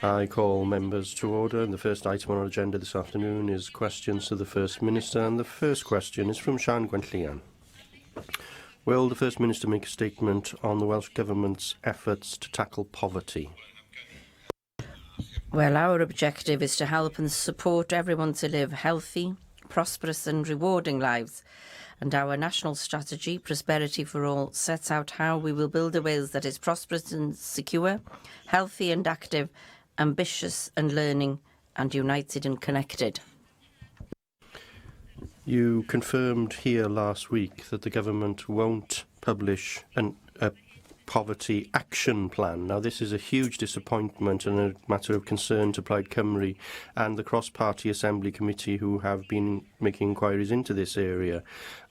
I call members to order, and the first item on our agenda this afternoon is questions to the First Minister, and the first question is from Sian Gwenllian. Will the First Minister make a statement on the Welsh Government's efforts to tackle poverty? Well, our objective is to help and support everyone to live healthy, prosperous and rewarding lives. And our national strategy, Prosperity for All, sets out how we will build a Wales that is prosperous and secure, healthy and active, ambitious and learning, and united and connected. You confirmed here last week that the government won't publish a poverty action plan. Now, this is a huge disappointment and a matter of concern to Plaid Cymru and the cross-party Assembly Committee who have been making inquiries into this area.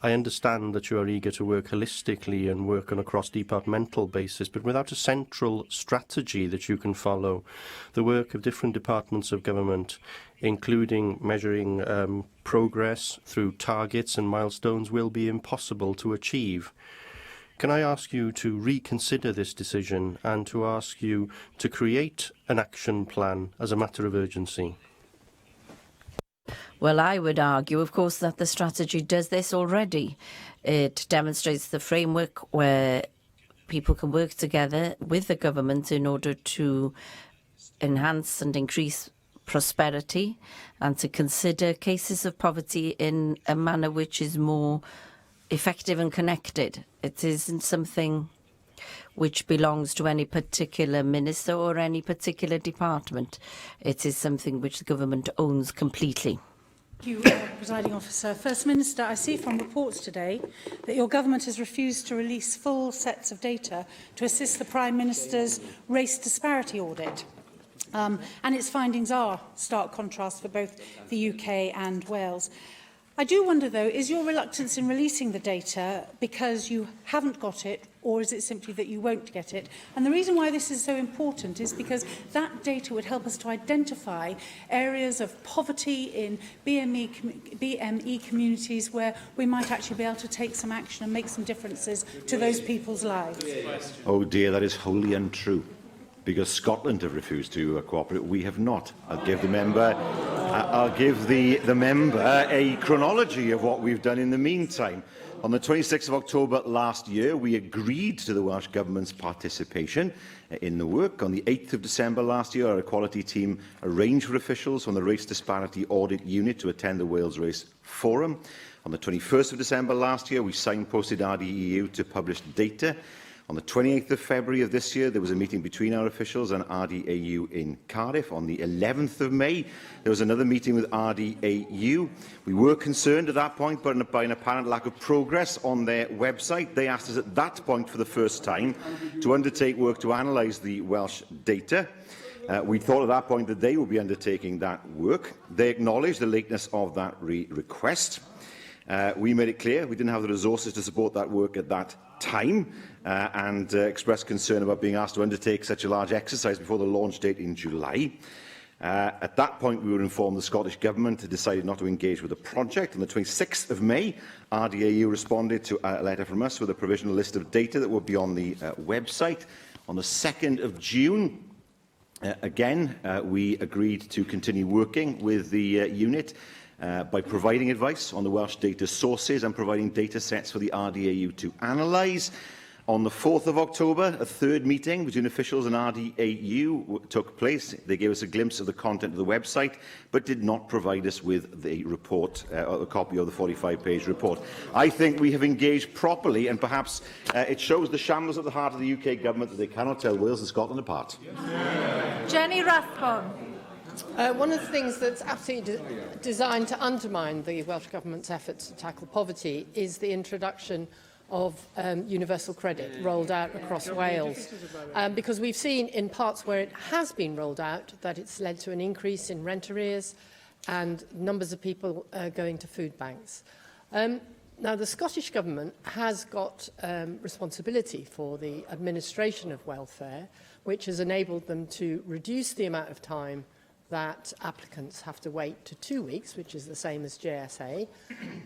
I understand that you are eager to work holistically and work on a cross-departmental basis, but without a central strategy that you can follow, the work of different departments of government, including measuring progress through targets and milestones, will be impossible to achieve. Can I ask you to reconsider this decision and to ask you to create an action plan as a matter of urgency? Well, I would argue, of course, that the strategy does this already. It demonstrates the framework where people can work together with the government in order to enhance and increase prosperity and to consider cases of poverty in a manner which is more effective and connected. It isn't something which belongs to any particular minister or any particular department. It is something which the government owns completely. Thank you, Presiding Officer. First Minister, I see from reports today that your government has refused to release full sets of data to assist the Prime Minister's race disparity audit. And its findings are stark contrast for both the UK and Wales. I do wonder, though, is your reluctance in releasing the data because you haven't got it, or is it simply that you won't get it? And the reason why this is so important is because that data would help us to identify areas of poverty in BME communities where we might actually be able to take some action and make some differences to those people's lives. Oh dear, that is wholly untrue. Because Scotland have refused to cooperate, we have not. I'll give the member, the member a chronology of what we've done in the meantime. On the 26th of October last year, we agreed to the Welsh Government's participation in the work. On the 8th of December last year, our equality team arranged for officials from the Race Disparity Audit Unit to attend the Wales Race Forum. On the 21st of December last year, we signposted RDEU to publish data. On the 28th of February of this year, there was a meeting between our officials and RDAU in Cardiff. On the 11th of May, there was another meeting with RDAU. We were concerned at that point by an apparent lack of progress on their website. They asked us at that point for the first time to undertake work to analyse the Welsh data. We thought at that point that they would be undertaking that work. They acknowledged the lateness of that request. We made it clear we didn't have the resources to support that work at that time and expressed concern about being asked to undertake such a large exercise before the launch date in July. At that point, we were informed the Scottish Government had decided not to engage with the project. On the 26th of May, RDAU responded to a letter from us with a provisional list of data that would be on the website. On the 2nd of June, we agreed to continue working with the unit by providing advice on the Welsh data sources and providing data sets for the RDAU to analyse. On the 4th of October, a third meeting between officials and RDAU took place. They gave us a glimpse of the content of the website, but did not provide us with the report, or a copy of the 45-page report. I think we have engaged properly, and perhaps it shows the shambles at the heart of the UK Government that they cannot tell Wales and Scotland apart. Jenny Rathbone. One of the things that's absolutely designed to undermine the Welsh Government's efforts to tackle poverty is the introduction of universal credit rolled out across Wales. Because we've seen in parts where it has been rolled out that it's led to an increase in rent arrears and numbers of people going to food banks. Now, the Scottish Government has got responsibility for the administration of welfare, which has enabled them to reduce the amount of time that applicants have to wait to 2 weeks, which is the same as JSA,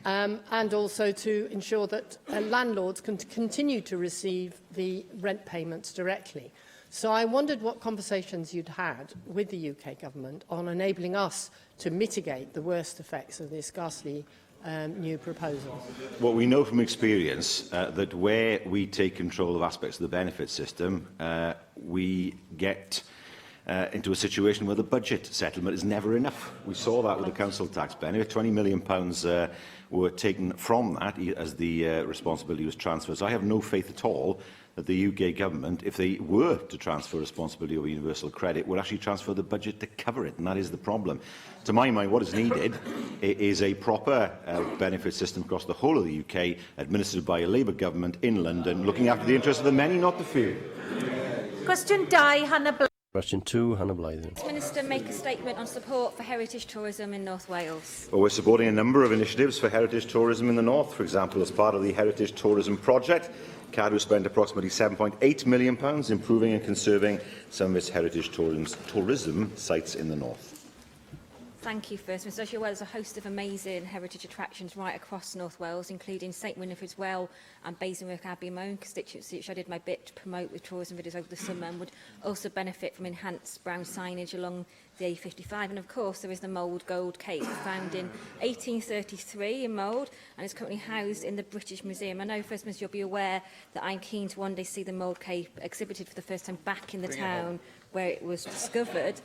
and also to ensure that landlords can continue to receive the rent payments directly. So I wondered what conversations you'd had with the UK government on enabling us to mitigate the worst effects of this ghastly new proposal. Well, we know from experience that where we take control of aspects of the benefit system, we get into a situation where the budget settlement is never enough. We saw that with the council tax benefit. £20 million were taken from that as the responsibility was transferred. So I have no faith at all that the UK government, if they were to transfer responsibility over universal credit, would actually transfer the budget to cover it, and that is the problem. To my mind, what is needed is a proper benefit system across the whole of the UK, administered by a Labour government in London, looking after the interests of the many, not the few. Cwestiwn 2, Hannah Blythe. Question 2, Hannah Blythe. Minister make a statement on support for heritage tourism in North Wales. Well, we're supporting a number of initiatives for heritage tourism in the north. For example, as part of the Heritage Tourism Project, Cadw spent approximately £7.8 million improving and conserving some of its heritage tourism sites in the north. Thank you, First Minister. As you're aware, there's a host of amazing heritage attractions right across North Wales, including St Winifred's Well and Basingstoke Abbey, my own constituency, which I did my bit to promote with tourism videos over the summer, and would also benefit from enhanced brown signage along the A55. And of course, there is the Mould Gold Cape, found in 1833 in Mould, and is currently housed in the British Museum. I know, First Minister, you'll be aware that I'm keen to one day see the Mould Cape exhibited for the first time back in the town where it was discovered.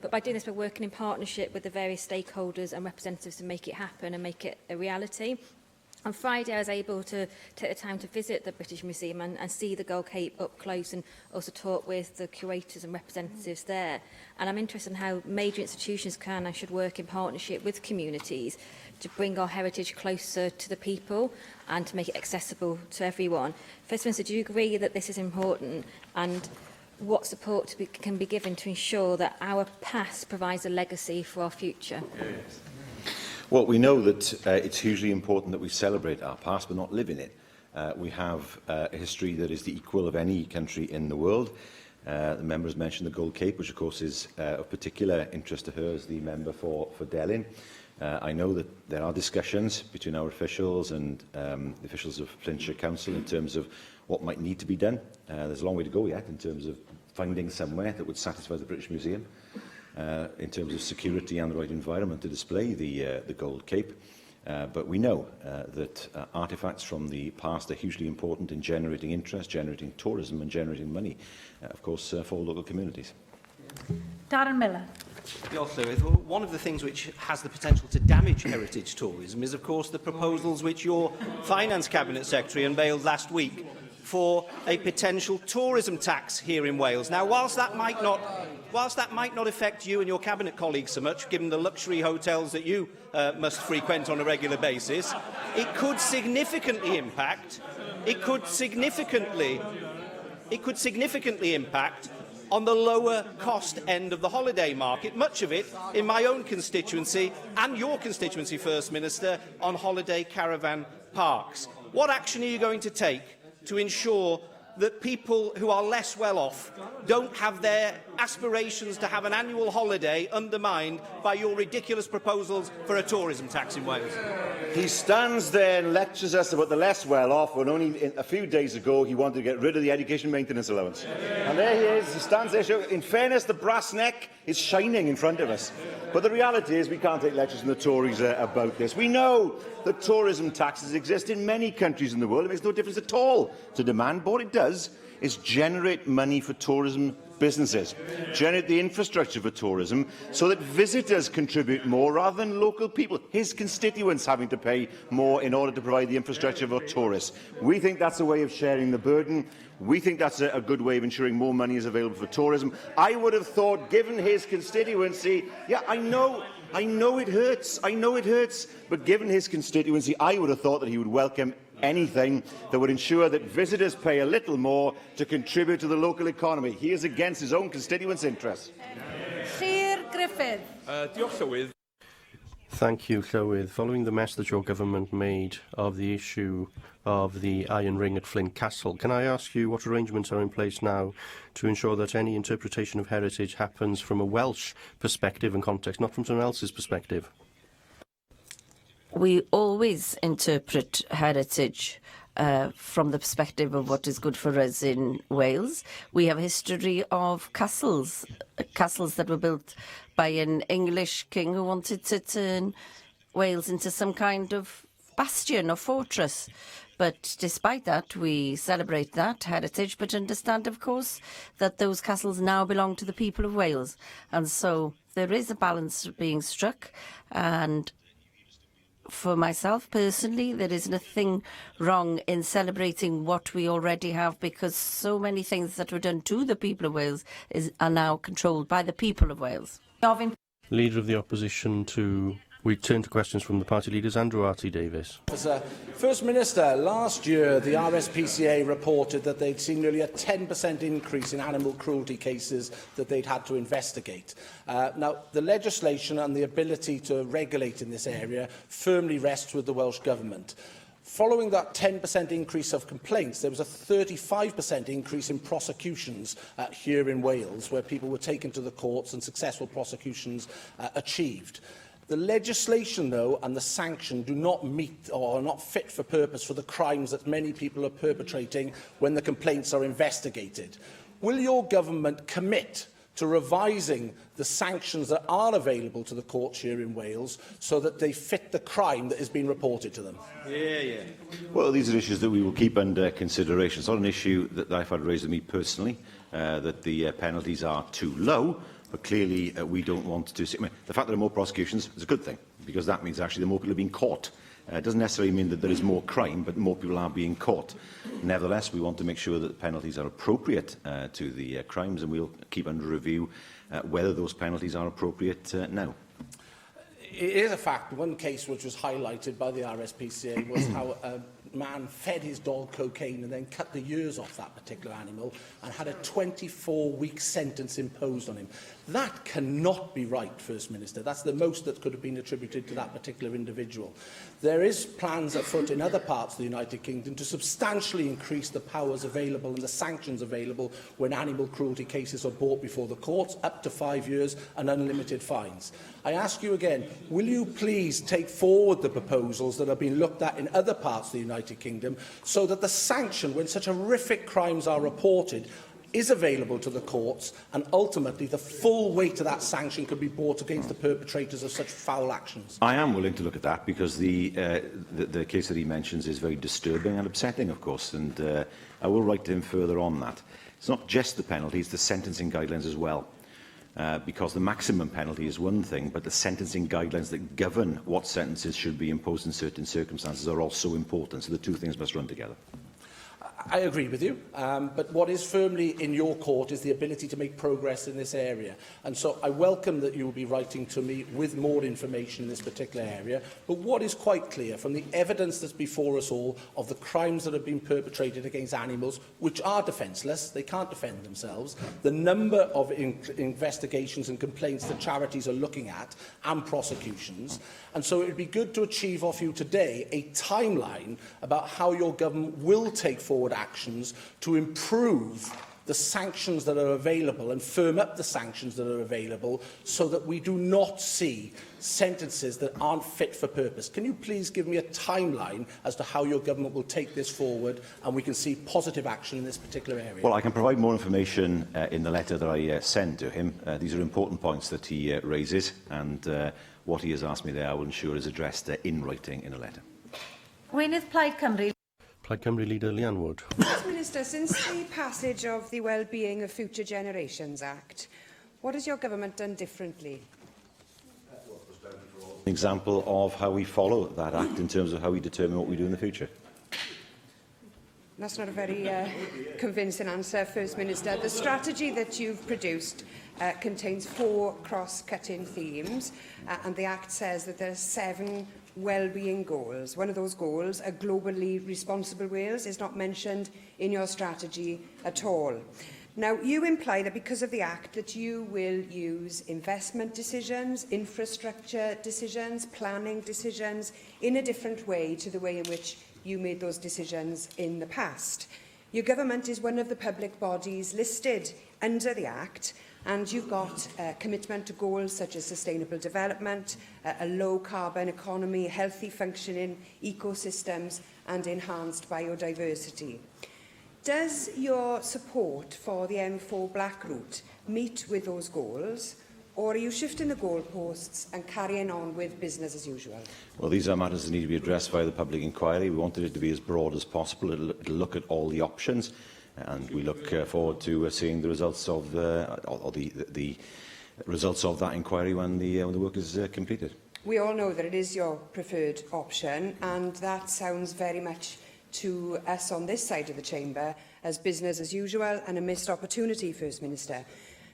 But by doing this, we're working in partnership with the various stakeholders and representatives to make it happen and make it a reality. On Friday, I was able to take the time to visit the British Museum and see the Gold Cape up close, and also talk with the curators and representatives there. And I'm interested in how major institutions can and should work in partnership with communities to bring our heritage closer to the people and to make it accessible to everyone. First Minister, do you agree that this is important, and what support can be given to ensure that our past provides a legacy for our future? Yes. Well, we know that it's hugely important that we celebrate our past but not live in it. We have a history that is the equal of any country in the world. The member has mentioned the Gold Cape, which of course is of particular interest to her as the member for Delyn. I know that there are discussions between our officials and the officials of Flintshire Council in terms of what might need to be done. There's a long way to go yet in terms of finding somewhere that would satisfy the British Museum in terms of security and the right environment to display the Gold Cape. But we know that artefacts from the past are hugely important in generating interest, generating tourism and generating money, of course, for local communities. Darren Miller. One of the things which has the potential to damage heritage tourism is, of course, the proposals which your Finance Cabinet Secretary unveiled last week for a potential tourism tax here in Wales. Now, whilst that might not affect you and your Cabinet colleagues so much, given the luxury hotels that you must frequent on a regular basis, it could significantly impact on the lower cost end of the holiday market, much of it in my own constituency and your constituency, First Minister, on holiday caravan parks. What action are you going to take to ensure that people who are less well off don't have their aspirations to have an annual holiday undermined by your ridiculous proposals for a tourism tax in Wales? He stands there and lectures us about the less well off when only a few days ago he wanted to get rid of the education maintenance allowance. And there he is, he stands there. In fairness, the brass neck is shining in front of us. But the reality is we can't take lectures from the Tories about this. We know that tourism taxes exist in many countries in the world. It makes no difference at all to demand, but what it does is generate money for tourism businesses, generate the infrastructure for tourism so that visitors contribute more rather than local people, his constituents, having to pay more in order to provide the infrastructure for tourists. We think that's a way of sharing the burden. We think that's a good way of ensuring more money is available for tourism. I would have thought, given his constituency, yeah, I know it hurts, but given his constituency, I would have thought that he would welcome anything that would ensure that visitors pay a little more to contribute to the local economy. He is against his own constituents' interests. Llŷr Griffith. Diolch, Llywydd. Thank you, Llywydd. Following the mess that your government made of the issue of the iron ring at Flint Castle, can I ask you what arrangements are in place now to ensure that any interpretation of heritage happens from a Welsh perspective and context, not from someone else's perspective? We always interpret heritage from the perspective of what is good for us in Wales. We have a history of castles that were built by an English king who wanted to turn Wales into some kind of bastion or fortress. But despite that, we celebrate that heritage, but understand, of course, that those castles now belong to the people of Wales. And so there is a balance being struck. And for myself personally, there is nothing wrong in celebrating what we already have, because so many things that were done to the people of Wales are now controlled by the people of Wales. Leader of the Opposition we turn to questions from the party leaders. Andrew Arty-Davies. First Minister, last year the RSPCA reported that they'd seen nearly a 10% increase in animal cruelty cases that they'd had to investigate. Now, the legislation and the ability to regulate in this area firmly rests with the Welsh Government. Following that 10% increase of complaints, there was a 35% increase in prosecutions here in Wales, where people were taken to the courts and successful prosecutions achieved. The legislation, though, and the sanction do not meet or are not fit for purpose for the crimes that many people are perpetrating when the complaints are investigated. Will your government commit to revising the sanctions that are available to the courts here in Wales so that they fit the crime that has been reported to them? Well, these are issues that we will keep under consideration. It's not an issue that I've had raised with me personally, that the penalties are too low. But clearly, we don't want to see... I mean, the fact that there are more prosecutions is a good thing, because that means actually that more people are being caught. It doesn't necessarily mean that there is more crime, but more people are being caught. Nevertheless, we want to make sure that the penalties are appropriate to the crimes, and we'll keep under review whether those penalties are appropriate now. It is a fact. One case which was highlighted by the RSPCA was how a man fed his dog cocaine and then cut the ears off that particular animal and had a 24-week sentence imposed on him. That cannot be right, First Minister. That's the most that could have been attributed to that particular individual. There is plans afoot in other parts of the United Kingdom to substantially increase the powers available and the sanctions available when animal cruelty cases are brought before the courts, up to 5 years and unlimited fines. I ask you again, will you please take forward the proposals that have been looked at in other parts of the United Kingdom so that the sanction, when such horrific crimes are reported, is available to the courts, and ultimately the full weight of that sanction could be brought against the perpetrators of such foul actions? I am willing to look at that, because the case that he mentions is very disturbing and upsetting, of course, and I will write to him further on that. It's not just the penalty, it's the sentencing guidelines as well. Because the maximum penalty is one thing, but the sentencing guidelines that govern what sentences should be imposed in certain circumstances are also important, so the two things must run together. I agree with you, but what is firmly in your court is the ability to make progress in this area. And so I welcome that you will be writing to me with more information in this particular area. But what is quite clear from the evidence that's before us all of the crimes that have been perpetrated against animals, which are defenceless, they can't defend themselves, the number of investigations and complaints that charities are looking at, and prosecutions. And so it would be good to achieve off you today a timeline about how your government will take forward actions to improve the sanctions that are available and firm up the sanctions that are available so that we do not see sentences that aren't fit for purpose. Can you please give me a timeline as to how your government will take this forward and we can see positive action in this particular area? Well, I can provide more information in the letter that I send to him. These are important points that he raises, and what he has asked me there I will ensure is addressed in writing in a letter. Gwynedd Plaid Cymru. Plaid Cymru leader Leanne Wood. Mr Minister, since the passage of the Wellbeing of Future Generations Act, what has your government done differently? An example of how we follow that act in terms of how we determine what we do in the future. That's not a very convincing answer, First Minister. The strategy that you've produced contains 4 cross-cutting themes, and the Act says that there are 7 well-being goals. One of those goals, a globally responsible Wales, is not mentioned in your strategy at all. Now, you imply that because of the Act that you will use investment decisions, infrastructure decisions, planning decisions in a different way to the way in which you made those decisions in the past. Your government is one of the public bodies listed under the Act, and you've got a commitment to goals such as sustainable development, a low-carbon economy, healthy functioning ecosystems and enhanced biodiversity. Does your support for the M4 Black Route meet with those goals, or are you shifting the goalposts and carrying on with business as usual? Well, these are matters that need to be addressed via the public inquiry. We wanted it to be as broad as possible. It'll look at all the options, and we look forward to seeing the results of the results of that inquiry when the work is completed. We all know that it is your preferred option, and that sounds very much to us on this side of the chamber as business as usual and a missed opportunity, First Minister.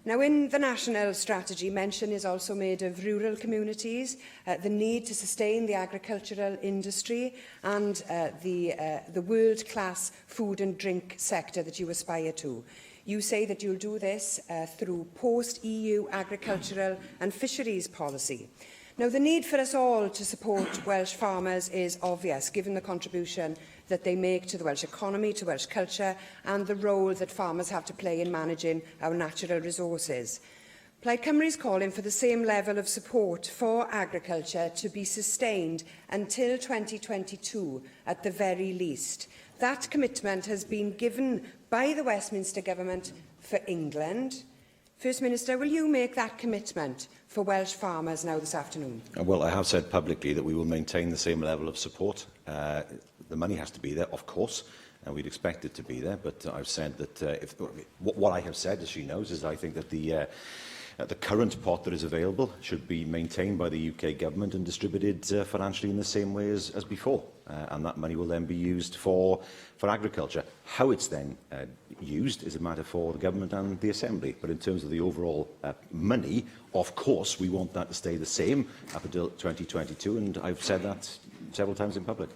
Now, in the national strategy, mention is also made of rural communities, the need to sustain the agricultural industry and the world-class food and drink sector that you aspire to. You say that you'll do this through post-EU agricultural and fisheries policy. Now, the need for us all to support Welsh farmers is obvious, given the contribution that they make to the Welsh economy, to Welsh culture, and the role that farmers have to play in managing our natural resources. Plaid Cymru is calling for the same level of support for agriculture to be sustained until 2022 at the very least. That commitment has been given by the Westminster Government for England. First Minister, will you make that commitment for Welsh farmers now this afternoon? Well, I have said publicly that we will maintain the same level of support. The money has to be there, of course, and we'd expect it to be there. But I've said that what I have said, as she knows, is I think that the current pot that is available should be maintained by the UK government and distributed financially in the same way as before. And that money will then be used for agriculture. How it's then used is a matter for the government and the Assembly. But in terms of the overall money, of course, we want that to stay the same up until 2022, and I've said that several times in public.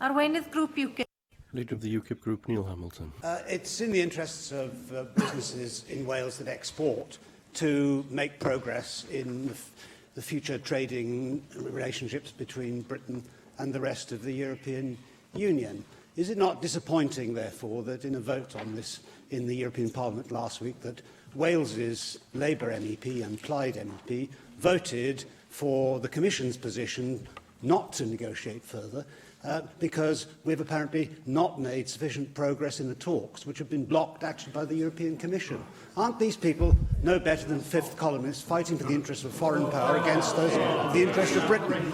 Arweinydd Grŵp UK. Leader of the UKIP group, Neil Hamilton. It's in the interests of businesses in Wales that export to make progress in the future trading relationships between Britain and the rest of the European Union. Is it not disappointing, therefore, that in a vote on this in the European Parliament last week, that Wales's Labour MEP and Plaid MEP voted for the Commission's position not to negotiate further, because we've apparently not made sufficient progress in the talks, which have been blocked actually by the European Commission? Aren't these people no better than fifth columnists fighting for the interests of foreign power against those of the interests of Britain?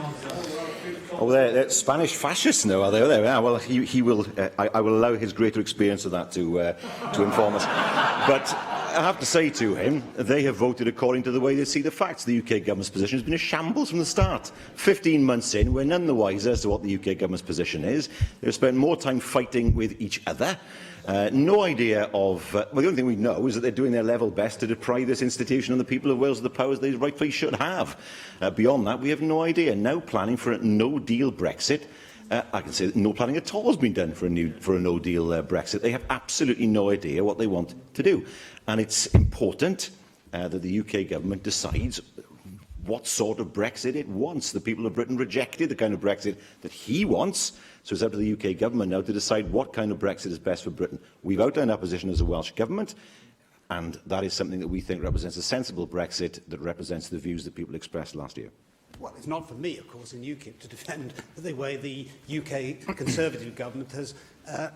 Oh, they're Spanish fascists now, are they? There we are. Well, he will. I will allow his greater experience of that to inform us. But I have to say to him, they have voted according to the way they see the facts. The UK government's position has been a shambles from the start. 15 months in, we're none the wiser as to what the UK government's position is. They've spent more time fighting with each other. No idea of... well, the only thing we know is that they're doing their level best to deprive this institution and the people of Wales of the powers they rightfully should have. Beyond that, we have no idea. Now planning for a no-deal Brexit. I can say that no planning at all has been done for a no-deal Brexit. They have absolutely no idea what they want to do. And it's important that the UK government decides what sort of Brexit it wants. The people of Britain rejected the kind of Brexit that he wants, so it's up to the UK government now to decide what kind of Brexit is best for Britain. We've outlined our position as a Welsh government, and that is something that we think represents a sensible Brexit that represents the views that people expressed last year. Well, it's not for me, of course, in UKIP to defend the way the UK Conservative government has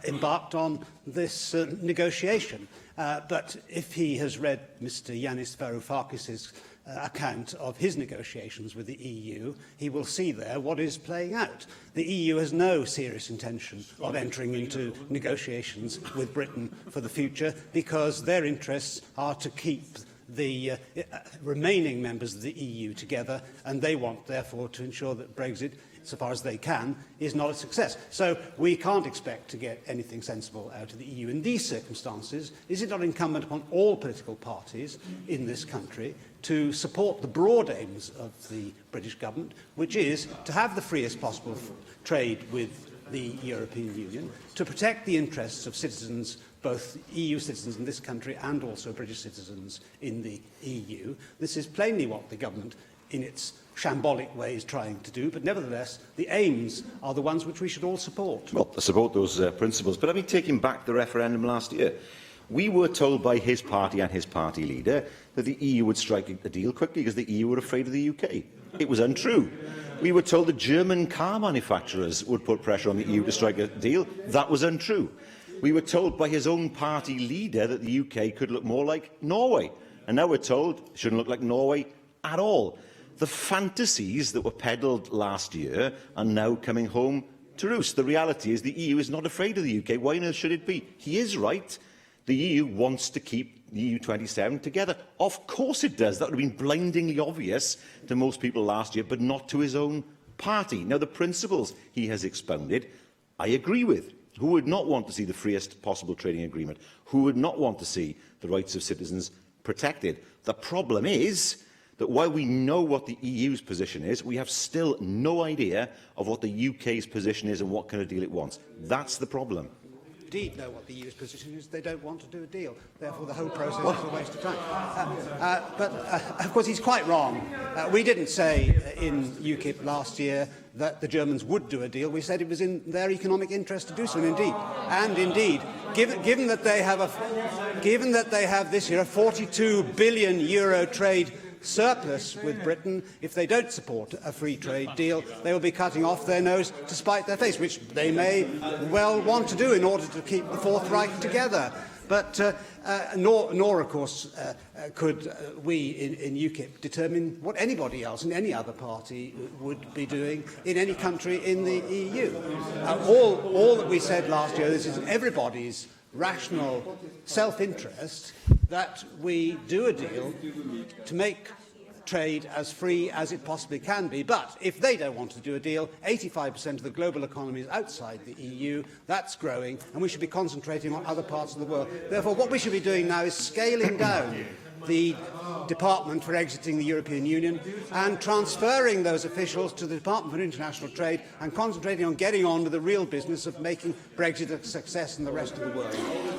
embarked on this negotiation. But if he has read Mr Yanis Varoufakis' account of his negotiations with the EU, he will see there what is playing out. The EU has no serious intention of entering into negotiations with Britain for the future because their interests are to keep the remaining members of the EU together, and they want, therefore, to ensure that Brexit, so far as they can, is not a success. So we can't expect to get anything sensible out of the EU. In these circumstances, is it not incumbent upon all political parties in this country to support the broad aims of the British government, which is to have the freest possible trade with the European Union, to protect the interests of citizens, both EU citizens in this country and also British citizens in the EU. This is plainly what the government, in its shambolic way, is trying to do, but nevertheless, the aims are the ones which we should all support. Well, I support those principles, but let me take him back to the referendum last year. We were told by his party and his party leader that the EU would strike a deal quickly because the EU were afraid of the UK. It was untrue. We were told the German car manufacturers would put pressure on the EU to strike a deal. That was untrue. We were told by his own party leader that the UK could look more like Norway. And now we're told it shouldn't look like Norway at all. The fantasies that were peddled last year are now coming home to roost. The reality is the EU is not afraid of the UK. Why on earth should it be? He is right. The EU wants to keep the EU27 together. Of course it does. That would have been blindingly obvious to most people last year, but not to his own party. Now, the principles he has expounded, I agree with. Who would not want to see the freest possible trading agreement? Who would not want to see the rights of citizens protected? The problem is that while we know what the EU's position is, we have still no idea of what the UK's position is and what kind of deal it wants. That's the problem. Indeed know what the EU's position is. They don't want to do a deal. Therefore, the whole process is a waste of time. But, of course, he's quite wrong. We didn't say in UKIP last year that the Germans would do a deal. We said it was in their economic interest to do so, and indeed, given that they have this year a €42 billion trade surplus with Britain, if they don't support a free trade deal, they will be cutting off their nose to spite their face, which they may well want to do in order to keep the Fourth Reich together. But nor of course, could we in UKIP determine what anybody else in any other party would be doing in any country in the EU. All that we said last year, this is in everybody's rational self-interest that we do a deal to make trade as free as it possibly can be. But if they don't want to do a deal, 85% of the global economy is outside the EU. That's growing, and we should be concentrating on other parts of the world. Therefore, what we should be doing now is scaling down the Department for Exiting the European Union and transferring those officials to the Department for International Trade and concentrating on getting on with the real business of making Brexit a success in the rest of the world.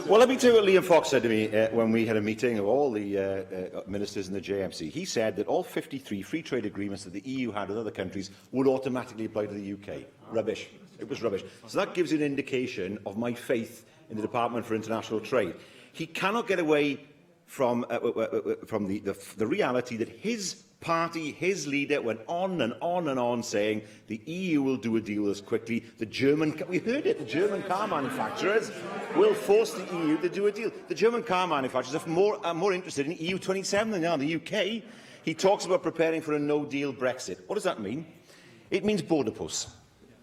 Well, let me tell you what Liam Fox said to me when we had a meeting of all the ministers in the JMC. He said that all 53 free trade agreements that the EU had with other countries would automatically apply to the UK. Rubbish. It was rubbish. So that gives you an indication of my faith in the Department for International Trade. He cannot get away from the reality that his party, his leader, went on and on and on saying the EU will do a deal with us quickly. We heard it, the German car manufacturers will force the EU to do a deal. The German car manufacturers are more interested in EU27 than they are the UK. He talks about preparing for a no-deal Brexit. What does that mean? It means border posts.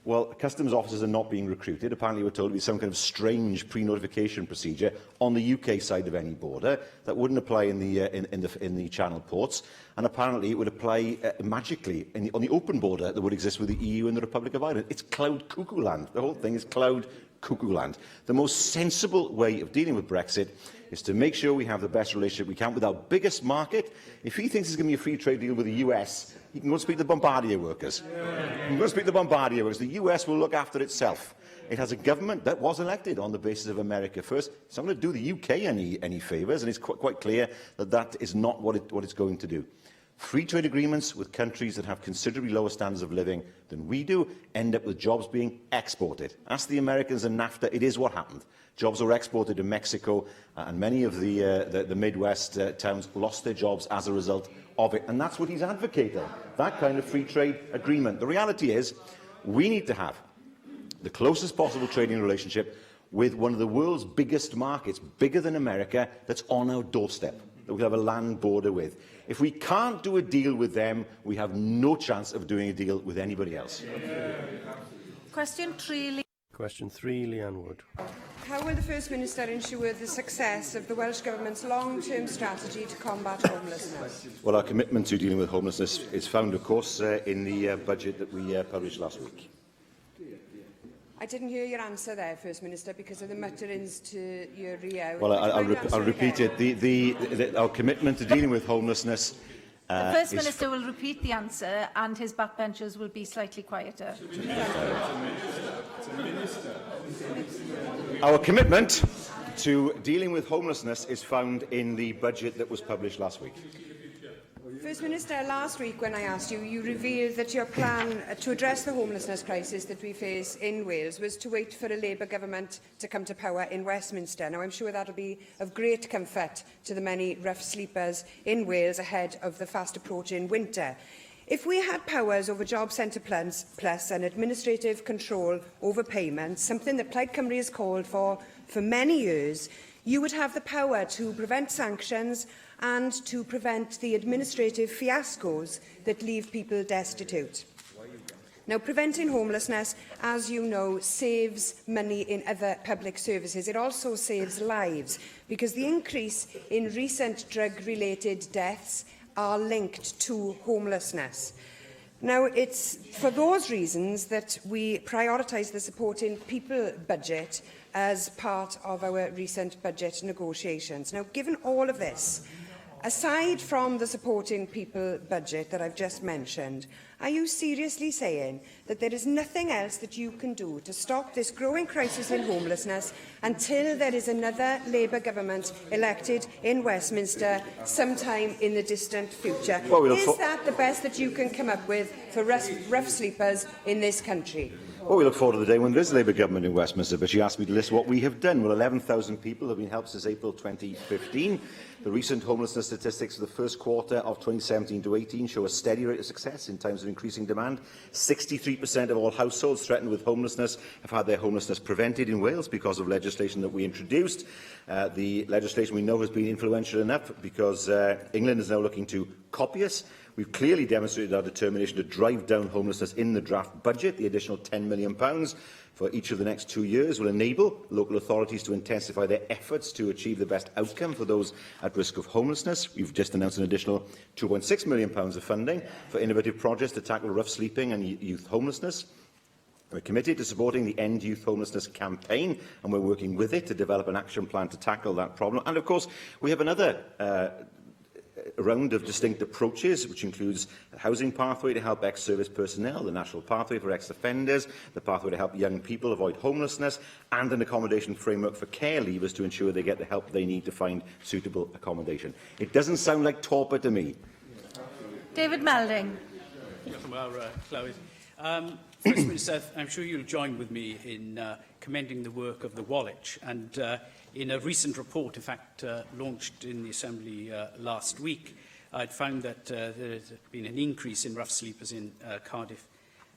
Well, customs officers are not being recruited. Apparently, we're told to be some kind of strange pre-notification procedure on the UK side of any border that wouldn't apply in the Channel ports, and apparently it would apply magically on the open border that would exist with the EU and the Republic of Ireland. It's cloud cuckoo land. The whole thing is cloud cuckoo land. The most sensible way of dealing with Brexit is to make sure we have the best relationship we can with our biggest market. If he thinks there's going to be a free trade deal with the US, he can go and speak to the Bombardier workers. He can go and speak to the Bombardier workers. The US will look after itself. It has a government that was elected on the basis of America first. It's not going to do the UK any favours, and it's quite clear that that is not what it's going to do. Free trade agreements with countries that have considerably lower standards of living than we do end up with jobs being exported. Ask the Americans in NAFTA, it is what happened. Jobs were exported to Mexico, and many of the Midwest towns lost their jobs as a result of it. And that's what he's advocating, that kind of free trade agreement. The reality is we need to have the closest possible trading relationship with one of the world's biggest markets, bigger than America, that's on our doorstep, that we have a land border with. If we can't do a deal with them, we have no chance of doing a deal with anybody else. Question 3. Question 3, Leanne Wood. How will the First Minister ensure the success of the Welsh Government's long-term strategy to combat homelessness? Well, our commitment to dealing with homelessness is found, of course, in the budget that we published last week. I didn't hear your answer there, First Minister, because of the mutterings to your Rio. Well, I'll repeat it. Our commitment to dealing with homelessness the First Minister will repeat the answer and his backbenchers will be slightly quieter. Our commitment to dealing with homelessness is found in the budget that was published last week. First Minister, last week when I asked you, you revealed that your plan to address the homelessness crisis that we face in Wales was to wait for a Labour government to come to power in Westminster. Now, I'm sure that will be of great comfort to the many rough sleepers in Wales ahead of the fast approaching winter. If we had powers over Job Centre Plus and administrative control over payments, something that Plaid Cymru has called for many years, you would have the power to prevent sanctions and to prevent the administrative fiascos that leave people destitute. Now, preventing homelessness, as you know, saves money in other public services. It also saves lives, because the increase in recent drug-related deaths are linked to homelessness. Now, it's for those reasons that we prioritise the Supporting People budget as part of our recent budget negotiations. Now, given all of this, aside from the Supporting People budget that I've just mentioned, are you seriously saying that there is nothing else that you can do to stop this growing crisis in homelessness until there is another Labour government elected in Westminster sometime in the distant future? Is that the best that you can come up with for rough sleepers in this country? Well, we look forward to the day when there is a Labour government in Westminster, but you asked me to list what we have done. Well, 11,000 people have been helped since April 2015. The recent homelessness statistics for the first quarter of 2017 to 18 show a steady rate of success in times of increasing demand. 63% of all households threatened with homelessness have had their homelessness prevented in Wales because of legislation that we introduced. The legislation we know has been influential enough because England is now looking to copy us. We've clearly demonstrated our determination to drive down homelessness in the draft budget. The additional £10 million for each of the next 2 years will enable local authorities to intensify their efforts to achieve the best outcome for those at risk of homelessness. We've just announced an additional £2.6 million of funding for innovative projects to tackle rough sleeping and youth homelessness. We're committed to supporting the End Youth Homelessness campaign, and we're working with it to develop an action plan to tackle that problem. And, of course, we have another round of distinct approaches, which includes a housing pathway to help ex-service personnel, the national pathway for ex-offenders, the pathway to help young people avoid homelessness, and an accommodation framework for care leavers to ensure they get the help they need to find suitable accommodation. It doesn't sound like torpor to me. David Melding. First Minister, I'm sure you'll join with me in commending the work of the Wallich, and in a recent report, in fact, launched in the Assembly last week, I'd found that there has been an increase in rough sleepers in Cardiff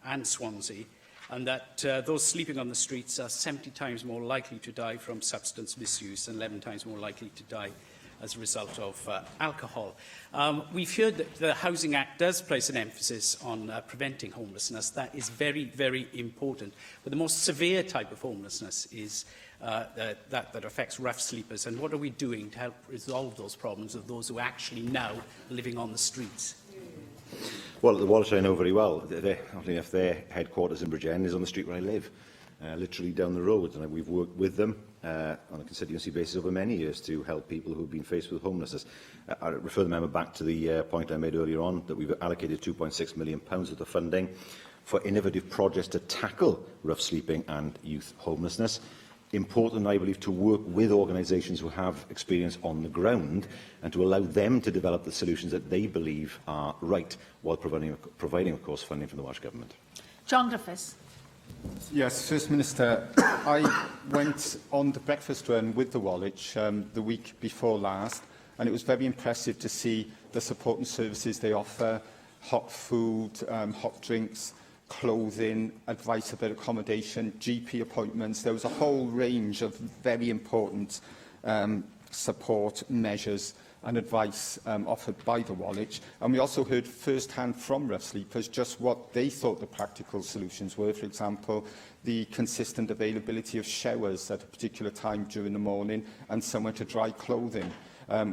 and Swansea, and that those sleeping on the streets are 70 times more likely to die from substance misuse and 11 times more likely to die as a result of alcohol. We've heard that the Housing Act does place an emphasis on preventing homelessness. That is very, very important. But the most severe type of homelessness is that affects rough sleepers. And what are we doing to help resolve those problems of those who are actually now living on the streets? Well, the Wallich I know very well. Their headquarters in Bridgend is on the street where I live, literally down the road. And we've worked with them on a constituency basis over many years to help people who have been faced with homelessness. I refer the member back to the point I made earlier on, that we've allocated £2.6 million of the funding for innovative projects to tackle rough sleeping and youth homelessness. Important, I believe, to work with organisations who have experience on the ground and to allow them to develop the solutions that they believe are right, while providing of course, funding from the Welsh Government. John Griffiths. Yes, First Minister, I went on the breakfast run with the Wallich the week before last, and it was very impressive to see the support and services they offer: hot food, hot drinks, clothing, advice about accommodation, GP appointments. There was a whole range of very important support measures and advice offered by the Wallich. And we also heard first-hand from rough sleepers just what they thought the practical solutions were. For example, the consistent availability of showers at a particular time during the morning and somewhere to dry clothing,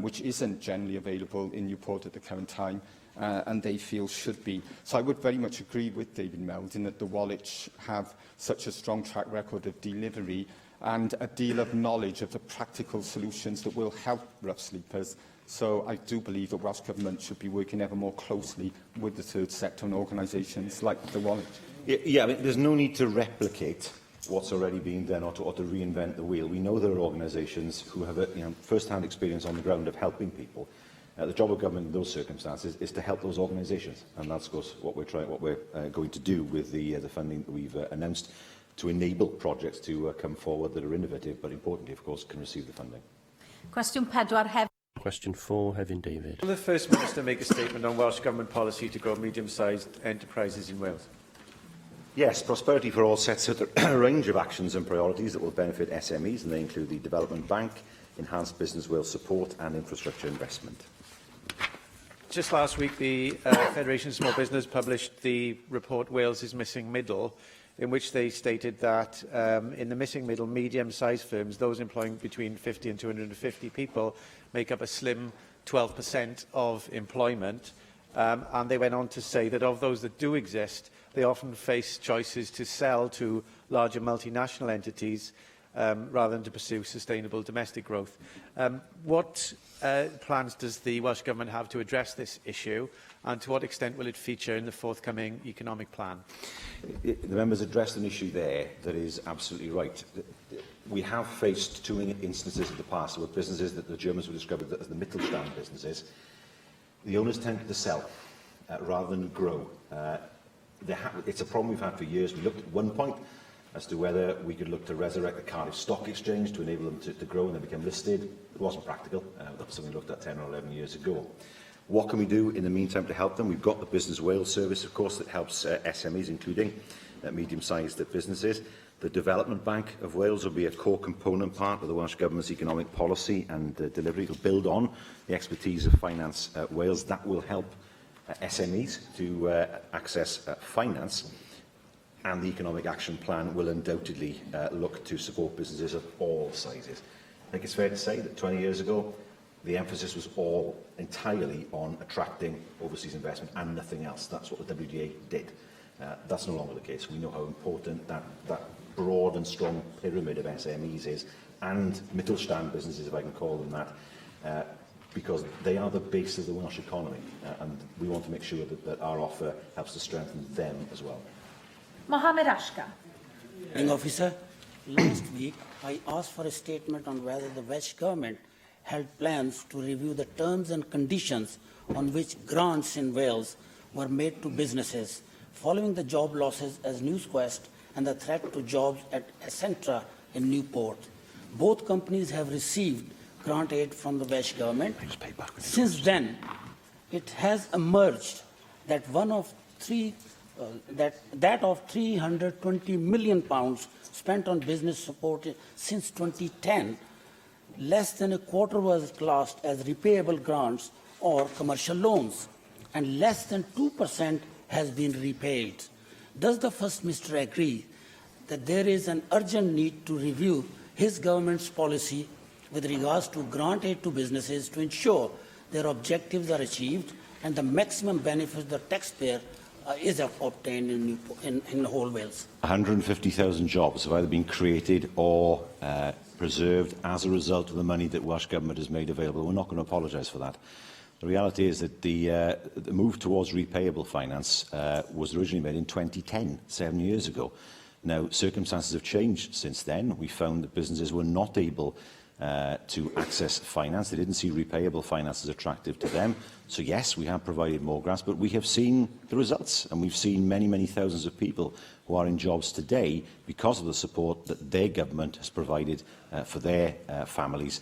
which isn't generally available in Newport at the current time, and they feel should be. So I would very much agree with David Melding that the Wallich have such a strong track record of delivery and a deal of knowledge of the practical solutions that will help rough sleepers. So I do believe that Welsh Government should be working ever more closely with the third sector and organisations like the Wallich. Yeah, I mean, there's no need to replicate what's already being done or to reinvent the wheel. We know there are organisations who have first-hand experience on the ground of helping people. The job of government in those circumstances is to help those organisations, and that's, of course, what we're going to do with the funding that we've announced to enable projects to come forward that are innovative, but importantly, of course, can receive the funding. Cwestiwn 4 hefyd. Question 4, Hefin David. Will the First Minister make a statement on Welsh Government policy to grow medium-sized enterprises in Wales? Yes, Prosperity for All sets out a range of actions and priorities that will benefit SMEs, and they include the Development Bank, enhanced Business Wales support and infrastructure investment. Just last week, the Federation of Small Business published the report Wales is Missing Middle, in which they stated that in the missing middle, medium-sized firms, those employing between 50 and 250 people, make up a slim 12% of employment. And they went on to say that of those that do exist, they often face choices to sell to larger multinational entities rather than to pursue sustainable domestic growth. What plans does the Welsh Government have to address this issue, and to what extent will it feature in the forthcoming economic plan? The members addressed an issue there that is absolutely right. We have faced two instances in the past where businesses that the Germans would describe as the Mittelstand businesses, the owners tended to sell rather than grow. It's a problem we've had for years. We looked at one point as to whether we could look to resurrect the Cardiff Stock Exchange to enable them to grow and then become listed. It wasn't practical. That was something we looked at 10 or 11 years ago. What can we do in the meantime to help them? We've got the Business Wales service, of course, that helps SMEs, including medium-sized businesses. The Development Bank of Wales will be a core component part of the Welsh Government's economic policy and delivery. It will build on the expertise of Finance Wales. That will help SMEs to access finance, and the Economic Action Plan will undoubtedly look to support businesses of all sizes. I think it's fair to say that 20 years ago, the emphasis was all entirely on attracting overseas investment and nothing else. That's what the WDA did. That's no longer the case. We know how important that broad and strong pyramid of SMEs is, and Mittelstand businesses, if I can call them that, because they are the base of the Welsh economy, and we want to make sure that our offer helps to strengthen them as well. Mohammed Ashka. Officer, last week I asked for a statement on whether the Welsh Government held plans to review the terms and conditions on which grants in Wales were made to businesses following the job losses as NewsQuest and the threat to jobs at Essentra in Newport. Both companies have received grant aid from the Welsh Government. Since then, it has emerged that that of £320 million spent on business support since 2010, less than a quarter was classed as repayable grants or commercial loans, and less than 2% has been repaid. Does the First Minister agree that there is an urgent need to review his government's policy with regards to grant aid to businesses to ensure their objectives are achieved and the maximum benefit the taxpayer is obtained in whole Wales? 150,000 jobs have either been created or preserved as a result of the money that Welsh Government has made available. We're not going to apologise for that. The reality is that the move towards repayable finance was originally made in 2010, 7 years ago. Now, circumstances have changed since then. We found that businesses were not able to access finance. They didn't see repayable finance as attractive to them. So yes, we have provided more grants, but we have seen the results, and we've seen many, many thousands of people who are in jobs today because of the support that their government has provided for their families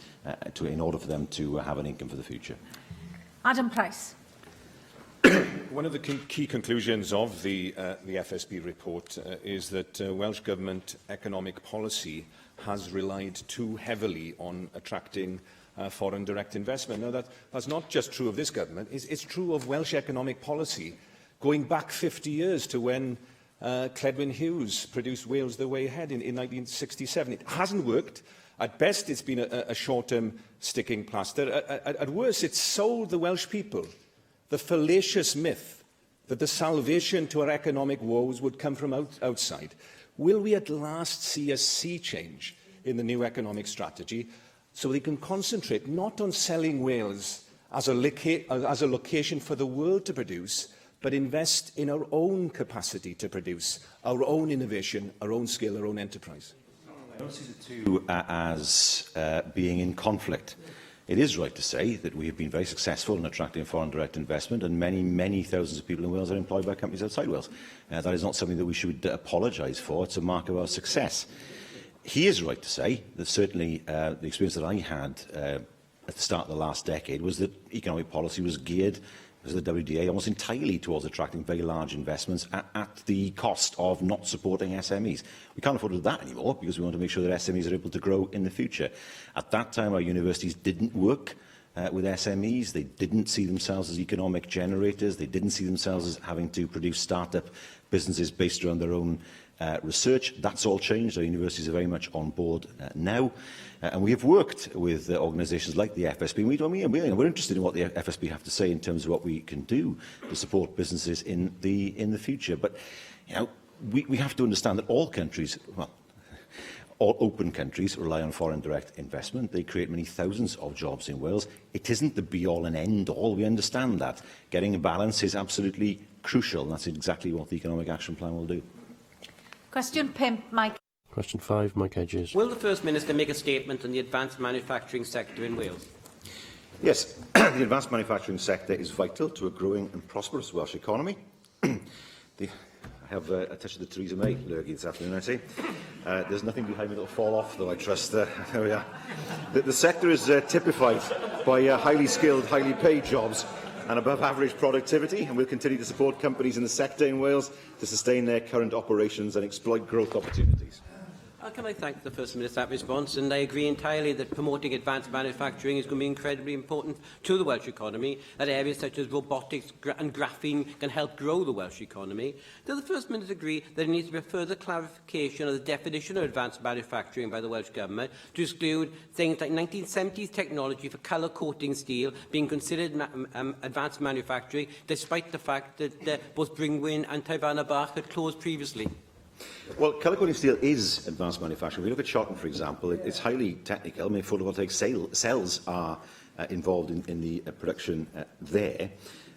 in order for them to have an income for the future. Adam Price. One of the key conclusions of the FSB report is that Welsh Government economic policy has relied too heavily on attracting foreign direct investment. Now, that's not just true of this government. It's true of Welsh economic policy going back 50 years to when Cledwyn Hughes produced Wales the Way Ahead in 1967. It hasn't worked. At best, it's been a short-term sticking plaster. At worst, it's sold the Welsh people the fallacious myth that the salvation to our economic woes would come from outside. Will we at last see a sea change in the new economic strategy so they can concentrate not on selling Wales as a location for the world to produce, but invest in our own capacity to produce, our own innovation, our own skill, our own enterprise? I don't see the two as being in conflict. It is right to say that we have been very successful in attracting foreign direct investment, and many, many thousands of people in Wales are employed by companies outside Wales. That is not something that we should apologise for. It's a mark of our success. He is right to say that certainly the experience that I had at the start of the last decade was that economic policy was geared, as the WDA, almost entirely towards attracting very large investments at the cost of not supporting SMEs. We can't afford to do that anymore because we want to make sure that SMEs are able to grow in the future. At that time, our universities didn't work with SMEs. They didn't see themselves as economic generators. They didn't see themselves as having to produce start-up businesses based around their own research. That's all changed. Our universities are very much on board now. And we have worked with organisations like the FSB. We're interested in what the FSB have to say in terms of what we can do to support businesses in the future. But we have to understand that all countries, well, all open countries rely on foreign direct investment. They create many thousands of jobs in Wales. It isn't the be-all and end-all. We understand that. Getting a balance is absolutely crucial. And that's exactly what the Economic Action Plan will do. Question 5, Mike. Question 5, Mike Edges. Will the First Minister make a statement on the advanced manufacturing sector in Wales? Yes, the advanced manufacturing sector is vital to a growing and prosperous Welsh economy. I have a touch of the Theresa May lurgy this afternoon, I see. There's nothing behind me that will fall off, though, I trust. There we are. The sector is typified by highly skilled, highly paid jobs and above-average productivity, and we'll continue to support companies in the sector in Wales to sustain their current operations and exploit growth opportunities. Can I thank the First Minister for that response? And I agree entirely that promoting advanced manufacturing is going to be incredibly important to the Welsh economy, that areas such as robotics and graphene can help grow the Welsh economy. Does the First Minister agree that there needs to be a further clarification of the definition of advanced manufacturing by the Welsh Government to exclude things like 1970s technology for colour coating steel being considered advanced manufacturing, despite the fact that both Bringwyn and Taifana Bach had closed previously? Well, colour coating steel is advanced manufacturing. If you look at Shotton, for example, it's highly technical. I mean, photovoltaic cells are involved in the production there.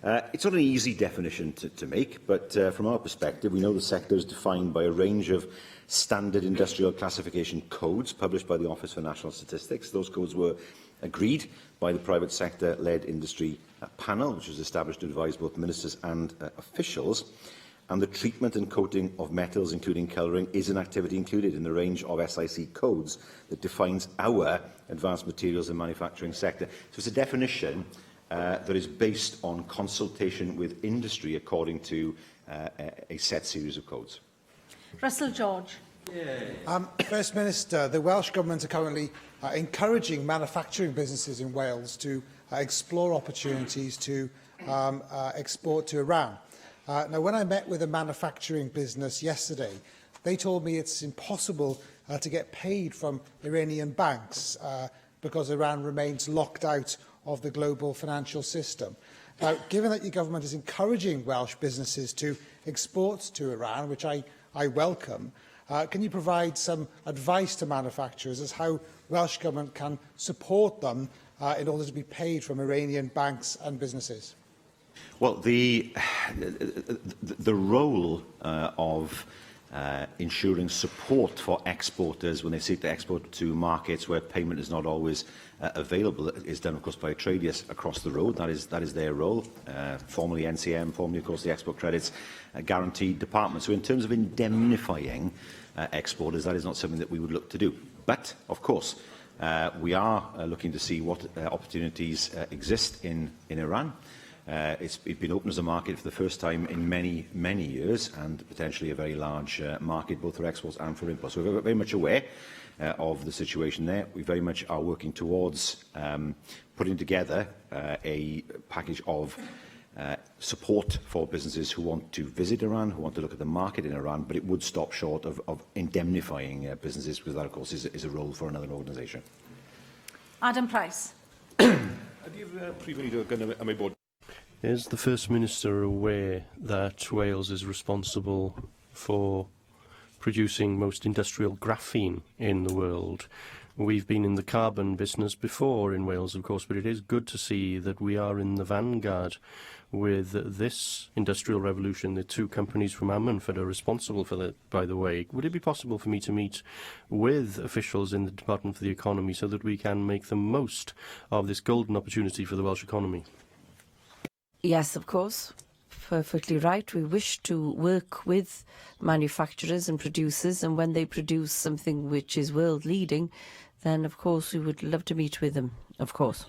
It's not an easy definition to make, but from our perspective, we know the sector is defined by a range of standard industrial classification codes published by the Office for National Statistics. Those codes were agreed by the private sector-led industry panel, which was established to advise both ministers and officials. And the treatment and coating of metals, including colouring, is an activity included in the range of SIC codes that defines our advanced materials and manufacturing sector. So it's a definition that is based on consultation with industry according to a set series of codes. Russell George. First Minister, the Welsh Government are currently encouraging manufacturing businesses in Wales to explore opportunities to export to Iran. Now, when I met with a manufacturing business yesterday, they told me it's impossible to get paid from Iranian banks because Iran remains locked out of the global financial system. Now, given that your government is encouraging Welsh businesses to export to Iran, which I welcome, can you provide some advice to manufacturers as how Welsh Government can support them in order to be paid from Iranian banks and businesses? Well, the role of ensuring support for exporters when they seek to export to markets where payment is not always available is done, of course, by Tradius across the road. That is their role. Formerly NCM, formerly, of course, the Export Credits Guaranteed Department. So in terms of indemnifying exporters, that is not something that we would look to do. But, of course, we are looking to see what opportunities exist in Iran. It's been open as a market for the first time in many, many years, and potentially a very large market, both for exports and for imports. So we're very much aware of the situation there. We very much are working towards putting together a package of support for businesses who want to visit Iran, who want to look at the market in Iran, but it would stop short of indemnifying businesses, because that, of course, is a role for another organisation. Adam Price. Is the First Minister aware that Wales is responsible for producing most industrial graphene in the world? We've been in the carbon business before in Wales, of course, but it is good to see that we are in the vanguard with this industrial revolution. The two companies from Ammanford are responsible for that, by the way. Would it be possible for me to meet with officials in the Department for the Economy so that we can make the most of this golden opportunity for the Welsh economy? Yes, of course. Perfectly right. We wish to work with manufacturers and producers, and when they produce something which is world-leading, then, of course, we would love to meet with them, of course.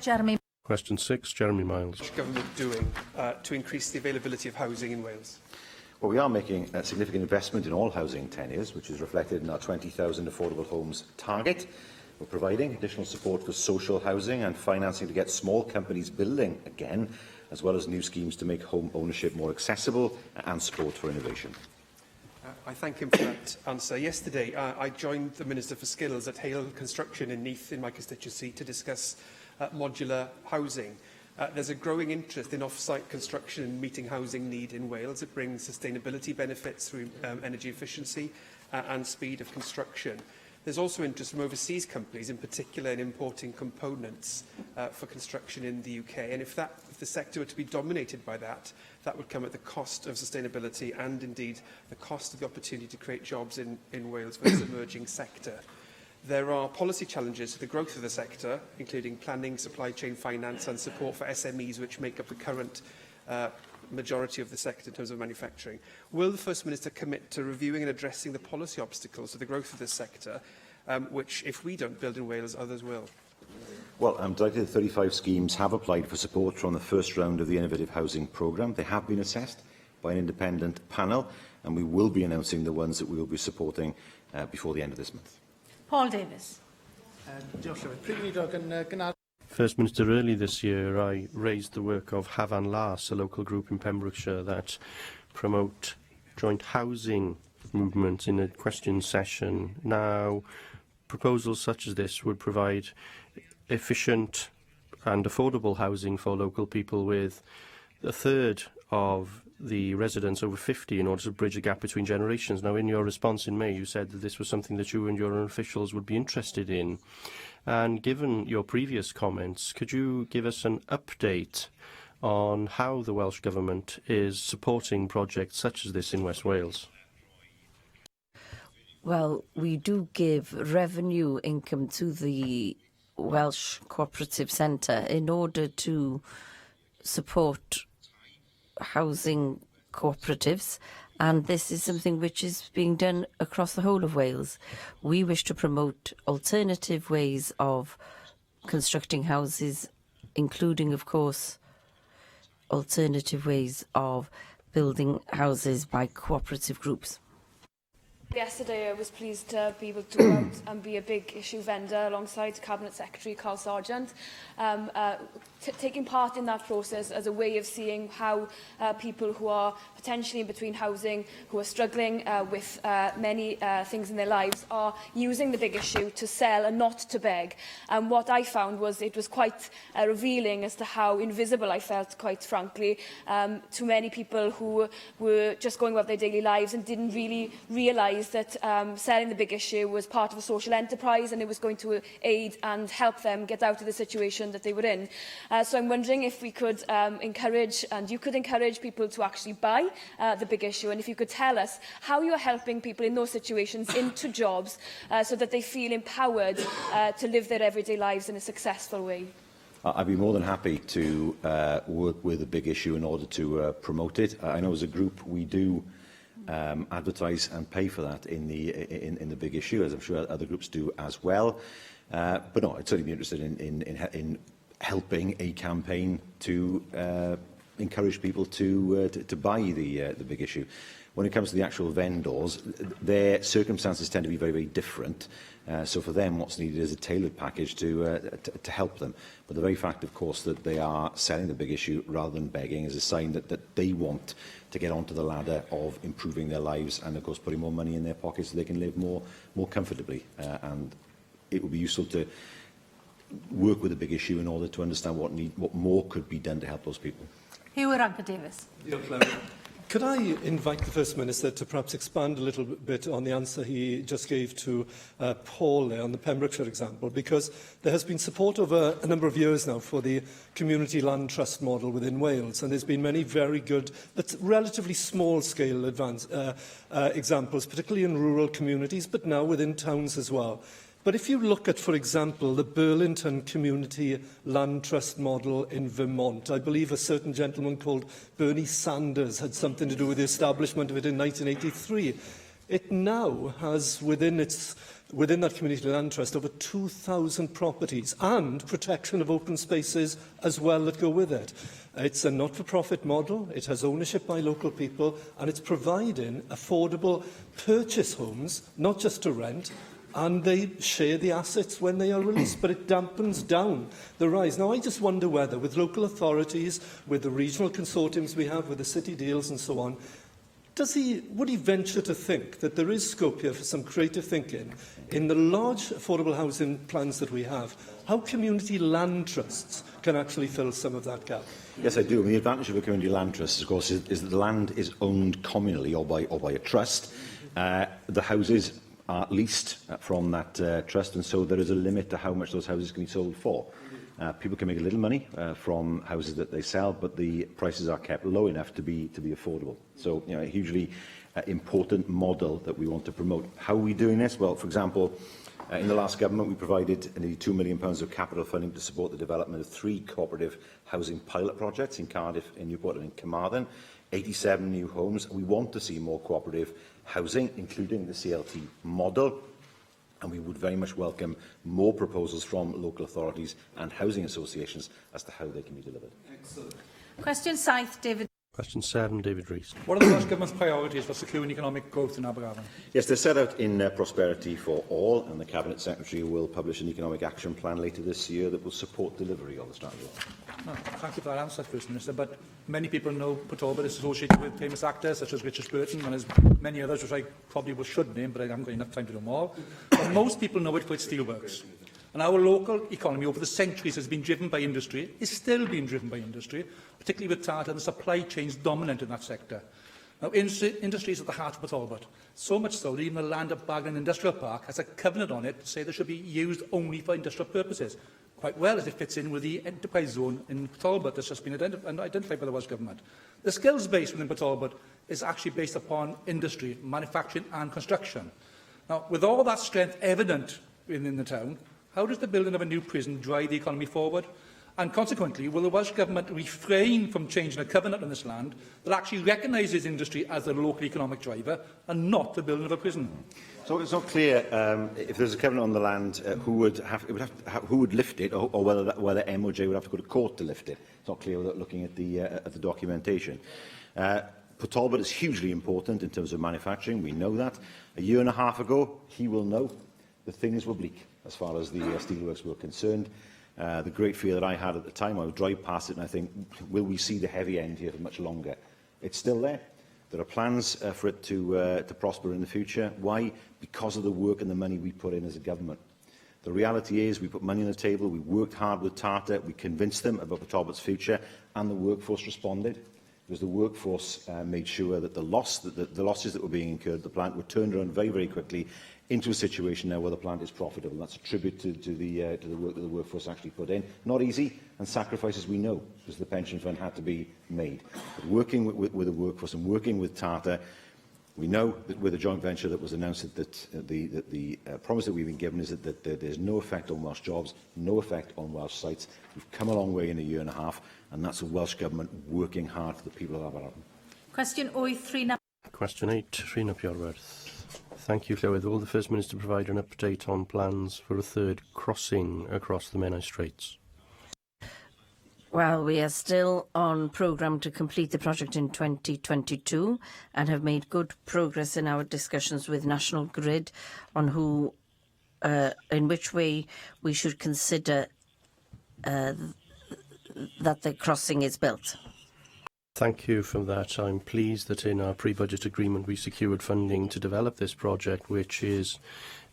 Jeremy. Question 6, Jeremy Miles. What's government doing to increase the availability of housing in Wales? Well, we are making a significant investment in all housing tenures, which is reflected in our 20,000 affordable homes target. We're providing additional support for social housing and financing to get small companies building again, as well as new schemes to make home ownership more accessible and support for innovation. I thank him for that answer. Yesterday, I joined the Minister for Skills at Hale Construction in Neath, in my constituency, to discuss modular housing. There's a growing interest in off-site construction and meeting housing need in Wales. It brings sustainability benefits through energy efficiency and speed of construction. There's also interest from overseas companies, in particular in importing components for construction in the UK. And if the sector were to be dominated by that, that would come at the cost of sustainability and indeed the cost of the opportunity to create jobs in Wales for this emerging sector. There are policy challenges to the growth of the sector, including planning, supply chain finance and support for SMEs, which make up the current majority of the sector in terms of manufacturing. Will the First Minister commit to reviewing and addressing the policy obstacles to the growth of this sector, which, if we don't build in Wales, others will? Well, I'm delighted that 35 schemes have applied for support from the first round of the Innovative Housing Programme. They have been assessed by an independent panel, and we will be announcing the ones that we will be supporting before the end of this month. Paul Davis. First Minister, early this year I raised the work of Hafan Las, a local group in Pembrokeshire that promote joint housing movements in a question session. Now, proposals such as this would provide efficient and affordable housing for local people, with a third of the residents over 50 in order to bridge the gap between generations. Now, in your response in May, you said that this was something that you and your own officials would be interested in. And given your previous comments, could you give us an update on how the Welsh Government is supporting projects such as this in West Wales? Well, we do give revenue income to the Welsh Cooperative Centre in order to support housing cooperatives, and this is something which is being done across the whole of Wales. We wish to promote alternative ways of constructing houses, including, of course, alternative ways of building houses by cooperative groups. Yesterday, I was pleased to be able to go out and be a big issue vendor alongside Cabinet Secretary Carl Sargent, taking part in that process as a way of seeing how people who are potentially in between housing, who are struggling with many things in their lives, are using the big issue to sell and not to beg. And what I found was it was quite revealing as to how invisible I felt, quite frankly, to many people who were just going about their daily lives and didn't really realise that selling the big issue was part of a social enterprise and it was going to aid and help them get out of the situation that they were in. So I'm wondering if we could encourage, and you could encourage people to actually buy the big issue, and if you could tell us how you're helping people in those situations into jobs so that they feel empowered to live their everyday lives in a successful way. I'd be more than happy to work with the big issue in order to promote it. I know as a group we do advertise and pay for that in the big issue, as I'm sure other groups do as well. But no, I'd certainly be interested in helping a campaign to encourage people to buy the big issue. When it comes to the actual vendors, their circumstances tend to be very, very different. So for them, what's needed is a tailored package to help them. But the very fact, of course, that they are selling the big issue rather than begging is a sign that they want to get onto the ladder of improving their lives and, of course, putting more money in their pockets so they can live more comfortably. And it would be useful to work with the big issue in order to understand what more could be done to help those people. Hugh Davis. Could I invite the First Minister to perhaps expand a little bit on the answer he just gave to Paul there on the Pembrokeshire example, because there has been support over a number of years now for the community land trust model within Wales, and there's been many very good but relatively small-scale examples, particularly in rural communities, but now within towns as well. But if you look at, for example, the Burlington Community Land Trust model in Vermont, I believe a certain gentleman called Bernie Sanders had something to do with the establishment of it in 1983. It now has within its within that community land trust over 2,000 properties and protection of open spaces as well that go with it. It's a not-for-profit model, it has ownership by local people, and it's providing affordable purchase homes, not just to rent, and they share the assets when they are released, but it dampens down the rise. Now, I just wonder whether, with local authorities, with the regional consortiums we have, with the city deals and so on, would he venture to think that there is scope here for some creative thinking in the large affordable housing plans that we have, how community land trusts can actually fill some of that gap? Yes, I do. I mean, the advantage of a community land trust, of course, is that the land is owned communally or by a trust. The houses are leased from that trust, and so there is a limit to how much those houses can be sold for. People can make a little money from houses that they sell, but the prices are kept low enough to be affordable. So, a hugely important model that we want to promote. How are we doing this? Well, for example, in the last government, we provided nearly £2 million of capital funding to support the development of 3 cooperative housing pilot projects in Cardiff, in Newport and in Carmarthen, 87 new homes. We want to see more cooperative housing, including the CLT model. And we would very much welcome more proposals from local authorities and housing associations as to how they can be delivered. Excellent. Question 7, David. Question 7, David Rees. What are the Welsh Government's priorities for securing economic growth in Abergavenny? Yes, they're set out in Prosperity for All, and the Cabinet Secretary will publish an economic action plan later this year that will support delivery of the strategy. No, thank you for that answer, First Minister, but many people know Port Talbot is associated with famous actors such as Richard Burton and as many others which I probably should name, but I haven't got enough time to do them all. But most people know it for its steelworks. And our local economy over the centuries has been driven by industry, is still being driven by industry, particularly with Tata and the supply chains dominant in that sector. Now, industry is at the heart of Port Talbot, so much so that even the land at Baglan Industrial Park has a covenant on it to say they should be used only for industrial purposes, quite well as it fits in with the enterprise zone in Port Talbot that's just been identified by the Welsh Government. The skills base within Port Talbot is actually based upon industry, manufacturing and construction. Now, with all that strength evident within the town, how does the building of a new prison drive the economy forward? And consequently, will the Welsh Government refrain from changing a covenant on this land that actually recognises industry as the local economic driver and not the building of a prison? So it's not clear if there's a covenant on the land who would lift it, or whether MOJ would have to go to court to lift it. It's not clear without looking at the documentation. Port Talbot is hugely important in terms of manufacturing. We know that. A year and a half ago, he will know that things were bleak as far as the steelworks were concerned. The great fear that I had at the time, I would drive past it and I think, will we see the heavy end here for much longer? It's still there. There are plans for it to prosper in the future. Why? Because of the work and the money we put in as a government. The reality is we put money on the table, we worked hard with Tata, we convinced them about Port Talbot's future, and the workforce responded. Because the workforce made sure that the losses that were being incurred at the plant were turned around very, very quickly into a situation now where the plant is profitable. That's a tribute to the work that the workforce actually put in. Not easy, and sacrifices we know, because the pension fund had to be made. But working with the workforce and working with Tata, we know that with the joint venture that was announced that the promise that we've been given is that there's no effect on Welsh jobs, no effect on Welsh sites. We've come a long way in a year and a half, and that's the Welsh Government working hard for the people of Abergavenny. Question 8, Rhina. Question 8, Rhina Piowerth. Thank you, Llywydd. Will the First Minister provide an update on plans for a third crossing across the Menai Straits? Well, we are still on programme to complete the project in 2022 and have made good progress in our discussions with National Grid on in which way we should consider that the crossing is built. Thank you for that. I'm pleased that in our pre-budget agreement we secured funding to develop this project, which is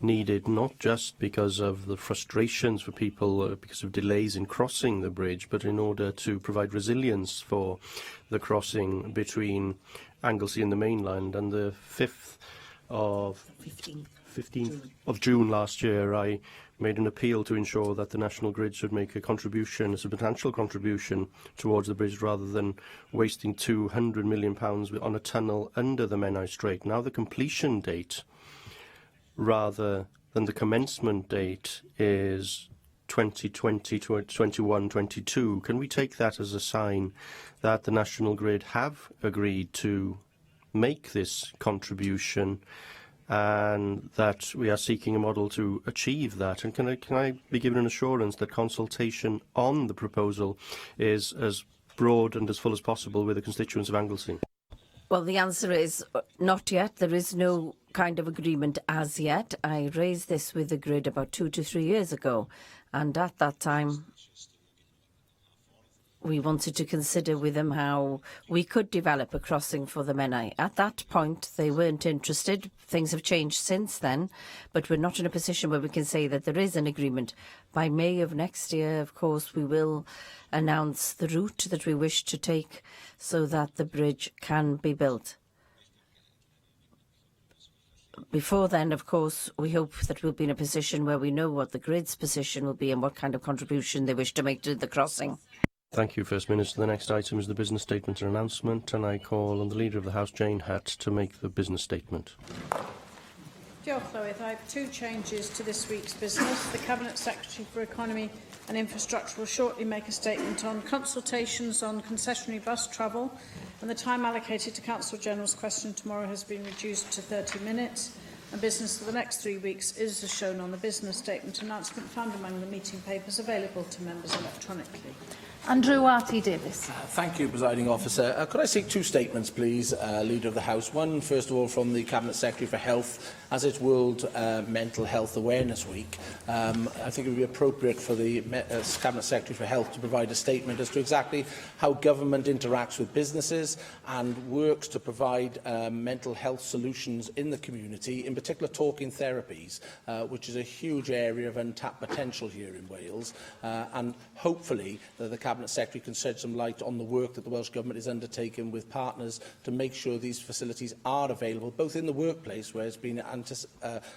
needed not just because of the frustrations for people because of delays in crossing the bridge, but in order to provide resilience for the crossing between Anglesey and the mainland. And the 15th of June last year, I made an appeal to ensure that the National Grid should make a contribution, a substantial contribution towards the bridge, rather than wasting £200 million on a tunnel under the Menai Strait. Now the completion date, rather than the commencement date, is 2020 to 21-22. Can we take that as a sign that the National Grid have agreed to make this contribution and that we are seeking a model to achieve that. And can I be given an assurance that consultation on the proposal is as broad and as full as possible with the constituents of Anglesey? Well, the answer is not yet. There is no kind of agreement as yet. I raised this with the grid about 2 to 3 years ago, and at that time we wanted to consider with them how we could develop a crossing for the Menai. At that point, they weren't interested. Things have changed since then, but we're not in a position where we can say that there is an agreement. By May of next year, of course, we will announce the route that we wish to take so that the bridge can be built. Before then, of course, we hope that we'll be in a position where we know what the grid's position will be and what kind of contribution they wish to make to the crossing. Thank you, First Minister. The next item is the business statement and announcement, and I call on the Leader of the House, Jane Hatt, to make the business statement. Diolch, Llywydd. I have 2 changes to this week's business. The Cabinet Secretary for Economy and Infrastructure will shortly make a statement on consultations on concessionary bus travel, and the time allocated to Council General's question tomorrow has been reduced to 30 minutes. And business for the next 3 weeks is as shown on the business statement announcement found among the meeting papers available to members electronically. Andrew Arty-Davis. Thank you, Presiding Officer. Could I seek 2 statements, please, Leader of the House? One, first of all, from the Cabinet Secretary for Health. As it's World Mental Health Awareness Week, I think it would be appropriate for the Cabinet Secretary for Health to provide a statement as to exactly how government interacts with businesses and works to provide mental health solutions in the community, in particular talking therapies, which is a huge area of untapped potential here in Wales. And hopefully the Cabinet Secretary can shed some light on the work that the Welsh Government is undertaking with partners to make sure these facilities are available, both in the workplace, where it's been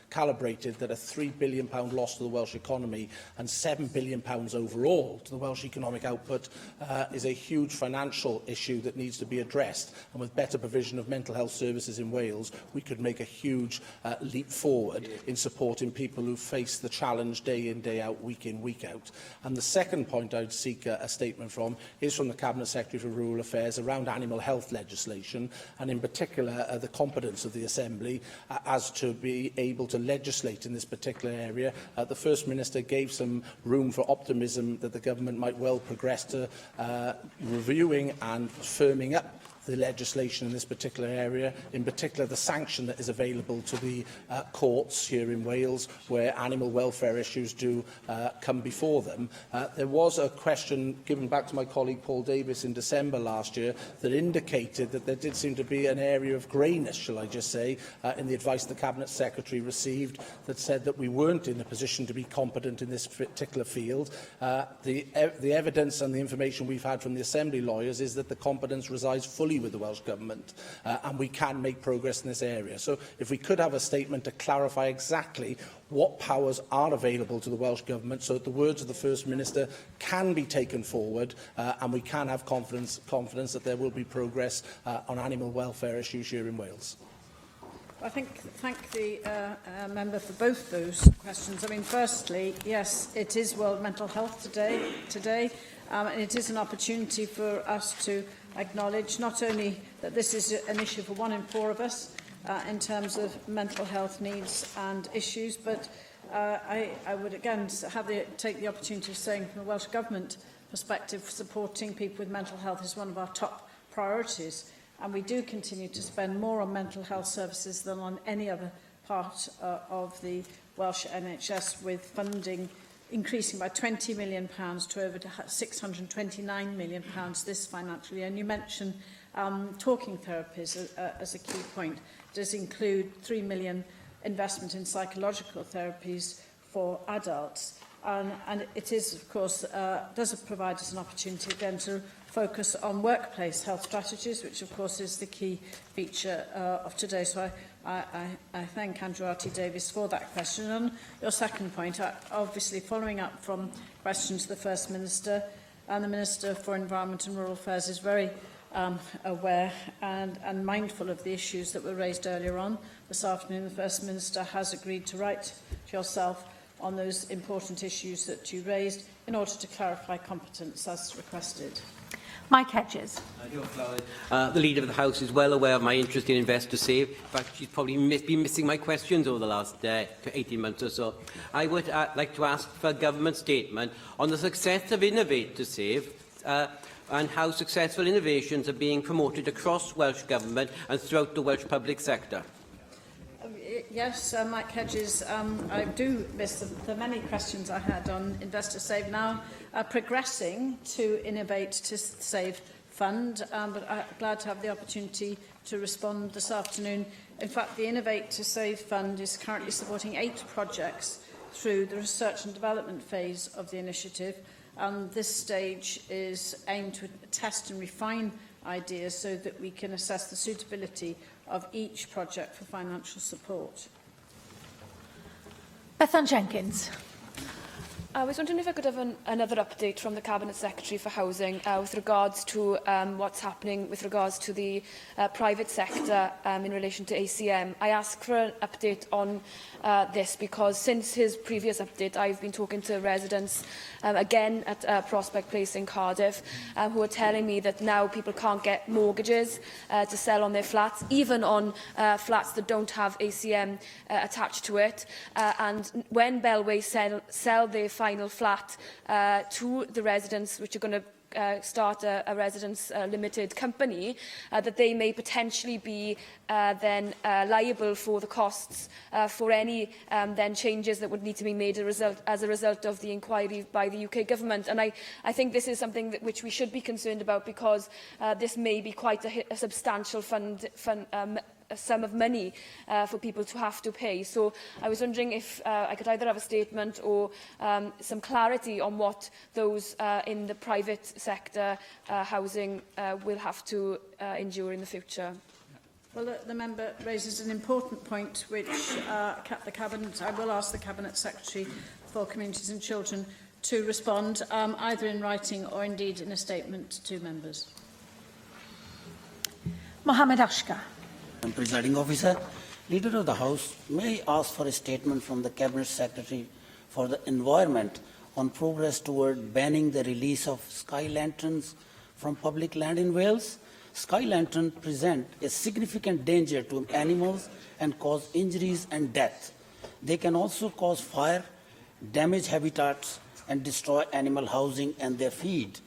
calibrated that a £3 billion loss to the Welsh economy and £7 billion overall to the Welsh economic output is a huge financial issue that needs to be addressed. And with better provision of mental health services in Wales, we could make a huge leap forward in supporting people who face the challenge day in, day out, week in, week out. And the second point I would seek a statement from is from the Cabinet Secretary for Rural Affairs around animal health legislation, and in particular the competence of the Assembly as to be able to legislate in this particular area. The First Minister gave some room for optimism that the Government might well progress to reviewing and firming up the legislation in this particular area, in particular the sanction that is available to the courts here in Wales where animal welfare issues do come before them. There was a question given back to my colleague Paul Davis in December last year that indicated that there did seem to be an area of greyness, shall I just say, in the advice the Cabinet Secretary received that said that we weren't in a position to be competent in this particular field. The evidence and the information we've had from the Assembly lawyers is that the competence resides fully with the Welsh Government, and we can make progress in this area. So if we could have a statement to clarify exactly what powers are available to the Welsh Government so that the words of the First Minister can be taken forward and we can have confidence that there will be progress on animal welfare issues here in Wales. I thank the member for both those questions. I mean, firstly, yes, it is World Mental Health today, and it is an opportunity for us to acknowledge not only that this is an issue for 1 in 4 of us in terms of mental health needs and issues, but I would again take the opportunity of saying from the Welsh Government perspective, supporting people with mental health is one of our top priorities, and we do continue to spend more on mental health services than on any other part of the Welsh NHS, with funding increasing by £20 million to over £629 million this financial year. And you mentioned talking therapies as a key point. It does include £3 million investment in psychological therapies for adults. And it is, of course, does provide us an opportunity again to focus on workplace health strategies, which of course is the key feature of today. So I thank Andrew Arty-Davis for that question. On your second point, obviously following up from questions to the First Minister, and the Minister for Environment and Rural Affairs is very aware and mindful of the issues that were raised earlier on. This afternoon, the First Minister has agreed to write to yourself on those important issues that you raised in order to clarify competence as requested. Mike Hedges. The Leader of the House is well aware of my interest in Invest to Save. In fact, she's probably been missing my questions over the last 18 months or so. I would like to ask for a government statement on the success of Innovate to Save and how successful innovations are being promoted across Welsh Government and throughout the Welsh public sector. Yes, Mike Hedges, I do miss the many questions I had on Invest to Save. Now progressing to Innovate to Save Fund, but I'm glad to have the opportunity to respond this afternoon. In fact, the Innovate to Save Fund is currently supporting 8 projects through the research and development phase of the initiative. This stage is aimed to test and refine ideas so that we can assess the suitability of each project for financial support. Bethan Jenkins. I was wondering if I could have another update from the Cabinet Secretary for Housing with regards to what's happening with regards to the private sector in relation to ACM. I asked for an update on this because since his previous update I've been talking to residents again at Prospect Place in Cardiff who are telling me that now people can't get mortgages to sell on their flats, even on flats that don't have ACM attached to it. And when Bellway sell their final flat to the residents, which are going to start a residents limited company, that they may potentially be then liable for the costs for any then changes that would need to be made as a result of the inquiry by the UK government. And I think this is something which we should be concerned about because this may be quite a substantial a sum of money for people to have to pay. So I was wondering if I could either have a statement or some clarity on what those in the private sector housing will have to endure in the future. Well, the member raises an important point which the Cabinet, I will ask the Cabinet Secretary for Communities and Children to respond either in writing or indeed in a statement to members. Mohammed Ashka. Presiding Officer, Leader of the House, may I ask for a statement from the Cabinet Secretary for the Environment on progress toward banning the release of sky lanterns from public land in Wales? Sky lanterns present a significant danger to animals and cause injuries and death. They can also cause fire, damage habitats, and destroy animal housing and their feed.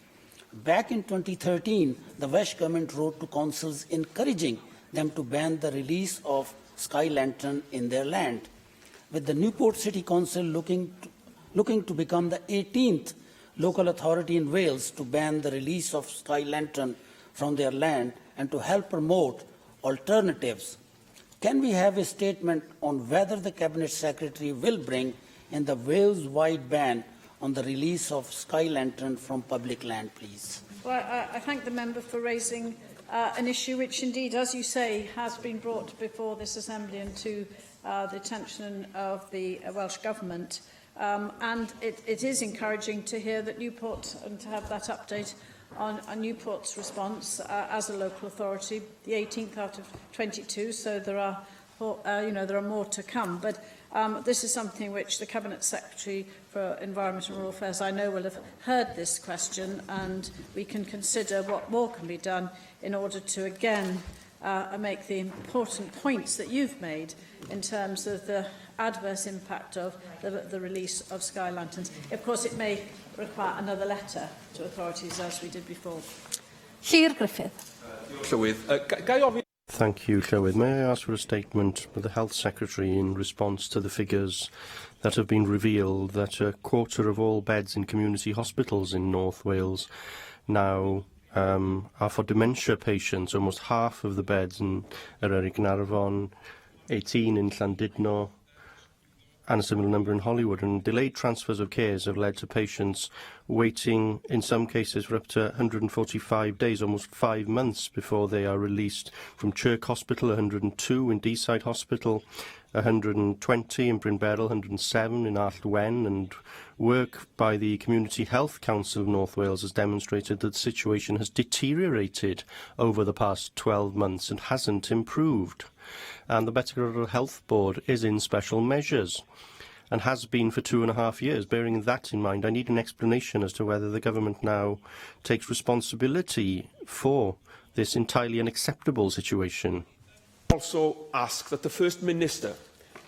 Back in 2013, the Welsh Government wrote to councils encouraging them to ban the release of sky lantern in their land. With the Newport City Council looking to become the 18th local authority in Wales to ban the release of sky lantern from their land and to help promote alternatives, can we have a statement on whether the Cabinet Secretary will bring in the Wales-wide ban on the release of sky lantern from public land, please? Well, I thank the member for raising an issue which indeed, as you say, has been brought before this Assembly and to the attention of the Welsh Government. And it is encouraging to hear that Newport, and to have that update on Newport's response as a local authority, the 18th out of 22, so there are, there are more to come. But this is something which the Cabinet Secretary for Environment and Rural Affairs, I know, will have heard this question, and we can consider what more can be done in order to, again, make the important points that you've made in terms of the adverse impact of the release of sky lanterns. Of course, it may require another letter to authorities, as we did before. Llyr Griffith. Thank you, Llywydd. May I ask for a statement from the Health Secretary in response to the figures that have been revealed that a quarter of all beds in community hospitals in North Wales now are for dementia patients. Almost half of the beds in Eryri Gaernarfon, 18 in Llandudno, and a similar number in Hollywood. And delayed transfers of cares have led to patients waiting, in some cases, for up to 145 days, almost 5 months, before they are released from Chirk Hospital, 102 in Deeside Hospital, 120 in Bryn Berel, 107 in Allwen, and work by the Community Health Council of North Wales has demonstrated that the situation has deteriorated over the past 12 months and hasn't improved. And the Better Health Board is in special measures. and has been for 2.5 years. Bearing that in mind, I need an explanation as to whether the government now takes responsibility for this entirely unacceptable situation. Also ask that the First Minister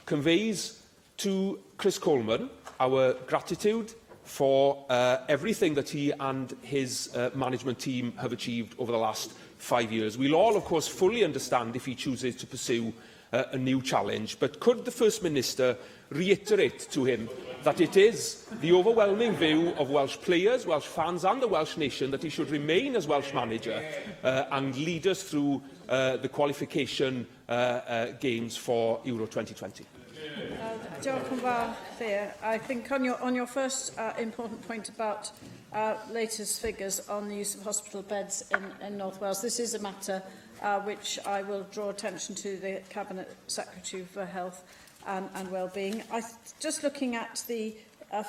conveys to Chris Coleman our gratitude for everything that he and his management team have achieved over the last 5 years. We'll all, of course, fully understand if he chooses to pursue a new challenge, but could the First Minister reiterate to him that it is the overwhelming view of Welsh players, Welsh fans and the Welsh nation that he should remain as Welsh manager and lead us through the qualification games for Euro 2020? Diolch yn fawr, Thea. I think on your first important point about latest figures on the use of hospital beds in North Wales, this is a matter which I will draw attention to the Cabinet Secretary for Health and Wellbeing. Just looking at the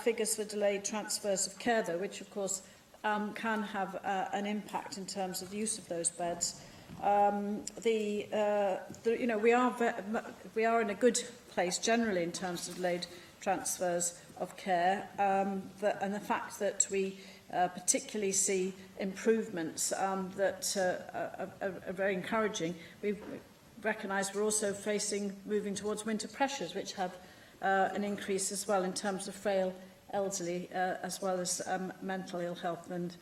figures for delayed transfers of care, though, which of course can have an impact in terms of the use of those beds. We are in a good place generally in terms of delayed transfers of care, and the fact that we particularly see improvements that are very encouraging. We recognise we're also moving towards winter pressures, which have an increase as well in terms of frail elderly, as well as mental ill health and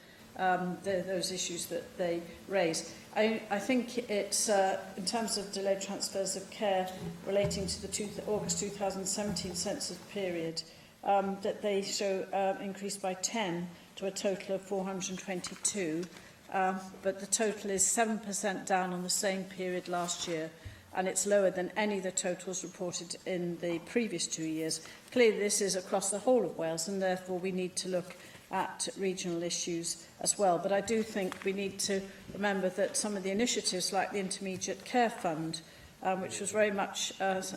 those issues that they raise. I think it's, in terms of delayed transfers of care relating to the August 2017 census period, that they show increase by 10 to a total of 422, but the total is 7% down on the same period last year, and it's lower than any of the totals reported in the previous 2 years. Clearly, this is across the whole of Wales, and therefore we need to look at regional issues as well. But I do think we need to remember that some of the initiatives, like the Intermediate Care Fund, which was very much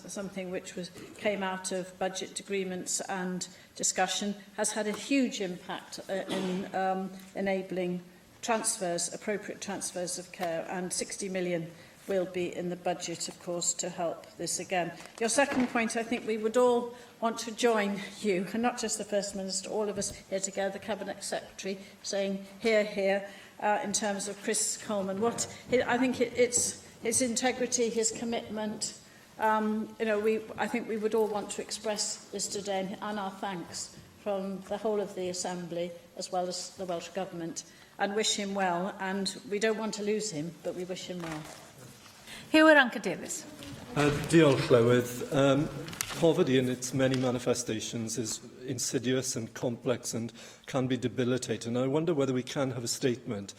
something which came out of budget agreements and discussion, has had a huge impact in enabling transfers, appropriate transfers of care, and 60 million will be in the budget, of course, to help this again. Your second point, I think we would all want to join you, and not just the First Minister, all of us here together, the Cabinet Secretary, saying here, here, in terms of Chris Coleman. I think it's his integrity, his commitment. I think we would all want to express this today, and our thanks from the whole of the Assembly, as well as the Welsh Government, and wish him well. And we don't want to lose him, but we wish him well. Hugh Rankin Davis. Diolch, Llywydd. Poverty in its many manifestations is insidious and complex and can be debilitating. And I wonder whether we can have a statement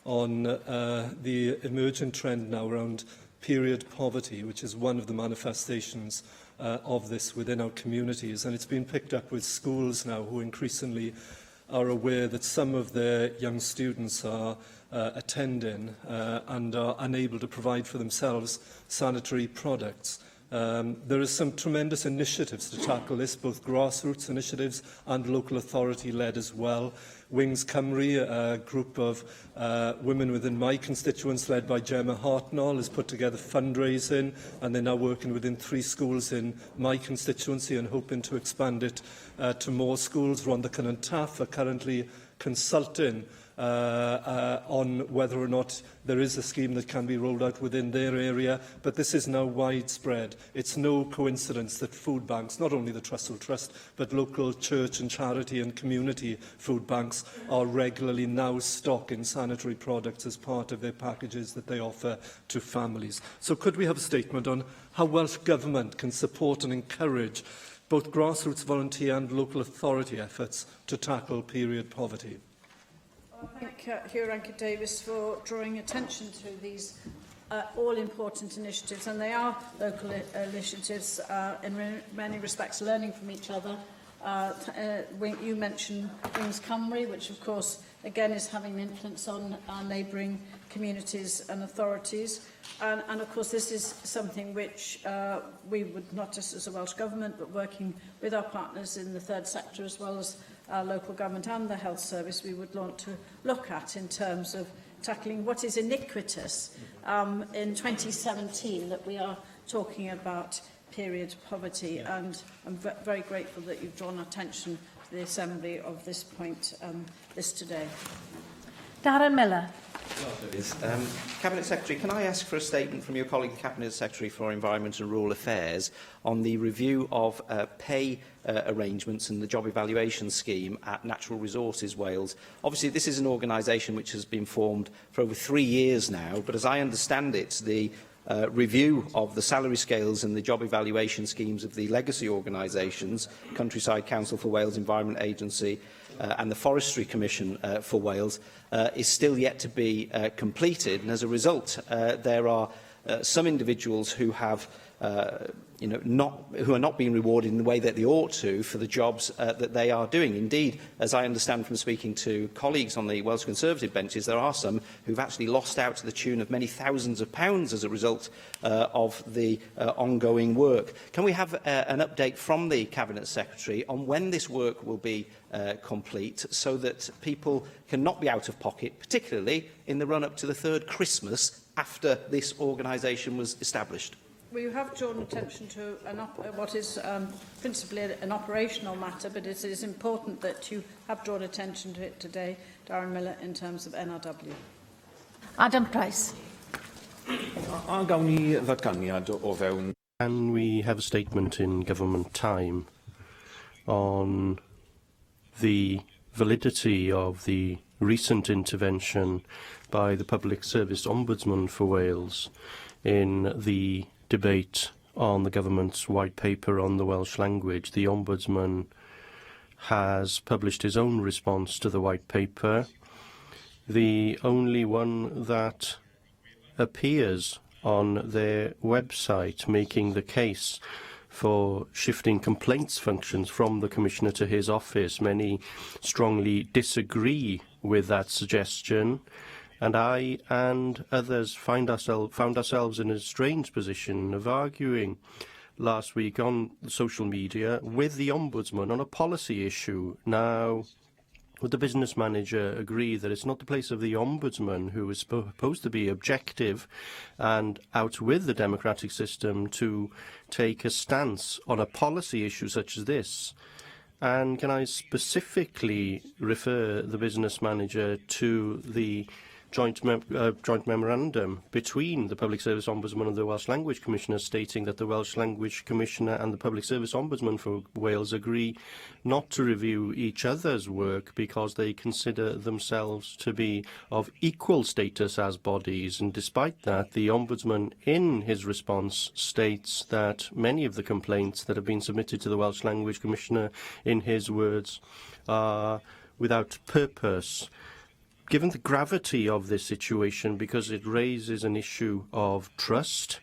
on the emergent trend now around period poverty, which is one of the manifestations of this within our communities. And it's been picked up with schools now who increasingly are aware that some of their young students are attending and are unable to provide for themselves sanitary products. There are some tremendous initiatives to tackle this, both grassroots initiatives and local authority-led as well. Wings Cymru, a group of women within my constituents led by Gemma Hartnell, has put together fundraising, and they're now working within 3 schools in my constituency and hoping to expand it to more schools. Rhondda Cynon Taf are currently consulting on whether or not there is a scheme that can be rolled out within their area, but this is now widespread. It's no coincidence that food banks, not only the Trussell Trust, but local church and charity and community food banks are regularly now stocking sanitary products as part of their packages that they offer to families. So could we have a statement on how Welsh Government can support and encourage both grassroots volunteer and local authority efforts to tackle period poverty? Thank Hugh Rankin Davis for drawing attention to these all-important initiatives, and they are local initiatives in many respects, learning from each other. You mentioned Wings Cymru, which of course again is having an influence on our neighbouring communities and authorities, and of course this is something which we would, not just as a Welsh Government, but working with our partners in the third sector as well as local government and the health service, we would want to look at in terms of tackling what is iniquitous in 2017, that we are talking about period poverty, and I'm very grateful that you've drawn attention to the Assembly of this point today. Darren Miller. Cabinet Secretary, can I ask for a statement from your colleague, Cabinet Secretary for Environment and Rural Affairs, on the review of pay arrangements and the job evaluation scheme at Natural Resources Wales? Obviously, this is an organisation which has been formed for over 3 years now, but as I understand it, the review of the salary scales and the job evaluation schemes of the legacy organisations, Countryside Council for Wales, Environment Agency and the Forestry Commission for Wales, is still yet to be completed. And as a result, there are some individuals who have who are not being rewarded in the way that they ought to for the jobs that they are doing. Indeed, as I understand from speaking to colleagues on the Welsh Conservative benches, there are some who've actually lost out to the tune of many thousands of pounds as a result of the ongoing work. Can we have an update from the Cabinet Secretary on when this work will be complete, so that people cannot be out of pocket, particularly in the run-up to the third Christmas after this organisation was established? We have drawn attention to what is principally an operational matter, but it is important that you have drawn attention to it today, Darren Miller, in terms of NRW. Adam Price. Can we have a statement in government time on the validity of the recent intervention by the Public Service Ombudsman for Wales in the debate on the government's white paper on the Welsh language? The Ombudsman has published his own response to the white paper, the only one that appears on their website, making the case for shifting complaints functions from the Commissioner to his office. Many strongly disagree with that suggestion, and I and others found ourselves in a strange position of arguing last week on social media with the Ombudsman on a policy issue. Now, would the business manager agree that it's not the place of the Ombudsman, who is supposed to be objective and out with the democratic system, to take a stance on a policy issue such as this? And can I specifically refer the business manager to the joint memorandum between the Public Service Ombudsman and the Welsh Language Commissioner, stating that the Welsh Language Commissioner and the Public Service Ombudsman for Wales agree not to review each other's work because they consider themselves to be of equal status as bodies. And despite that, the Ombudsman in his response states that many of the complaints that have been submitted to the Welsh Language Commissioner, in his words, are without purpose. Given the gravity of this situation, because it raises an issue of trust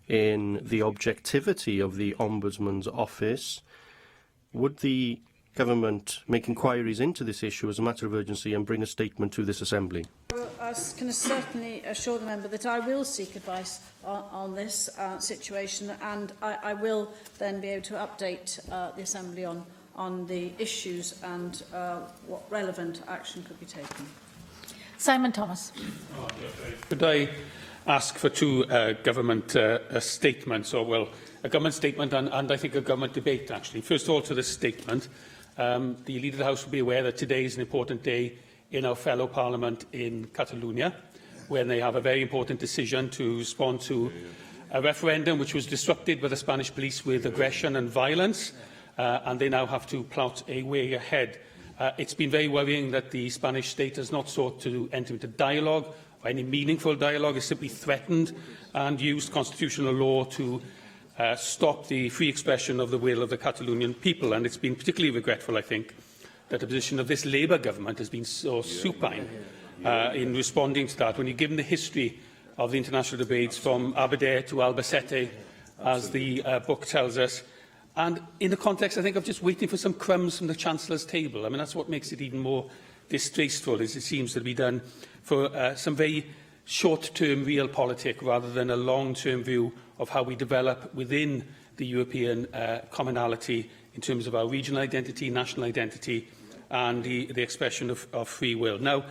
in the objectivity of the Ombudsman's office, would the government make inquiries into this issue as a matter of urgency and bring a statement to this Assembly? Well, I can certainly assure the member that I will seek advice on this situation, and I will then be able to update the Assembly on the issues and what relevant action could be taken. Simon Thomas. Could I ask for two government statements, or, well, a government statement and I think a government debate, actually. First of all, to this statement, the Leader of the House will be aware that today is an important day in our fellow Parliament in Catalonia, when they have a very important decision to respond to a referendum which was disrupted by the Spanish police with aggression and violence, and they now have to plot a way ahead. It's been very worrying that the Spanish state has not sought to enter into dialogue, or any meaningful dialogue. It's simply threatened and used constitutional law to stop the free expression of the will of the Catalonian people. And it's been particularly regretful, I think, that the position of this Labour government has been so supine in responding to that, when you're given the history of the international debates from Aberdare to Albacete, as the book tells us. And in the context, I think, of just waiting for some crumbs from the Chancellor's table. I mean, that's what makes it even more distasteful, is it seems to be done for some very short-term realpolitik, rather than a long-term view of how we develop within the European commonality in terms of our regional identity, national identity, and the expression of free will. Now,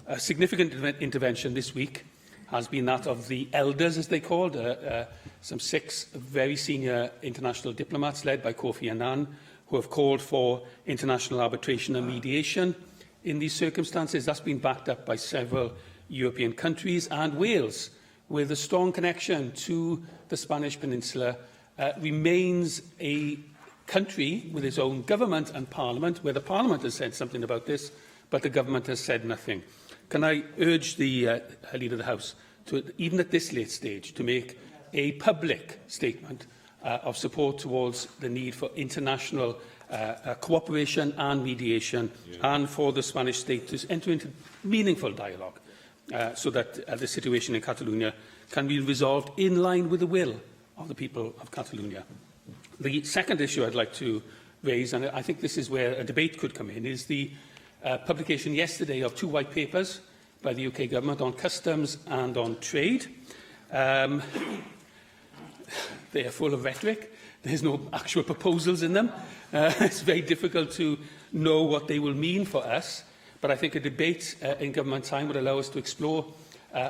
a significant intervention this week has been that of the elders, as they called, some 6 very senior international diplomats led by Kofi Annan, who have called for international arbitration and mediation in these circumstances. That's been backed up by several European countries, and Wales, with a strong connection to the Spanish Peninsula, remains a country with its own government and parliament, where the parliament has said something about this, but the government has said nothing. Can I urge the Leader of the House, to, even at this late stage, to make a public statement of support towards the need for international cooperation and mediation, and for the Spanish state to enter into meaningful dialogue so that the situation in Catalonia can be resolved in line with the will of the people of Catalonia. The second issue I'd like to raise, and I think this is where a debate could come in, is the publication yesterday of 2 white papers by the UK government on customs and on trade. They are full of rhetoric. There's no actual proposals in them. It's very difficult to know what they will mean for us, but I think a debate in government time would allow us to explore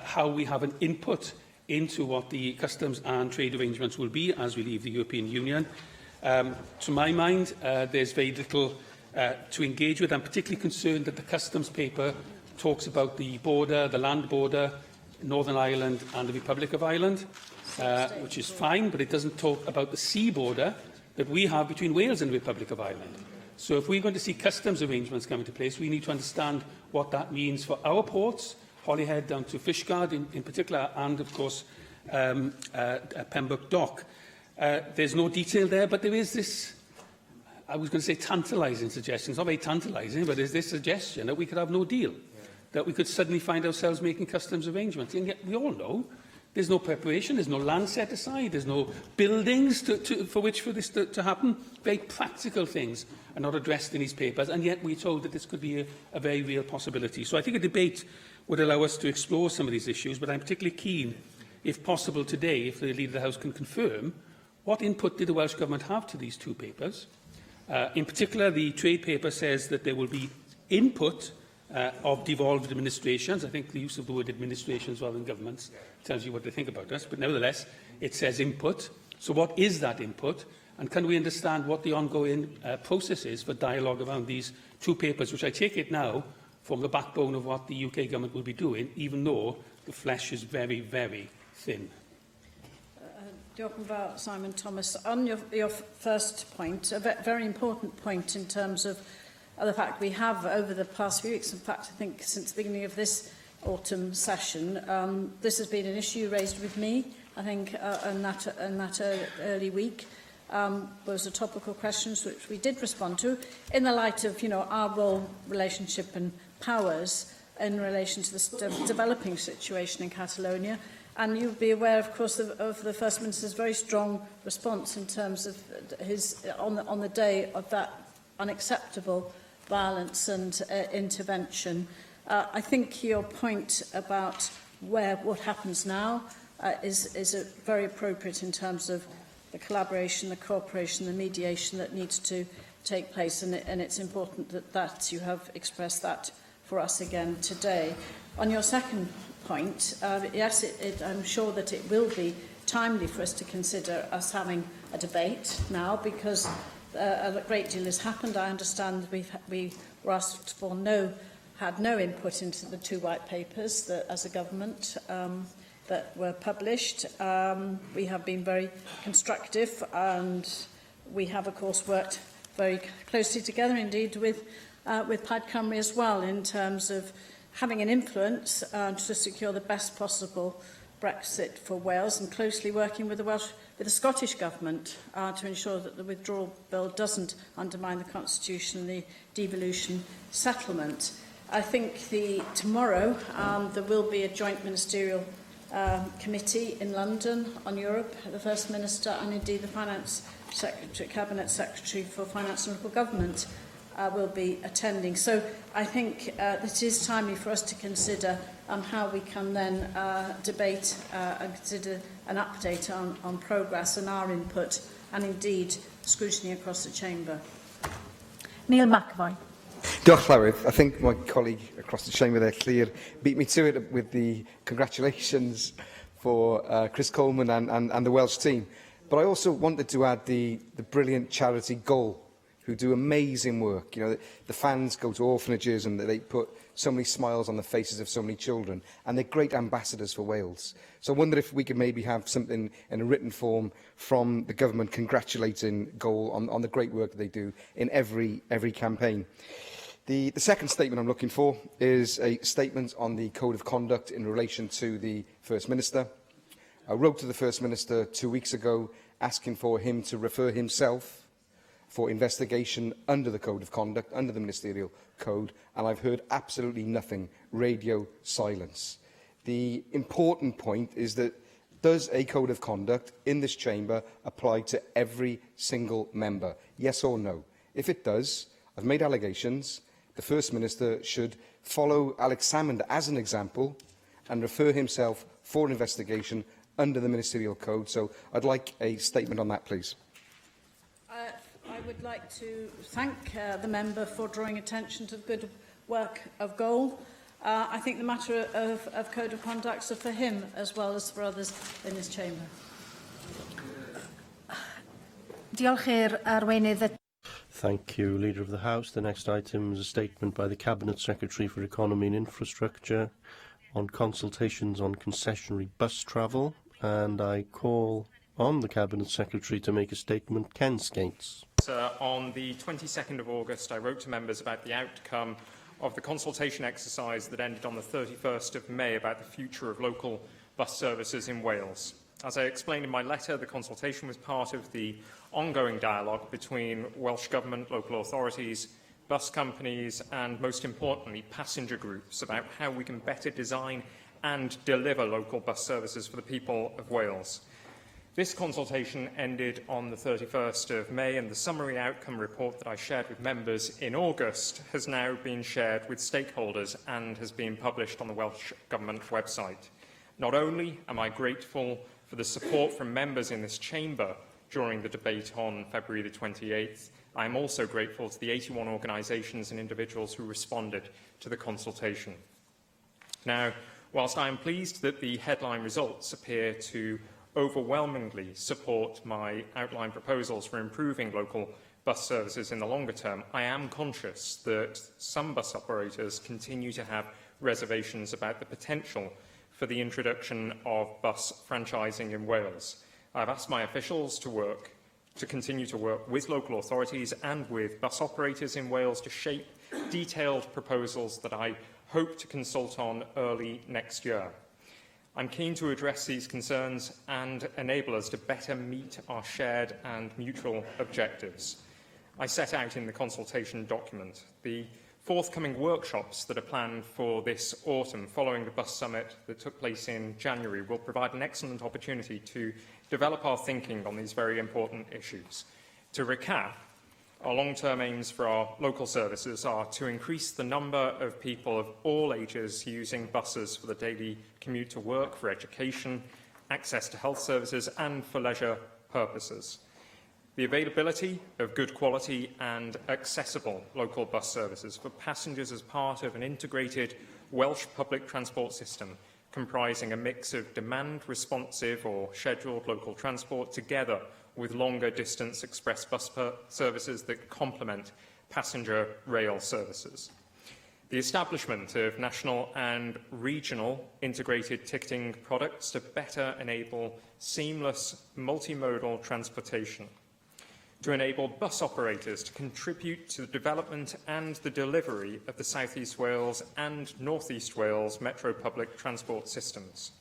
how we have an input into what the customs and trade arrangements will be as we leave the European Union. To my mind, there's very little to engage with. I'm particularly concerned that the customs paper talks about the border, the land border, Northern Ireland and the Republic of Ireland, which is fine, but it doesn't talk about the sea border that we have between Wales and the Republic of Ireland. So if we're going to see customs arrangements come into place, we need to understand what that means for our ports, Holyhead down to Fishguard in particular, and of course Pembroke Dock. There's no detail there, but there is this, I was going to say tantalising suggestion. It's not very tantalising, but there's this suggestion that we could have no deal, that we could suddenly find ourselves making customs arrangements. And yet we all know there's no preparation, there's no land set aside, there's no buildings for this to happen. Very practical things are not addressed in these papers, and yet we're told that this could be a very real possibility. So I think a debate would allow us to explore some of these issues, but I'm particularly keen, if possible today, if the Leader of the House can confirm, what input did the Welsh Government have to these 2 papers? In particular, the trade paper says that there will be input of devolved administrations. I think the use of the word administrations rather than governments tells you what they think about us, but nevertheless, it says input. So what is that input? And can we understand what the ongoing process is for dialogue around these 2 papers, which I take it now form the backbone of what the UK government will be doing, even though the flesh is very, very thin. Diolch yn fawr, Simon Thomas. On your first point, a very important point in terms of the fact we have over the past few weeks, in fact, I think since the beginning of this autumn session, this has been an issue raised with me, I think, in that early week. Was a topical questions which we did respond to in the light of, our role, relationship and powers in relation to the developing situation in Catalonia. And you'll be aware, of course, of the First Minister's very strong response in terms of his, on the day of that unacceptable violence and intervention. I think your point about what happens now is very appropriate in terms of the collaboration, the cooperation, the mediation that needs to take place, and it's important that you have expressed that for us again today. On your second point, yes, I'm sure that it will be timely for us to consider us having a debate now, because a great deal has happened. I understand we were asked for had no input into the 2 white papers that, as a government, that were published. We have been very constructive, and we have, of course, worked very closely together, indeed, with Plaid Cymru as well, in terms of having an influence to secure the best possible Brexit for Wales, and closely working with the Scottish Government to ensure that the withdrawal bill doesn't undermine the Constitution and the devolution settlement. I think tomorrow there will be a joint ministerial committee in London on Europe. The First Minister and indeed the Cabinet Secretary for Finance and Local Government will be attending. So I think it is timely for us to consider how we can then debate and consider an update on progress and our input, and indeed scrutiny across the chamber. Neil McAvoy. Diolch Llywydd. I think my colleague across the chamber there, Clear, beat me to it with the congratulations for Chris Coleman and the Welsh team. But I also wanted to add the brilliant charity Goal, who do amazing work. You know, the fans go to orphanages and they put so many smiles on the faces of so many children, and they're great ambassadors for Wales. So I wonder if we could maybe have something in a written form from the government congratulating Goal on the great work that they do in every campaign. The second statement I'm looking for is a statement on the Code of Conduct in relation to the First Minister. I wrote to the First Minister 2 weeks ago asking for him to refer himself for investigation under the Code of Conduct, under the Ministerial Code, and I've heard absolutely nothing. Radio silence. The important point is that does a Code of Conduct in this chamber apply to every single member? Yes or no? If it does, I've made allegations. The First Minister should follow Alex Salmond as an example and refer himself for an investigation under the Ministerial Code. So I'd like a statement on that, please. I would like to thank the member for drawing attention to the good work of Goal. I think the matter of Code of Conduct are for him as well as for others in this chamber. Diolch i'r arweinydd. Thank you, Leader of the House. The next item is a statement by the Cabinet Secretary for Economy and Infrastructure on consultations on concessionary bus travel, and I call on the Cabinet Secretary to make a statement. Ken Skates. On the 22nd of August, I wrote to members about the outcome of the consultation exercise that ended on the 31st of May about the future of local bus services in Wales. As I explained in my letter, the consultation was part of the ongoing dialogue between Welsh Government, local authorities, bus companies and, most importantly, passenger groups about how we can better design and deliver local bus services for the people of Wales. This consultation ended on the 31st of May, and the summary outcome report that I shared with members in August has now been shared with stakeholders and has been published on the Welsh Government website. Not only am I grateful for the support from members in this chamber during the debate on February the 28th, I am also grateful to the 81 organisations and individuals who responded to the consultation. Now, whilst I am pleased that the headline results appear to overwhelmingly support my outlined proposals for improving local bus services in the longer term, I am conscious that some bus operators continue to have reservations about the potential for the introduction of bus franchising in Wales. I've asked my officials to continue to work with local authorities and with bus operators in Wales to shape detailed proposals that I hope to consult on early next year. I'm keen to address these concerns and enable us to better meet our shared and mutual objectives. I set out in the consultation document the forthcoming workshops that are planned for this autumn following the bus summit that took place in January will provide an excellent opportunity to develop our thinking on these very important issues. To recap, our long-term aims for our local services are to increase the number of people of all ages using buses for the daily commute to work, for education, access to health services and for leisure purposes. The availability of good quality and accessible local bus services for passengers as part of an integrated Welsh public transport system comprising a mix of demand-responsive or scheduled local transport together with longer distance express bus services that complement passenger rail services. The establishment of national and regional integrated ticketing products to better enable seamless multimodal transportation. To enable bus operators to contribute to the development and the delivery of the South East Wales and North East Wales metro public transport systems.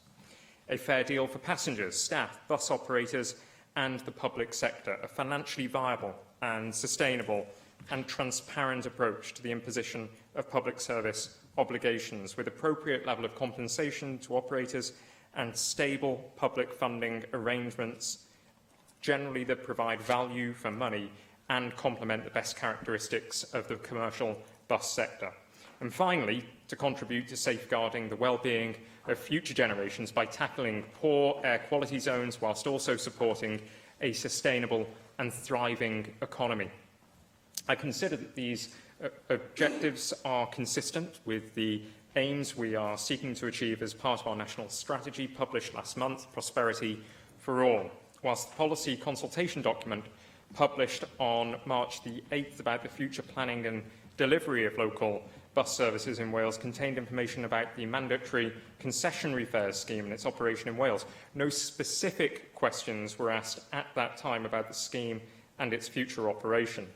A fair deal for passengers, staff, bus operators and the public sector, a financially viable and sustainable and transparent approach to the imposition of public service obligations with appropriate level of compensation to operators and stable public funding arrangements generally that provide value for money and complement the best characteristics of the commercial bus sector. And finally, to contribute to safeguarding the well-being of future generations by tackling poor air quality zones whilst also supporting a sustainable and thriving economy. I consider that these Objectives are consistent with the aims we are seeking to achieve as part of our national strategy published last month, Prosperity for All, whilst the policy consultation document published on March the 8th about the future planning and delivery of local bus services in Wales contained information about the mandatory concessionary fares scheme and its operation in Wales. No specific questions were asked at that time about the scheme and its future operation.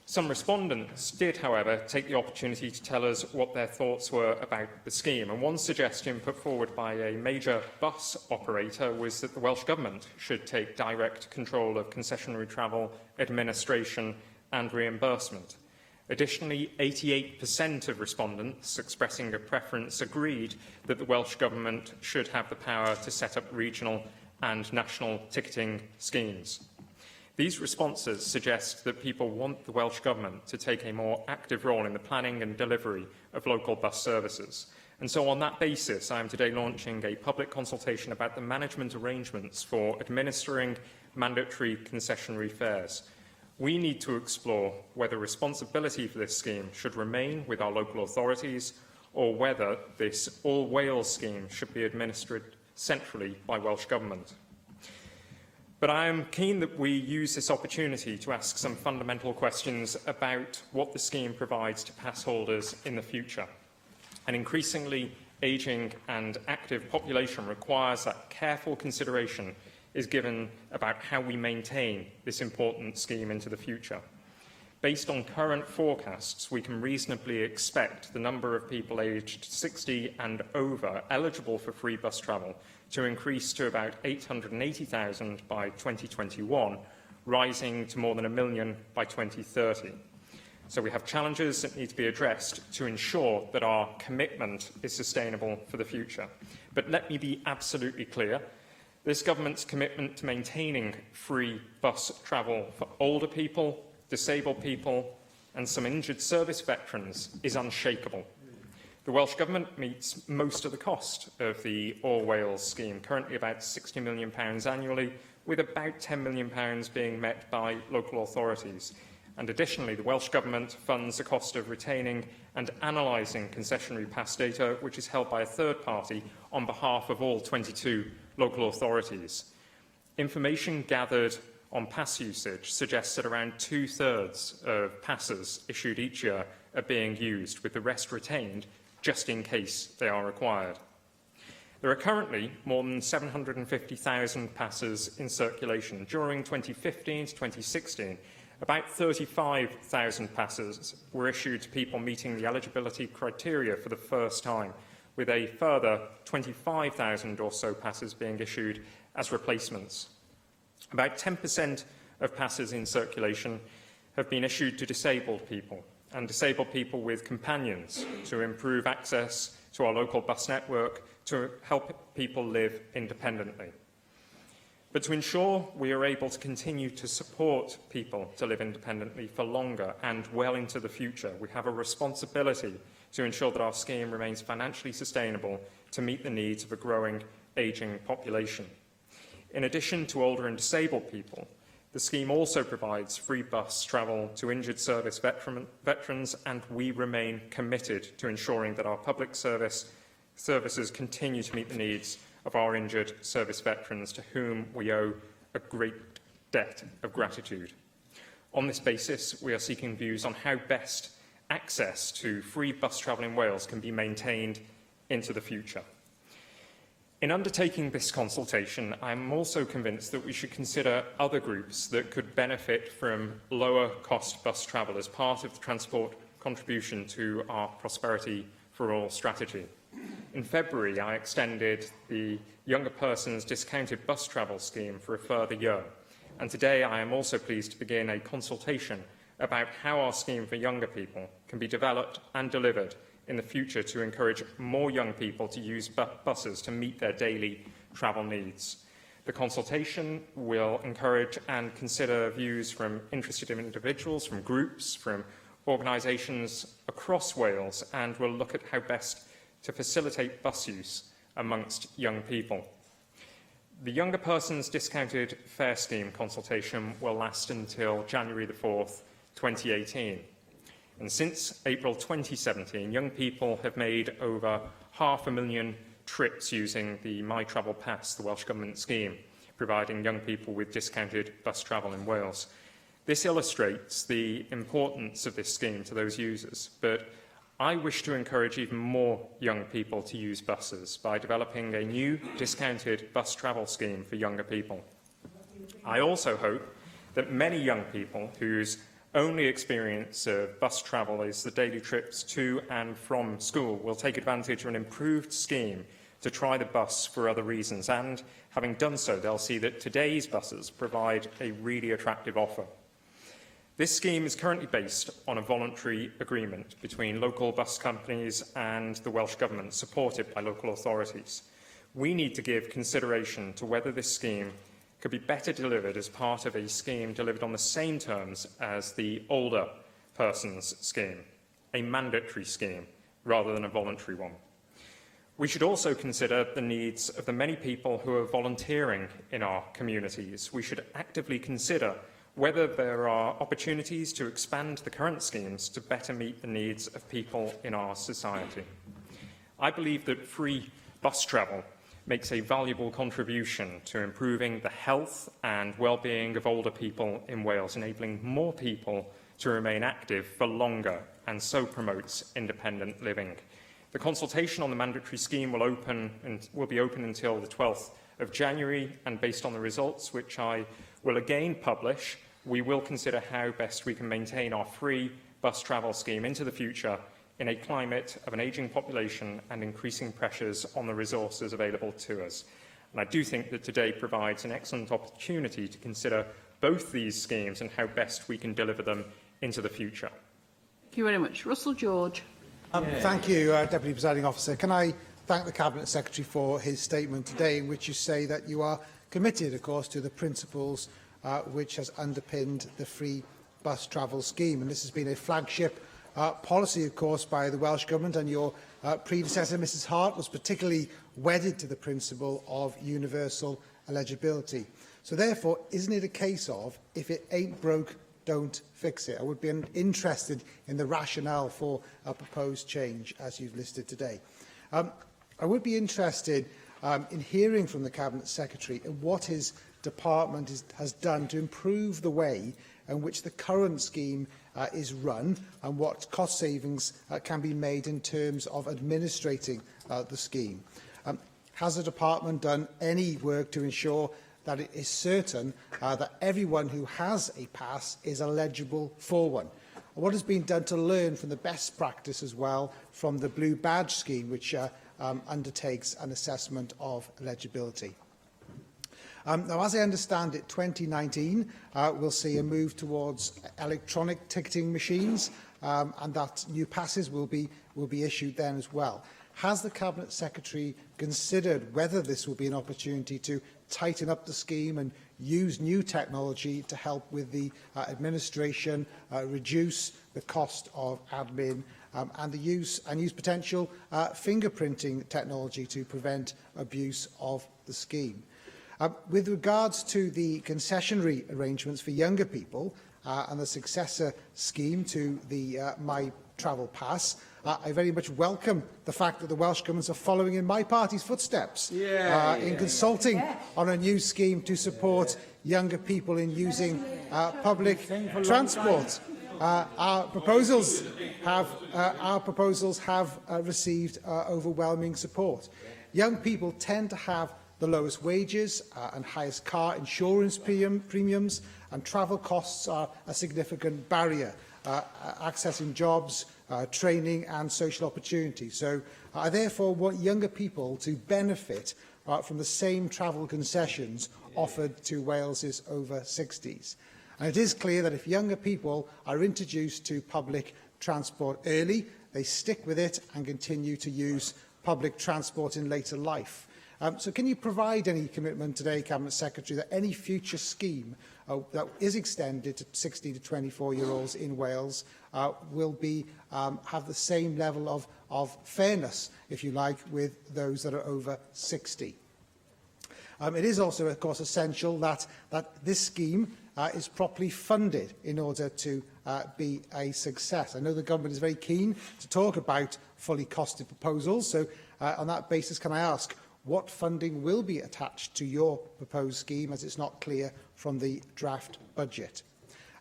Some respondents did, however, take the opportunity to tell us what their thoughts were about the scheme, and one suggestion put forward by a major bus operator was that the Welsh Government should take direct control of concessionary travel administration and reimbursement. Additionally, 88% of respondents expressing a preference agreed that the Welsh Government should have the power to set up regional and national ticketing schemes. These responses suggest that people want the Welsh Government to take a more active role in the planning and delivery of local bus services. And so on that basis, I am today launching a public consultation about the management arrangements for administering mandatory concessionary fares. We need to explore whether responsibility for this scheme should remain with our local authorities or whether this All Wales scheme should be administered centrally by Welsh Government. But I am keen that we use this opportunity to ask some fundamental questions about what the scheme provides to pass holders in the future. An increasingly ageing and active population requires that careful consideration is given about how we maintain this important scheme into the future. Based on current forecasts, we can reasonably expect the number of people aged 60 and over eligible for free bus travel to increase to about 880,000 by 2021, rising to more than 1 million by 2030. So we have challenges that need to be addressed to ensure that our commitment is sustainable for the future. But let me be absolutely clear. This government's commitment to maintaining free bus travel for older people, disabled people and some injured service veterans is unshakable. The Welsh Government meets most of the cost of the All Wales scheme, currently about £60 million annually, with about £10 million being met by local authorities. And additionally, the Welsh Government funds the cost of retaining and analysing concessionary pass data, which is held by a third party on behalf of all 22 local authorities. Information gathered on pass usage suggests that around 2/3 of passes issued each year are being used, with the rest retained just in case they are required. There are currently more than 750,000 passes in circulation. During 2015 to 2016, about 35,000 passes were issued to people meeting the eligibility criteria for the first time, with a further 25,000 or so passes being issued as replacements. About 10% of passes in circulation have been issued to disabled people and disabled people with companions to improve access to our local bus network to help people live independently. But to ensure we are able to continue to support people to live independently for longer and well into the future, we have a responsibility to ensure that our scheme remains financially sustainable to meet the needs of a growing, ageing population. In addition to older and disabled people, the scheme also provides free bus travel to injured service veterans, and we remain committed to ensuring that our public services continue to meet the needs of our injured service veterans, to whom we owe a great debt of gratitude. On this basis, we are seeking views on how best access to free bus travel in Wales can be maintained into the future. In undertaking this consultation, I am also convinced that we should consider other groups that could benefit from lower cost bus travel as part of the transport contribution to our Prosperity for All strategy. In February, I extended the Younger Persons Discounted Bus Travel Scheme for a further year, and today I am also pleased to begin a consultation about how our scheme for younger people can be developed and delivered in the future to encourage more young people to use buses to meet their daily travel needs. The consultation will encourage and consider views from interested individuals, from groups, from organisations across Wales, and will look at how best to facilitate bus use amongst young people. The Younger Persons Discounted Fare Scheme consultation will last until January the 4th, 2018. And since April 2017, young people have made over 500,000 trips using the My Travel Pass, the Welsh Government scheme, providing young people with discounted bus travel in Wales. This illustrates the importance of this scheme to those users, but I wish to encourage even more young people to use buses by developing a new discounted bus travel scheme for younger people. I also hope that many young people whose only experience of bus travel is the daily trips to and from school will take advantage of an improved scheme to try the bus for other reasons, and having done so, they'll see that today's buses provide a really attractive offer. This scheme is currently based on a voluntary agreement between local bus companies and the Welsh Government, supported by local authorities. We need to give consideration to whether this scheme could be better delivered as part of a scheme delivered on the same terms as the older persons scheme, a mandatory scheme rather than a voluntary one. We should also consider the needs of the many people who are volunteering in our communities. We should actively consider whether there are opportunities to expand the current schemes to better meet the needs of people in our society. I believe that free bus travel makes a valuable contribution to improving the health and well-being of older people in Wales, enabling more people to remain active for longer, and so promotes independent living. The consultation on the mandatory scheme will be open until the 12th of January, and based on the results, which I will again publish, we will consider how best we can maintain our free bus travel scheme into the future in a climate of an ageing population and increasing pressures on the resources available to us. And I do think that today provides an excellent opportunity to consider both these schemes and how best we can deliver them into the future. Thank you very much. Russell George. Thank you, Deputy Presiding Officer. Can I thank the Cabinet Secretary for his statement today, in which you say that you are committed, of course, to the principles which has underpinned the free bus travel scheme. And this has been a flagship policy, of course, by the Welsh Government, and your predecessor, Mrs Hart, was particularly wedded to the principle of universal eligibility. So therefore, isn't it a case of, if it ain't broke, don't fix it? I would be interested in the rationale for a proposed change, as you've listed today. I would be interested in hearing from the Cabinet Secretary what his department has done to improve the way in which the current scheme is run, and what cost savings can be made in terms of administrating the scheme. Has the department done any work to ensure that it is certain that everyone who has a pass is eligible for one? What has been done to learn from the best practice as well from the Blue Badge scheme, which undertakes an assessment of eligibility? Now, as I understand it, 2019 will see a move towards electronic ticketing machines, and that new passes will be issued then as well. Has the Cabinet Secretary considered whether this will be an opportunity to tighten up the scheme and use new technology to help with the administration, reduce the cost of admin, and use potential fingerprinting technology to prevent abuse of the scheme? With regards to the concessionary arrangements for younger people and the successor scheme to the My Travel Pass, I very much welcome the fact that the Welsh Government are following in my party's footsteps in consulting on a new scheme to support younger people in using public transport. Our proposals have received overwhelming support. Young people tend to have the lowest wages and highest car insurance premiums, and travel costs are a significant barrier accessing jobs, training and social opportunities. So I therefore want younger people to benefit from the same travel concessions offered to Wales's over 60s. And it is clear that if younger people are introduced to public transport early, they stick with it and continue to use public transport in later life. So can you provide any commitment today, Cabinet Secretary, that any future scheme that is extended to 16 to 24-year-olds in Wales will have the same level of fairness, if you like, with those that are over 60? It is also, of course, essential that this scheme is properly funded in order to be a success? I know the government is very keen to talk about fully costed proposals, so on that basis can I ask what funding will be attached to your proposed scheme, as it's not clear from the draft budget?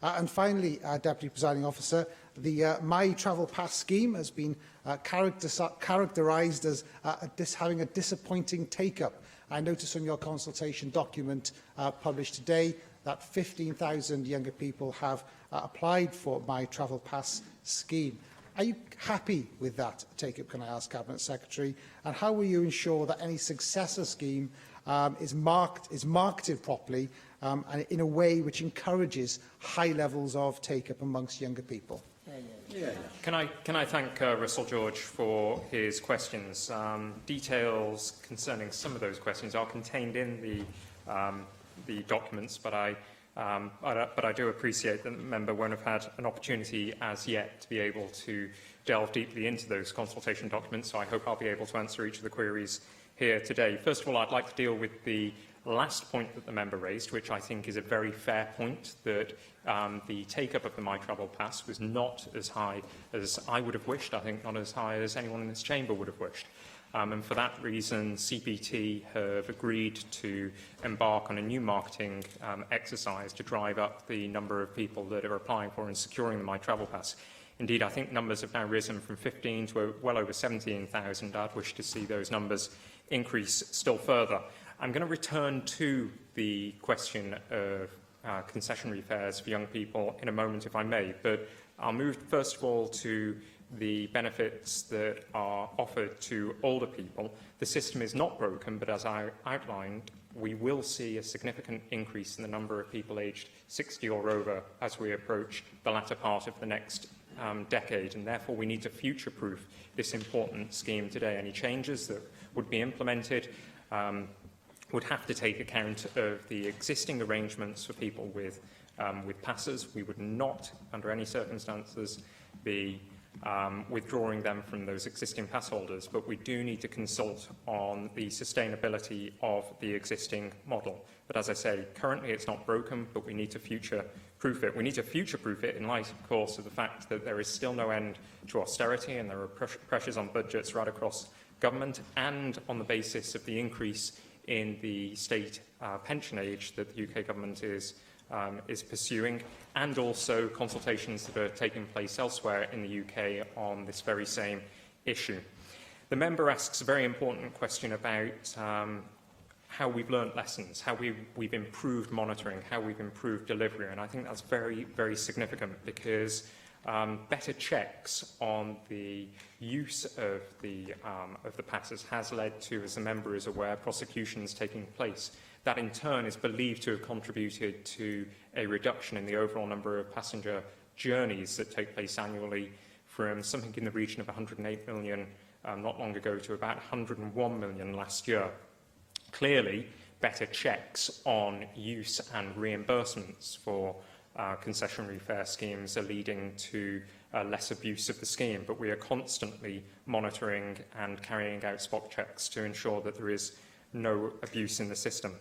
And finally, Deputy Presiding Officer, the My Travel Pass scheme has been characterised as having a disappointing take-up. I notice on your consultation document published today that 15,000 younger people have applied for My Travel Pass scheme. Are you happy with that take-up, can I ask, Cabinet Secretary? And how will you ensure that any successor scheme is marketed properly and in a way which encourages high levels of take-up amongst younger people? Can I thank Russell George for his questions? Details concerning some of those questions are contained in the documents, but I do appreciate that the member won't have had an opportunity as yet to be able to delve deeply into those consultation documents, so I hope I'll be able to answer each of the queries here today. First of all, I'd like to deal with the last point that the member raised, which I think is a very fair point, that the take-up of the My Travel Pass was not as high as I would have wished, I think not as high as anyone in this chamber would have wished. And for that reason, CPT have agreed to embark on a new marketing exercise to drive up the number of people that are applying for and securing the My Travel Pass. Indeed, I think numbers have now risen from 15 to well over 17,000. I'd wish to see those numbers increase still further. I'm going to return to the question of concessionary fares for young people in a moment, if I may, but I'll move first of all to the benefits that are offered to older people. The system is not broken, but as I outlined, we will see a significant increase in the number of people aged 60 or over as we approach the latter part of the next decade, and therefore we need to future-proof this important scheme today. Any changes that would be implemented would have to take account of the existing arrangements for people with passes. We would not, under any circumstances, be withdrawing them from those existing pass holders, but we do need to consult on the sustainability of the existing model. But as I say, currently it's not broken, but we need to future-proof it. We need to future-proof it in light, of course, of the fact that there is still no end to austerity and there are pressures on budgets right across government, and on the basis of the increase in the state pension age that the UK government is pursuing, and also consultations that are taking place elsewhere in the UK on this very same issue. The member asks a very important question about how we've learnt lessons, how we've improved monitoring, how we've improved delivery, and I think that's very, very significant, because better checks on the use of the passes has led to, as the member is aware, prosecutions taking place. That in turn is believed to have contributed to a reduction in the overall number of passenger journeys that take place annually from something in the region of 108 million not long ago to about 101 million last year. Clearly, better checks on use and reimbursements for concessionary fare schemes are leading to less abuse of the scheme, but we are constantly monitoring and carrying out spot checks to ensure that there is no abuse in the system.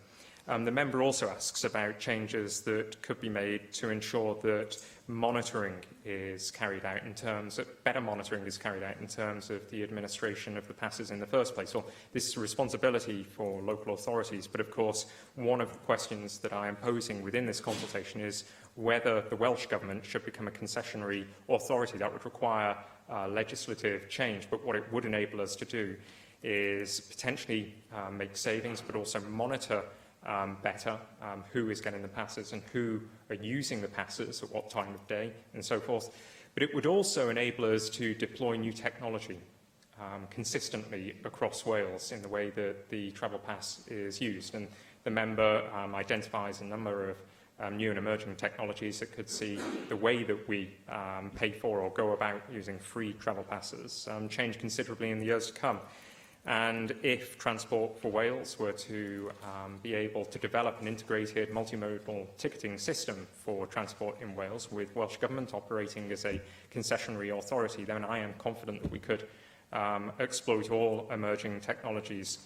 The member also asks about changes that could be made to ensure that monitoring is carried out in terms of, better monitoring is carried out in terms of the administration of the passes in the first place. Well, this is a responsibility for local authorities, but of course one of the questions that I am posing within this consultation is whether the Welsh Government should become a concessionary authority. That would require legislative change, but what it would enable us to do is potentially make savings, but also monitor better who is getting the passes and who are using the passes at what time of day and so forth. But it would also enable us to deploy new technology consistently across Wales in the way that the travel pass is used. And the member identifies a number of new and emerging technologies that could see the way that we pay for or go about using free travel passes change considerably in the years to come. And if Transport for Wales were to be able to develop an integrated multimodal ticketing system for transport in Wales, with Welsh Government operating as a concessionary authority, then I am confident that we could exploit all emerging technologies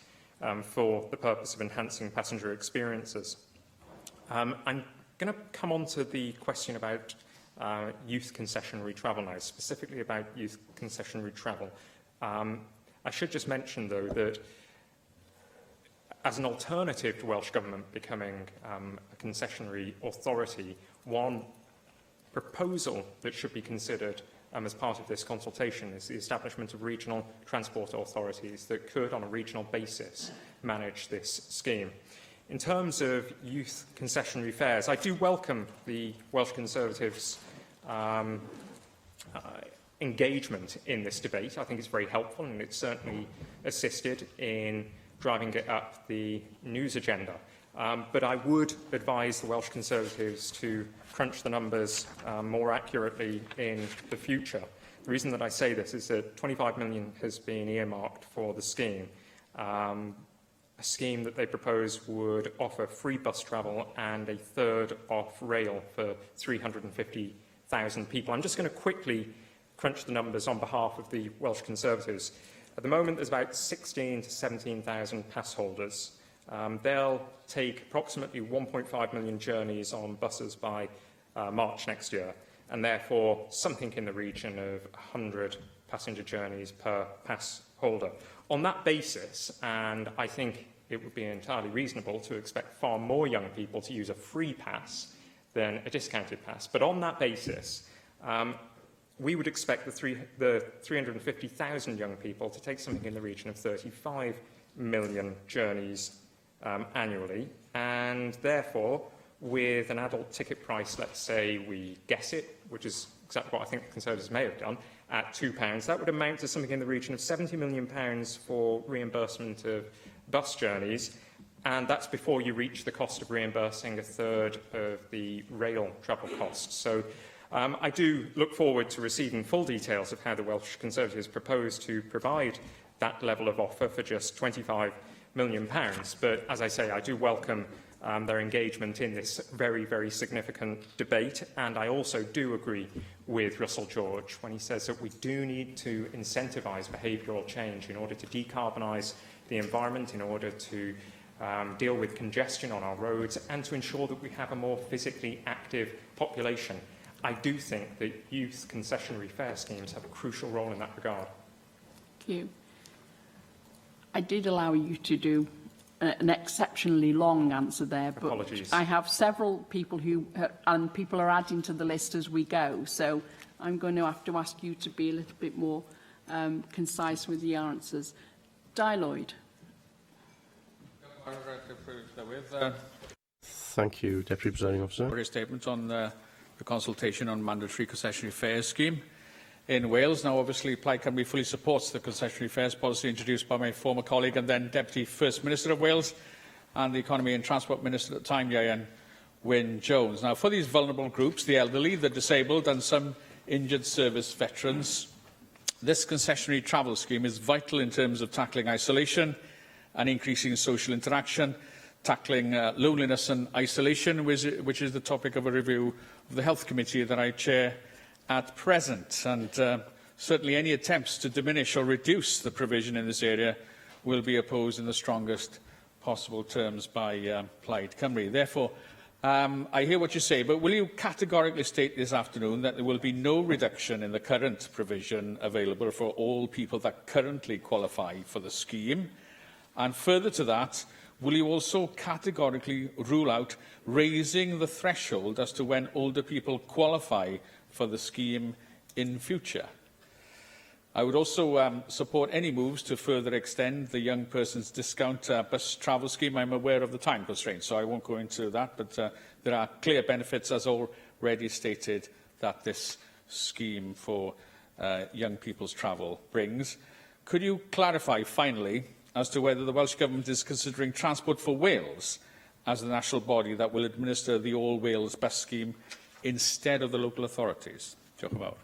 for the purpose of enhancing passenger experiences. I'm going to come on to the question about youth concessionary travel now, specifically about youth concessionary travel. I should just mention, though, that as an alternative to Welsh Government becoming a concessionary authority, one proposal that should be considered as part of this consultation is the establishment of regional transport authorities that could, on a regional basis, manage this scheme. In terms of youth concessionary fares, I do welcome the Welsh Conservatives' engagement in this debate. I think it's very helpful, and it's certainly assisted in driving it up the news agenda. But I would advise the Welsh Conservatives to crunch the numbers more accurately in the future. The reason that I say this is that 25 million has been earmarked for the scheme, a scheme that they propose would offer free bus travel and a third off rail for 350,000 people. I'm just going to quickly crunch the numbers on behalf of the Welsh Conservatives. At the moment, there's about 16,000 to 17,000 pass holders. They'll take approximately 1.5 million journeys on buses by March next year, and therefore something in the region of 100 passenger journeys per pass holder. On that basis, and I think it would be entirely reasonable to expect far more young people to use a free pass than a discounted pass, but on that basis, we would expect the 350,000 young people to take something in the region of 35 million journeys annually, and therefore, with an adult ticket price, let's say we guess it, which is exactly what I think the Conservatives may have done, at £2, that would amount to something in the region of £70 million for reimbursement of bus journeys, and that's before you reach the cost of reimbursing a third of the rail travel costs. So I do look forward to receiving full details of how the Welsh Conservatives propose to provide that level of offer for just £25 million. But as I say, I do welcome their engagement in this very, very significant debate. And I also do agree with Russell George when he says that we do need to incentivise behavioural change in order to decarbonise the environment, in order to deal with congestion on our roads, and to ensure that we have a more physically active population. I do think that youth concessionary fare schemes have a crucial role in that regard. Thank you. I did allow you to do an exceptionally long answer there, but apologies. I have several people and people are adding to the list as we go, so I'm going to have to ask you to be a little bit more concise with the answers. Di Lloyd. Thank you, Deputy Presiding Officer. For a statement on the consultation on mandatory concessionary fares scheme in Wales. Now, obviously, Plaid Cymru fully supports the concessionary fares policy introduced by my former colleague and then Deputy First Minister of Wales and the Economy and Transport Minister at the time, Ieuan Wyn-Jones. Now, for these vulnerable groups, the elderly, the disabled and some injured service veterans, this concessionary travel scheme is vital in terms of tackling isolation and increasing social interaction, tackling loneliness and isolation, which is the topic of a review of the Health Committee that I chair at present. And certainly any attempts to diminish or reduce the provision in this area will be opposed in the strongest possible terms by Plaid Cymru. Therefore, I hear what you say, but will you categorically state this afternoon that there will be no reduction in the current provision available for all people that currently qualify for the scheme? And further to that, will you also categorically rule out raising the threshold as to when older people qualify for the scheme in future? I would also support any moves to further extend the young person's discount bus travel scheme. I'm aware of the time constraints, so I won't go into that, but there are clear benefits, as already stated, that this scheme for young people's travel brings. Could you clarify, finally, as to whether the Welsh Government is considering Transport for Wales as the national body that will administer the All Wales bus scheme instead of the local authorities? Diolch yn fawr.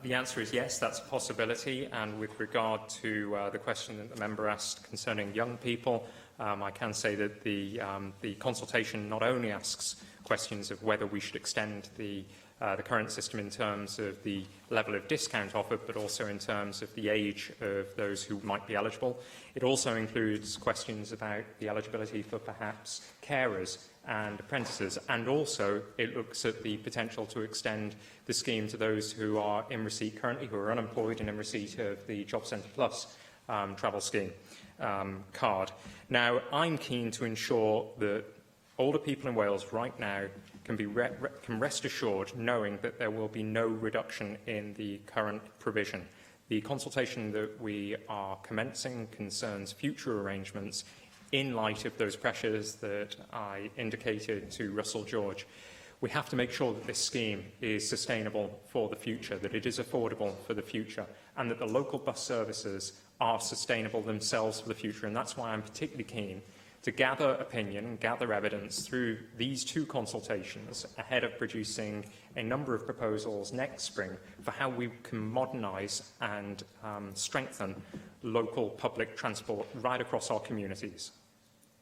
The answer is yes, that's a possibility. And with regard to the question that the member asked concerning young people, I can say that the consultation not only asks questions of whether we should extend the the current system in terms of the level of discount offered, but also in terms of the age of those who might be eligible. It also includes questions about the eligibility for perhaps carers and apprentices, and also it looks at the potential to extend the scheme to those who are in receipt currently, who are unemployed and in receipt of the Job Centre Plus travel scheme card. Now, I'm keen to ensure that older people in Wales right now can rest assured knowing that there will be no reduction in the current provision. The consultation that we are commencing concerns future arrangements in light of those pressures that I indicated to Russell George. We have to make sure that this scheme is sustainable for the future, that it is affordable for the future, and that the local bus services are sustainable themselves for the future. And that's why I'm particularly keen to gather opinion and gather evidence through these two consultations ahead of producing a number of proposals next spring for how we can modernise and strengthen local public transport right across our communities.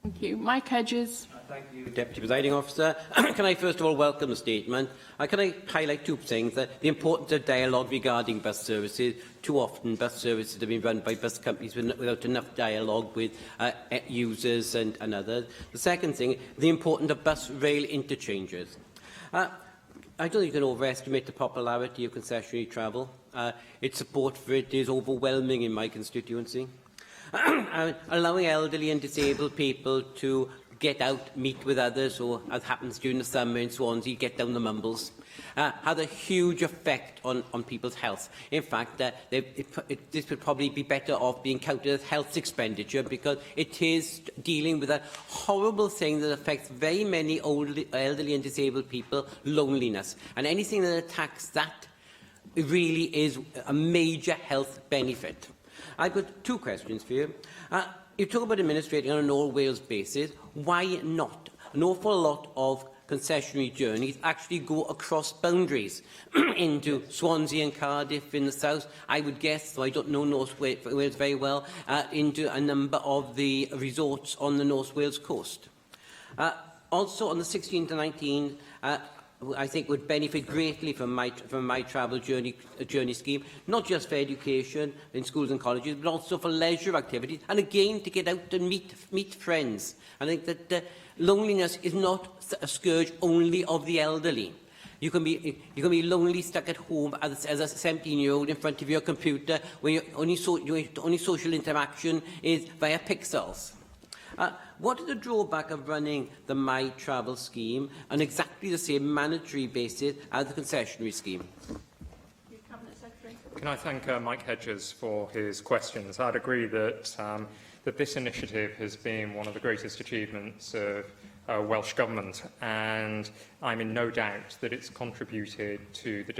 Thank you. Mike Hedges. Thank you, Deputy Presiding Officer. Can I first of all welcome the statement? Can I highlight two things? The importance of dialogue regarding bus services. Too often bus services have been run by bus companies without enough dialogue with users and others. The second thing, the importance of bus-rail interchanges. I don't think you can overestimate the popularity of concessionary travel. Its support for it is overwhelming in my constituency. Allowing elderly and disabled people to get out, meet with others, or as happens during the summer in Swansea, get down the mumbles, had a huge effect on people's health. In fact, this would probably be better off being counted as health expenditure, because it is dealing with a horrible thing that affects very many elderly and disabled people, loneliness. And anything that attacks that really is a major health benefit. I've got two questions for you. You talk about administrating on an all-Wales basis. Why not? An awful lot of concessionary journeys actually go across boundaries into Swansea and Cardiff in the south. I would guess, though I don't know North Wales very well, into a number of the resorts on the North Wales coast. Also, on the 16 to 19, I think would benefit greatly from my travel journey scheme, not just for education in schools and colleges, but also for leisure activities, and again to get out and meet friends. I think that loneliness is not a scourge only of the elderly. You can be lonely, stuck at home as a 17-year-old in front of your computer, where your only social interaction is via pixels. What is the drawback of running the My Travel scheme on exactly the same mandatory basis as the concessionary scheme? Can I thank Mike Hedges for his questions? I'd agree that that this initiative has been one of the greatest achievements of Welsh Government, and I'm in no doubt that it's contributed to the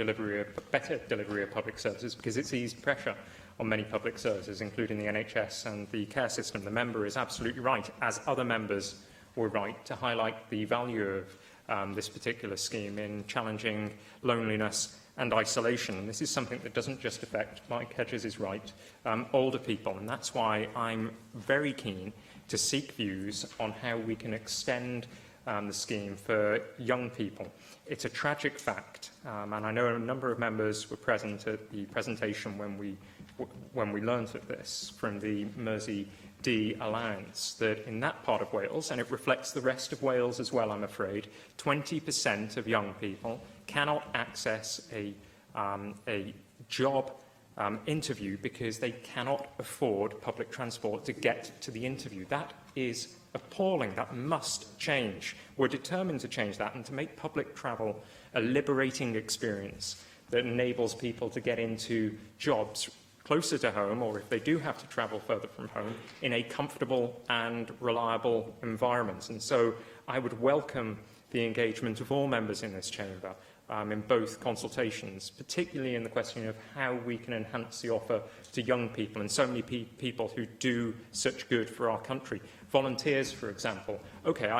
better delivery of public services, because it's eased pressure on many public services, including the NHS and the care system. The member is absolutely right, as other members were right, to highlight the value of this particular scheme in challenging loneliness and isolation. And this is something that doesn't just affect, Mike Hedges is right, older people. And that's why I'm very keen to seek views on how we can extend the scheme for young people. It's a tragic fact, and I know a number of members were present at the presentation when we learned of this from the Mersey D allowance, that in that part of Wales, and it reflects the rest of Wales as well, I'm afraid, 20% of young people cannot access a job interview because they cannot afford public transport to get to the interview. That is appalling. That must change. We're determined to change that and to make public travel a liberating experience that enables people to get into jobs closer to home, or if they do have to travel further from home, in a comfortable and reliable environment. And so I would welcome the engagement of all members in this chamber in both consultations, particularly in the question of how we can enhance the offer to young people and so many people who do such good for our country. Volunteers, for example. Okay,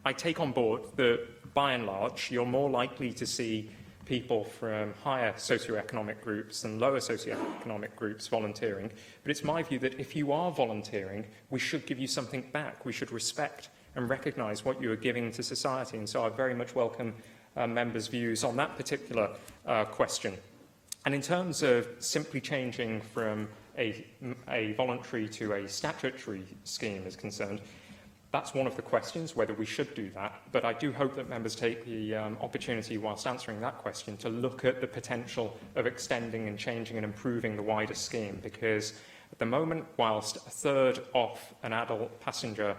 I take on board that, by and large, you're more likely to see people from higher socioeconomic groups and lower socioeconomic groups volunteering. But it's my view that if you are volunteering, we should give you something back. We should respect and recognise what you are giving to society. And so I very much welcome members' views on that particular question. And in terms of simply changing from a voluntary to a statutory scheme is concerned, that's one of the questions, whether we should do that. But I do hope that members take the opportunity, whilst answering that question, to look at the potential of extending and changing and improving the wider scheme, because at the moment, whilst a third off an adult passenger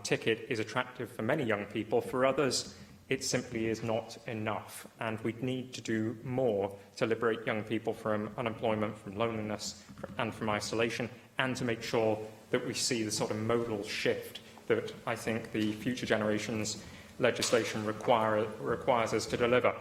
ticket is attractive for many young people, for others it simply is not enough, and we need to do more to liberate young people from unemployment, from loneliness and from isolation, and to make sure that we see the sort of modal shift that I think the Future Generations legislation requires us to deliver.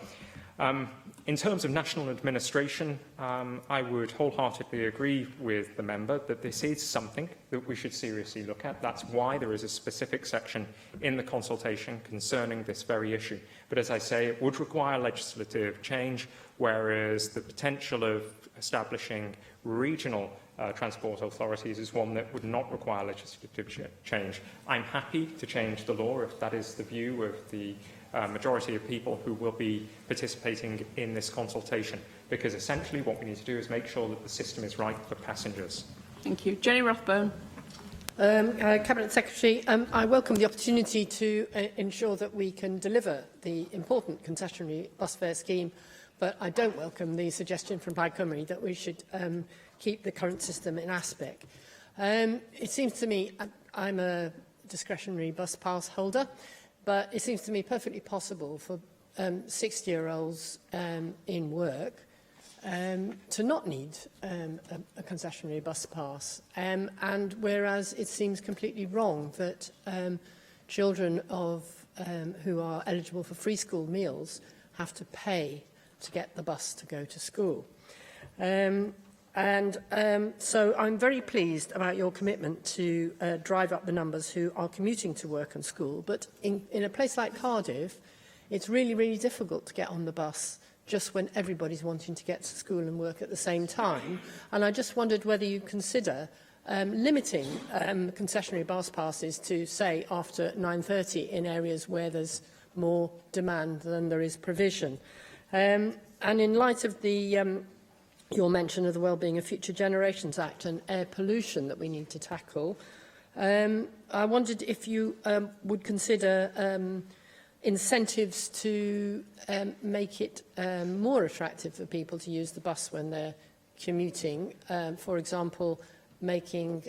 In terms of national administration, I would wholeheartedly agree with the member that this is something that we should seriously look at. That's why there is a specific section in the consultation concerning this very issue. But as I say, it would require legislative change, whereas the potential of establishing regional transport authorities is one that would not require legislative change. I'm happy to change the law if that is the view of the majority of people who will be participating in this consultation, because essentially what we need to do is make sure that the system is right for passengers. Thank you. Jenny Rothbone. Cabinet Secretary, I welcome the opportunity to ensure that we can deliver the important concessionary bus fare scheme, but I don't welcome the suggestion from Plaid Cymru that we should keep the current system in aspect. It seems to me, I'm a discretionary bus pass holder, but it seems to me perfectly possible for 60-year-olds in work to not need a concessionary bus pass. And whereas it seems completely wrong that children of who are eligible for free school meals have to pay to get the bus to go to school. So I'm very pleased about your commitment to drive up the numbers who are commuting to work and school. But in a place like Cardiff, it's really, really difficult to get on the bus just when everybody's wanting to get to school and work at the same time. And I just wondered whether you consider limiting concessionary bus passes to, say, after 9:30 in areas where there's more demand than there is provision. And in light of the your mention of the Wellbeing of Future Generations Act and air pollution that we need to tackle, I wondered if you would consider incentives to make it more attractive for people to use the bus when they're commuting. For example, making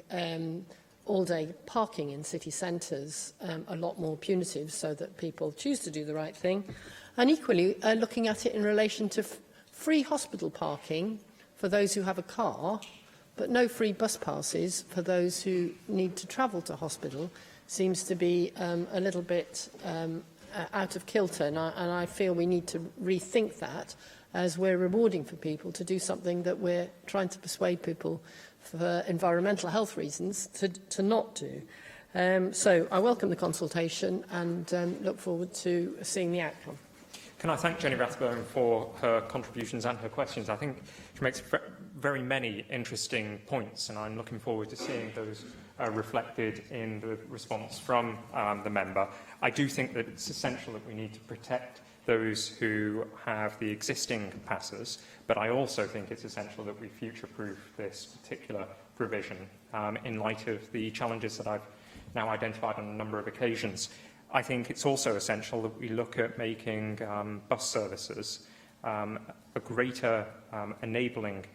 all-day parking in city centres a lot more punitive so that people choose to do the right thing. And equally, looking at it in relation to free hospital parking for those who have a car, but no free bus passes for those who need to travel to hospital, seems to be a little bit out of kilter. And I feel we need to rethink that, as we're rewarding for people to do something that we're trying to persuade people for environmental health reasons to not do. So I welcome the consultation and look forward to seeing the outcome. Can I thank Jenny Rathbone for her contributions and her questions? I think she makes very many interesting points, and I'm looking forward to seeing those reflected in the response from the member. I do think that it's essential that we need to protect those who have the existing passes, but I also think it's essential that we future-proof this particular provision in light of the challenges that I've now identified on a number of occasions. I think it's also essential that we look at making bus services a greater enabling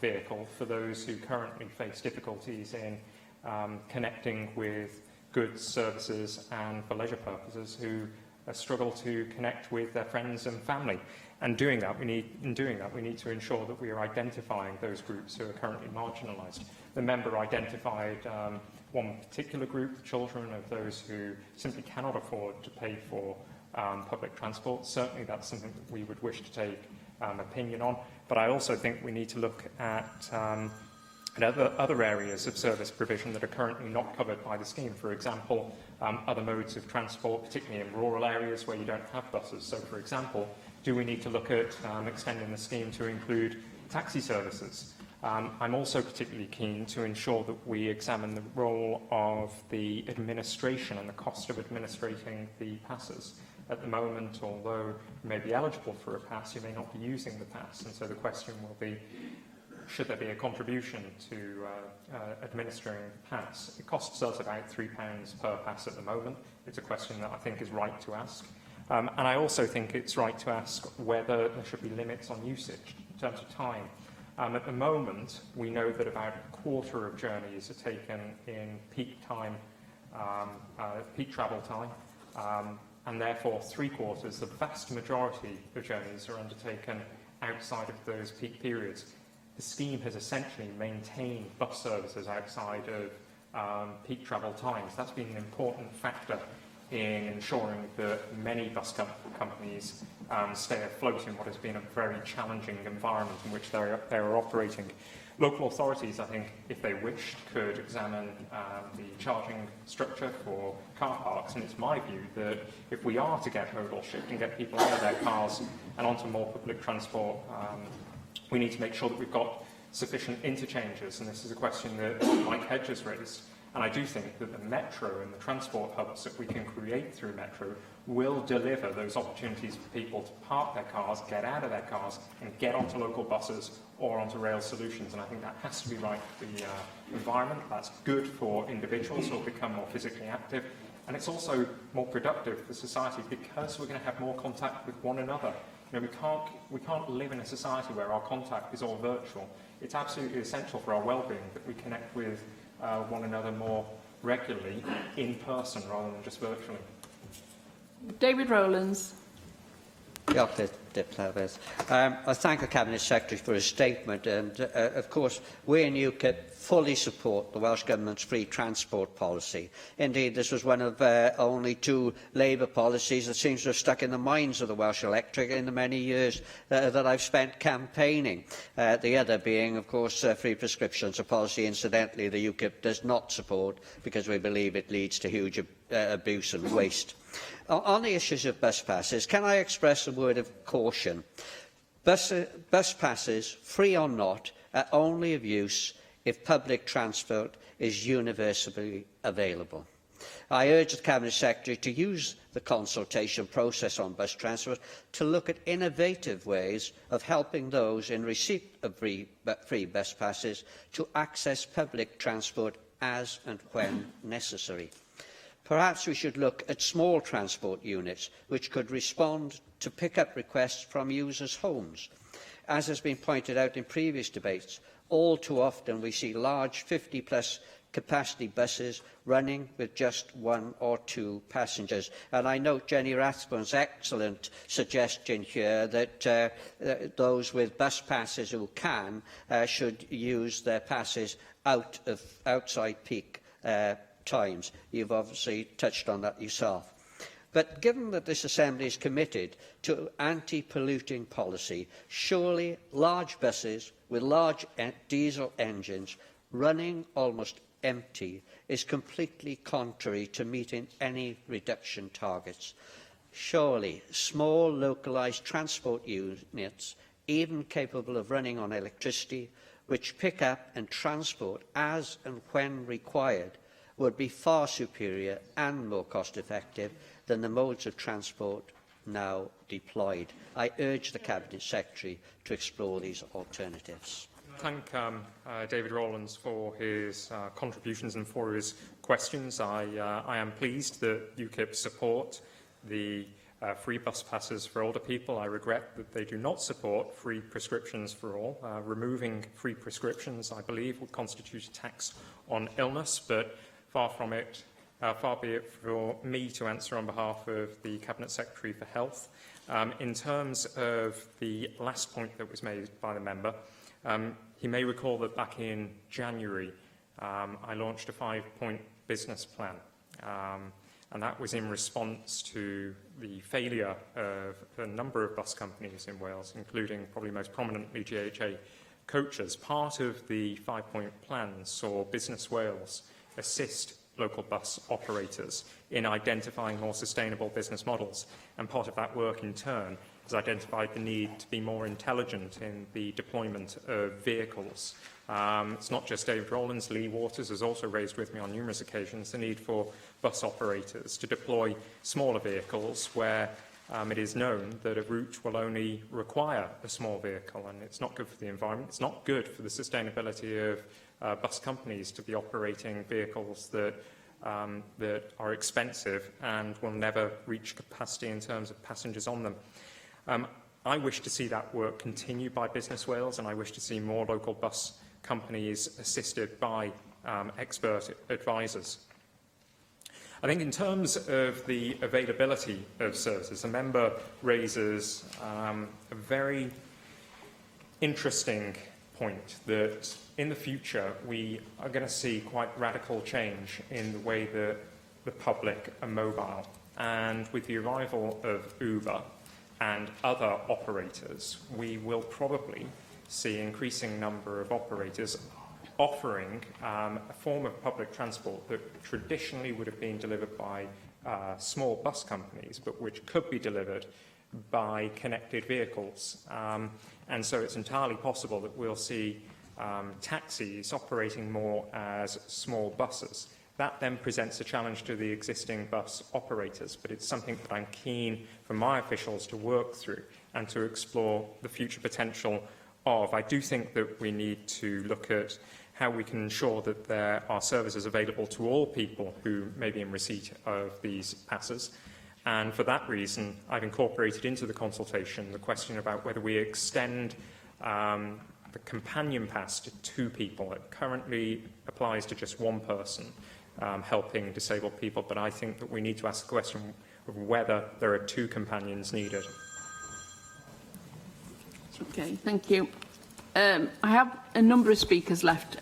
vehicle for those who currently face difficulties in connecting with goods, services and for leisure purposes, who struggle to connect with their friends and family. And in doing that, we need to ensure that we are identifying those groups who are currently marginalised. The member identified one particular group, children of those who simply cannot afford to pay for public transport. Certainly that's something that we would wish to take opinion on. But I also think we need to look at other areas of service provision that are currently not covered by the scheme. For example, other modes of transport, particularly in rural areas where you don't have buses. So, for example, do we need to look at extending the scheme to include taxi services? I'm also particularly keen to ensure that we examine the role of the administration and the cost of administrating the passes. At the moment, although you may be eligible for a pass, you may not be using the pass, and so the question will be, should there be a contribution to administering the pass? It costs us about £3 per pass at the moment. It's a question that I think is right to ask. And I also think it's right to ask whether there should be limits on usage in terms of time. At the moment, we know that about a quarter of journeys are taken in peak time, peak travel time, and therefore 3/4, the vast majority of journeys are undertaken outside of those peak periods. The scheme has essentially maintained bus services outside of peak travel times. That's been an important factor in ensuring that many bus companies stay afloat in what has been a very challenging environment in which they are operating. Local authorities, I think, if they wished, could examine the charging structure for car parks, and it's my view that if we are to get modal shift and get people out of their cars and onto more public transport, we need to make sure that we've got sufficient interchanges, and this is a question that Mike Hedge has raised. And I do think that the metro and the transport hubs that we can create through metro will deliver those opportunities for people to park their cars, get out of their cars, and get onto local buses or onto rail solutions. And I think that has to be right for the environment. That's good for individuals who will become more physically active. And it's also more productive for society because we're going to have more contact with one another. You know, we can't live in a society where our contact is all virtual. It's absolutely essential for our well-being that we connect with one another more regularly in person rather than just virtually. David Rowlands. I thank the Cabinet Secretary for his statement, and of course we in UKIP fully support the Welsh Government's free transport policy. Indeed, this was one of only 2 Labour policies that seems to have stuck in the minds of the Welsh electorate in the many years that I've spent campaigning. The other being, of course, free prescriptions, a policy, incidentally, the UKIP does not support because we believe it leads to huge abuse and waste. On the issues of bus passes, can I express a word of caution? Bus passes, free or not, are only of use if public transport is universally available. I urge the Cabinet Secretary to use the consultation process on bus transport to look at innovative ways of helping those in receipt of free bus passes to access public transport as and when necessary. Perhaps we should look at small transport units which could respond to pick-up requests from users' homes. As has been pointed out in previous debates, all too often we see large 50-plus capacity buses running with just 1 or 2 passengers. And I note Jenny Rathbone's excellent suggestion here that those with bus passes who can should use their passes outside peak times. You've obviously touched on that yourself. But given that this Assembly is committed to anti-polluting policy, surely large buses with large diesel engines running almost empty is completely contrary to meeting any reduction targets. Surely small localised transport units, even capable of running on electricity, which pick up and transport as and when required, would be far superior and more cost-effective than the modes of transport now deployed. I urge the Cabinet Secretary to explore these alternatives. I thank David Rowlands for his contributions and for his questions. I am pleased that UKIP support the free bus passes for older people. I regret that they do not support free prescriptions for all. Removing free prescriptions, I believe, would constitute a tax on illness, but far be it for me to answer on behalf of the Cabinet Secretary for Health. In terms of the last point that was made by the member, he may recall that back in January I launched a 5-point business plan, and that was in response to the failure of a number of bus companies in Wales, including probably most prominently GHA Coaches. Part of the 5-point plan saw Business Wales assist local bus operators in identifying more sustainable business models, and part of that work in turn has identified the need to be more intelligent in the deployment of vehicles. It's not just David Rowlands. Lee Waters has also raised with me on numerous occasions the need for bus operators to deploy smaller vehicles where it is known that a route will only require a small vehicle, and it's not good for the environment. It's not good for the sustainability of bus companies to be operating vehicles that are expensive and will never reach capacity in terms of passengers on them. I wish to see that work continue by Business Wales, and I wish to see more local bus companies assisted by expert advisors. I think in terms of the availability of services, the member raises a very interesting point that in the future we are going to see quite radical change in the way that the public are mobile. And with the arrival of Uber and other operators, we will probably see an increasing number of operators offering a form of public transport that traditionally would have been delivered by small bus companies, but which could be delivered by connected vehicles. And so it's entirely possible that we'll see taxis operating more as small buses. That then presents a challenge to the existing bus operators, but it's something that I'm keen for my officials to work through and to explore the future potential of. I do think that we need to look at how we can ensure that there are services available to all people who may be in receipt of these passes. And for that reason, I've incorporated into the consultation the question about whether we extend the companion pass to 2 people. It currently applies to just 1 person helping disabled people, but I think that we need to ask the question of whether there are 2 companions needed. Okay, thank you. I have a number of speakers left,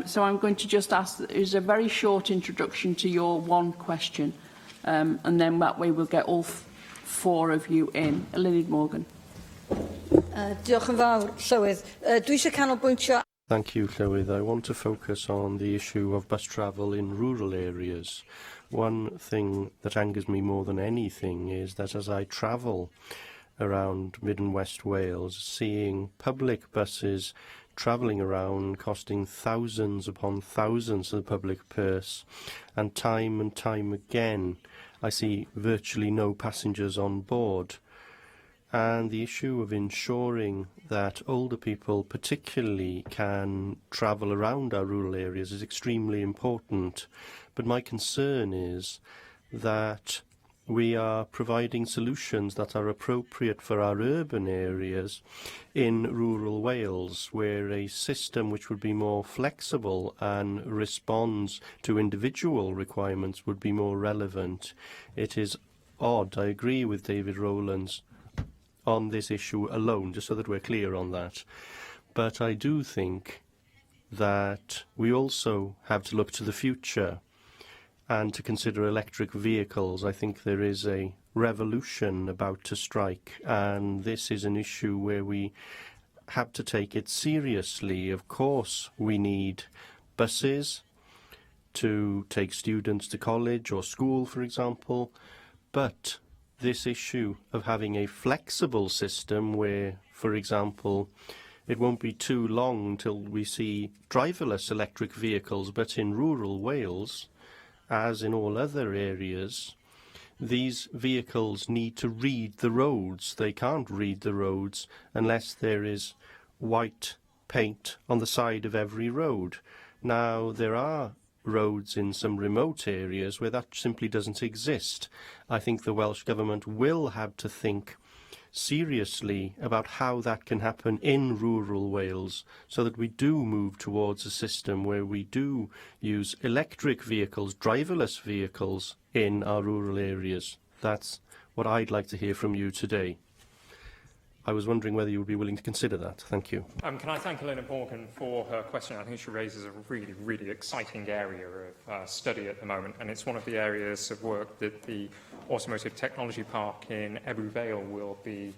so I'm going to just ask, there's a very short introduction to your one question, and then that way we'll get all 4 of you in. Lily Morgan. Diolch yn fawr, Llywydd. Dwi eisiau canolbwyntio. Thank you, Llywydd. I want to focus on the issue of bus travel in rural areas. One thing that angers me more than anything is that as I travel around Mid and West Wales, seeing public buses travelling around costing thousands upon thousands of the public purse, and time again I see virtually no passengers on board. And the issue of ensuring that older people particularly can travel around our rural areas is extremely important. But my concern is that we are providing solutions that are appropriate for our urban areas in rural Wales, where a system which would be more flexible and responds to individual requirements would be more relevant. It is odd, I agree with David Rowlands on this issue alone, just so that we're clear on that. But I do think that we also have to look to the future and to consider electric vehicles. I think there is a revolution about to strike, and this is an issue where we have to take it seriously. Of course, we need buses to take students to college or school, for example, but this issue of having a flexible system where, for example, it won't be too long till we see driverless electric vehicles, but in rural Wales, as in all other areas, these vehicles need to read the roads. They can't read the roads unless there is white paint on the side of every road. Now, there are roads in some remote areas where that simply doesn't exist. I think the Welsh Government will have to think seriously about how that can happen in rural Wales, so that we do move towards a system where we do use electric vehicles, driverless vehicles in our rural areas. That's what I'd like to hear from you today. I was wondering whether you would be willing to consider that. Thank you. Can I thank Elena Morgan for her question? I think she raises a really, really exciting area of study at the moment, and it's one of the areas of work that the Automotive Technology Park in Ebbw Vale will be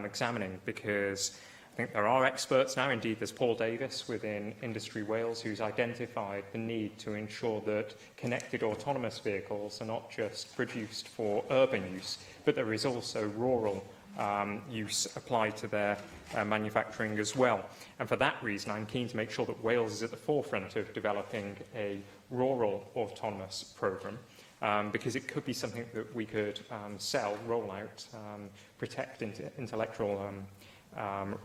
examining, because I think there are experts now. Indeed, there's Paul Davis within Industry Wales who's identified the need to ensure that connected autonomous vehicles are not just produced for urban use, but there is also rural use apply to their manufacturing as well. And for that reason, I'm keen to make sure that Wales is at the forefront of developing a rural autonomous programme, because it could be something that we could sell, roll out, protect intellectual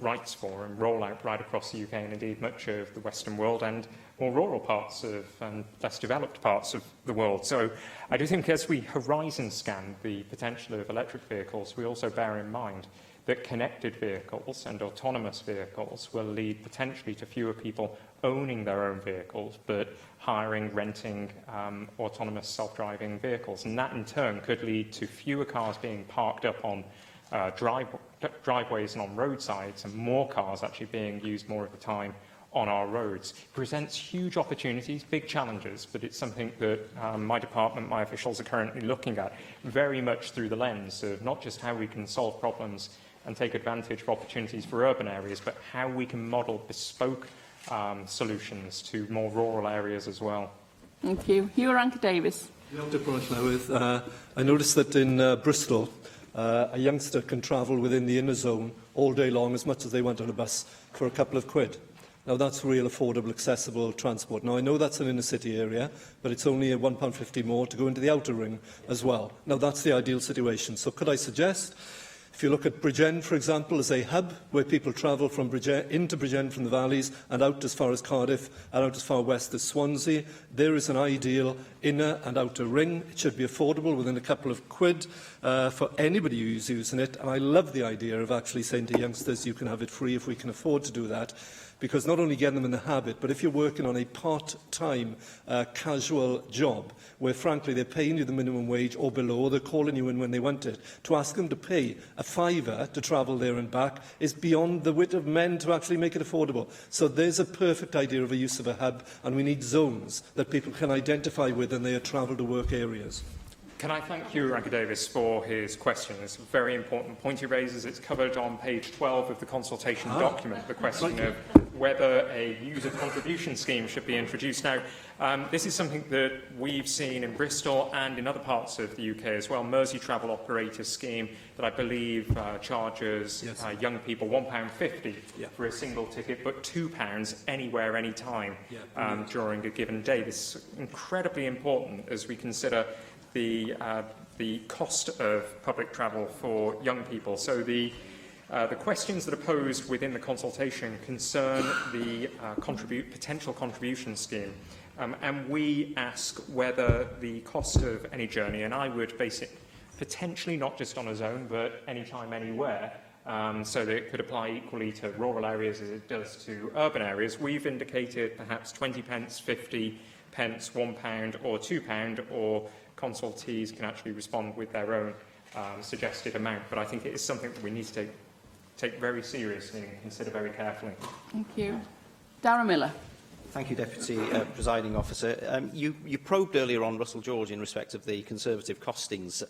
rights for, and roll out right across the UK and indeed much of the Western world and more rural parts of and less developed parts of the world. So I do think as we horizon scan the potential of electric vehicles, we also bear in mind that connected vehicles and autonomous vehicles will lead potentially to fewer people owning their own vehicles, but hiring, renting autonomous self-driving vehicles. And that in turn could lead to fewer cars being parked up on driveways and on roadsides, and more cars actually being used more of the time on our roads. It presents huge opportunities, big challenges, but it's something that my department, my officials are currently looking at very much through the lens of not just how we can solve problems and take advantage of opportunities for urban areas, but how we can model bespoke solutions to more rural areas as well. Thank you. Hugh Rankin-Davies. I noticed that in Bristol, a youngster can travel within the inner zone all day long as much as they want on a bus for a couple of quid. Now, that's real affordable, accessible transport. Now, I know that's an inner-city area, but it's only £1.50 more to go into the outer ring as well. Now, that's the ideal situation. So could I suggest, if you look at Bridgend, for example, as a hub where people travel from into Bridgend from the valleys and out as far as Cardiff and out as far west as Swansea, there is an ideal inner and outer ring. It should be affordable within a couple of quid for anybody who's using it. And I love the idea of actually saying to youngsters, you can have it free if we can afford to do that. Because not only get them in the habit, but if you're working on a part-time casual job, where frankly they're paying you the minimum wage or below, they're calling you in when they want it, to ask them to pay a £5 to travel there and back is beyond the wit of men to actually make it affordable. So there's a perfect idea of a use of a hub, and we need zones that people can identify with in their travel to work areas. Can I thank Hugh Rankin-Davies for his question? It's a very important point he raises. It's covered on page 12 of the consultation document, the question of whether a user contribution scheme should be introduced. Now, this is something that we've seen in Bristol and in other parts of the UK as well. Mersey Travel Operator Scheme that I believe charges young people £1.50 for a single ticket, but £2 anywhere, anytime during a given day. This is incredibly important as we consider the cost of public travel for young people. So the questions that are posed within the consultation concern the potential contribution scheme, and we ask whether the cost of any journey, and I would base it potentially not just on a zone, but anytime, anywhere, so that it could apply equally to rural areas as it does to urban areas. We've indicated perhaps 20 pence, 50 pence, £1 or £2, or consultees can actually respond with their own suggested amount. But I think it is something that we need to take very seriously and consider very carefully. Thank you. Darren Miller. Thank you, Deputy Presiding Officer. You probed earlier on Russell George in respect of the Conservative costings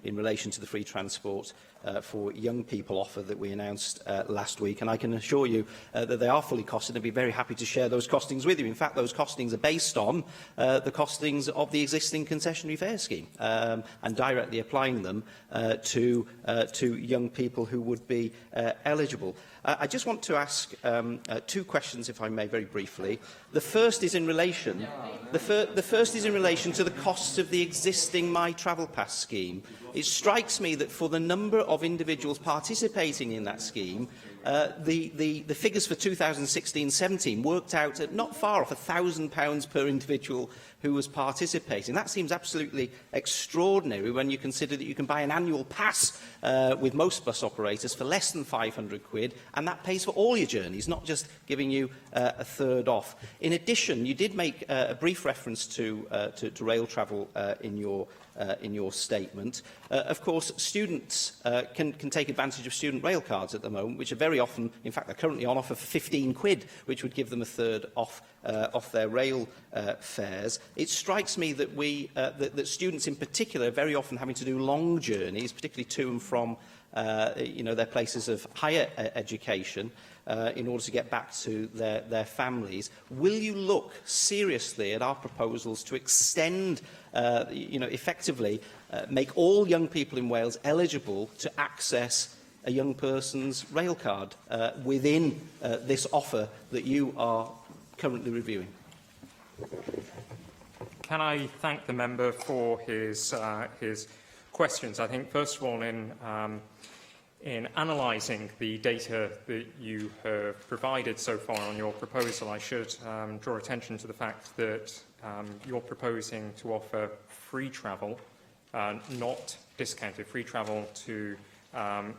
in relation to the free transport for young people offer that we announced last week, and I can assure you that they are fully costed and be very happy to share those costings with you. In fact, those costings are based on the costings of the existing concessionary fare scheme and directly applying them to young people who would be eligible. I just want to ask two questions, if I may, very briefly. The first is in relation. The first is in relation to the costs of the existing My Travel Pass scheme. It strikes me that for the number of individuals participating in that scheme, the figures for 2016-17 worked out at not far off £1,000 per individual who was participating. That seems absolutely extraordinary when you consider that you can buy an annual pass with most bus operators for less than 500 quid, and that pays for all your journeys, not just giving you a third off. In addition, you did make a brief reference to rail travel in your statement. Of course, students can take advantage of student rail cards at the moment, which are very often, in fact, they're currently on offer for 15 quid, which would give them a third off their rail fares. It strikes me that that students in particular are very often having to do long journeys, particularly to and from their places of higher education, in order to get back to their families. Will you look seriously at our proposals to extend, effectively make all young people in Wales eligible to access a young person's rail card within this offer that you are currently reviewing? Can I thank the member for his questions? I think, first of all, in analysing the data that you have provided so far on your proposal, I should draw attention to the fact that you're proposing to offer free travel, not discounted, free travel to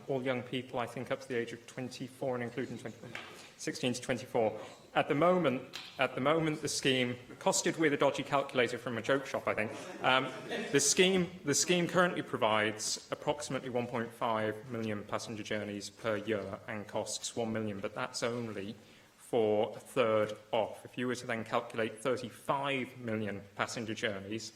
all young people, I think up to the age of 24 and including 16 to 24. At the moment, the scheme, costed with a dodgy calculator from a joke shop, I think, the scheme currently provides approximately 1.5 million passenger journeys per year and costs 1 million, but that's only for a third off. If you were to then calculate 35 million passenger journeys,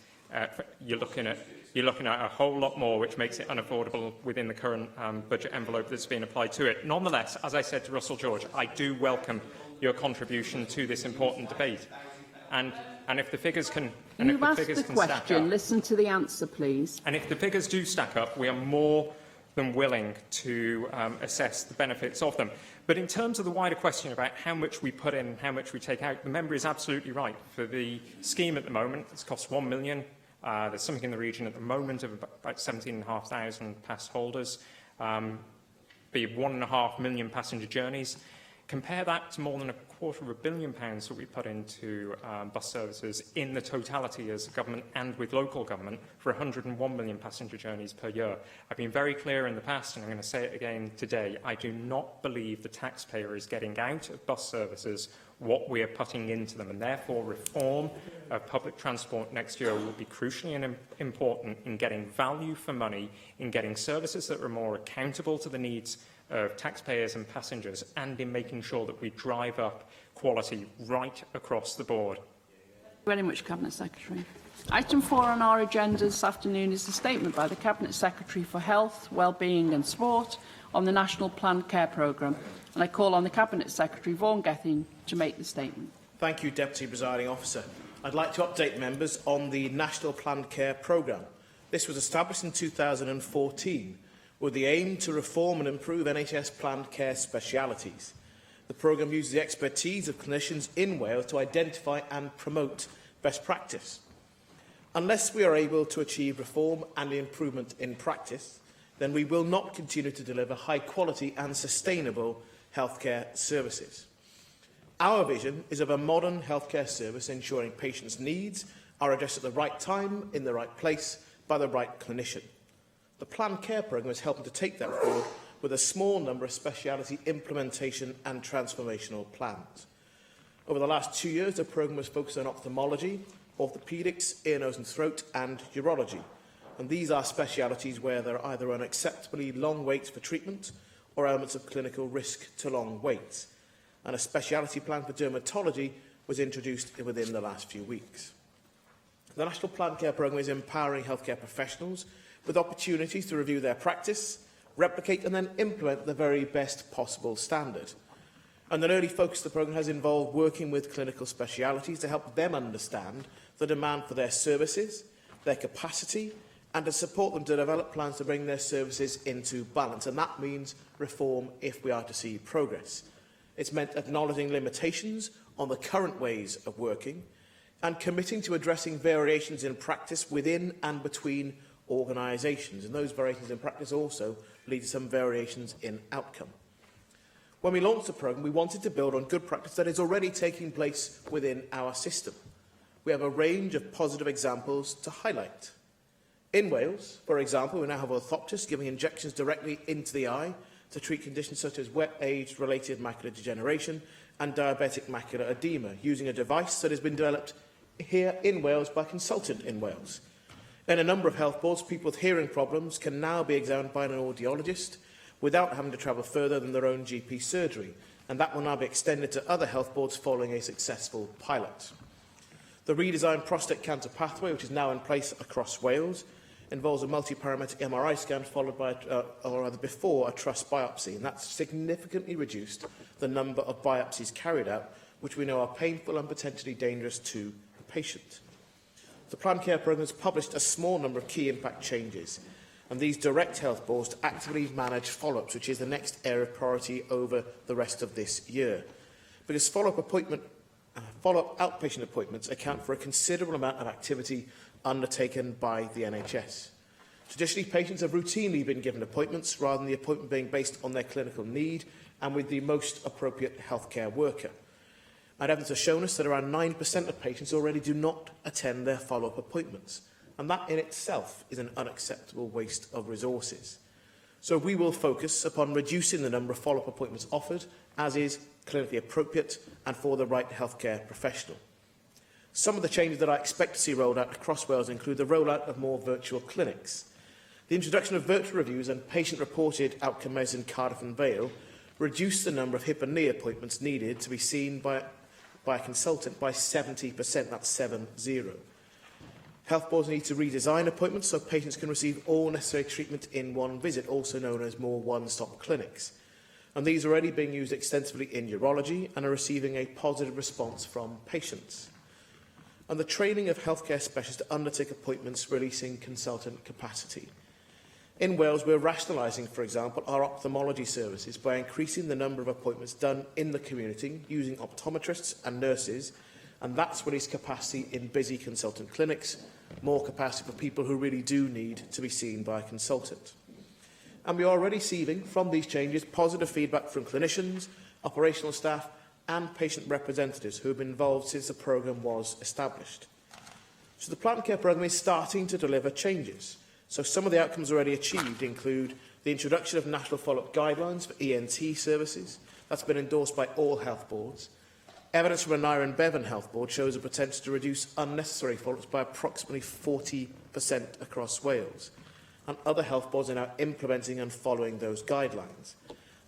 you're looking at a whole lot more, which makes it unaffordable within the current budget envelope that's been applied to it. Nonetheless, as I said to Russell George, I do welcome your contribution to this important debate. And if the figures can, You've asked the question. Listen to the answer, please. And if the figures do stack up, we are more than willing to assess the benefits of them. But in terms of the wider question about how much we put in and how much we take out, the member is absolutely right. For the scheme at the moment, it's cost 1 million. There's something in the region at the moment of about 17,500 pass holders, be 1.5 million passenger journeys. Compare that to more than £250 million that we put into bus services in the totality as a government and with local government for 101 million passenger journeys per year. I've been very clear in the past, and I'm going to say it again today, I do not believe the taxpayer is getting out of bus services what we are putting into them, and therefore reform of public transport next year will be crucially important in getting value for money, in getting services that are more accountable to the needs of taxpayers and passengers, and in making sure that we drive up quality right across the board. Very much, Cabinet Secretary. Item 4 on our agenda this afternoon is the statement by the Cabinet Secretary for Health, Wellbeing and Sport on the National Planned Care Programme, and I call on the Cabinet Secretary, Vaughan Gething, to make the statement. Thank you, Deputy Presiding Officer. I'd like to update members on the National Planned Care Programme. This was established in 2014 with the aim to reform and improve NHS planned care specialities. The programme uses the expertise of clinicians in Wales to identify and promote best practice. Unless we are able to achieve reform and improvement in practice, then we will not continue to deliver high quality and sustainable healthcare services. Our vision is of a modern healthcare service ensuring patients' needs are addressed at the right time, in the right place, by the right clinician. The Planned Care Programme is helping to take that forward with a small number of speciality implementation and transformational plans. Over the last 2 years, the programme was focused on ophthalmology, orthopaedics, ear, nose and throat, and urology. And these are specialities where there are either unacceptably long waits for treatment or elements of clinical risk to long waits. And a speciality plan for dermatology was introduced within the last few weeks. The National Planned Care Programme is empowering healthcare professionals with opportunities to review their practice, replicate and then implement the very best possible standard. And an early focus of the programme has involved working with clinical specialities to help them understand the demand for their services, their capacity, and to support them to develop plans to bring their services into balance. And that means reform if we are to see progress. It's meant acknowledging limitations on the current ways of working and committing to addressing variations in practice within and between organisations. And those variations in practice also lead to some variations in outcome. When we launched the programme, we wanted to build on good practice that is already taking place within our system. We have a range of positive examples to highlight. In Wales, for example, we now have orthoptists giving injections directly into the eye to treat conditions such as wet age-related macular degeneration and diabetic macular edema, using a device that has been developed here in Wales by a consultant in Wales. In a number of health boards, people with hearing problems can now be examined by an audiologist without having to travel further than their own GP surgery, and that will now be extended to other health boards following a successful pilot. The redesigned prostate cancer pathway, which is now in place across Wales, involves a multi-parametric MRI scan followed by, or rather before, a truss biopsy, and that's significantly reduced the number of biopsies carried out, which we know are painful and potentially dangerous to the patient. The Planned Care Programme has published a small number of key impact changes. and these direct health boards to actively manage follow-ups, which is the next area of priority over the rest of this year. Because follow-up outpatient appointments account for a considerable amount of activity undertaken by the NHS. Traditionally, patients have routinely been given appointments rather than the appointment being based on their clinical need and with the most appropriate healthcare worker. And evidence has shown us that around 9% of patients already do not attend their follow-up appointments, and that in itself is an unacceptable waste of resources. So we will focus upon reducing the number of follow-up appointments offered, as is clinically appropriate and for the right healthcare professional. Some of the changes that I expect to see rolled out across Wales include the rollout of more virtual clinics. The introduction of virtual reviews and patient-reported outcome measures in Cardiff and Vale reduced the number of hip and knee appointments needed to be seen by a consultant by 70%, that's 70. Health boards need to redesign appointments so patients can receive all necessary treatment in one visit, also known as more one-stop clinics. And these are already being used extensively in urology and are receiving a positive response from patients. And the training of healthcare specialists to undertake appointments releasing consultant capacity. In Wales, we're rationalising, for example, our ophthalmology services by increasing the number of appointments done in the community using optometrists and nurses, and that's released capacity in busy consultant clinics, more capacity for people who really do need to be seen by a consultant. And we are already receiving, from these changes, positive feedback from clinicians, operational staff and patient representatives who have been involved since the programme was established. So the Planned Care programme is starting to deliver changes. So some of the outcomes already achieved include the introduction of national follow-up guidelines for ENT services. That's been endorsed by all health boards. Evidence from a Nair and Bevan Health Board shows a potential to reduce unnecessary follow-ups by approximately 40% across Wales. And other health boards are now implementing and following those guidelines.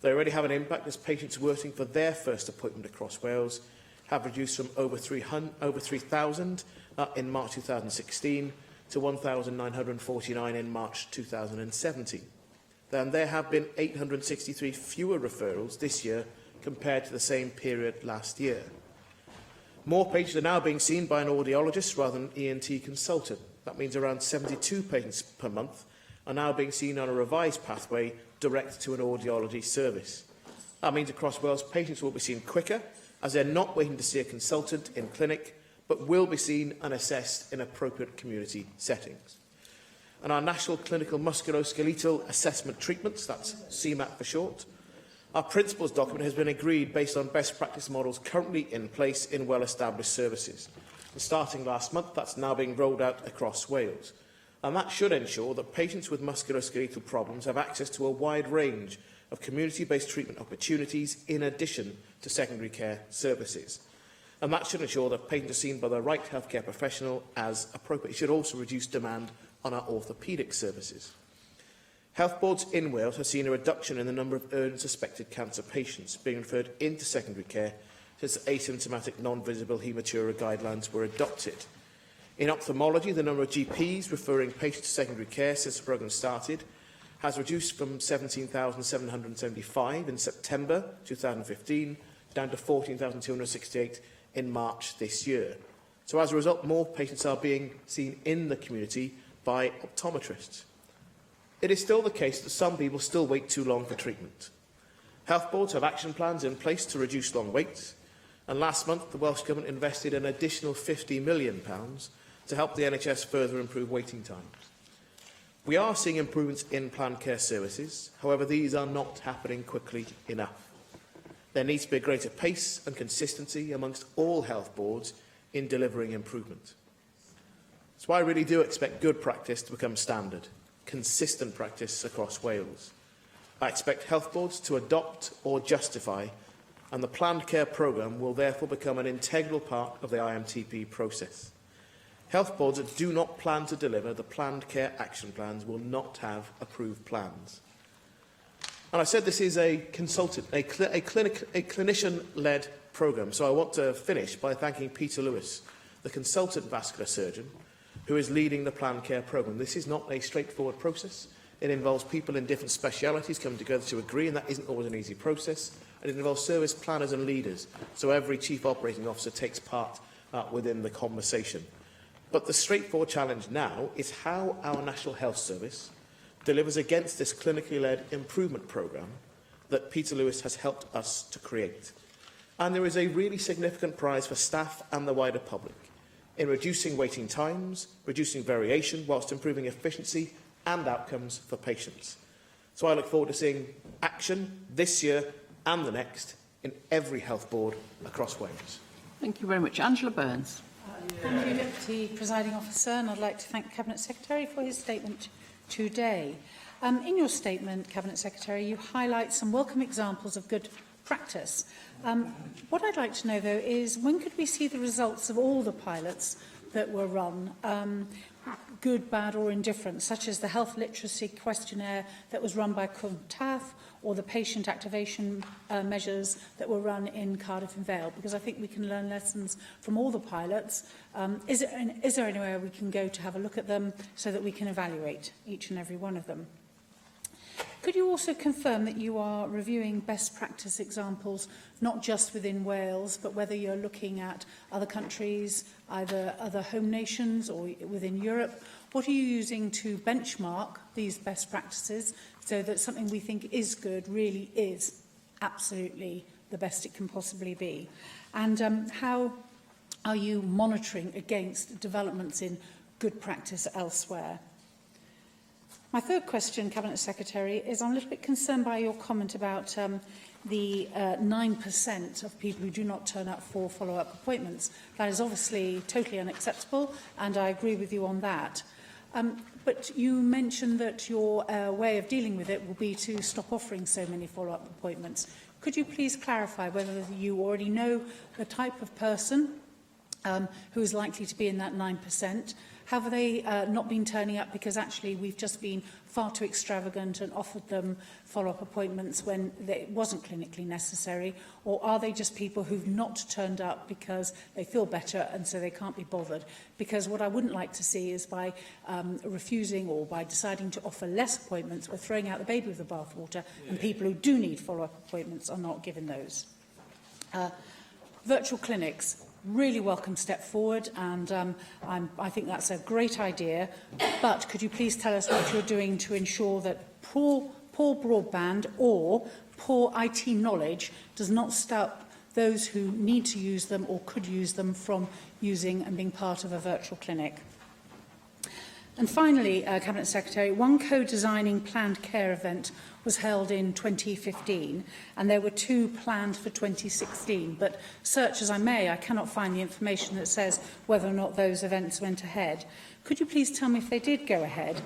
They already have an impact as patients waiting for their first appointment across Wales have reduced from over 3,000 in March 2016 to 1,949 in March 2017. Then there have been 863 fewer referrals this year compared to the same period last year. More patients are now being seen by an audiologist rather than an ENT consultant. That means around 72 patients per month are now being seen on a revised pathway direct to an audiology service. That means across Wales, patients will be seen quicker as they're not waiting to see a consultant in clinic, but will be seen and assessed in appropriate community settings. And our National Clinical Musculoskeletal Assessment Treatments, that's CMAT for short, our principles document has been agreed based on best practice models currently in place in well-established services. And starting last month, that's now being rolled out across Wales. And that should ensure that patients with musculoskeletal problems have access to a wide range of community-based treatment opportunities in addition to secondary care services. And that should ensure that patients are seen by the right healthcare professional as appropriate. It should also reduce demand on our orthopaedic services. Health boards in Wales have seen a reduction in the number of urgent suspected cancer patients being referred into secondary care since asymptomatic non-visible haematuria guidelines were adopted. In ophthalmology, the number of GPs referring patients to secondary care since the programme started has reduced from 17,775 in September 2015 down to 14,268 in March this year. So as a result, more patients are being seen in the community by optometrists. It is still the case that some people still wait too long for treatment. Health boards have action plans in place to reduce long waits, and last month the Welsh Government invested an additional £50 million to help the NHS further improve waiting times. We are seeing improvements in planned care services, however these are not happening quickly enough. There needs to be a greater pace and consistency amongst all health boards in delivering improvement. That's why I really do expect good practice to become standard, consistent practice across Wales. I expect health boards to adopt or justify, and the planned care programme will therefore become an integral part of the IMTP process. Health boards that do not plan to deliver the planned care action plans will not have approved plans. And I said this is a clinician-led programme, so I want to finish by thanking Peter Lewis, the consultant vascular surgeon, who is leading the planned care programme. This is not a straightforward process. It involves people in different specialities coming together to agree, and that isn't always an easy process. And it involves service planners and leaders, so every chief operating officer takes part within the conversation. But the straightforward challenge now is how our National Health Service, delivers against this clinically led improvement programme that Peter Lewis has helped us to create. And there is a really significant prize for staff and the wider public in reducing waiting times, reducing variation, whilst improving efficiency and outcomes for patients. So I look forward to seeing action this year and the next in every health board across Wales. Thank you very much. Angela Burns. Thank you, Deputy Presiding Officer, and I'd like to thank the Cabinet Secretary for his statement today. In your statement, Cabinet Secretary, you highlight some welcome examples of good practice. What I'd like to know, though, is when could we see the results of all the pilots that were run, good, bad or indifferent, such as the health literacy questionnaire that was run by Cwmtath or the patient activation measures that were run in Cardiff and Vale? Because I think we can learn lessons from all the pilots. Is there anywhere we can go to have a look at them so that we can evaluate each and every one of them? Could you also confirm that you are reviewing best practice examples, not just within Wales, but whether you're looking at other countries, either other home nations or within Europe? What are you using to benchmark these best practices so that something we think is good really is absolutely the best it can possibly be? And how are you monitoring against developments in good practice elsewhere? My third question, Cabinet Secretary, is I'm a little bit concerned by your comment about the 9% of people who do not turn up for follow-up appointments. That is obviously totally unacceptable, and I agree with you on that. But you mentioned that your way of dealing with it will be to stop offering so many follow-up appointments. Could you please clarify whether you already know the type of person who is likely to be in that 9%? Have they not been turning up because actually we've just been far too extravagant and offered them follow-up appointments when it wasn't clinically necessary? Or are they just people who've not turned up because they feel better and so they can't be bothered? Because what I wouldn't like to see is by refusing or by deciding to offer less appointments, we're throwing out the baby with the bathwater, and people who do need follow-up appointments are not given those. Virtual clinics. Really welcome step forward, and I think that's a great idea. But could you please tell us what you're doing to ensure that poor broadband or poor IT knowledge does not stop those who need to use them or could use them from using and being part of a virtual clinic? And finally, Cabinet Secretary, one co-designing planned care event was held in 2015, and there were 2 planned for 2016. But search as I may, I cannot find the information that says whether or not those events went ahead. Could you please tell me if they did go ahead?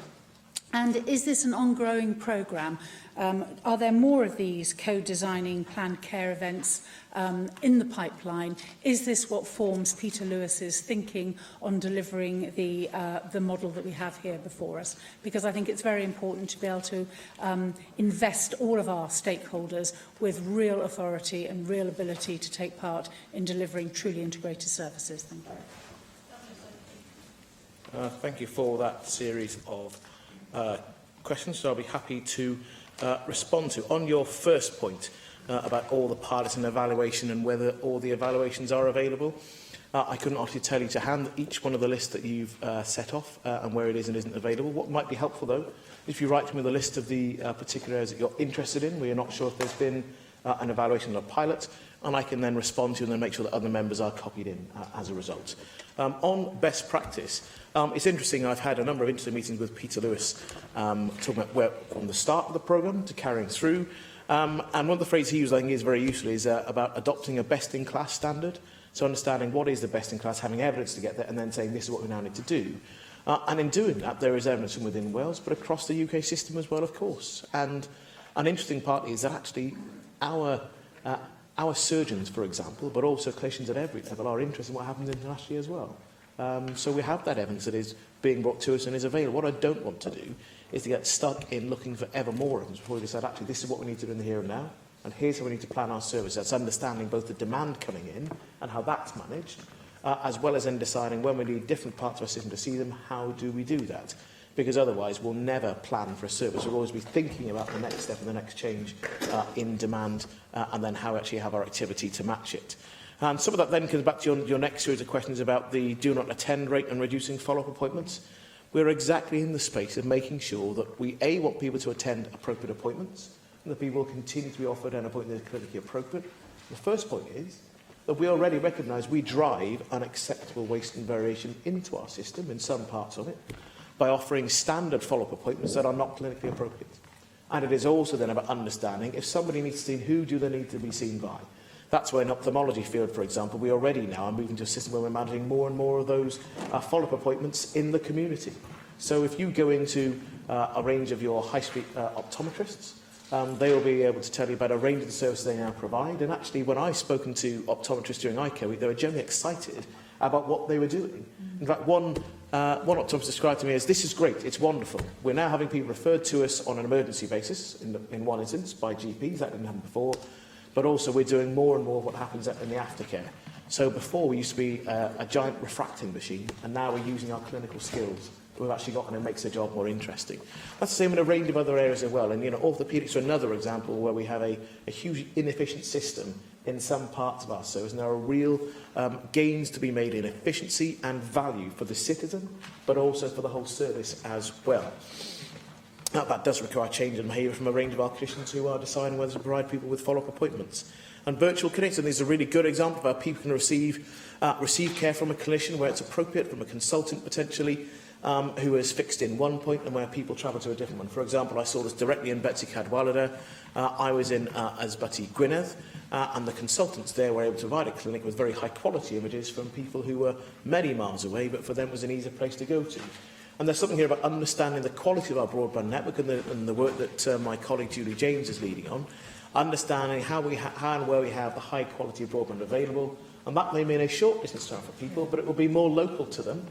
And is this an ongoing programme? Are there more of these co-designing planned care events in the pipeline? Is this what forms Peter Lewis's thinking on delivering the model that we have here before us? Because I think it's very important to be able to invest all of our stakeholders with real authority and real ability to take part in delivering truly integrated services. Thank you. Thank you for that series of questions, so I'll be happy to respond to. On your first point about all the pilots and evaluation and whether all the evaluations are available, I couldn't actually tell you to hand each one of the lists that you've set off and where it is and isn't available. What might be helpful, though, if you write to me with a list of the particular areas that you're interested in, where you're not sure if there's been an evaluation of a pilot, and I can then respond to you and then make sure that other members are copied in as a result. On best practice, it's interesting, I've had a number of interesting meetings with Peter Lewis talking about where, from the start of the programme to carrying through. And one of the phrases he used, I think, is very useful, is about adopting a best-in-class standard. So understanding what is the best-in-class, having evidence to get there, and then saying this is what we now need to do. And in doing that, there is evidence from within Wales, but across the UK system as well, of course. And an interesting part is that actually our surgeons, for example, but also clinicians at every level, are interested in what happens internationally as well. So we have that evidence that is being brought to us and is available. What I don't want to do is to get stuck in looking for ever more evidence before we decide, actually, this is what we need to do in the here and now, and here's how we need to plan our service. That's understanding both the demand coming in and how that's managed, as well as then deciding when we need different parts of our system to see them, how do we do that? Because otherwise we'll never plan for a service. We'll always be thinking about the next step and the next change in demand and then how we actually have our activity to match it. And some of that then comes back to your next series of questions about the do not attend rate and reducing follow-up appointments. we're exactly in the space of making sure that we, A, want people to attend appropriate appointments, and that people will continue to be offered an appointment that is clinically appropriate. The first point is that we already recognise we drive unacceptable waste and variation into our system, in some parts of it, by offering standard follow-up appointments that are not clinically appropriate. And it is also then about understanding if somebody needs to see, who do they need to be seen by? That's why in ophthalmology field, for example, we already now are moving to a system where we're managing more and more of those follow-up appointments in the community. So if you go into a range of your high street optometrists, they will be able to tell you about a range of the services they now provide. And actually, when I've spoken to optometrists during ICARE Week, they were generally excited about what they were doing. In fact, one optometrist described to me as, this is great, it's wonderful. We're now having people referred to us on an emergency basis, in one instance, by GPs, that didn't happen before, but also we're doing more and more of what happens in the aftercare. So before we used to be a giant refracting machine, and now we're using our clinical skills we've actually got, and it makes the job more interesting. That's the same in a range of other areas as well. And, orthopaedics are another example where we have a hugely inefficient system in some parts of our service. And there are real gains to be made in efficiency and value for the citizen, but also for the whole service as well. Now, that does require change in behaviour from a range of our clinicians who are deciding whether to provide people with follow-up appointments. And virtual clinics, and these are a really good example of how people can receive care from a clinician where it's appropriate, from a consultant potentially, who is fixed in one point and where people travel to a different one. For example, I saw this directly in Betsy Cadwallader. I was in Ysbyty Gwynedd, and the consultants there were able to provide a clinic with very high-quality images from people who were many miles away, but for them it was an easier place to go to. And there's something here about understanding the quality of our broadband network and the work that my colleague Julie James is leading on, understanding how and where we have the high quality of broadband available. And that may mean a short distance time for people, but it will be more local to them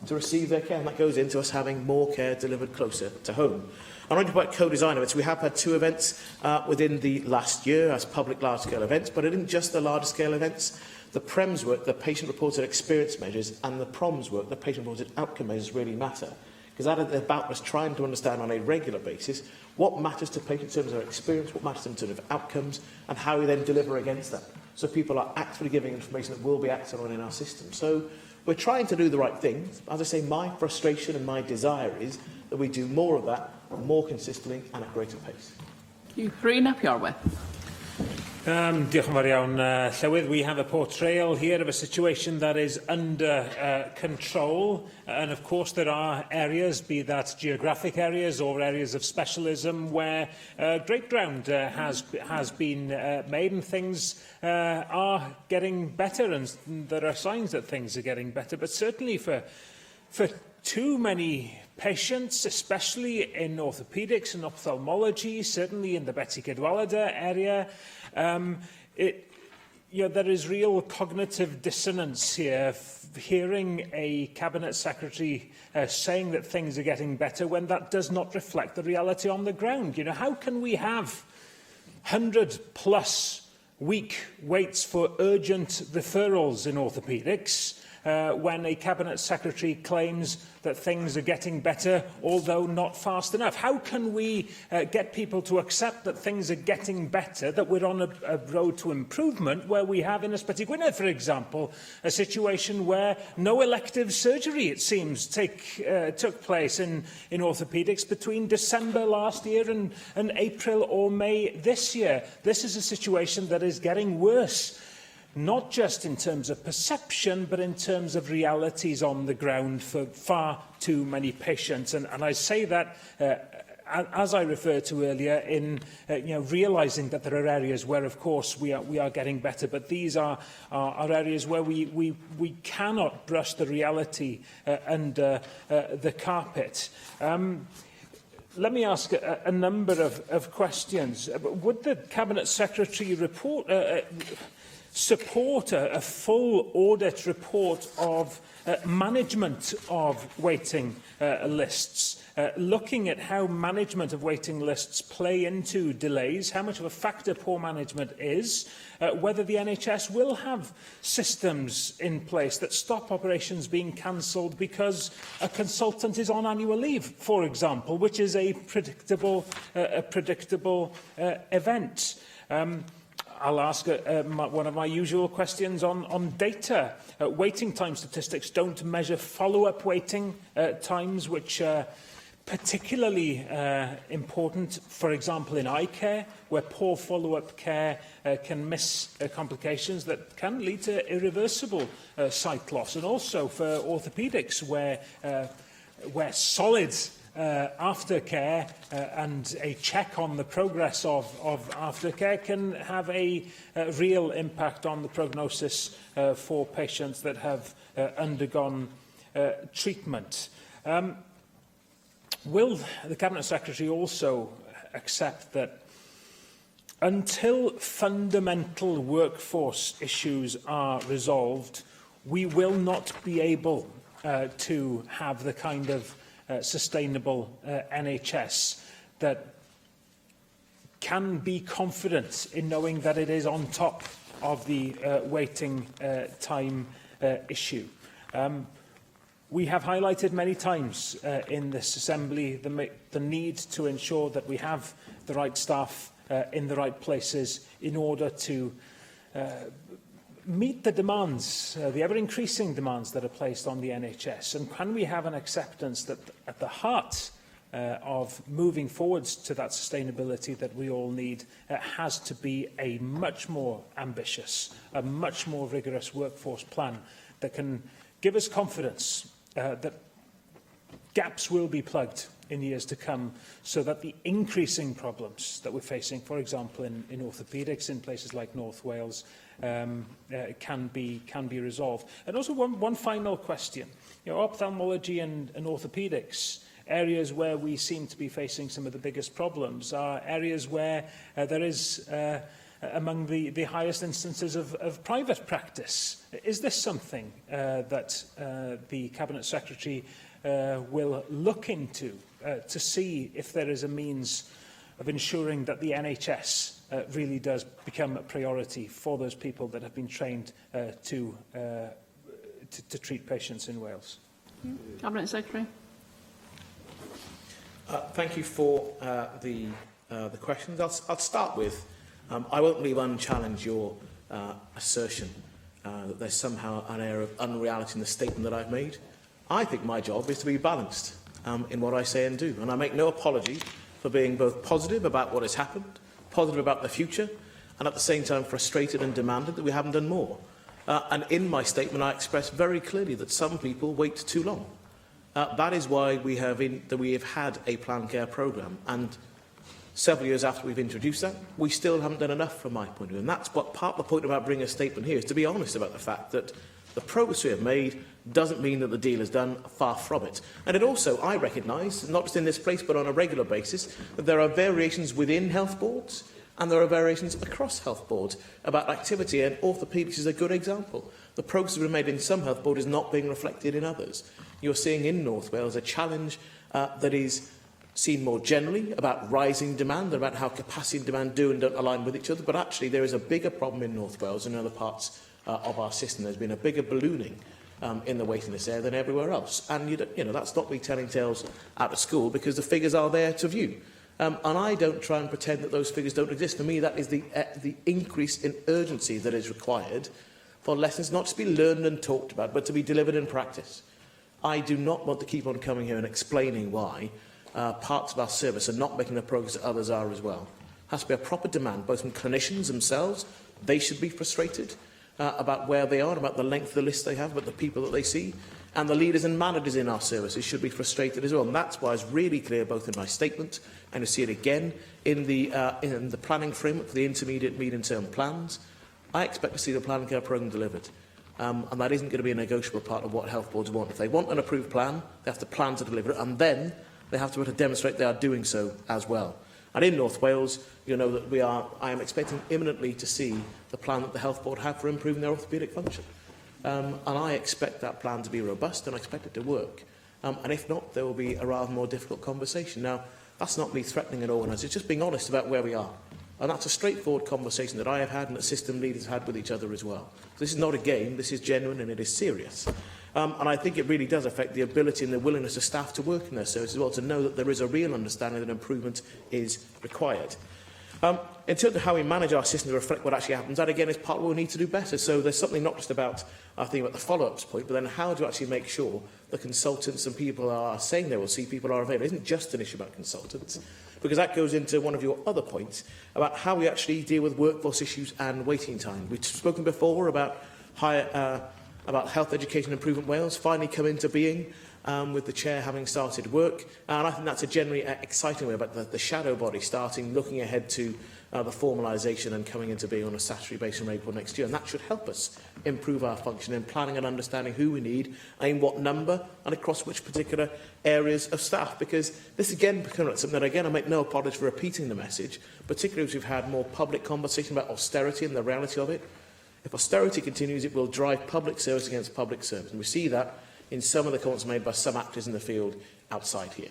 to receive their care. And that goes into us having more care delivered closer to home. I'm going to talk about co-design events. We have had 2 events within the last year as public large-scale events, but it isn't just the large-scale events. The PREMS work, the patient-reported experience measures, and the PROMS work, the patient-reported outcome measures, really matter. Because that is about us trying to understand on a regular basis what matters to patients in terms of experience, what matters in terms of outcomes, and how we then deliver against that. So people are actually giving information that will be acted on in our system. So we're trying to do the right things. As I say, my frustration and my desire is that we do more of that, more consistently, and at greater pace. Rhys ap Iorwerth. Diolch yn fawr iawn, Llywydd. We have a portrayal here of a situation that is under control. And of course, there are areas, be that geographic areas or areas of specialism, where great ground has been made and things are getting better. And there are signs that things are getting better. But certainly for too many patients, especially in orthopaedics and ophthalmology, certainly in the Betsy Cadwallader area, there is real cognitive dissonance here, hearing a Cabinet Secretary saying that things are getting better when that does not reflect the reality on the ground. How can we have 100+ week waits for urgent referrals in orthopaedics when a Cabinet Secretary claims that things are getting better, although not fast enough? How can we get people to accept that things are getting better, that we're on a road to improvement, where we have in Ysbyty Gwynedd, for example, a situation where no elective surgery, it seems, took place in orthopaedics between December last year and April or May this year? This is a situation that is getting worse, not just in terms of perception, but in terms of realities on the ground for far too many patients. And I say that, as I referred to earlier, in realising that there are areas where, of course, we are getting better, but these are areas where we cannot brush the reality under the carpet. Let me ask a number of questions. Would the Cabinet Secretary support a full audit report of management of waiting lists, looking at how management of waiting lists play into delays, how much of a factor poor management is, whether the NHS will have systems in place that stop operations being cancelled because a consultant is on annual leave, for example, which is a predictable event. I'll ask one of my usual questions on data. Waiting time statistics don't measure follow-up waiting times, which are particularly important, for example, in eye care, where poor follow-up care can miss complications that can lead to irreversible sight loss, and also for orthopaedics, where solid aftercare and a check on the progress of aftercare can have a real impact on the prognosis for patients that have undergone treatment. Will the Cabinet Secretary also accept that until fundamental workforce issues are resolved, we will not be able to have the kind of sustainable NHS that can be confident in knowing that it is on top of the waiting time issue? We have highlighted many times in this Assembly the need to ensure that we have the right staff in the right places in order to meet the demands, the ever-increasing demands that are placed on the NHS. And can we have an acceptance that at the heart of moving forwards to that sustainability that we all need has to be a much more ambitious, a much more rigorous workforce plan that can give us confidence that gaps will be plugged in years to come, so that the increasing problems that we're facing, for example, in orthopaedics in places like North Wales, can be resolved. And also one final question. Ophthalmology and orthopaedics, areas where we seem to be facing some of the biggest problems, are areas where there is among the highest instances of private practice. Is this something that the Cabinet Secretary will look into to see if there is a means of ensuring that the NHS really does become a priority for those people that have been trained to treat patients in Wales? Cabinet Secretary. Thank you for the questions. I'll start with, I won't leave unchallenged your assertion that there's somehow an air of unreality in the statement that I've made. I think my job is to be balanced in what I say and do, and I make no apology for being both positive about what has happened, positive about the future, and at the same time frustrated and demanded that we haven't done more. And in my statement, I expressed very clearly that some people wait too long. That is why we have had a planned care programme, and several years after we've introduced that, we still haven't done enough from my point of view. And that's what part of the point about bringing a statement here is to be honest about the fact that the progress we have made doesn't mean that the deal is done, far from it. And it also, I recognise, not just in this place but on a regular basis, that there are variations within health boards and there are variations across health boards about activity, and orthopaedics is a good example. The progress we've made in some health boards is not being reflected in others. You're seeing in North Wales a challenge that is seen more generally about rising demand, about how capacity and demand do and don't align with each other, but actually there is a bigger problem in North Wales and in other parts of our system. There's been a bigger ballooning in the waiting list there than everywhere else. And that's not me telling tales out of school, because the figures are there to view. And I don't try and pretend that those figures don't exist. For me, that is the increase in urgency that is required for lessons not to be learned and talked about, but to be delivered in practice. I do not want to keep on coming here and explaining why parts of our service are not making the progress that others are as well. There has to be a proper demand, both from clinicians themselves. They should be frustrated about where they are, about the length of the list they have, about the people that they see. And the leaders and managers in our services should be frustrated as well. And that's why it's really clear, both in my statement and you see it again in the planning framework for the intermediate, medium-term plans. I expect to see the plan care programme delivered. And that isn't going to be a negotiable part of what health boards want. If they want an approved plan, they have to plan to deliver it, and then they have to be able to demonstrate they are doing so as well. And in North Wales, you know that I am expecting imminently to see the plan that the Health Board have for improving their orthopaedic function. And I expect that plan to be robust, and I expect it to work. And if not, there will be a rather more difficult conversation. Now, that's not me threatening an organiser, it's just being honest about where we are. And that's a straightforward conversation that I have had and that system leaders have had with each other as well. This is not a game, this is genuine and it is serious. And I think it really does affect the ability and the willingness of staff to work in their services as well, to know that there is a real understanding that improvement is required. In terms of how we manage our system to reflect what actually happens, that again is part of what we need to do better. So there's something not just about thinking about the follow-ups point, but then how do you actually make sure the consultants and people are saying they will see people are available. It isn't just an issue about consultants, because that goes into one of your other points about how we actually deal with workforce issues and waiting time. We've spoken before about Health Education Improvement Wales finally come into being with the Chair having started work. And I think that's a generally exciting way about the shadow body starting, looking ahead to the formalisation and coming into being on a statutory basis from April next year. And that should help us improve our function in planning and understanding who we need, and in what number, and across which particular areas of staff. Because this again becomes something that, again, I make no apology for repeating the message, particularly as we've had more public conversation about austerity and the reality of it. If austerity continues, it will drive public service against public service. And we see that in some of the comments made by some actors in the field outside here.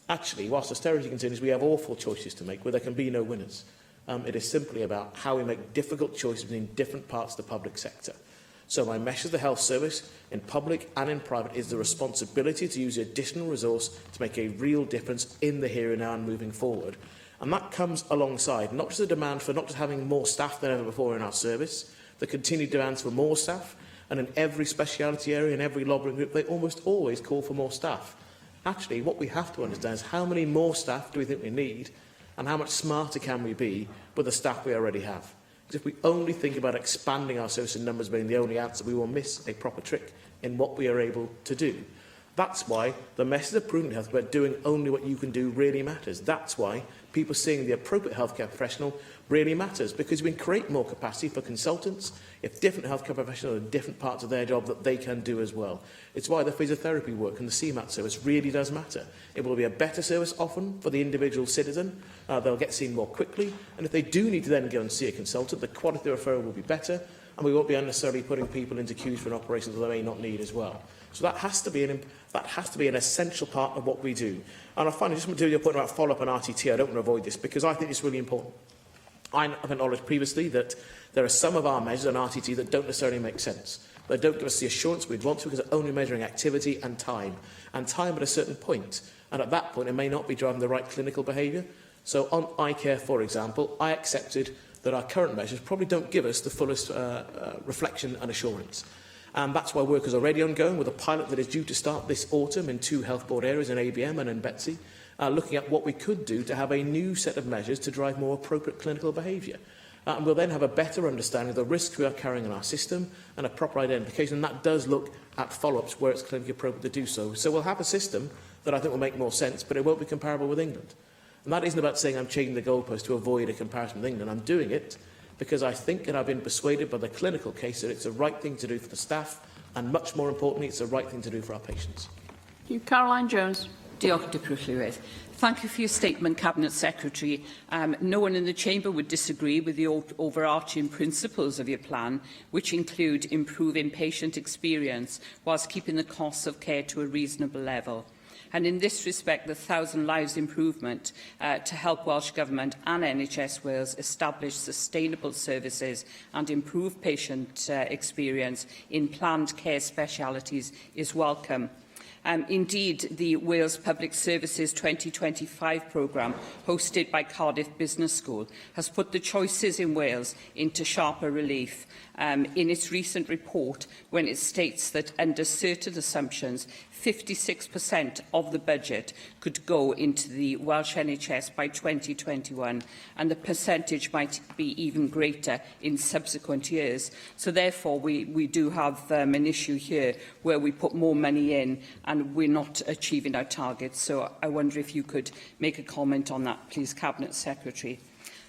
Actually, whilst austerity continues, we have awful choices to make where there can be no winners. It is simply about how we make difficult choices between different parts of the public sector. So my message to the health service, in public and in private, is the responsibility to use the additional resource to make a real difference in the here and now and moving forward. And that comes alongside not just the demand for not just having more staff than ever before in our service, the continued demands for more staff, and in every speciality area, in every lobbying group, they almost always call for more staff. Actually, what we have to understand is how many more staff do we think we need, and how much smarter can we be with the staff we already have. Because if we only think about expanding our service in numbers being the only answer, we will miss a proper trick in what we are able to do. That's why the message of Prudent Health about doing only what you can do really matters. That's why people seeing the appropriate healthcare professional really matters, because we can create more capacity for consultants if different healthcare professionals have different parts of their job that they can do as well. It's why the physiotherapy work and the CMAT service really does matter. It will be a better service often for the individual citizen. They'll get seen more quickly, and if they do need to then go and see a consultant, the quality of the referral will be better, and we won't be unnecessarily putting people into queues for an operation that they may not need as well. So that has to be an essential part of what we do. And I finally just want to do your point about follow-up and RTT. I don't want to avoid this because I think it's really important. I've acknowledged previously that there are some of our measures on RTT that don't necessarily make sense. They don't give us the assurance we'd want to because they're only measuring activity and time at a certain point. And at that point, it may not be driving the right clinical behaviour. So on eye care, for example, I accepted that our current measures probably don't give us the fullest reflection and assurance. And that's why work is already ongoing with a pilot that is due to start this autumn in 2 health board areas, in ABM and in Betsy, looking at what we could do to have a new set of measures to drive more appropriate clinical behaviour. And we'll then have a better understanding of the risks we are carrying in our system and a proper identification. And that does look at follow-ups where it's clinically appropriate to do so. So we'll have a system that I think will make more sense, but it won't be comparable with England. And that isn't about saying I'm changing the goalpost to avoid a comparison with England. I'm doing it because I think, and I've been persuaded by the clinical case, that it's the right thing to do for the staff, and much more importantly, it's the right thing to do for our patients. Thank you. Caroline Jones. Diolch, Deputy Llywyd. Thank you for your statement, Cabinet Secretary. No one in the Chamber would disagree with the overarching principles of your plan, which include improving patient experience whilst keeping the costs of care to a reasonable level. And in this respect, the 1,000 Lives improvement to help Welsh Government and NHS Wales establish sustainable services and improve patient experience in planned care specialities is welcome. Indeed, the Wales Public Services 2025 programme, hosted by Cardiff Business School, has put the choices in Wales into sharper relief in its recent report, when it states that under certain assumptions, 56% of the budget could go into the Welsh NHS by 2021, and the percentage might be even greater in subsequent years. So therefore, we do have an issue here where we put more money in and we're not achieving our targets. So I wonder if you could make a comment on that, please, Cabinet Secretary.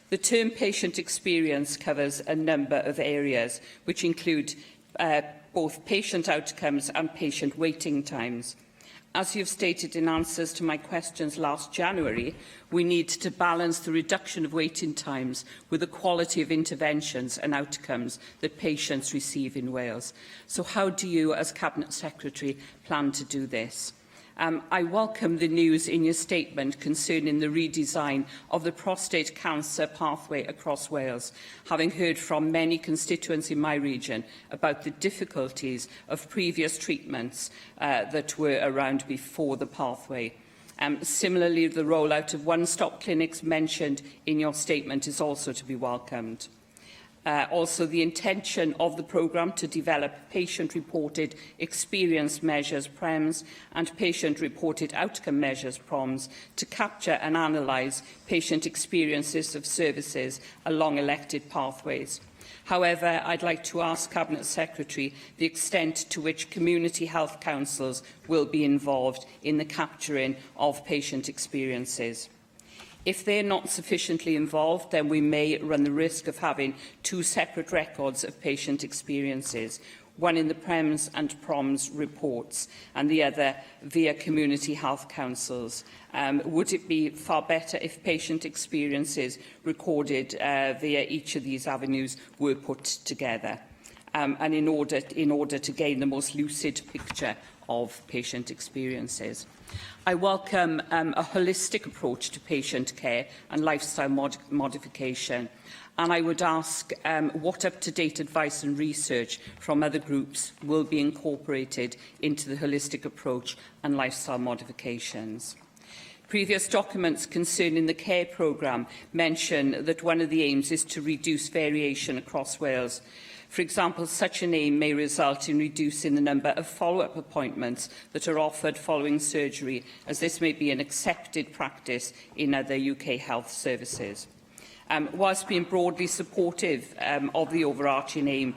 The term patient experience covers a number of areas, which include both patient outcomes and patient waiting times. As you have stated in answers to my questions last January, we need to balance the reduction of waiting times with the quality of interventions and outcomes that patients receive in Wales. So how do you, as Cabinet Secretary, plan to do this? I welcome the news in your statement concerning the redesign of the prostate cancer pathway across Wales, having heard from many constituents in my region about the difficulties of previous treatments that were around before the pathway. Similarly, the rollout of one-stop clinics mentioned in your statement is also to be welcomed. Also, the intention of the programme to develop patient-reported experience measures, PREMS, and patient-reported outcome measures, PROMs, to capture and analyse patient experiences of services along elected pathways. However, I'd like to ask Cabinet Secretary the extent to which community health councils will be involved in the capturing of patient experiences. If they are not sufficiently involved, then we may run the risk of having two separate records of patient experiences, one in the PREMS and PROMS reports and the other via community health councils. Would it be far better if patient experiences recorded via each of these avenues were put together? And in order to gain the most lucid picture of patient experiences. I welcome a holistic approach to patient care and lifestyle modification, and I would ask what up-to-date advice and research from other groups will be incorporated into the holistic approach and lifestyle modifications. Previous documents concerning the care programme mention that one of the aims is to reduce variation across Wales. For example, such an aim may result in reducing the number of follow-up appointments that are offered following surgery, as this may be an accepted practice in other UK health services. Whilst being broadly supportive of the overarching aim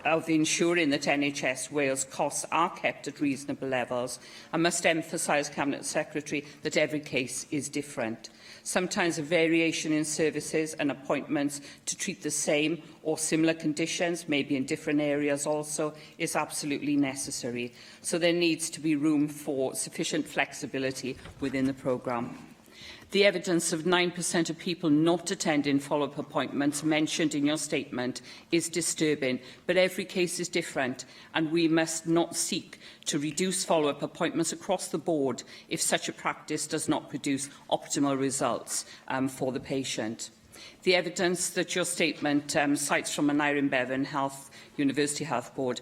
of ensuring that NHS Wales costs are kept at reasonable levels, I must emphasise, Cabinet Secretary, that every case is different. Sometimes a variation in services and appointments to treat the same or similar conditions, maybe in different areas also, is absolutely necessary. So there needs to be room for sufficient flexibility within the programme. The evidence of 9% of people not attending follow-up appointments mentioned in your statement is disturbing, but every case is different, and we must not seek to reduce follow-up appointments across the board if such a practice does not produce optimal results for the patient. The evidence that your statement cites from Aneurin Bevan University Health Board,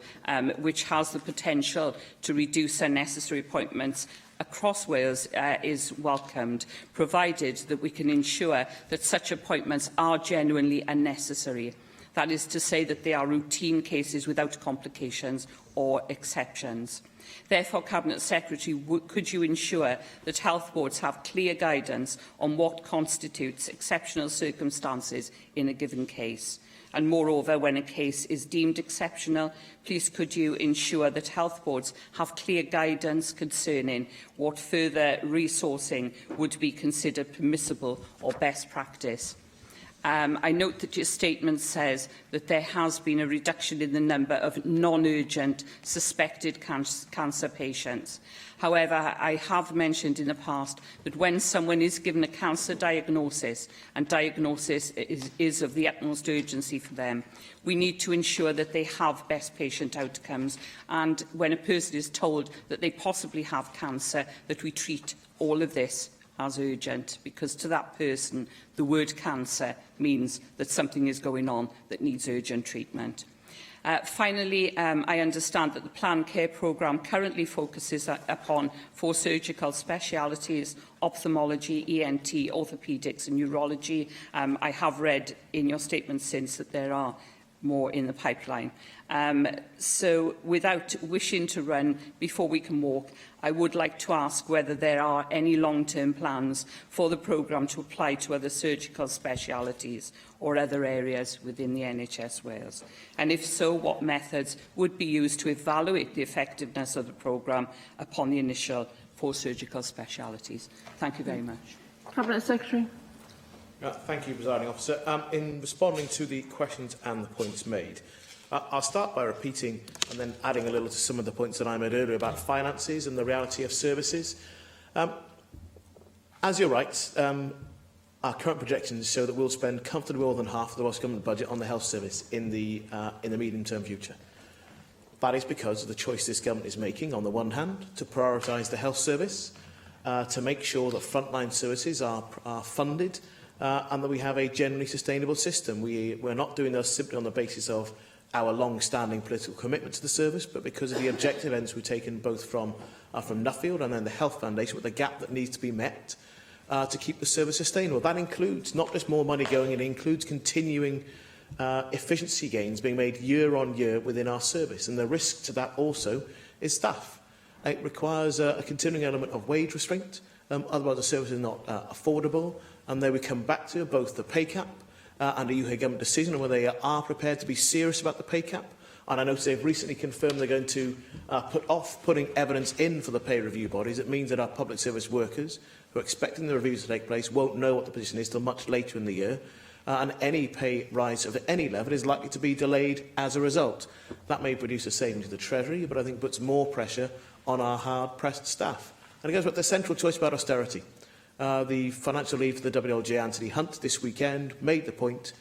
which has the potential to reduce unnecessary appointments across Wales is welcomed, provided that we can ensure that such appointments are genuinely unnecessary. That is to say that they are routine cases without complications or exceptions. Therefore, Cabinet Secretary, could you ensure that health boards have clear guidance on what constitutes exceptional circumstances in a given case? And moreover, when a case is deemed exceptional, please could you ensure that health boards have clear guidance concerning what further resourcing would be considered permissible or best practice? I note that your statement says that there has been a reduction in the number of non-urgent suspected cancer patients. However, I have mentioned in the past that when someone is given a cancer diagnosis, and diagnosis is of the utmost urgency for them, we need to ensure that they have best patient outcomes, and when a person is told that they possibly have cancer, that we treat all of this as urgent, because to that person, the word cancer means that something is going on that needs urgent treatment. Finally, I understand that the planned care programme currently focuses upon 4 surgical specialities: ophthalmology, ENT, orthopaedics and neurology. I have read in your statement since that there are more in the pipeline. So without wishing to run before we can walk, I would like to ask whether there are any long-term plans for the programme to apply to other surgical specialities or other areas within the NHS Wales. And if so, what methods would be used to evaluate the effectiveness of the programme upon the initial 4 surgical specialities? Thank you very much. Cabinet Secretary. Thank you, Presiding Officer. In responding to the questions and the points made, I'll start by repeating and then adding a little to some of the points that I made earlier about finances and the reality of services. As you're right, our current projections show that we'll spend comfortably more than half of the Welsh Government budget on the health service in the medium-term future. That is because of the choice this government is making, on the one hand, to prioritise the health service, to make sure that frontline services are funded, and that we have a generally sustainable system. We're not doing those simply on the basis of our long-standing political commitment to the service, but because of the objective ends we've taken both from Nuffield and then the Health Foundation, with the gap that needs to be met to keep the service sustainable. That includes not just more money going in, it includes continuing efficiency gains being made year on year within our service. And the risk to that also is staff. It requires a continuing element of wage restraint, otherwise the service is not affordable. And there we come back to both the pay cap and a UK government decision on whether they are prepared to be serious about the pay cap. And I notice they've recently confirmed they're going to put off putting evidence in for the pay review bodies. It means that our public service workers who are expecting the reviews to take place won't know what the position is till much later in the year. And any pay rise of any level is likely to be delayed as a result. That may produce a saving to the Treasury, but I think puts more pressure on our hard-pressed staff. And it goes back to the central choice about austerity. The financial lead for the WLJ, Anthony Hunt, this weekend made the point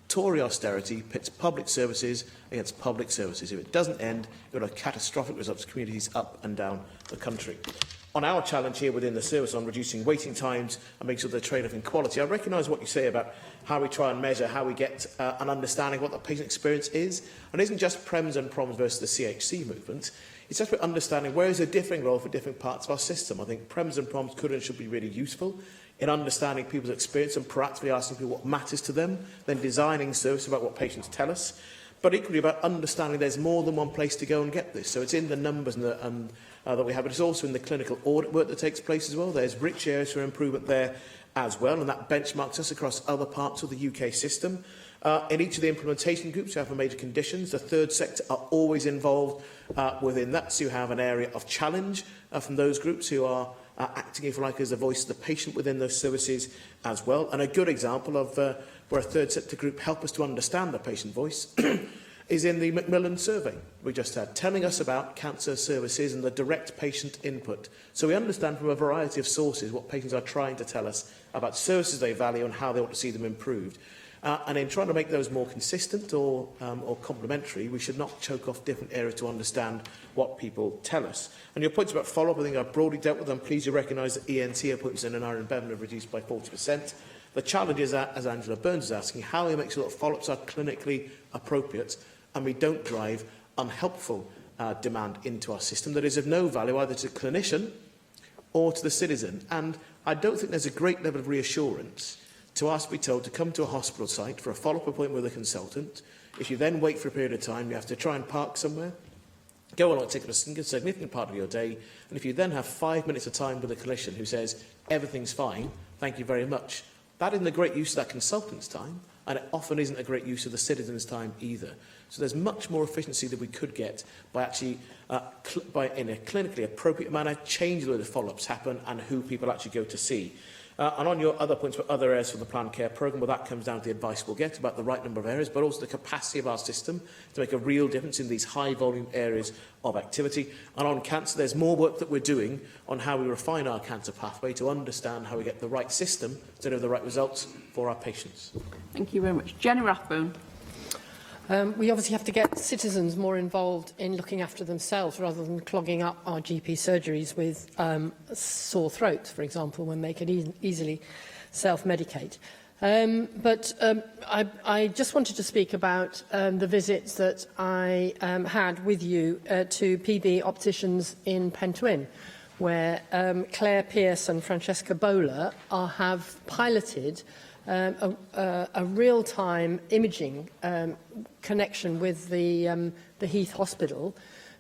Tory austerity pits public services against public services. If it doesn't end, it will have catastrophic results for communities up and down the country. On our challenge here within the service on reducing waiting times and making sure the trade-off in quality, I recognise what you say about how we try and measure, how we get an understanding of what the patient experience is. And it isn't just PREMS and PROMS versus the CHC movement. It's just about understanding where is a differing role for different parts of our system. I think PREMS and PROMS could and should be really useful in understanding people's experience and proactively asking people what matters to them, then designing services about what patients tell us, but equally about understanding there's more than one place to go and get this. So it's in the numbers and that we have, but it's also in the clinical audit work that takes place as well. There's rich areas for improvement there as well, and that benchmarks us across other parts of the UK system. In each of the implementation groups, you have major conditions. The third sector are always involved within that, so you have an area of challenge from those groups who are acting, if you like, as the voice of the patient within those services as well. And a good example of where a third sector group help us to understand the patient voice is in the Macmillan survey we just had, telling us about cancer services and the direct patient input. So we understand from a variety of sources what patients are trying to tell us about services they value and how they want to see them improved. And in trying to make those more consistent or complementary, we should not choke off different areas to understand what people tell us. And your points about follow-up, I think I've broadly dealt with. I'm pleased you recognise that ENT appointments in Iron Bevan have reduced by 40%. The challenge is, as Angela Burns is asking, how we make sure that follow-ups are clinically appropriate and we don't drive unhelpful demand into our system that is of no value either to the clinician or to the citizen. And I don't think there's a great level of reassurance to ask to be told to come to a hospital site for a follow-up appointment with a consultant. If you then wait for a period of time, you have to try and park somewhere, go along, take up a significant part of your day, and if you then have 5 minutes of time with a clinician who says, everything's fine, thank you very much, that isn't a great use of that consultant's time, and it often isn't a great use of the citizen's time either. So there's much more efficiency that we could get by actually, in a clinically appropriate manner, changing the way the follow-ups happen and who people actually go to see. And on your other points about other areas for the planned care programme, well, that comes down to the advice we'll get about the right number of areas, but also the capacity of our system to make a real difference in these high-volume areas of activity. And on cancer, there's more work that we're doing on how we refine our cancer pathway to understand how we get the right system to deliver the right results for our patients. Thank you very much. Jenny Rathbone. We obviously have to get citizens more involved in looking after themselves rather than clogging up our GP surgeries with sore throat, for example, when they could easily self-medicate. I just wanted to speak about the visits that I had with you to PB Opticians in Pentwyn, where Claire Pearce and Francesca Bowler have piloted a real-time imaging connection with the Heath Hospital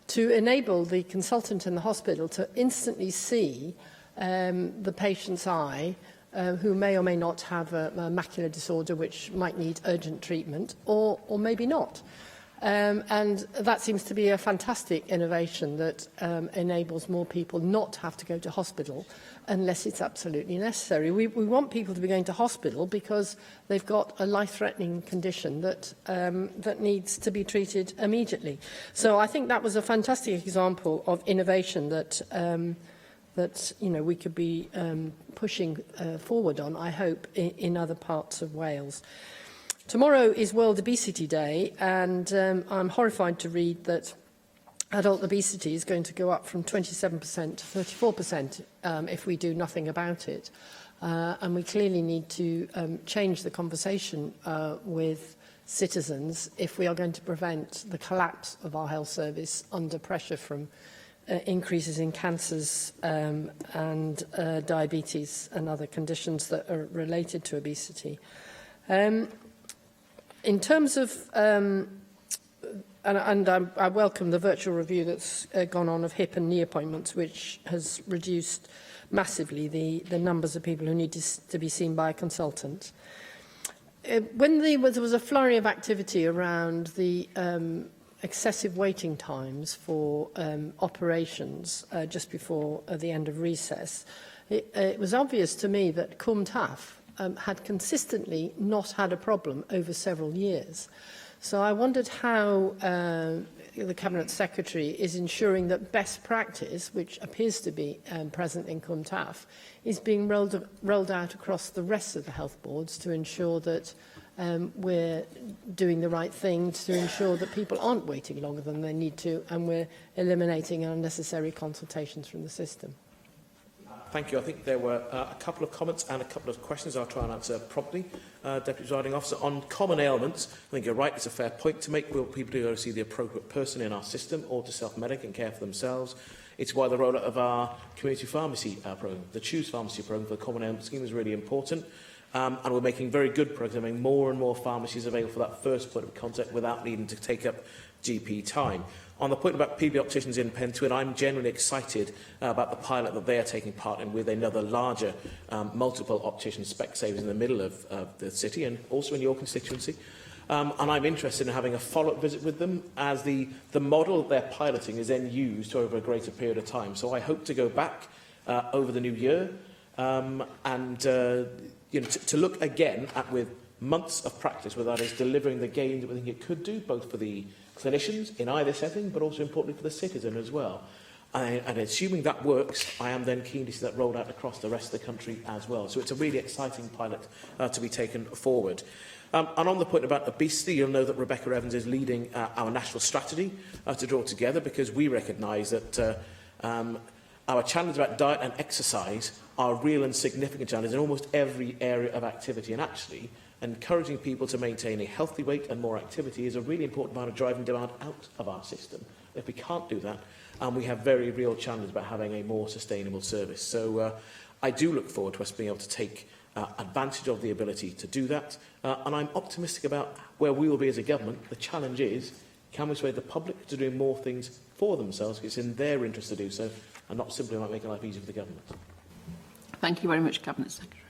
to enable the consultant in the hospital to instantly see the patient's eye who may or may not have a macular disorder which might need urgent treatment or maybe not. And that seems to be a fantastic innovation that enables more people not to have to go to hospital unless it's absolutely necessary. We want people to be going to hospital because they've got a life-threatening condition that, that needs to be treated immediately. So I think that was a fantastic example of innovation that, we could be pushing forward on, I hope, in other parts of Wales. Tomorrow is World Obesity Day, and I'm horrified to read that adult obesity is going to go up from 27% to 34% if we do nothing about it. And we clearly need to change the conversation with citizens if we are going to prevent the collapse of our health service under pressure from increases in cancers and diabetes and other conditions that are related to obesity. In terms of, I welcome the virtual review that's gone on of hip and knee appointments, which has reduced massively the numbers of people who need to be seen by a consultant. When there was a flurry of activity around the excessive waiting times for operations just before the end of recess, it was obvious to me that Cwm Taff had consistently not had a problem over several years. So I wondered how the Cabinet Secretary is ensuring that best practice, which appears to be present in Cwm Taff, is being rolled out across the rest of the health boards to ensure that we're doing the right thing to ensure that people aren't waiting longer than they need to, and we're eliminating unnecessary consultations from the system. Thank you. I think there were a couple of comments and a couple of questions I'll try and answer promptly. Deputy Presiding Officer, on common ailments, I think you're right, it's a fair point to make. Will people do go to see the appropriate person in our system or to self-medic and care for themselves? It's why the rollout of our community pharmacy programme, the Choose Pharmacy programme for the common ailment scheme, is really important. And we're making very good progress, having more and more pharmacies available for that first point of contact without needing to take up GP time. On the point about PB opticians in Pentwyn, I'm genuinely excited about the pilot that they are taking part in with another larger multiple optician Specsavers in the middle of the city and also in your constituency. And I'm interested in having a follow-up visit with them as the model they're piloting is then used over a greater period of time. So I hope to go back over the new year to look again at, with months of practice, whether that is delivering the gains that we think it could do, both for the clinicians in either setting, but also importantly for the citizen as well. And assuming that works, I am then keen to see that rolled out across the rest of the country as well. So it's a really exciting pilot to be taken forward. And on the point about obesity, you'll know that Rebecca Evans is leading our national strategy to draw together, because we recognise that our challenges about diet and exercise are real and significant challenges in almost every area of activity. And actually, encouraging people to maintain a healthy weight and more activity is a really important part of driving demand out of our system. If we can't do that, we have very real challenges about having a more sustainable service. So I do look forward to us being able to take advantage of the ability to do that. And I'm optimistic about where we will be as a government. The challenge is, can we persuade the public to do more things for themselves? It's in their interest to do so, and not simply about making life easier for the government. Thank you very much, Cabinet Secretary.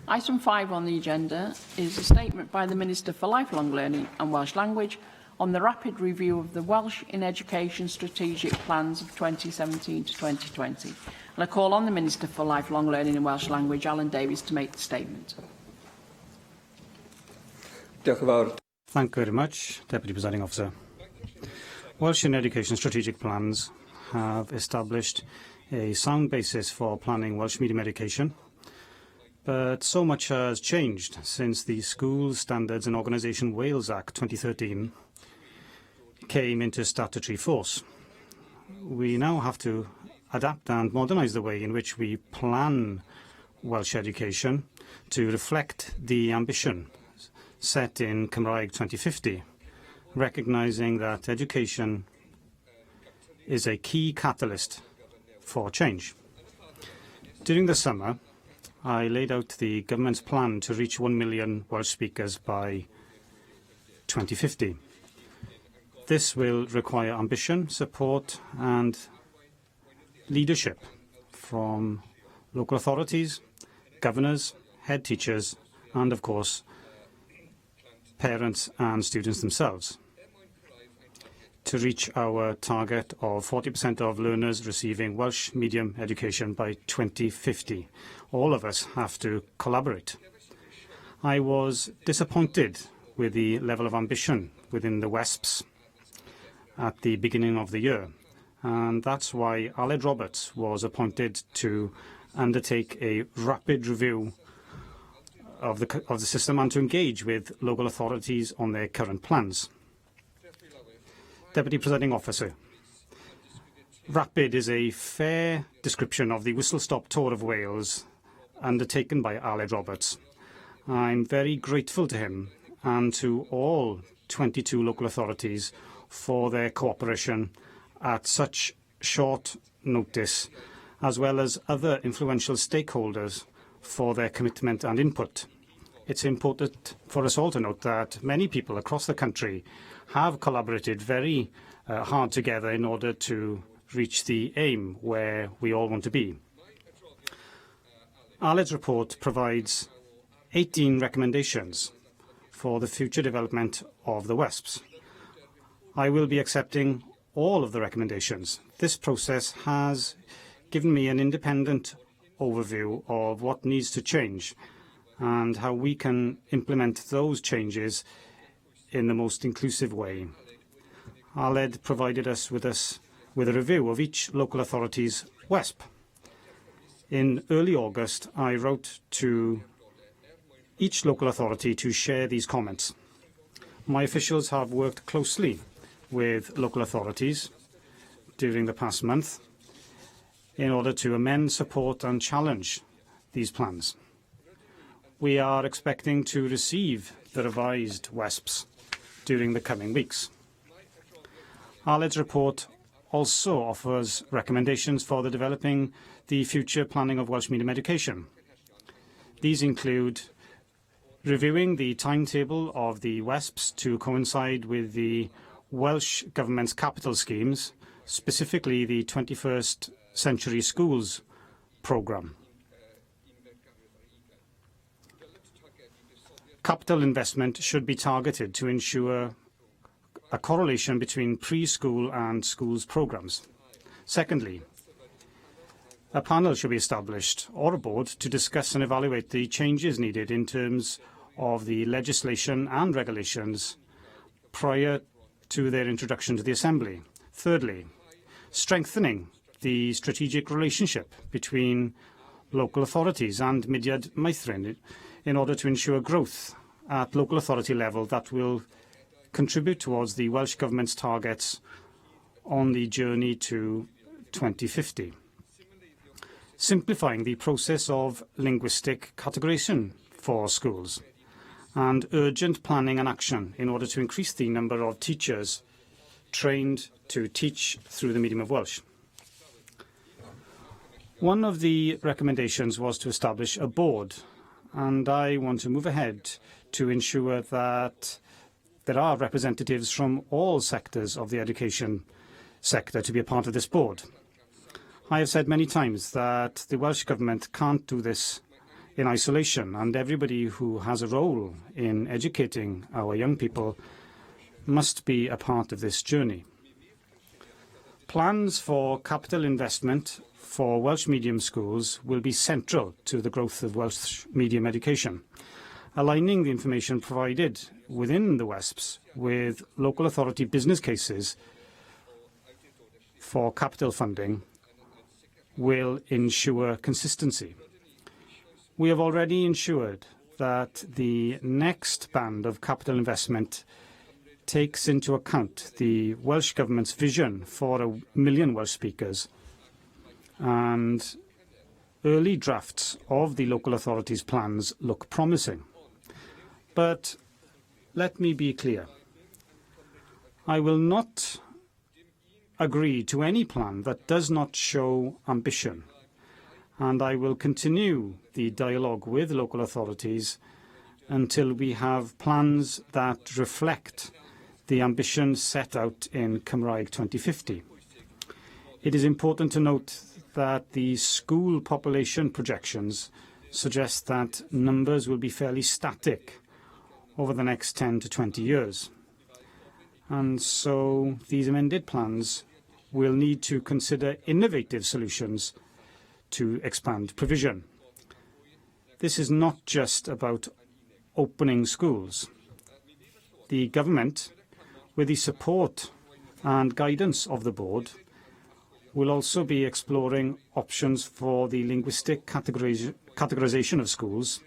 Item 5 on the agenda is a statement by the Minister for Lifelong Learning and Welsh Language on the rapid review of the Welsh in Education Strategic Plans of 2017 to 2020. And I call on the Minister for Lifelong Learning and Welsh Language, Alan Davies, to make the statement. Thank you very much, Deputy Presiding Officer. Welsh in Education Strategic Plans have established a sound basis for planning Welsh medium education, but so much has changed since the Schools, Standards and Organisation Wales Act 2013 came into statutory force. We now have to adapt and modernise the way in which we plan Welsh education to reflect the ambition set in Cymraeg 2050, recognising that education is a key catalyst for change. During the summer, I laid out the government's plan to reach 1 million Welsh speakers by 2050. This will require ambition, support and leadership from local authorities, governors, head teachers and, of course, parents and students themselves. To reach our target of 40% of learners receiving Welsh medium education by 2050, all of us have to collaborate. I was disappointed with the level of ambition within the WESPs at the beginning of the year, and that's why Aled Roberts was appointed to undertake a rapid review of the system and to engage with local authorities on their current plans. Deputy Presiding Officer, RAPID is a fair description of the whistle-stop tour of Wales undertaken by Aled Roberts. I'm very grateful to him and to all 22 local authorities for their cooperation at such short notice, as well as other influential stakeholders for their commitment and input. It's important for us all to note that many people across the country have collaborated very hard together in order to reach the aim where we all want to be. Aled's report provides 18 recommendations for the future development of the WESPs. I will be accepting all of the recommendations. This process has given me an independent overview of what needs to change and how we can implement those changes in the most inclusive way. Aled provided us with a review of each local authority's WESP. In early August, I wrote to each local authority to share these comments. My officials have worked closely with local authorities during the past month in order to amend, support and challenge these plans. We are expecting to receive the revised WESPs during the coming weeks. Aled's report also offers recommendations for developing the future planning of Welsh medium education. These include reviewing the timetable of the WESPs to coincide with the Welsh Government's capital schemes, specifically the 21st Century Schools programme. Capital investment should be targeted to ensure a correlation between preschool and schools programmes. Secondly, a panel should be established, or a board, to discuss and evaluate the changes needed in terms of the legislation and regulations prior to their introduction to the Assembly. Thirdly, strengthening the strategic relationship between local authorities and Mudiad Meithrin in order to ensure growth at local authority level that will contribute towards the Welsh Government's targets on the journey to 2050. Simplifying the process of linguistic categorisation for schools, and urgent planning and action in order to increase the number of teachers trained to teach through the medium of Welsh. One of the recommendations was to establish a board, and I want to move ahead to ensure that there are representatives from all sectors of the education sector to be a part of this board. I have said many times that the Welsh Government can't do this in isolation, and everybody who has a role in educating our young people must be a part of this journey. Plans for capital investment for Welsh medium schools will be central to the growth of Welsh medium education. Aligning the information provided within the WESPs with local authority business cases for capital funding will ensure consistency. We have already ensured that the next band of capital investment takes into account the Welsh Government's vision for 1 million Welsh speakers, and early drafts of the local authorities' plans look promising. But let me be clear. I will not agree to any plan that does not show ambition, and I will continue the dialogue with local authorities until we have plans that reflect the ambition set out in Cymraeg 2050. It is important to note that the school population projections suggest that numbers will be fairly static over the next 10 to 20 years. And so these amended plans will need to consider innovative solutions to expand provision. This is not just about opening schools. The government, with the support and guidance of the board, will also be exploring options for the linguistic categorisation of schools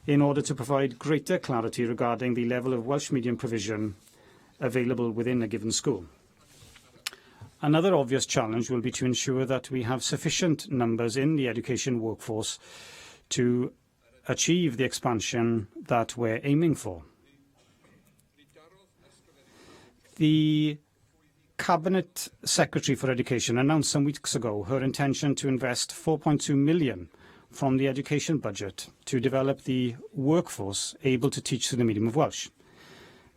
in order to provide greater clarity regarding the level of Welsh medium provision available within a given school. Another obvious challenge will be to ensure that we have sufficient numbers in the education workforce to achieve the expansion that we're aiming for. The Cabinet Secretary for Education announced some weeks ago her intention to invest £4.2 million from the education budget to develop the workforce able to teach through the medium of Welsh.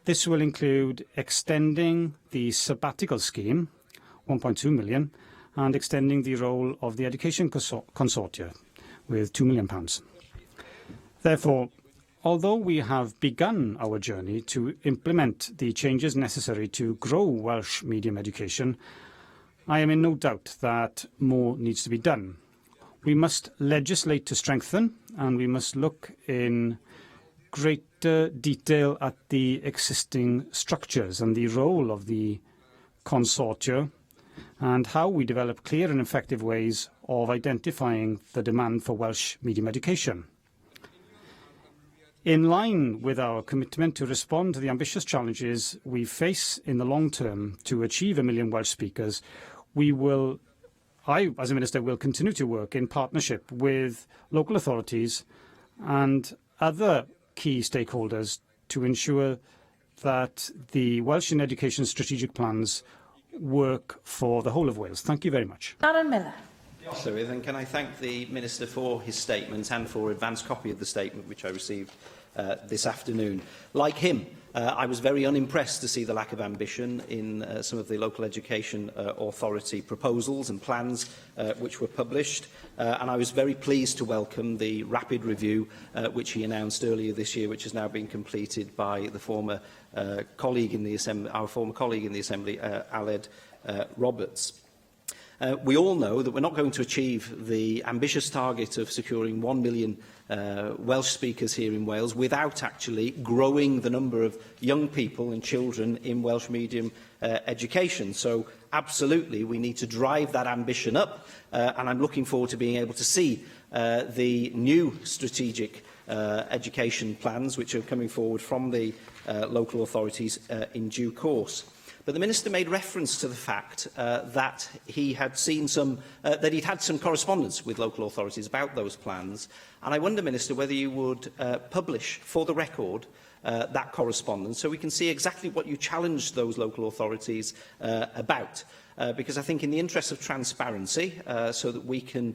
This will include extending the sabbatical scheme, £1.2 million, and extending the role of the Education Consortia with £2 million. Therefore, although we have begun our journey to implement the changes necessary to grow Welsh medium education, I am in no doubt that more needs to be done. We must legislate to strengthen, and we must look in greater detail at the existing structures and the role of the consortia, and how we develop clear and effective ways of identifying the demand for Welsh medium education. In line with our commitment to respond to the ambitious challenges we face in the long term to achieve 1 million Welsh speakers, I, as a Minister, will continue to work in partnership with local authorities and other key stakeholders to ensure that the Welsh in Education strategic plans work for the whole of Wales. Thank you very much. Aaron Miller. Llywydd, and can I thank the Minister for his statement and for an advance copy of the statement which I received this afternoon. Like him, I was very unimpressed to see the lack of ambition in some of the local education authority proposals and plans which were published, and I was very pleased to welcome the rapid review which he announced earlier this year, which has now been completed by the former colleague in the Assembly, our former colleague in the Assembly, Aled Roberts. We all know that we're not going to achieve the ambitious target of securing 1 million Welsh speakers here in Wales without actually growing the number of young people and children in Welsh medium education. So absolutely, we need to drive that ambition up, and I'm looking forward to being able to see the new strategic education plans which are coming forward from the local authorities in due course. But the Minister made reference to the fact that he had seen that he'd had some correspondence with local authorities about those plans. And I wonder, Minister, whether you would publish for the record that correspondence so we can see exactly what you challenged those local authorities about. Because I think in the interest of transparency, so that we can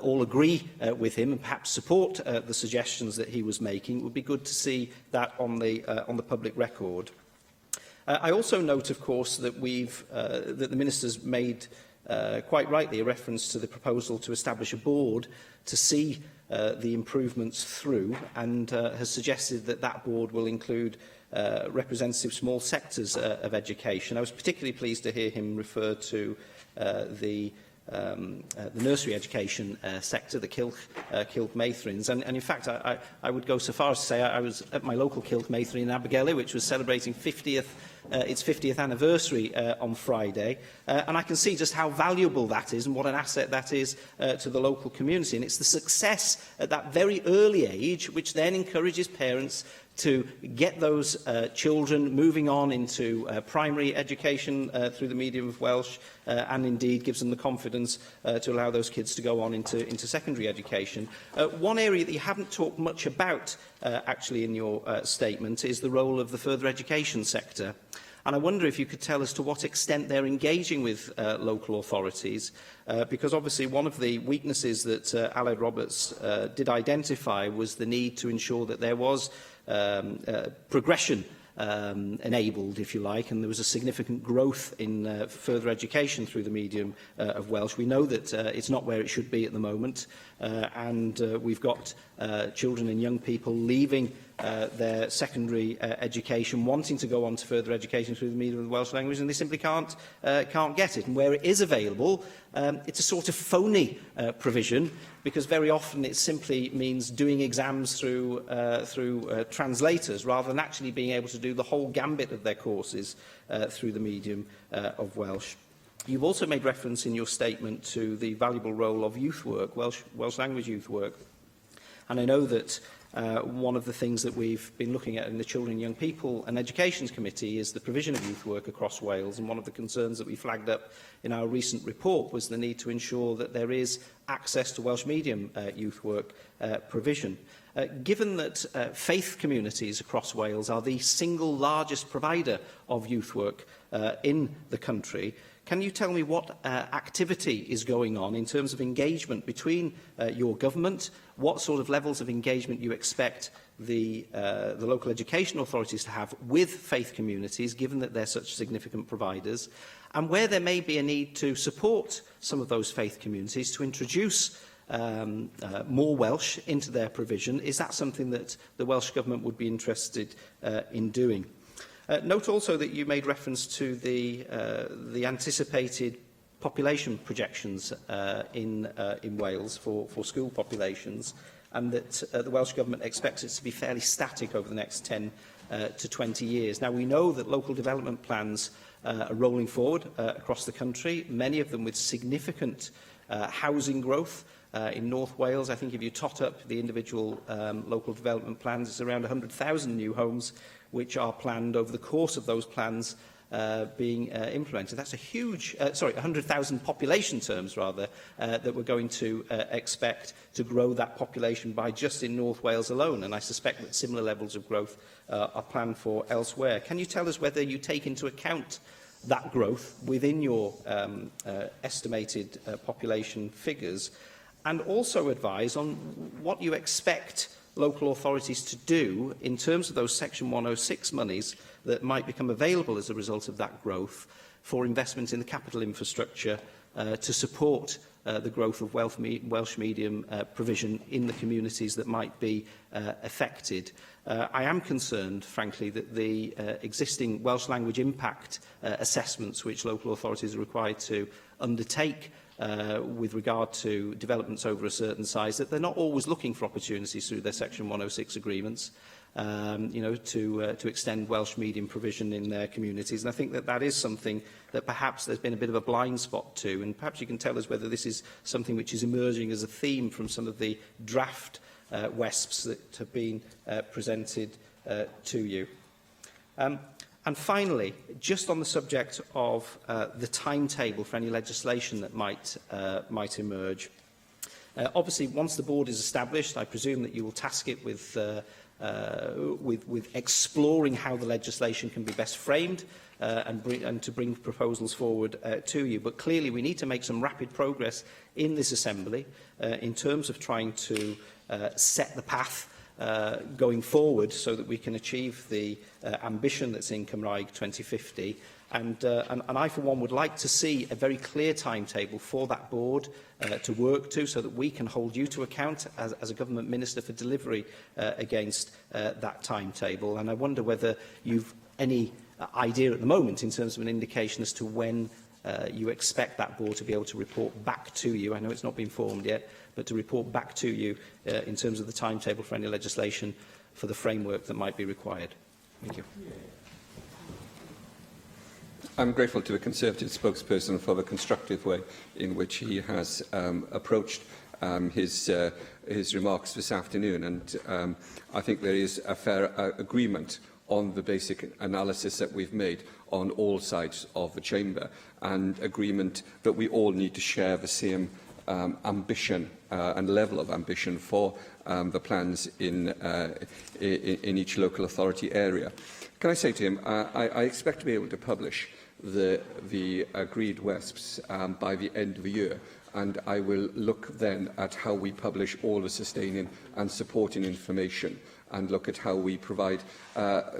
all agree with him and perhaps support the suggestions that he was making, it would be good to see that on the public record. I also note, of course, that that the Minister's made quite rightly a reference to the proposal to establish a board to see the improvements through, and has suggested that that board will include representative small sectors of education. I was particularly pleased to hear him refer to the nursery education sector, the Cilch Meithrins. And in fact, I would go so far as to say I was at my local Cilch Meithrin in Abergele, which was celebrating its 50th anniversary on Friday. And I can see just how valuable that is and what an asset that is to the local community. And it's the success at that very early age which then encourages parents to get those children moving on into primary education through the medium of Welsh, and indeed gives them the confidence to allow those kids to go on into secondary education. One area that you haven't talked much about actually in your statement is the role of the further education sector. And I wonder if you could tell us to what extent they're engaging with local authorities, because obviously one of the weaknesses that Aled Roberts did identify was the need to ensure that there was progression enabled, if you like, and there was a significant growth in further education through the medium of Welsh. We know that it's not where it should be at the moment, and we've got children and young people leaving their secondary education, wanting to go on to further education through the medium of the Welsh language, and they simply can't get it. And where it is available, it's a sort of phony provision, because very often it simply means doing exams through translators, rather than actually being able to do the whole gambit of their courses through the medium of Welsh. You've also made reference in your statement to the valuable role of youth work, Welsh language youth work. And I know that one of the things that we've been looking at in the Children and Young People and Education Committee is the provision of youth work across Wales, and one of the concerns that we flagged up in our recent report was the need to ensure that there is access to Welsh medium youth work provision. Given that faith communities across Wales are the single largest provider of youth work in the country, can you tell me what activity is going on in terms of engagement between your government, what sort of levels of engagement you expect the local education authorities to have with faith communities, given that they're such significant providers, and where there may be a need to support some of those faith communities to introduce more Welsh into their provision? Is that something that the Welsh Government would be interested in doing? Note also that you made reference to the anticipated population projections in Wales for school populations, and that the Welsh Government expects it to be fairly static over the next 10 to 20 years. Now, we know that local development plans are rolling forward across the country, many of them with significant housing growth. In North Wales, I think if you tot up the individual local development plans, it's around 100,000 new homes which are planned over the course of those plans being implemented. That's a huge, 100,000 population terms, rather, that we're going to expect to grow that population by just in North Wales alone, and I suspect that similar levels of growth are planned for elsewhere. Can you tell us whether you take into account that growth within your estimated population figures, and also advise on what you expect local authorities to do in terms of those Section 106 monies that might become available as a result of that growth for investment in the capital infrastructure to support the growth of Welsh medium provision in the communities that might be affected. I am concerned, frankly, that the existing Welsh language impact assessments which local authorities are required to undertake with regard to developments over a certain size, that they're not always looking for opportunities through their Section 106 agreements, to extend Welsh medium provision in their communities. And I think that that is something that perhaps there's been a bit of a blind spot to, and perhaps you can tell us whether this is something which is emerging as a theme from some of the draft WESPs that have been presented to you. And finally, just on the subject of the timetable for any legislation that might emerge. Obviously, once the board is established, I presume that you will task it with exploring how the legislation can be best framed and to bring proposals forward to you. But clearly, we need to make some rapid progress in this Assembly in terms of trying to set the path going forward so that we can achieve the ambition that's in Cymraeg 2050. And I, for one, would like to see a very clear timetable for that board to work to, so that we can hold you to account as a government minister for delivery against that timetable. And I wonder whether you've any idea at the moment in terms of an indication as to when you expect that board to be able to report back to you. I know it's not been formed yet, but to report back to you in terms of the timetable for any legislation for the framework that might be required. Thank you. I'm grateful to the Conservative spokesperson for the constructive way in which he has approached his remarks this afternoon, and I think there is a fair agreement on the basic analysis that we've made on all sides of the chamber, and agreement that we all need to share the same ambition and level of ambition for the plans in each local authority area. Can I say to him, I expect to be able to publish the agreed WESPs by the end of the year, and I will look then at how we publish all the sustaining and supporting information, and look at how we provide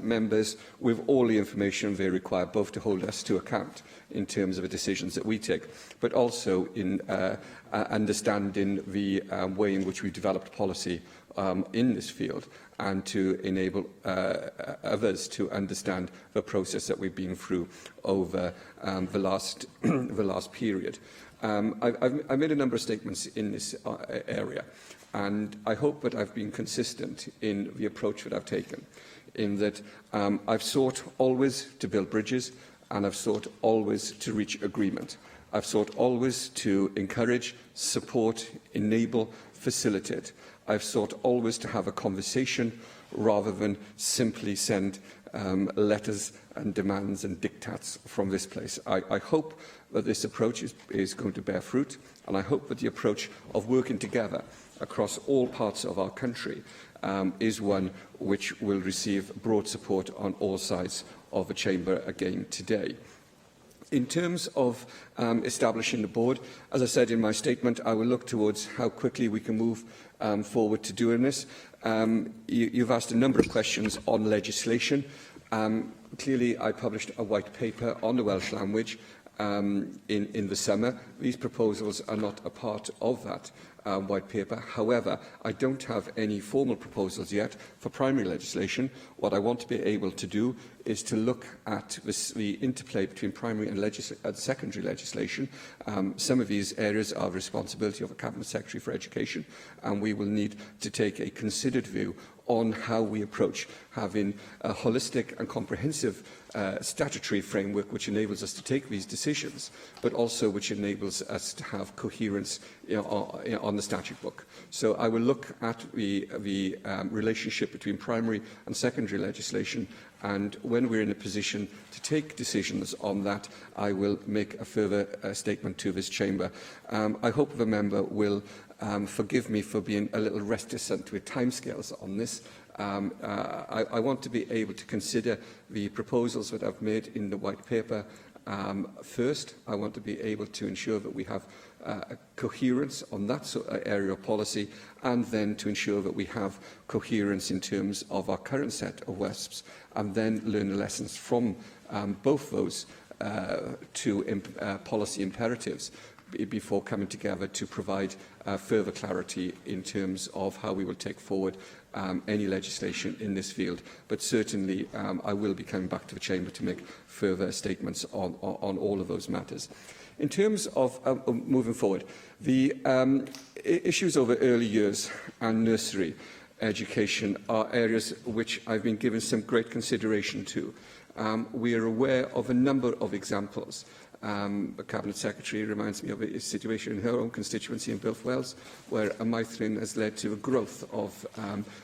members with all the information they require, both to hold us to account in terms of the decisions that we take, but also in understanding the way in which we developed policy in this field, and to enable others to understand the process that we've been through over the last period. I've made a number of statements in this area, and I hope that I've been consistent in the approach that I've taken, in that I've sought always to build bridges, and I've sought always to reach agreement. I've sought always to encourage, support, enable, facilitate. I've sought always to have a conversation rather than simply send letters and demands and diktats from this place. I hope that this approach is going to bear fruit, and I hope that the approach of working together across all parts of our country is one which will receive broad support on all sides of the Chamber again today. In terms of establishing the board, as I said in my statement, I will look towards how quickly we can move forward to doing this. You've asked a number of questions on legislation. Clearly, I published a white paper on the Welsh language in the summer. These proposals are not a part of that white paper. However, I don't have any formal proposals yet for primary legislation. What I want to be able to do is to look at the interplay between primary and secondary legislation. Some of these areas are the responsibility of a Cabinet Secretary for Education, and we will need to take a considered view on how we approach having a holistic and comprehensive statutory framework which enables us to take these decisions, but also which enables us to have coherence on the statute book. So I will look at the relationship between primary and secondary legislation, and when we're in a position to take decisions on that, I will make a further statement to this chamber. I hope the member will forgive me for being a little reticent with timescales on this. I want to be able to consider the proposals that I've made in the white paper first. I want to be able to ensure that we have a coherence on that area of policy, and then to ensure that we have coherence in terms of our current set of WESPs, and then learn the lessons from both those two policy imperatives before coming together to provide further clarity in terms of how we will take forward any legislation in this field. But certainly I will be coming back to the Chamber to make further statements on all of those matters. In terms of moving forward, the issues over early years and nursery education are areas which I've been given some great consideration to. We are aware of a number of examples. The Cabinet Secretary reminds me of a situation in her own constituency in Builth Wales, where a maithrin has led to a growth of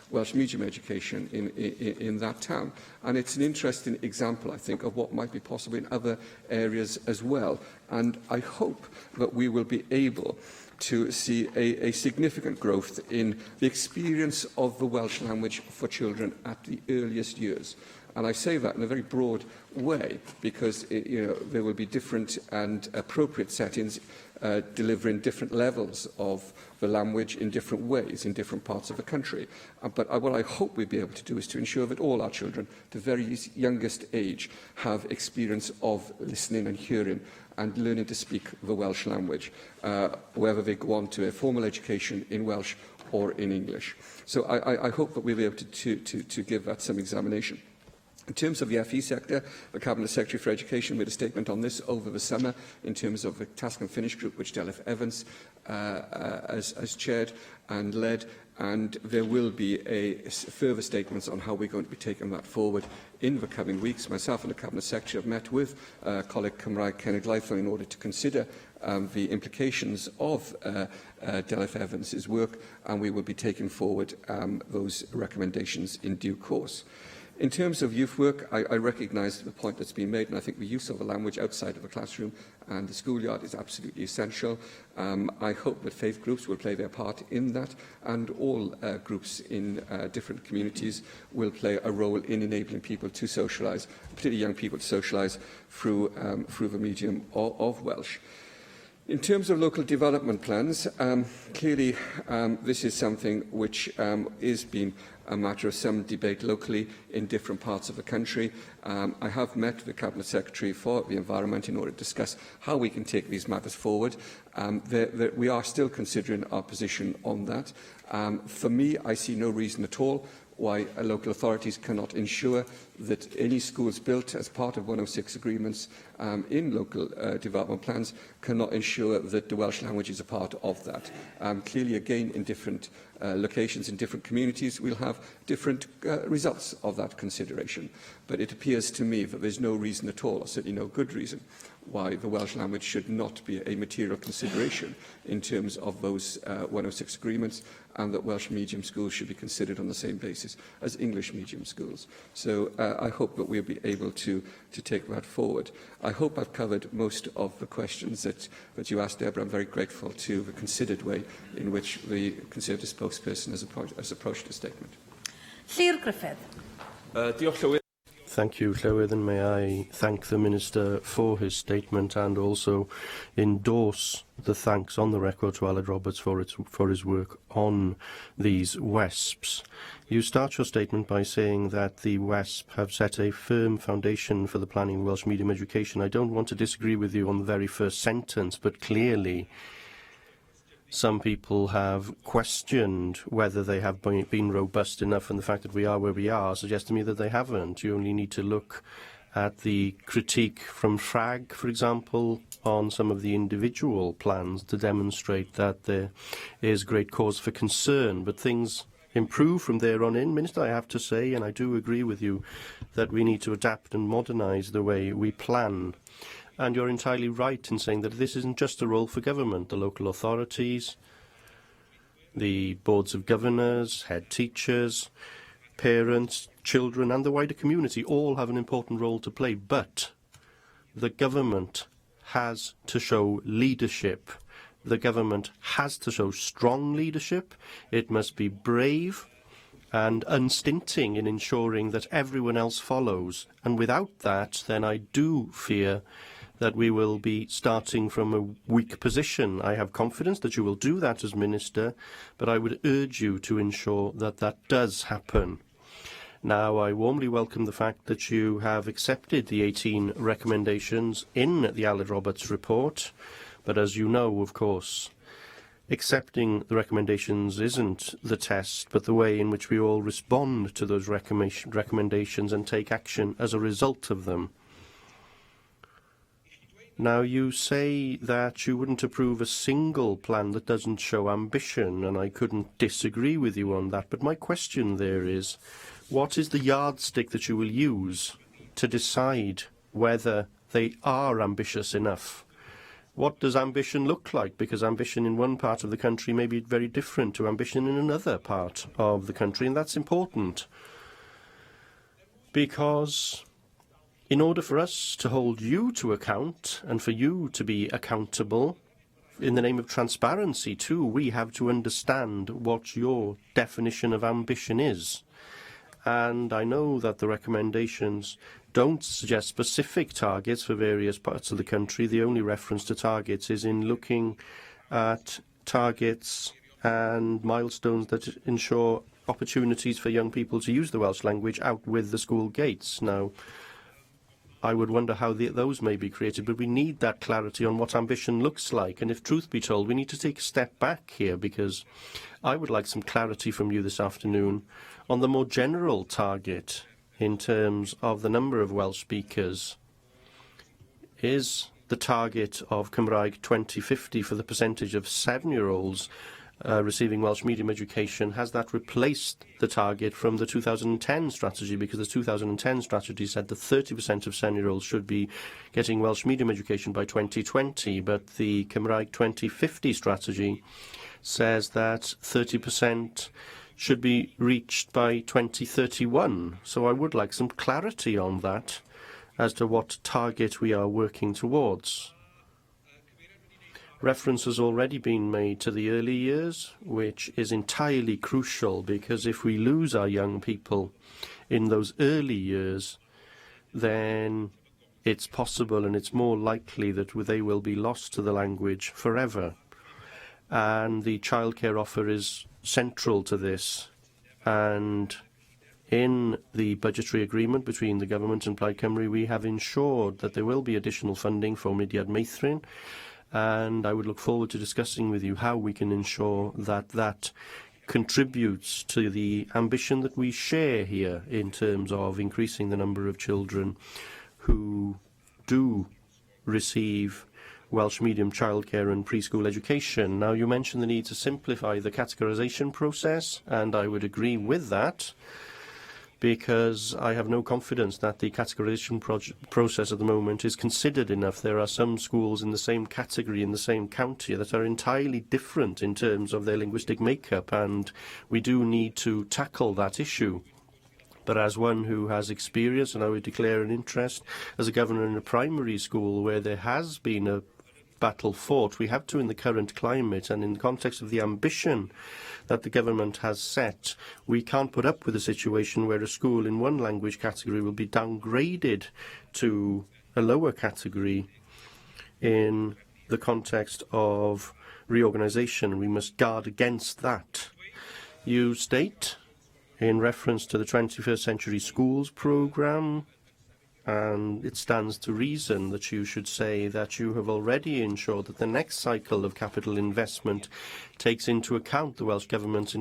Welsh medium education in that town. And it's an interesting example, I think, of what might be possible in other areas as well. And I hope that we will be able to see a significant growth in the experience of the Welsh language for children at the earliest years. And I say that in a very broad way because there will be different and appropriate settings delivering different levels of the language in different ways in different parts of the country. But what I hope we'll be able to do is to ensure that all our children, the very youngest age, have experience of listening and hearing and learning to speak the Welsh language, whether they go on to a formal education in Welsh or in English. So I hope that we'll be able to give that some examination. In terms of the FE sector, the Cabinet Secretary for Education made a statement on this over the summer in terms of the Task and Finish group which Delith Evans has chaired and led, and there will be further statements on how we're going to be taking that forward in the coming weeks. Myself and the Cabinet Secretary have met with colleague Cymraeg Cenedl Laethol in order to consider the implications of Delith Evans' work, and we will be taking forward those recommendations in due course. In terms of youth work, I recognise the point that's been made, and I think the use of the language outside of the classroom and the schoolyard is absolutely essential. I hope that faith groups will play their part in that, and all groups in different communities will play a role in enabling people to socialise, particularly young people to socialise through the medium of Welsh. In terms of local development plans, clearly this is something which is being a matter of some debate locally in different parts of the country. I have met the Cabinet Secretary for the Environment in order to discuss how we can take these matters forward. We are still considering our position on that. For me, I see no reason at all why local authorities cannot ensure that any schools built as part of 106 agreements in local development plans cannot ensure that the Welsh language is a part of that. Clearly, again, in different locations, in different communities, we'll have different results of that consideration. But it appears to me that there's no reason at all, or certainly no good reason, why the Welsh language should not be a material consideration in terms of those 106 agreements, and that Welsh medium schools should be considered on the same basis as English medium schools. So I hope that we'll be able to take that forward. I hope I've covered most of the questions that you asked, Deborah. I'm very grateful to the considered way in which the Conservative spokesperson has approached the statement. Llŷr Griffith. Thank you, Llywydd, and may I thank the Minister for his statement and also endorse the thanks on the record to Aled Roberts for his work on these WESPs. You start your statement by saying that the WESP have set a firm foundation for the planning of Welsh medium education. I don't want to disagree with you on the very first sentence, but clearly some people have questioned whether they have been robust enough, and the fact that we are where we are suggests to me that they haven't. You only need to look at the critique from FRAG, for example, on some of the individual plans to demonstrate that there is great cause for concern. But things improve from there on in. Minister, I have to say, and I do agree with you, that we need to adapt and modernise the way we plan. And you're entirely right in saying that this isn't just a role for government. The local authorities, the boards of governors, head teachers, parents, children and the wider community all have an important role to play. But the government has to show leadership. The government has to show strong leadership. It must be brave and unstinting in ensuring that everyone else follows. And without that, then I do fear that we will be starting from a weak position. I have confidence that you will do that as Minister, but I would urge you to ensure that that does happen. Now, I warmly welcome the fact that you have accepted the 18 recommendations in the Aled Roberts report, but as you know, of course, accepting the recommendations isn't the test, but the way in which we all respond to those recommendations and take action as a result of them. Now, you say that you wouldn't approve a single plan that doesn't show ambition, and I couldn't disagree with you on that. But my question there is, what is the yardstick that you will use to decide whether they are ambitious enough? What does ambition look like? Because ambition in one part of the country may be very different to ambition in another part of the country, and that's important. Because in order for us to hold you to account and for you to be accountable, in the name of transparency too, we have to understand what your definition of ambition is. And I know that the recommendations don't suggest specific targets for various parts of the country. The only reference to targets is in looking at targets and milestones that ensure opportunities for young people to use the Welsh language out with the school gates. Now, I would wonder how those may be created, but we need that clarity on what ambition looks like. And if truth be told, we need to take a step back here, because I would like some clarity from you this afternoon on the more general target in terms of the number of Welsh speakers. Is the target of Cymraeg 2050 for the percentage of 7-year-olds receiving Welsh medium education, has that replaced the target from the 2010 strategy? Because the 2010 strategy said that 30% of 7-year-olds should be getting Welsh medium education by 2020, but the Cymraeg 2050 strategy says that 30% should be reached by 2031. So I would like some clarity on that as to what target we are working towards. Reference has already been made to the early years, which is entirely crucial, because if we lose our young people in those early years, then it's possible and it's more likely that they will be lost to the language forever. And the childcare offer is central to this. And in the budgetary agreement between the government and Plaid Cymru, we have ensured that there will be additional funding for Mudiad Meithrin, and I would look forward to discussing with you how we can ensure that that contributes to the ambition that we share here in terms of increasing the number of children who do receive Welsh medium childcare and preschool education. Now, you mentioned the need to simplify the categorisation process, and I would agree with that. because I have no confidence that the categorisation process at the moment is considered enough. There are some schools in the same category in the same county that are entirely different in terms of their linguistic makeup, and we do need to tackle that issue. But as one who has experience, and I would declare an interest as a governor in a primary school where there has been a battle fought, we have to in the current climate and in the context of the ambition that the government has set, we can't put up with a situation where a school in one language category will be downgraded to a lower category in the context of reorganisation. We must guard against that. You state, in reference to the 21st Century Schools programme, and it stands to reason that you should say that you have already ensured that the next cycle of capital investment takes into account the Welsh Government's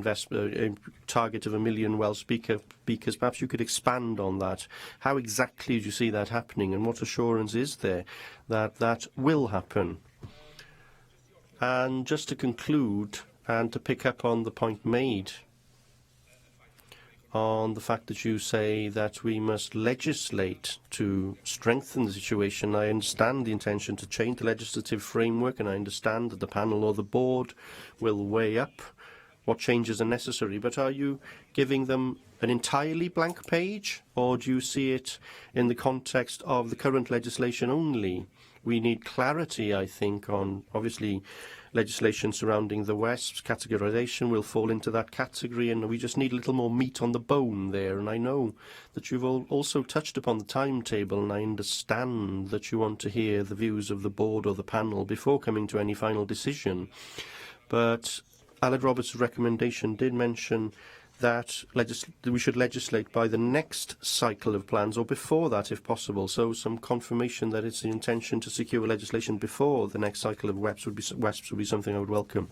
target of 1 million Welsh speakers. Perhaps you could expand on that. How exactly do you see that happening, and what assurance is there that that will happen? And just to conclude, and to pick up on the point made on the fact that you say that we must legislate to strengthen the situation. I understand the intention to change the legislative framework, and I understand that the panel or the board will weigh up what changes are necessary. But are you giving them an entirely blank page, or do you see it in the context of the current legislation only? We need clarity, I think, on, obviously, legislation surrounding the WESP's categorisation will fall into that category, and we just need a little more meat on the bone there. And I know that you've also touched upon the timetable, and I understand that you want to hear the views of the board or the panel before coming to any final decision. But Aled Roberts' recommendation did mention that we should legislate by the next cycle of plans, or before that if possible. So some confirmation that it's the intention to secure legislation before the next cycle of WESPs would be something I would welcome.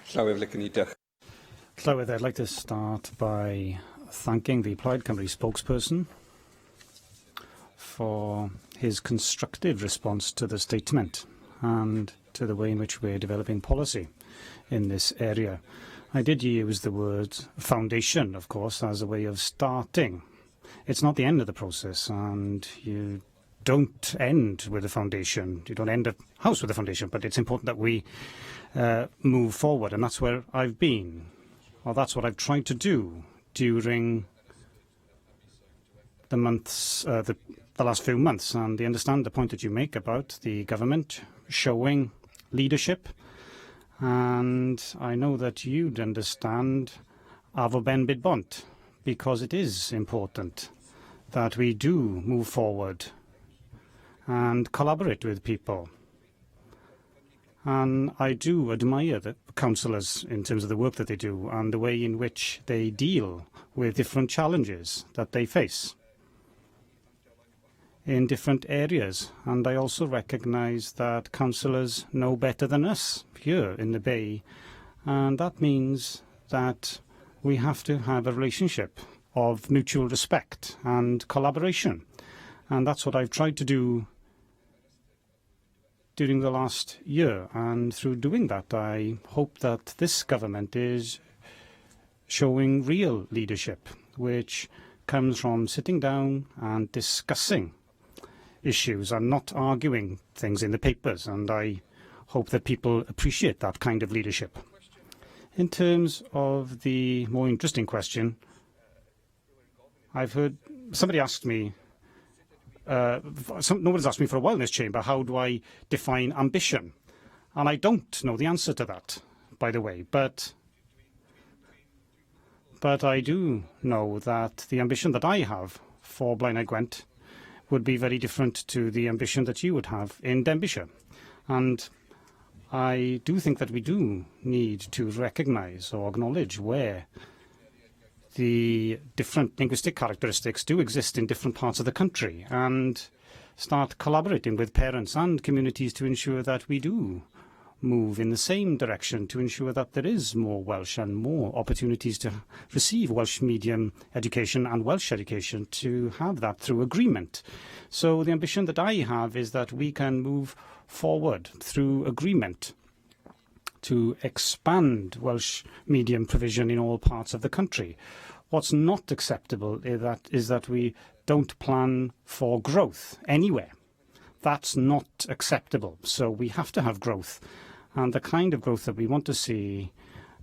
Llywydd, I'd like to start by thanking the Plaid Cymru spokesperson for his constructive response to the statement and to the way in which we're developing policy in this area. I did use the word foundation, of course, as a way of starting. It's not the end of the process, and you don't end with a foundation. You don't end a house with a foundation, but it's important that we move forward, and that's where I've been. Well, that's what I've tried to do during the months, the last few months, and I understand the point that you make about the government showing leadership. And I know that you'd understand Afo Ben Bid Bont, because it is important that we do move forward and collaborate with people. And I do admire the councillors in terms of the work that they do and the way in which they deal with different challenges that they face in different areas. And I also recognise that councillors know better than us here in the Bay, and that means that we have to have a relationship of mutual respect and collaboration. And that's what I've tried to do during the last year, and through doing that I hope that this government is showing real leadership, which comes from sitting down and discussing issues and not arguing things in the papers, and I hope that people appreciate that kind of leadership. In terms of the more interesting question, I've heard somebody asked me, nobody's asked me for a while in this chamber, how do I define ambition? And I don't know the answer to that, by the way, but I do know that the ambition that I have for Blaenau Gwent would be very different to the ambition that you would have in Denbighshire. And I do think that we do need to recognise or acknowledge where the different linguistic characteristics do exist in different parts of the country, and start collaborating with parents and communities to ensure that we do move in the same direction, to ensure that there is more Welsh and more opportunities to receive Welsh medium education and Welsh education, to have that through agreement. So the ambition that I have is that we can move forward through agreement to expand Welsh medium provision in all parts of the country. What's not acceptable is that we don't plan for growth anywhere. That's not acceptable. So we have to have growth. And the kind of growth that we want to see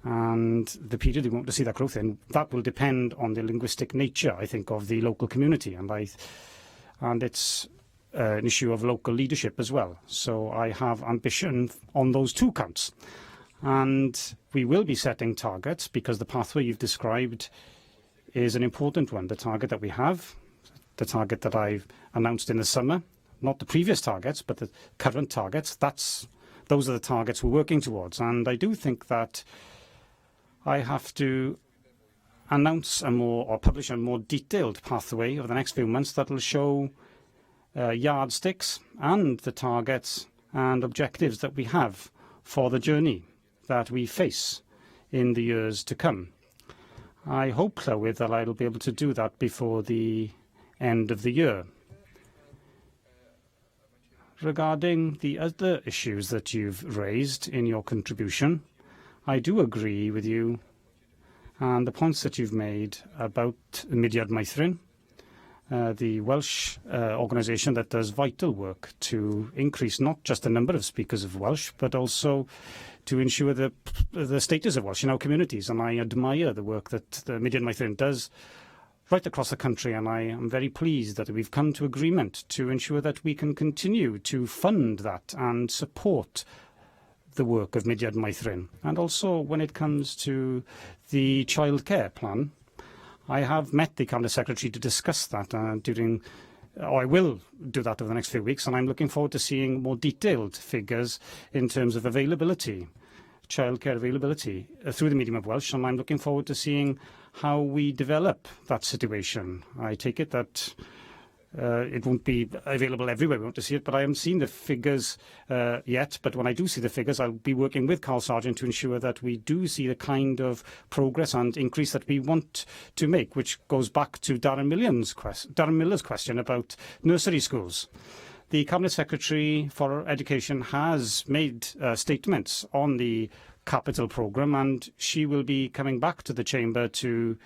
and the period we want to see that growth in, that will depend on the linguistic nature, I think, of the local community. And it's an issue of local leadership as well. So I have ambition on those two counts. And we will be setting targets because the pathway you've described is an important one. The target that we have, the target that I've announced in the summer, not the previous targets, but the current targets, those are the targets we're working towards. And I do think that I have to announce or publish a more detailed pathway over the next few months that will show yardsticks and the targets and objectives that we have for the journey that we face in the years to come. I hope, though, that I will be able to do that before the end of the year. Regarding the other issues that you've raised in your contribution, I do agree with you and the points that you've made about Mudiad Maithrin, the Welsh organisation that does vital work to increase not just the number of speakers of Welsh, but also to ensure the status of Welsh in our communities. And I admire the work that the Mudiad Maithrin does right across the country, and I am very pleased that we've come to agreement to ensure that we can continue to fund that and support the work of Mudiad Maithrin. And also when it comes to the childcare plan, I have met the Cabinet Secretary to discuss that I will do that over the next few weeks, and I'm looking forward to seeing more detailed figures in terms of availability, childcare availability through the medium of Welsh, and I'm looking forward to seeing how we develop that situation. I take it that it won't be available everywhere. We want to see it, but I haven't seen the figures yet. But when I do see the figures, I'll be working with Carl Sargent to ensure that we do see the kind of progress and increase that we want to make, which goes back to Darren Miller's question about nursery schools. The Cabinet Secretary for Education has made statements on the capital programme, and she will be coming back to the Chamber to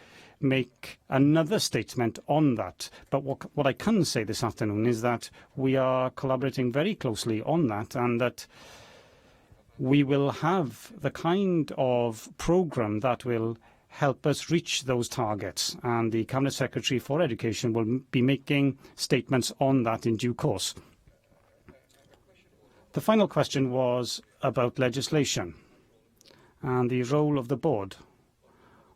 make another statement on that. But what I can say this afternoon is that we are collaborating very closely on that, and that we will have the kind of programme that will help us reach those targets. And the Cabinet Secretary for Education will be making statements on that in due course. The final question was about legislation and the role of the board.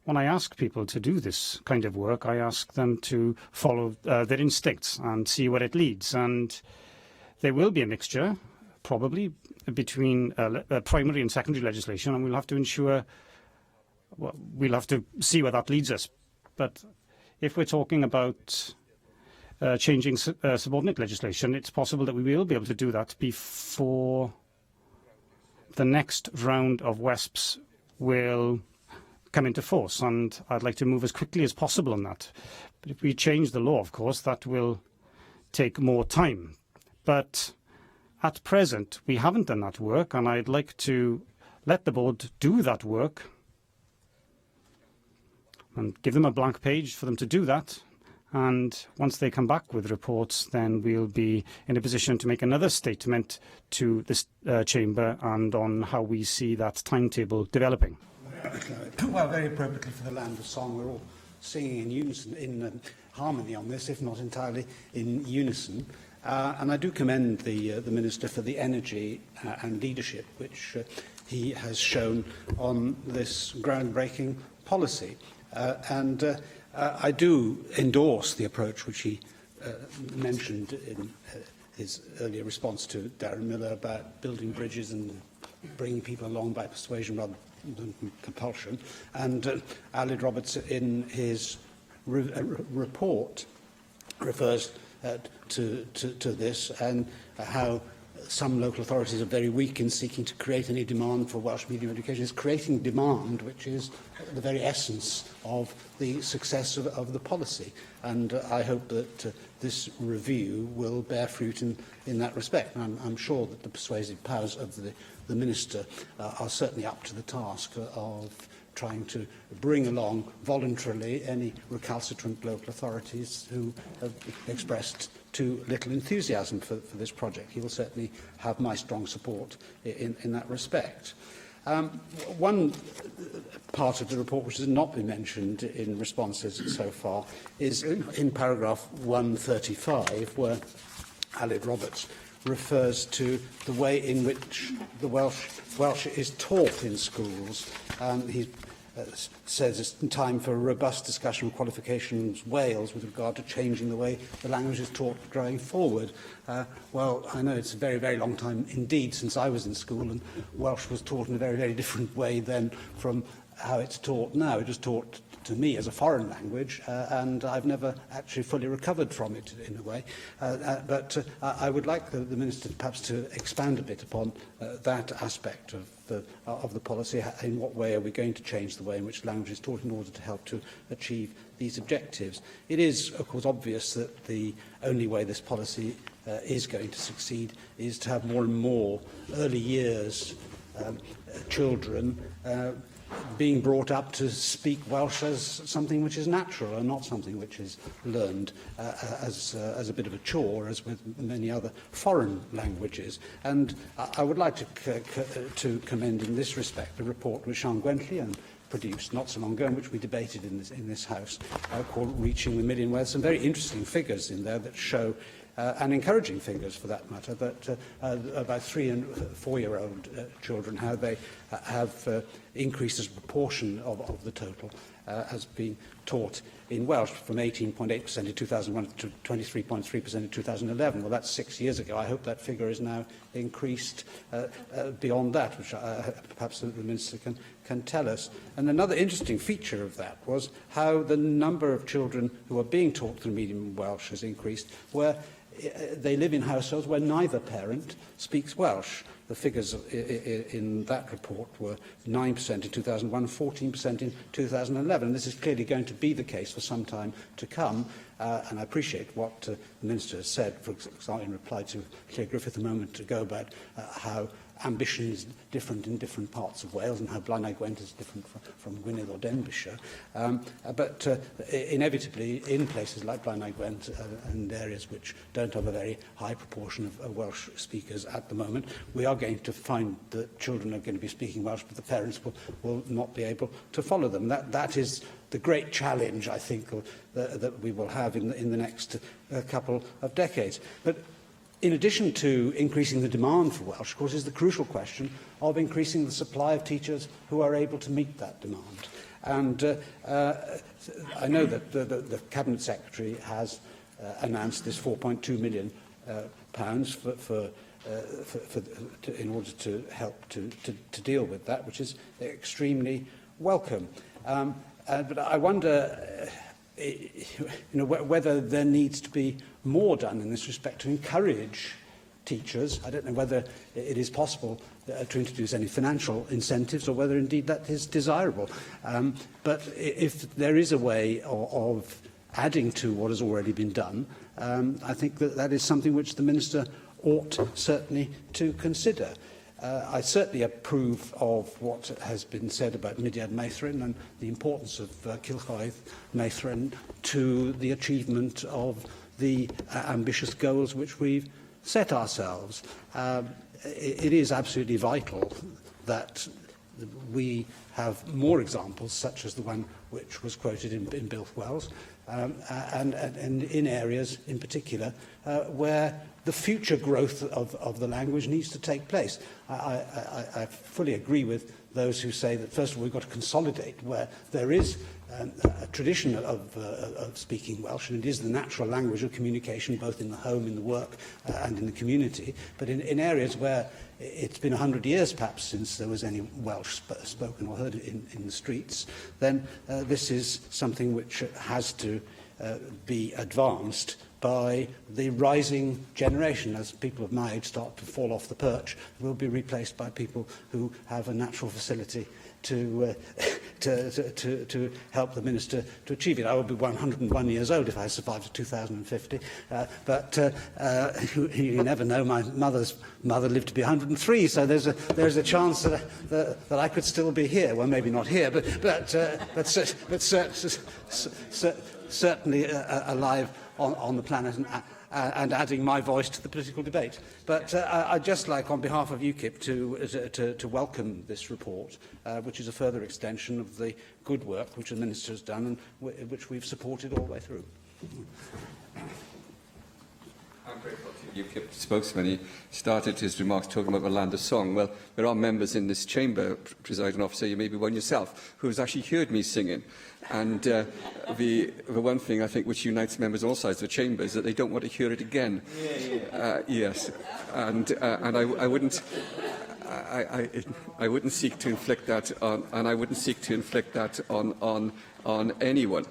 When I ask people to do this kind of work, I ask them to follow their instincts and see where it leads. And there will be a mixture, probably, between primary and secondary legislation, and we'll have to ensure, we'll have to see where that leads us. But if we're talking about changing subordinate legislation, it's possible that we will be able to do that before the next round of WESPs will come into force, and I'd like to move as quickly as possible on that. But if we change the law, of course, that will take more time. But at present, we haven't done that work, and I'd like to let the board do that work and give them a blank page for them to do that. And once they come back with reports, then we'll be in a position to make another statement to this Chamber and on how we see that timetable developing. Well, very appropriately for the Land of Song, we're all singing in unison, in harmony on this, if not entirely in unison. And I do commend the Minister for the energy and leadership which he has shown on this groundbreaking policy. I do endorse the approach which he mentioned in his earlier response to Darren Miller about building bridges and bringing people along by persuasion rather than compulsion. And Aled Roberts, in his report, refers to this and how some local authorities are very weak in seeking to create any demand for Welsh medium education. It's creating demand, which is the very essence of the success of the policy. And I hope that this review will bear fruit in that respect. And I'm sure that the persuasive powers of the the Minister are certainly up to the task of trying to bring along voluntarily any recalcitrant local authorities who have expressed too little enthusiasm for this project. He will certainly have my strong support in that respect. One part of the report which has not been mentioned in responses so far is in paragraph 135, where Aled Roberts refers to the way in which the Welsh is taught in schools. He says it's time for a robust discussion of qualifications Wales with regard to changing the way the language is taught going forward. Well, I know it's a very, very long time indeed since I was in school, and Welsh was taught in a very, very different way then from how it's taught now. It was taught to me as a foreign language, and I've never actually fully recovered from it in a way. But I would like the Minister perhaps to expand a bit upon that aspect of the policy. In what way are we going to change the way in which language is taught in order to help to achieve these objectives? It is, of course, obvious that the only way this policy is going to succeed is to have more and more early years children being brought up to speak Welsh as something which is natural and not something which is learned as a bit of a chore, as with many other foreign languages. And I would like to commend in this respect a report which Sian Gwenllian produced not so long ago, and which we debated in this House, called Reaching the Million, where some very interesting figures in there that show and encouraging figures, for that matter, that about 3- and 4-year-old children, how they have increased as a proportion of the total as being taught in Welsh, from 18.8% in 2001 to 23.3% in 2011. Well, that's 6 years ago. I hope that figure is now increased beyond that, which perhaps the Minister can tell us. And another interesting feature of that was how the number of children who are being taught through medium Welsh has increased, where they live in households where neither parent speaks Welsh. The figures in that report were 9% in 2001, 14% in 2011. This is clearly going to be the case for some time to come. And I appreciate what the Minister has said, for example, in reply to Claire Griffith a moment ago, about how ambition is different in different parts of Wales and how Blaenau Gwent is different from Gwynedd or Denbighshire. But inevitably, in places like Blaenau Gwent and areas which don't have a very high proportion of Welsh speakers at the moment, we are going to find that children are going to be speaking Welsh, but the parents will not be able to follow them. That is the great challenge, I think, that we will have in the next couple of decades. But in addition to increasing the demand for Welsh, of course, is the crucial question of increasing the supply of teachers who are able to meet that demand. And I know that the Cabinet Secretary has announced this £4.2 million in order to help to deal with that, which is extremely welcome. But I wonder whether there needs to be more done in this respect to encourage teachers. I don't know whether it is possible to introduce any financial incentives or whether indeed that is desirable. But if there is a way of adding to what has already been done, I think that is something which the Minister ought certainly to consider. I certainly approve of what has been said about Mudiad Meithrin and the importance of Cylchoedd Meithrin to the achievement of the ambitious goals which we've set ourselves. It is absolutely vital that we have more examples, such as the one which was quoted in Builth Wells, and in areas in particular where the future growth of the language needs to take place. I fully agree with those who say that, first of all, we've got to consolidate where there is a tradition of speaking Welsh, and it is the natural language of communication, both in the home, in the work, and in the community. But in areas where it's been 100 years, perhaps, since there was any Welsh spoken or heard in the streets, then this is something which has to be advanced by the rising generation. As people of my age start to fall off the perch, will be replaced by people who have a natural facility to to help the Minister to achieve it. I will be 101 years old if I survive to 2050, but you never know. My mother's mother lived to be 103, so there's a chance that I could still be here. Well, maybe not here, but certainly alive on the planet and adding my voice to the political debate. But I'd just like, on behalf of UKIP, to welcome this report, which is a further extension of the good work which the Minister has done and which we've supported all the way through. I'm grateful to UKIP spokesman. He started his remarks talking about the land of song. Well, there are members in this chamber, presiding officer, you may be one yourself, who has actually heard me singing. And the one thing, I think, which unites members on all sides of the chamber is that they don't want to hear it again. Yes. And I wouldn't... I wouldn't seek to inflict that on, and I wouldn't seek to inflict that on anyone.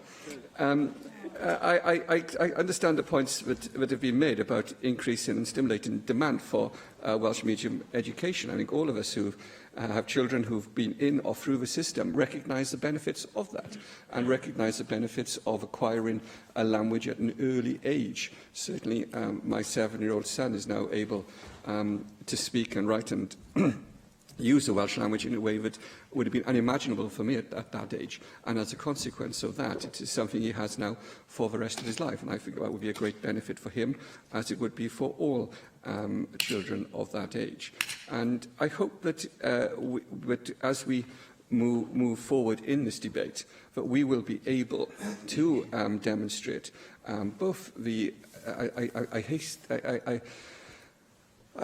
I understand the points that have been made about increasing and stimulating demand for Welsh medium education. I think all of us who have children who've been in or through the system recognise the benefits of that and recognise the benefits of acquiring a language at an early age. Certainly, my 7-year-old son is now able to speak and write and use the Welsh language in a way that would have been unimaginable for me at that age. And as a consequence of that, it is something he has now for the rest of his life. And I think that would be a great benefit for him, as it would be for all children of that age. And I hope that, as we move forward in this debate, that we will be able to demonstrate both the...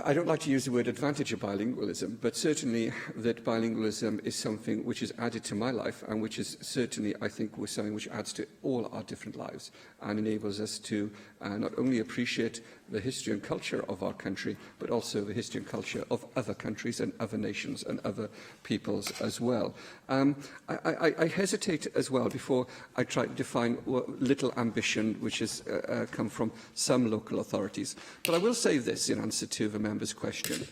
I don't like to use the word advantage of bilingualism, but certainly that bilingualism is something which is added to my life and which is certainly, I think, was something which adds to all our different lives and enables us to not only appreciate the history and culture of our country, but also the history and culture of other countries and other nations and other peoples as well. I hesitate as well before I try to define what little ambition which has come from some local authorities. But I will say this in answer to the member's question.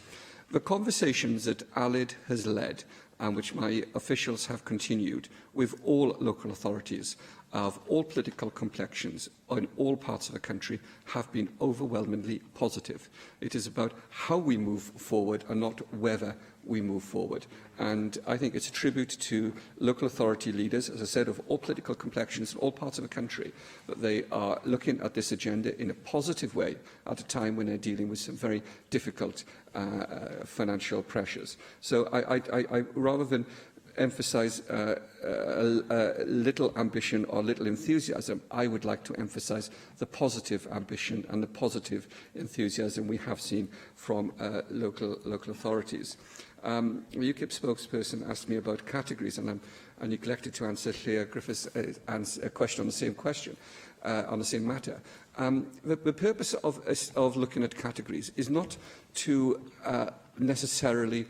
The conversations that Aled has led and which my officials have continued with all local authorities of all political complexions in all parts of the country have been overwhelmingly positive. It is about how we move forward and not whether we move forward. And I think it's a tribute to local authority leaders, as I said, of all political complexions in all parts of the country, that they are looking at this agenda in a positive way at a time when they're dealing with some very difficult financial pressures. So I rather than emphasise little ambition or little enthusiasm, I would like to emphasise the positive ambition and the positive enthusiasm we have seen from local authorities. The UKIP spokesperson asked me about categories, and I neglected to answer Llywelyn Griffiths' question on the same question, on the same matter. The purpose of looking at categories is not to necessarily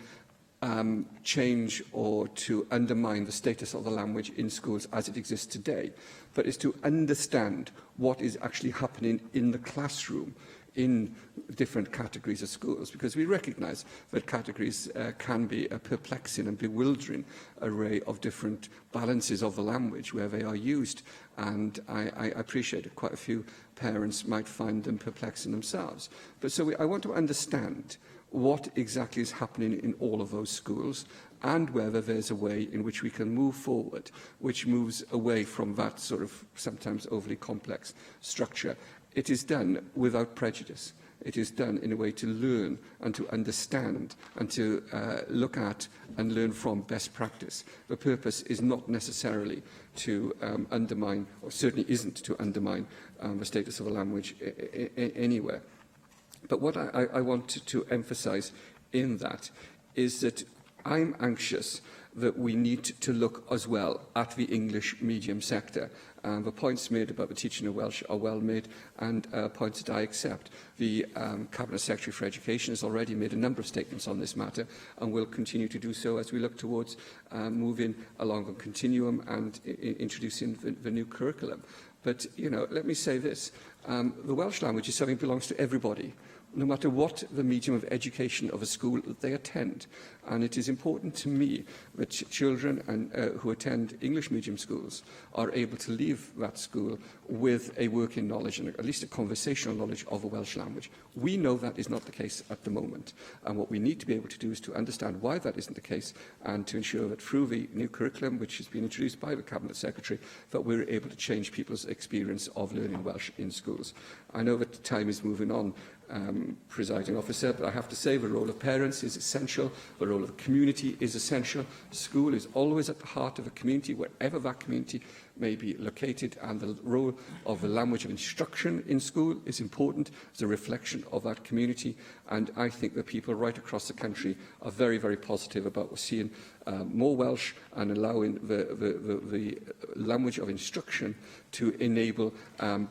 change or to undermine the status of the language in schools as it exists today, but is to understand what is actually happening in the classroom in different categories of schools, because we recognise that categories can be a perplexing and bewildering array of different balances of the language where they are used, and I appreciate that quite a few parents might find them perplexing themselves. But so I want to understand what exactly is happening in all of those schools and whether there's a way in which we can move forward, which moves away from that sort of sometimes overly complex structure. It is done without prejudice. It is done in a way to learn and to understand and to look at and learn from best practice. The purpose is not necessarily to undermine, or certainly isn't to undermine, the status of the language anywhere. But what I want to emphasise in that is that I'm anxious that we need to look as well at the English medium sector. The points made about the teaching of Welsh are well made and points that I accept. The Cabinet Secretary for Education has already made a number of statements on this matter and will continue to do so as we look towards moving along a continuum and introducing the new curriculum. But, you know, let me say this. The Welsh language is something that belongs to everybody. no matter what the medium of education of a school that they attend. And it is important to me that children who attend English medium schools are able to leave that school with a working knowledge and at least a conversational knowledge of the Welsh language. We know that is not the case at the moment. And what we need to be able to do is to understand why that isn't the case and to ensure that through the new curriculum, which has been introduced by the Cabinet Secretary, that we're able to change people's experience of learning Welsh in schools. I know that time is moving on, Presiding Officer, but I have to say the role of parents is essential, the role of the community is essential. School is always at the heart of a community, wherever that community may be located, and the role of the language of instruction in school is important as a reflection of that community. And I think that people right across the country are very, very positive about seeing more Welsh and allowing the language of instruction to enable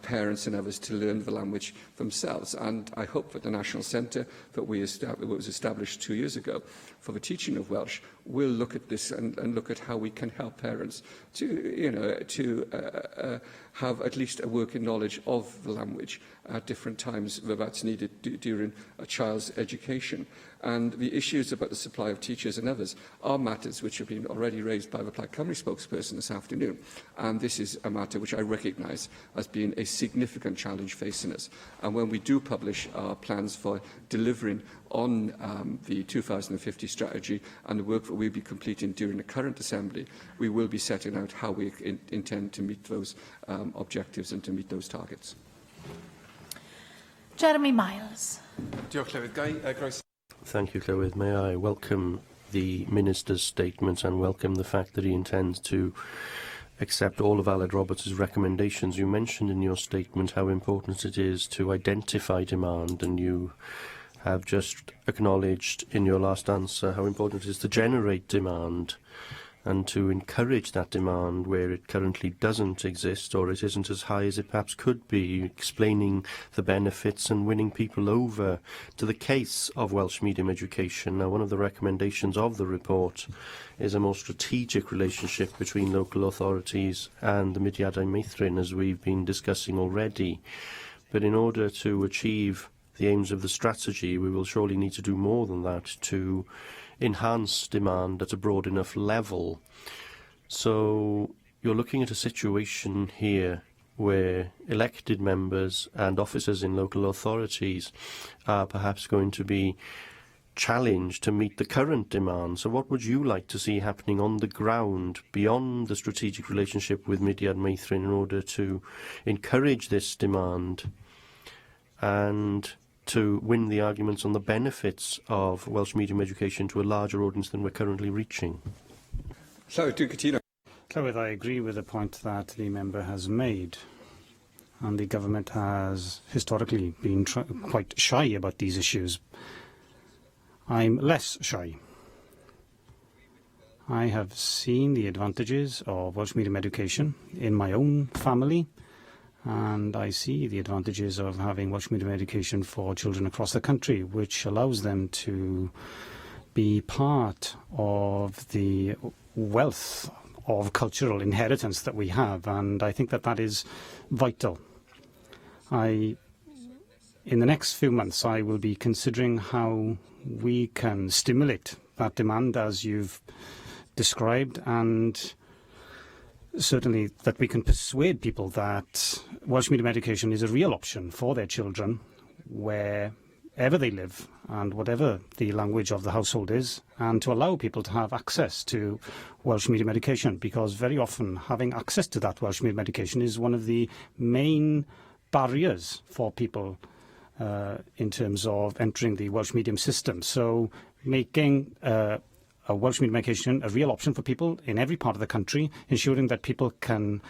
parents and others to learn the language themselves. And I hope that the National Centre that was established 2 years ago for the teaching of Welsh will look at this and look at how we can help parents to have at least a working knowledge of the language at different times where that's needed during a child's education. And the issues about the supply of teachers and others are matters which have been already raised by the Plaid Cymru spokesperson this afternoon. And this is a matter which I recognise as being a significant challenge facing us. And when we do publish our plans for delivering on the 2050 strategy and the work that we'll be completing during the current Assembly, we will be setting out how we intend to meet those objectives and to meet those targets. Jeremy Miles. Thank you, Llywydd. May I welcome the Minister's statement and welcome the fact that he intends to accept all of Aled Roberts' recommendations. You mentioned in your statement how important it is to identify demand, and you have just acknowledged in your last answer how important it is to generate demand and to encourage that demand where it currently doesn't exist or it isn't as high as it perhaps could be, explaining the benefits and winning people over to the case of Welsh medium education. Now, one of the recommendations of the report is a more strategic relationship between local authorities and the Mudiadau Meithrin, as we've been discussing already. But in order to achieve the aims of the strategy, we will surely need to do more than that to enhance demand at a broad enough level. So you're looking at a situation here where elected members and officers in local authorities are perhaps going to be challenged to meet the current demand. So what would you like to see happening on the ground beyond the strategic relationship with Mudiad Meithrin in order to encourage this demand and to win the arguments on the benefits of Welsh medium education to a larger audience than we're currently reaching? Llywydd, I agree with the point that the member has made. And the government has historically been quite shy about these issues. I'm less shy. I have seen the advantages of Welsh medium education in my own family, and I see the advantages of having Welsh medium education for children across the country, which allows them to be part of the wealth of cultural inheritance that we have, and I think that that is vital. In the next few months, I will be considering how we can stimulate that demand, as you've described, and certainly that we can persuade people that Welsh medium education is a real option for their children wherever they live and whatever the language of the household is, and to allow people to have access to Welsh medium education, because very often having access to that Welsh medium education is one of the main barriers for people in terms of entering the Welsh medium system. So making a Welsh medium education a real option for people in every part of the country, ensuring that people can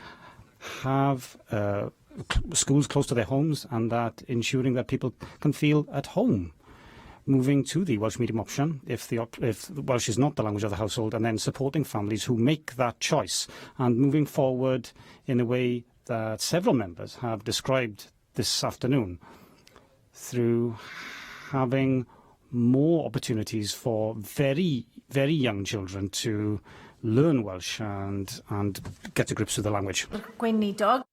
have schools close to their homes, and that ensuring that people can feel at home moving to the Welsh medium option if Welsh is not the language of the household, and then supporting families who make that choice and moving forward in a way that several members have described this afternoon, through having more opportunities for very, very young children to learn Welsh and get to grips with the language. Gwynidog.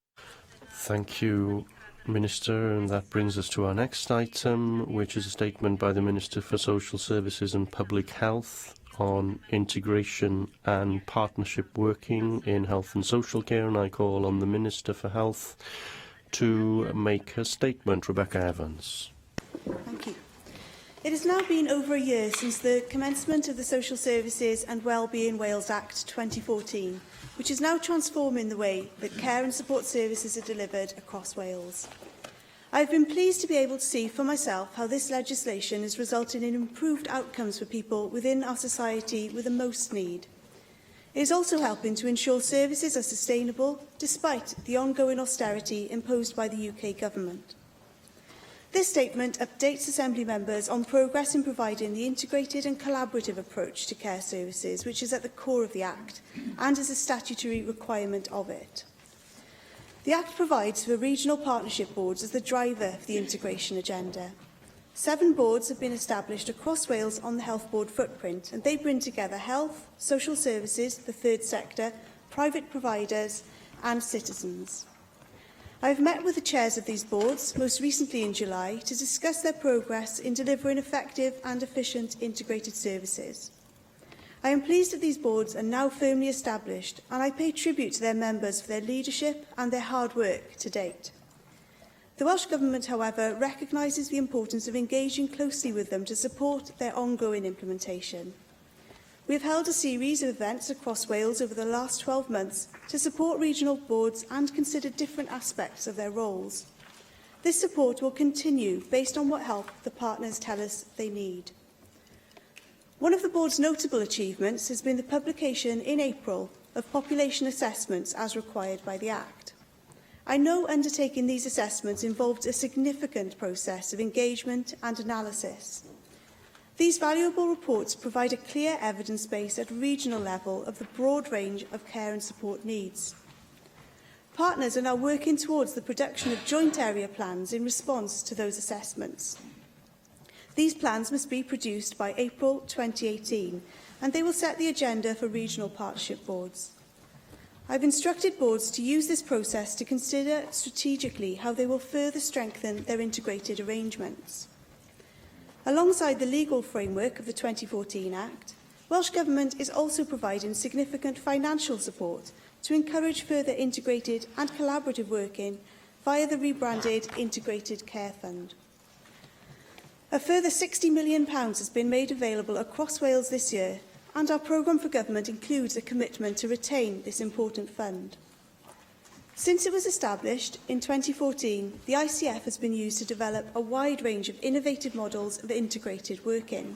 Thank you, Minister, and that brings us to our next item, which is a statement by the Minister for Social Services and Public Health on integration and partnership working in health and social care, and I call on the Minister for Health to make a statement. Rebecca Evans. Thank you. It has now been over a year since the commencement of the Social Services and Wellbeing Wales Act 2014, which is now transforming the way that care and support services are delivered across Wales. I have been pleased to be able to see for myself how this legislation has resulted in improved outcomes for people within our society with the most need. It is also helping to ensure services are sustainable despite the ongoing austerity imposed by the UK Government. This statement updates Assembly members on progress in providing the integrated and collaborative approach to care services, which is at the core of the Act and is a statutory requirement of it. The Act provides for regional partnership boards as the driver of the integration agenda. 7 boards have been established across Wales on the Health Board footprint, and they bring together health, social services, the third sector, private providers and citizens. I have met with the chairs of these boards, most recently in July, to discuss their progress in delivering effective and efficient integrated services. I am pleased that these boards are now firmly established, and I pay tribute to their members for their leadership and their hard work to date. The Welsh Government, however, recognises the importance of engaging closely with them to support their ongoing implementation. We have held a series of events across Wales over the last 12 months to support regional boards and consider different aspects of their roles. This support will continue based on what help the partners tell us they need. One of the board's notable achievements has been the publication in April of population assessments as required by the Act. I know undertaking these assessments involved a significant process of engagement and analysis. These valuable reports provide a clear evidence base at regional level of the broad range of care and support needs. Partners are now working towards the production of joint area plans in response to those assessments. These plans must be produced by April 2018, and they will set the agenda for regional partnership boards. I've instructed boards to use this process to consider strategically how they will further strengthen their integrated arrangements. Alongside the legal framework of the 2014 Act, Welsh Government is also providing significant financial support to encourage further integrated and collaborative working via the rebranded Integrated Care Fund. A further £60 million has been made available across Wales this year, and our programme for government includes a commitment to retain this important fund. Since it was established in 2014, the ICF has been used to develop a wide range of innovative models of integrated working.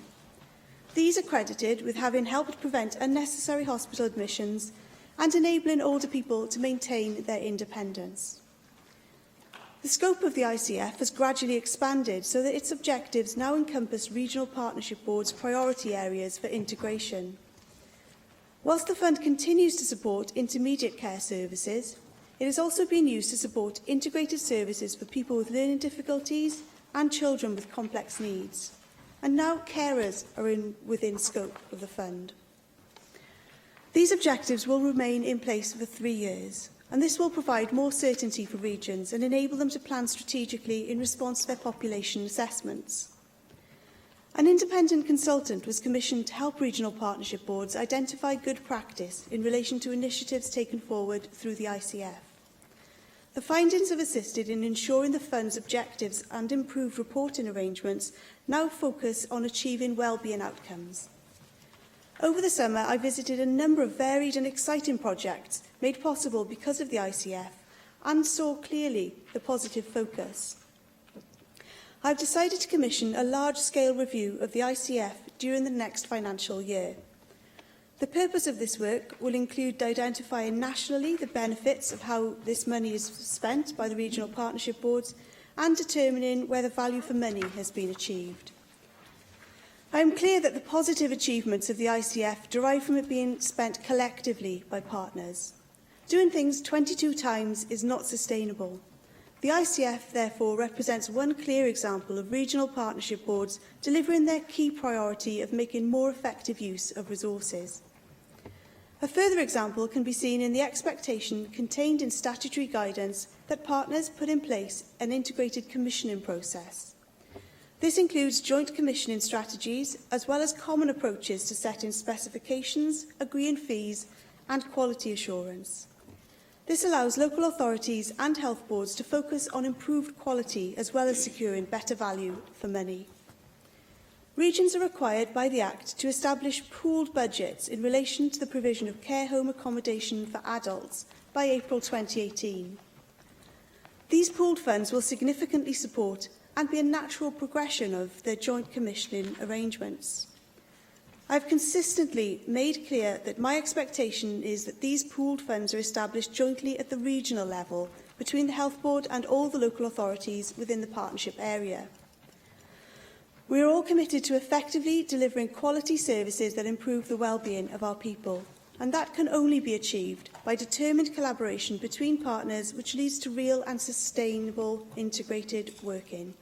These are credited with having helped prevent unnecessary hospital admissions and enabling older people to maintain their independence. The scope of the ICF has gradually expanded so that its objectives now encompass regional partnership boards' priority areas for integration. Whilst the fund continues to support intermediate care services, it has also been used to support integrated services for people with learning difficulties and children with complex needs. And now carers are within scope of the fund. These objectives will remain in place for 3 years, and this will provide more certainty for regions and enable them to plan strategically in response to their population assessments. An independent consultant was commissioned to help regional partnership boards identify good practice in relation to initiatives taken forward through the ICF. The findings have assisted in ensuring the fund's objectives and improved reporting arrangements now focus on achieving wellbeing outcomes. Over the summer, I visited a number of varied and exciting projects made possible because of the ICF and saw clearly the positive focus. I've decided to commission a large-scale review of the ICF during the next financial year. The purpose of this work will include identifying nationally the benefits of how this money is spent by the regional partnership boards and determining whether value for money has been achieved. I am clear that the positive achievements of the ICF derive from it being spent collectively by partners. Doing things 22 times is not sustainable. The ICF, therefore, represents one clear example of regional partnership boards delivering their key priority of making more effective use of resources. A further example can be seen in the expectation contained in statutory guidance that partners put in place an integrated commissioning process. This includes joint commissioning strategies, as well as common approaches to setting specifications, agreeing fees and quality assurance. This allows local authorities and health boards to focus on improved quality as well as securing better value for money. Regions are required by the Act to establish pooled budgets in relation to the provision of care home accommodation for adults by April 2018. These pooled funds will significantly support and be a natural progression of their joint commissioning arrangements. I have consistently made clear that my expectation is that these pooled funds are established jointly at the regional level between the Health Board and all the local authorities within the partnership area. We are all committed to effectively delivering quality services that improve the well-being of our people, and that can only be achieved by determined collaboration between partners, which leads to real and sustainable integrated working.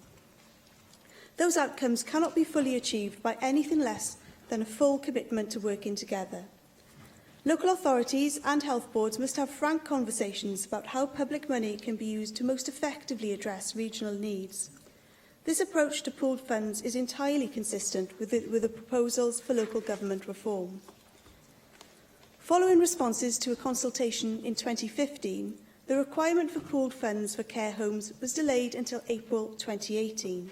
Those outcomes cannot be fully achieved by anything less than a full commitment to working together. Local authorities and health boards must have frank conversations about how public money can be used to most effectively address regional needs. This approach to pooled funds is entirely consistent with the proposals for local government reform. Following responses to a consultation in 2015, the requirement for pooled funds for care homes was delayed until April 2018.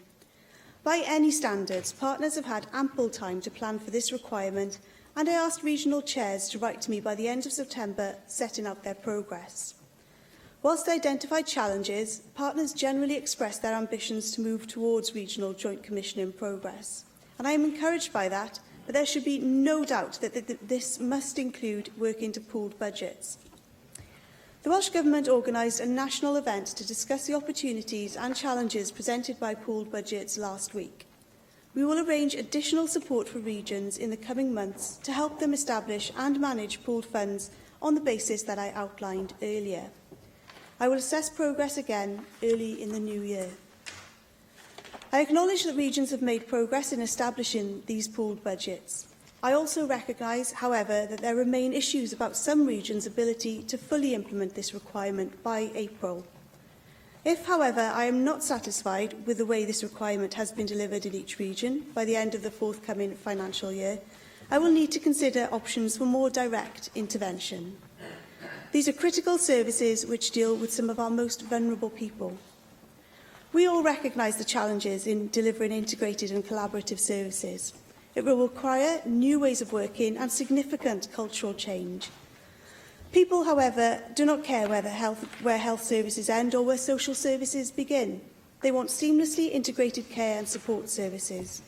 By any standards, partners have had ample time to plan for this requirement, and I asked regional chairs to write to me by the end of September, setting out their progress. Whilst identified challenges, partners generally expressed their ambitions to move towards regional joint commissioning progress. And I am encouraged by that, but there should be no doubt that this must include working to pooled budgets. The Welsh Government organised a national event to discuss the opportunities and challenges presented by pooled budgets last week. We will arrange additional support for regions in the coming months to help them establish and manage pooled funds on the basis that I outlined earlier. I will assess progress again early in the new year. I acknowledge that regions have made progress in establishing these pooled budgets. I also recognise, however, that there remain issues about some regions' ability to fully implement this requirement by April. If, however, I am not satisfied with the way this requirement has been delivered in each region by the end of the forthcoming financial year, I will need to consider options for more direct intervention. These are critical services which deal with some of our most vulnerable people. We all recognise the challenges in delivering integrated and collaborative services. It will require new ways of working and significant cultural change. People, however, do not care where health services end or where social services begin. They want seamlessly integrated care and support services.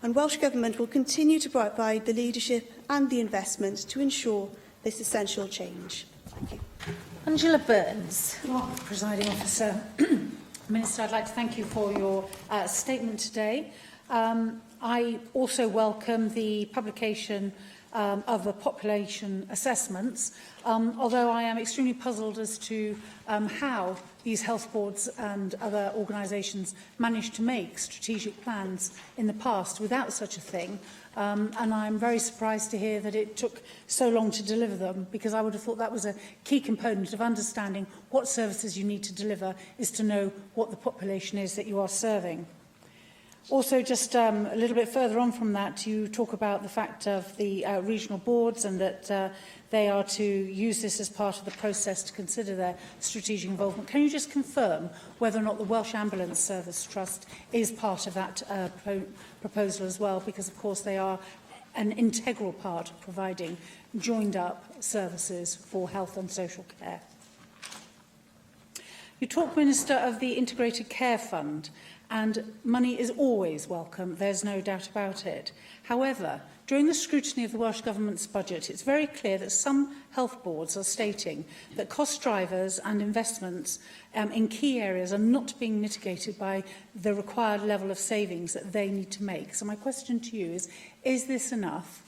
And Welsh Government will continue to provide the leadership and the investment to ensure this essential change. Thank you. Angela Burns. Presiding Officer. Minister, I'd like to thank you for your statement today. I also welcome the publication of the population assessments, although I am extremely puzzled as to how these health boards and other organisations managed to make strategic plans in the past without such a thing. And I'm very surprised to hear that it took so long to deliver them, because I would have thought that was a key component of understanding what services you need to deliver, is to know what the population is that you are serving. Also, just a little bit further on from that, you talk about the fact of the regional boards and that they are to use this as part of the process to consider their strategic involvement. Can you just confirm whether or not the Welsh Ambulance Service Trust is part of that proposal as well? Because, of course, they are an integral part of providing joined-up services for health and social care. You talk, Minister, of the Integrated Care Fund, and money is always welcome, there's no doubt about it. However, during the scrutiny of the Welsh Government's budget, it's very clear that some health boards are stating that cost drivers and investments in key areas are not being mitigated by the required level of savings that they need to make. So my question to you is this enough?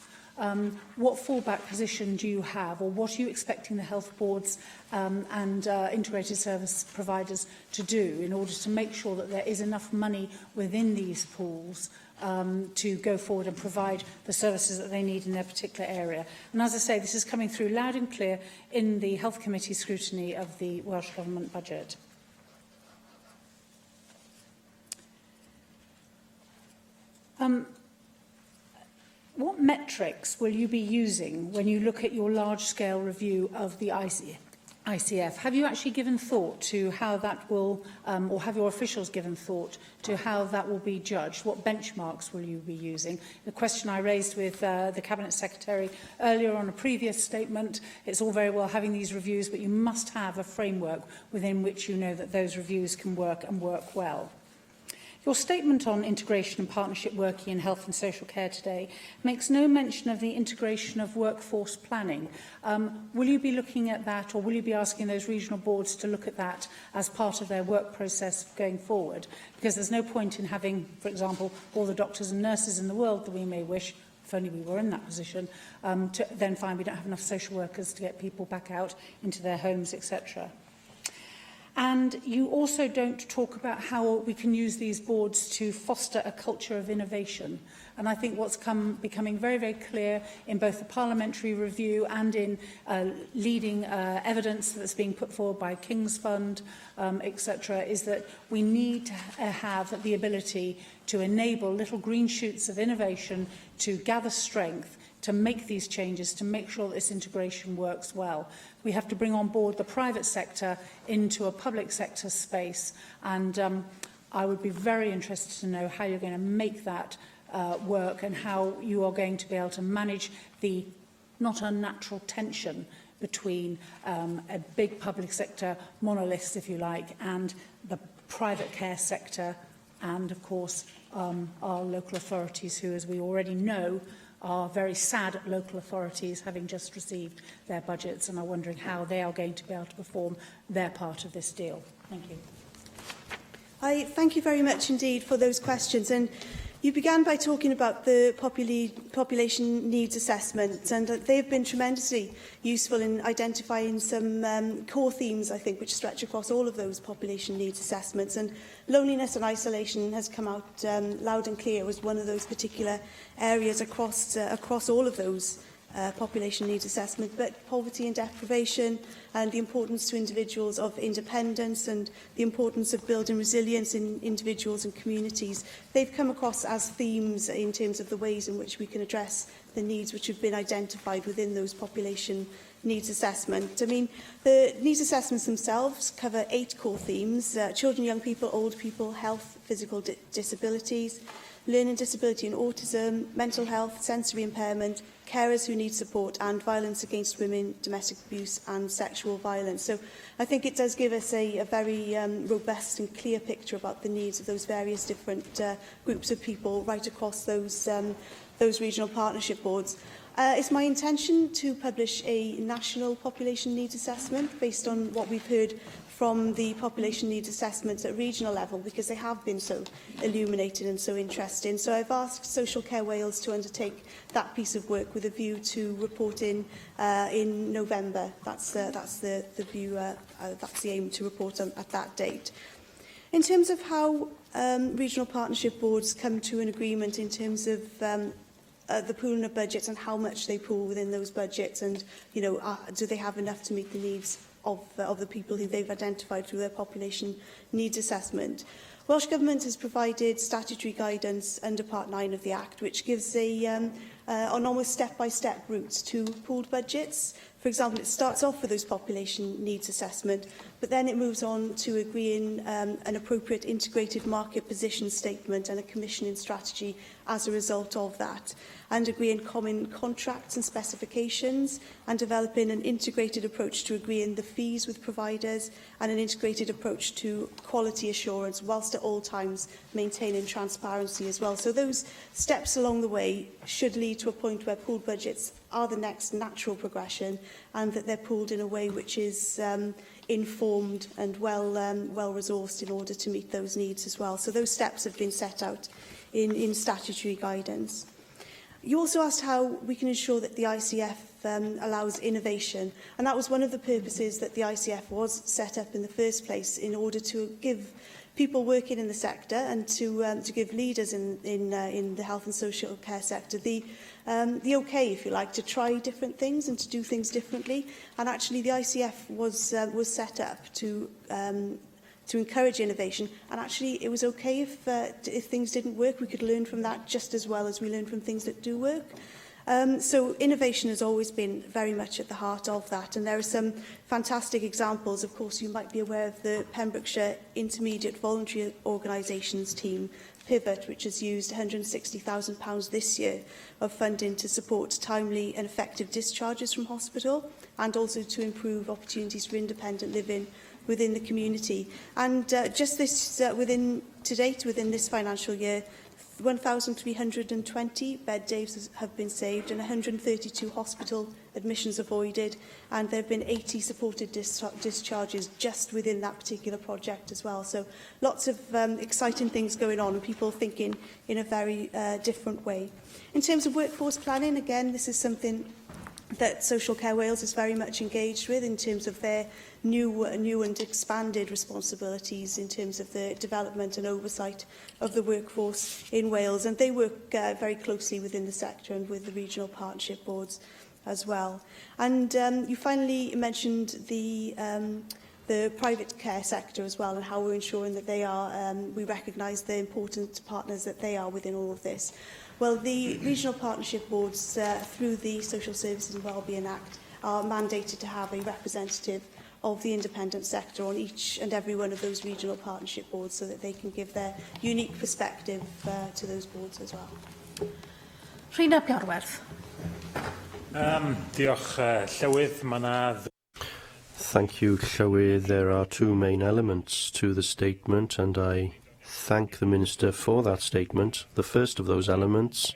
what fallback position do you have, or what are you expecting the health boards and integrated service providers to do in order to make sure that there is enough money within these pools to go forward and provide the services that they need in their particular area? And as I say, this is coming through loud and clear in the Health Committee scrutiny of the Welsh Government budget. What metrics will you be using when you look at your large-scale review of the ICF? Have you actually given thought to how that will, or have your officials given thought to how that will be judged? What benchmarks will you be using? The question I raised with the Cabinet Secretary earlier on a previous statement, it's all very well having these reviews, but you must have a framework within which you know that those reviews can work and work well. Your statement on integration and partnership working in health and social care today makes no mention of the integration of workforce planning. Will you be looking at that, or will you be asking those regional boards to look at that as part of their work process going forward? Because there's no point in having, for example, all the doctors and nurses in the world that we may wish, if only we were in that position, to then find we don't have enough social workers to get people back out into their homes, etc. And you also don't talk about how we can use these boards to foster a culture of innovation. And I think what's becoming very, very clear in both the parliamentary review and in leading evidence that's being put forward by King's Fund, etc., is that we need to have the ability to enable little green shoots of innovation to gather strength, to make these changes, to make sure that this integration works well. We have to bring on board the private sector into a public sector space, and I would be very interested to know how you're going to make that work, and how you are going to be able to manage the not unnatural tension between a big public sector monolith, if you like, and the private care sector, and of course our local authorities, who, as we already know, are very sad at local authorities having just received their budgets and are wondering how they are going to be able to perform their part of this deal. Thank you. I thank you very much indeed for those questions. And you began by talking about the population needs assessment, and they've been tremendously useful in identifying some core themes, I think, which stretch across all of those population needs assessments. And loneliness and isolation has come out loud and clear as one of those particular areas across all of those population needs assessment, but poverty and deprivation, and the importance to individuals of independence, and the importance of building resilience in individuals and communities. They've come across as themes in terms of the ways in which we can address the needs which have been identified within those population needs assessment. I mean, the needs assessments themselves cover 8 core themes: children, young people, old people, health, physical disabilities, learning disability and autism, mental health, sensory impairment, carers who need support, and violence against women, domestic abuse and sexual violence. So I think it does give us a very robust and clear picture about the needs of those various different groups of people right across those regional partnership boards. It's my intention to publish a national population needs assessment based on what we've heard from the population needs assessments at regional level, because they have been so illuminating and so interesting. So I've asked Social Care Wales to undertake that piece of work with a view to reporting in November. That's the view. That's the aim, to report on at that date. In terms of how regional partnership boards come to an agreement in terms of the pooling of budgets and how much they pool within those budgets, and do they have enough to meet the needs of the people who they've identified through their population needs assessment. Welsh Government has provided statutory guidance under Part 9 of the Act, which gives an almost step-by-step route to pooled budgets. For example, it starts off with those population needs assessment, but then it moves on to agreeing an appropriate integrated market position statement and a commissioning strategy as a result of that, and agreeing common contracts and specifications, and developing an integrated approach to agreeing the fees with providers, and an integrated approach to quality assurance, whilst at all times maintaining transparency as well. So those steps along the way should lead to a point where pooled budgets are the next natural progression, and that they're pooled in a way which is informed and well resourced in order to meet those needs as well. So those steps have been set out in statutory guidance. You also asked how we can ensure that the ICF allows innovation, and that was one of the purposes that the ICF was set up in the first place, in order to give people working in the sector and to give leaders in the health and social care sector the okay, if you like, to try different things and to do things differently. And actually, the ICF was set up to encourage innovation. And actually, it was okay if things didn't work. We could learn from that just as well as we learn from things that do work. So innovation has always been very much at the heart of that, and there are some fantastic examples. Of course, you might be aware of the Pembrokeshire Intermediate Voluntary Organisations team, Pivot, which has used £160,000 this year of funding to support timely and effective discharges from hospital, and also to improve opportunities for independent living within the community. And just this, to date, within this financial year, 1,320 bed days have been saved and 132 hospital admissions avoided, and there have been 80 supported discharges just within that particular project as well. So lots of exciting things going on and people thinking in a very different way. In terms of workforce planning, again, this is something that Social Care Wales is very much engaged with in terms of their new and expanded responsibilities in terms of the development and oversight of the workforce in Wales. And they work very closely within the sector and with the regional partnership boards as well. And you finally mentioned the private care sector as well, and how we're ensuring that they are, we recognise the important partners that they are within all of this. Well, the regional partnership boards, through the Social Services and Wellbeing Act, are mandated to have a representative of the independent sector on each and every one of those regional partnership boards, so that they can give their unique perspective to those boards as well. Rhina Piarwerth. Diolch, Llywydd. Thank you, Llywydd. There are two main elements to the statement, and I thank the Minister for that statement. The first of those elements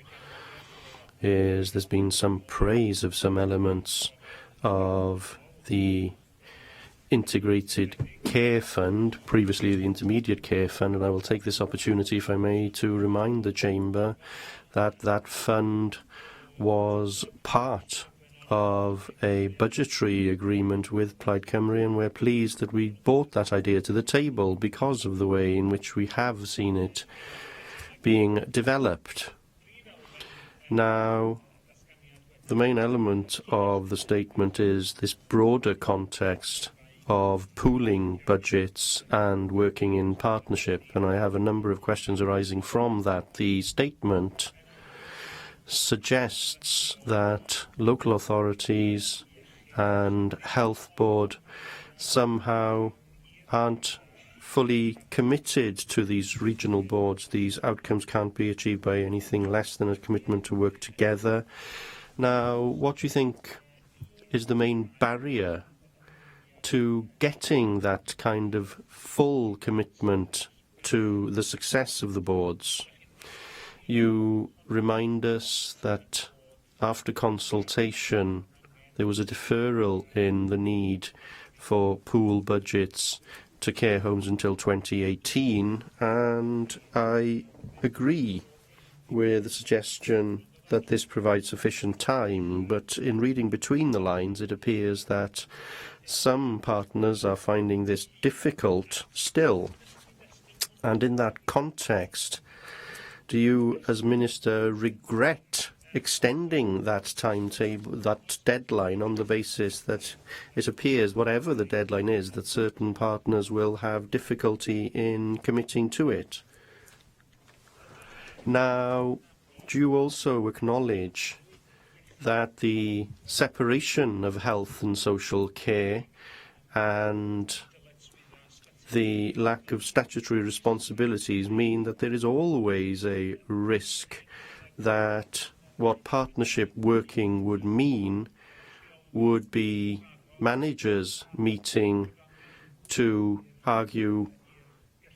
is there's been some praise of some elements of the Integrated Care Fund, previously the Intermediate Care Fund, and I will take this opportunity, if I may, to remind the Chamber that that fund was part of a budgetary agreement with Plaid Cymru, and we're pleased that we brought that idea to the table because of the way in which we have seen it being developed. Now, the main element of the statement is this broader context of pooling budgets and working in partnership, and I have a number of questions arising from that. The statement suggests that local authorities and health board somehow aren't fully committed to these regional boards. These outcomes can't be achieved by anything less than a commitment to work together. Now, what do you think is the main barrier to getting that kind of full commitment to the success of the boards? You remind us that after consultation there was a deferral in the need for pool budgets to care homes until 2018, and I agree with the suggestion that this provides sufficient time, but in reading between the lines it appears that some partners are finding this difficult still. And in that context, do you, as Minister, regret extending that timetable, that deadline, on the basis that it appears, whatever the deadline is, that certain partners will have difficulty in committing to it? Now, do you also acknowledge that the separation of health and social care and the lack of statutory responsibilities mean that there is always a risk that what partnership working would mean would be managers meeting to argue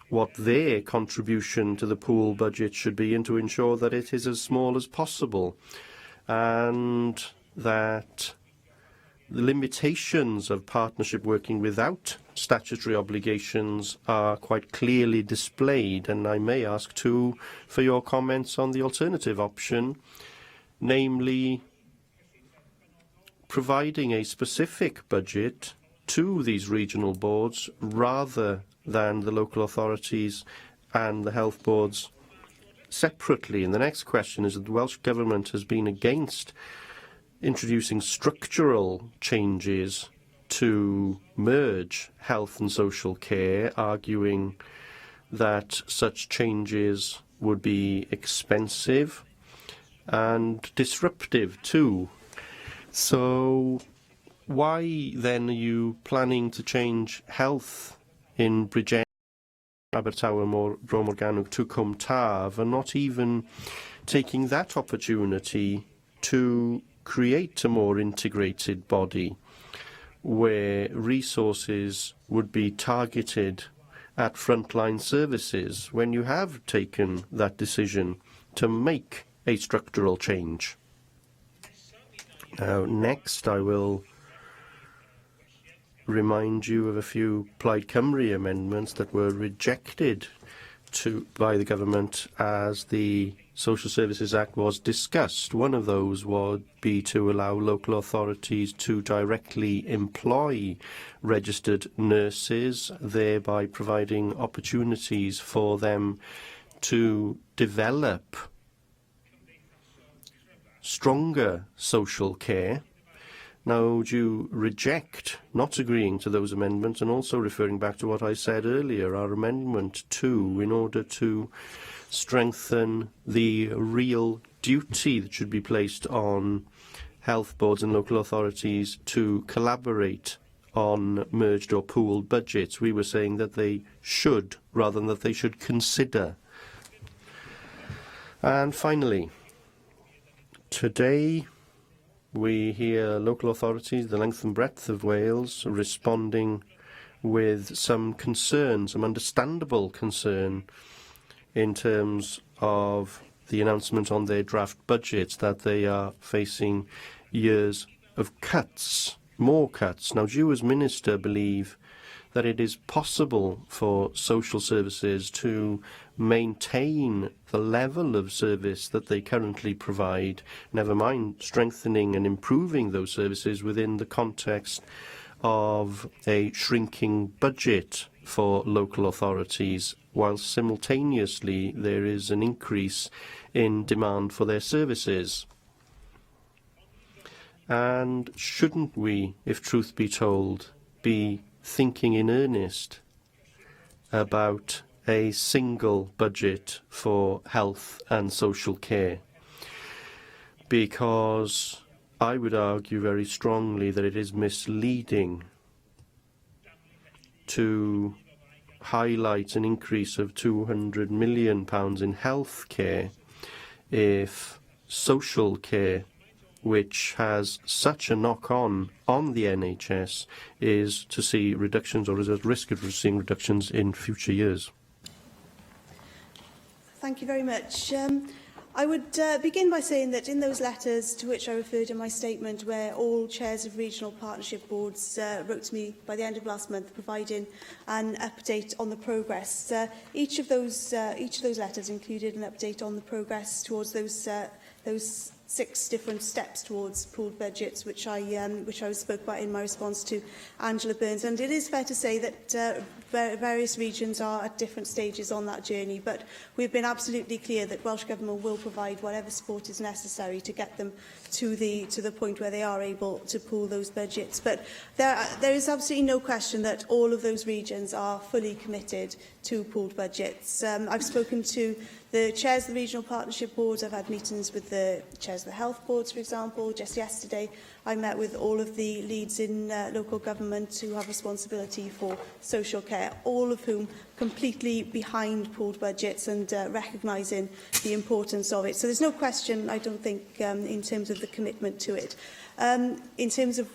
what their contribution to the pool budget should be and to ensure that it is as small as possible, and that the limitations of partnership working without statutory obligations are quite clearly displayed. And I may ask too for your comments on the alternative option, namely providing a specific budget to these regional boards rather than the local authorities and the health boards separately. And the next question is that the Welsh Government has been against introducing structural changes to merge health and social care, arguing that such changes would be expensive and disruptive too. So why then are you planning to change health in Bridgend, Abertawe, Bro Morgannwg to Cwm Taf, and not even taking that opportunity to create a more integrated body where resources would be targeted at frontline services when you have taken that decision to make a structural change? Now, next I will remind you of a few Plaid Cymru amendments that were rejected by the government as the Social Services Act was discussed. One of those would be to allow local authorities to directly employ registered nurses, thereby providing opportunities for them to develop stronger social care. Now, do you reject not agreeing to those amendments, and also referring back to what I said earlier, our Amendment 2, in order to strengthen the real duty that should be placed on health boards and local authorities to collaborate on merged or pooled budgets? We were saying that they should, rather than that they should consider. And finally, today we hear local authorities, the length and breadth of Wales, responding with some concern, some understandable concern, in terms of the announcement on their draft budgets that they are facing years of cuts, more cuts. Now, do you as Minister believe that it is possible for social services to maintain the level of service that they currently provide, never mind strengthening and improving those services within the context of a shrinking budget for local authorities, whilst simultaneously there is an increase in demand for their services? And shouldn't we, if truth be told, be thinking in earnest about a single budget for health and social care? Because I would argue very strongly that it is misleading to highlight an increase of £200 million in health care if social care, which has such a knock-on on the NHS, is to see reductions, or is at risk of seeing reductions in future years. Thank you very much. I would begin by saying that in those letters to which I referred in my statement, where all chairs of regional partnership boards wrote to me by the end of last month providing an update on the progress, each of those letters included an update on the progress towards those 6 different steps towards pooled budgets, which I spoke about in my response to Angela Burns. And it is fair to say that various regions are at different stages on that journey, but we've been absolutely clear that Welsh Government will provide whatever support is necessary to get them to the point where they are able to pool those budgets. But there is absolutely no question that all of those regions are fully committed to pooled budgets. I've spoken to the chairs of the regional partnership boards. I've had meetings with the chairs of the health boards, for example. Just yesterday, I met with all of the leads in local government who have responsibility for social care, all of whom completely behind pooled budgets and recognising the importance of it. So there's no question, I don't think, in terms of the commitment to it. In terms of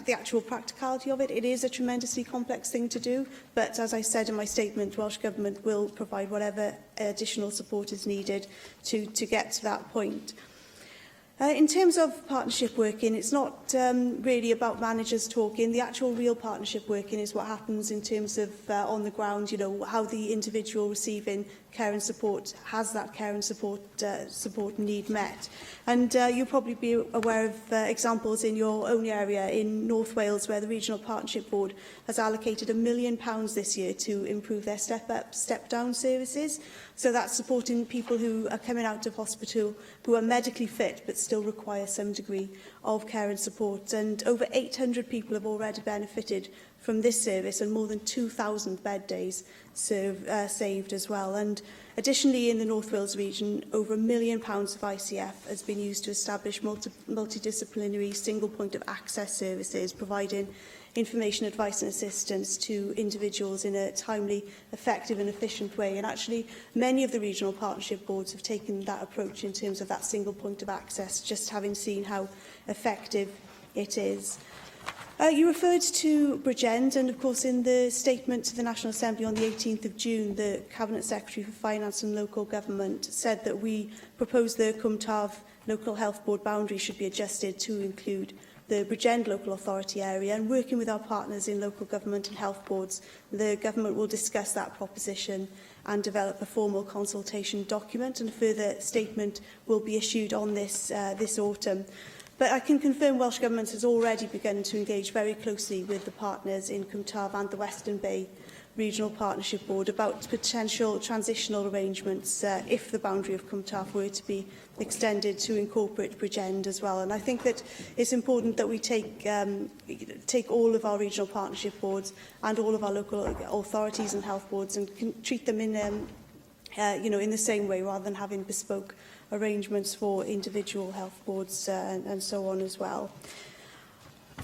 the actual practicality of it, it is a tremendously complex thing to do, but as I said in my statement, Welsh Government will provide whatever additional support is needed to get to that point. In terms of partnership working, it's not really about managers talking. The actual real partnership working is what happens in terms of on the ground, you know, how the individual receiving care and support has that care and support need met. And you'll probably be aware of examples in your own area in North Wales where the Regional Partnership Board has allocated £1 million this year to improve their step-up, step-down services. So that's supporting people who are coming out of hospital who are medically fit but still require some degree of care and support. And over 800 people have already benefited from this service and more than 2,000 bed days saved as well. And additionally, in the North Wales region, over £1 million of ICF has been used to establish multidisciplinary single point of access services, providing information, advice and assistance to individuals in a timely, effective and efficient way. And actually, many of the regional partnership boards have taken that approach in terms of that single point of access, just having seen how effective it is. You referred to Bridgend, and of course in the statement to the National Assembly on the 18th of June, the Cabinet Secretary for Finance and Local Government said that we propose the Cwm Taf Local Health Board boundary should be adjusted to include the Bridgend Local Authority area, and working with our partners in local government and health boards, the Government will discuss that proposition and develop a formal consultation document, and a further statement will be issued on this this autumn. But I can confirm Welsh Government has already begun to engage very closely with the partners in Cwm Taf and the Western Bay Regional Partnership Board about potential transitional arrangements if the boundary of Cwm Taf were to be extended to incorporate Bridgend as well. And I think that it's important that we take all of our regional partnership boards and all of our local authorities and health boards and can treat them in in the same way, rather than having bespoke arrangements for individual health boards and so on as well.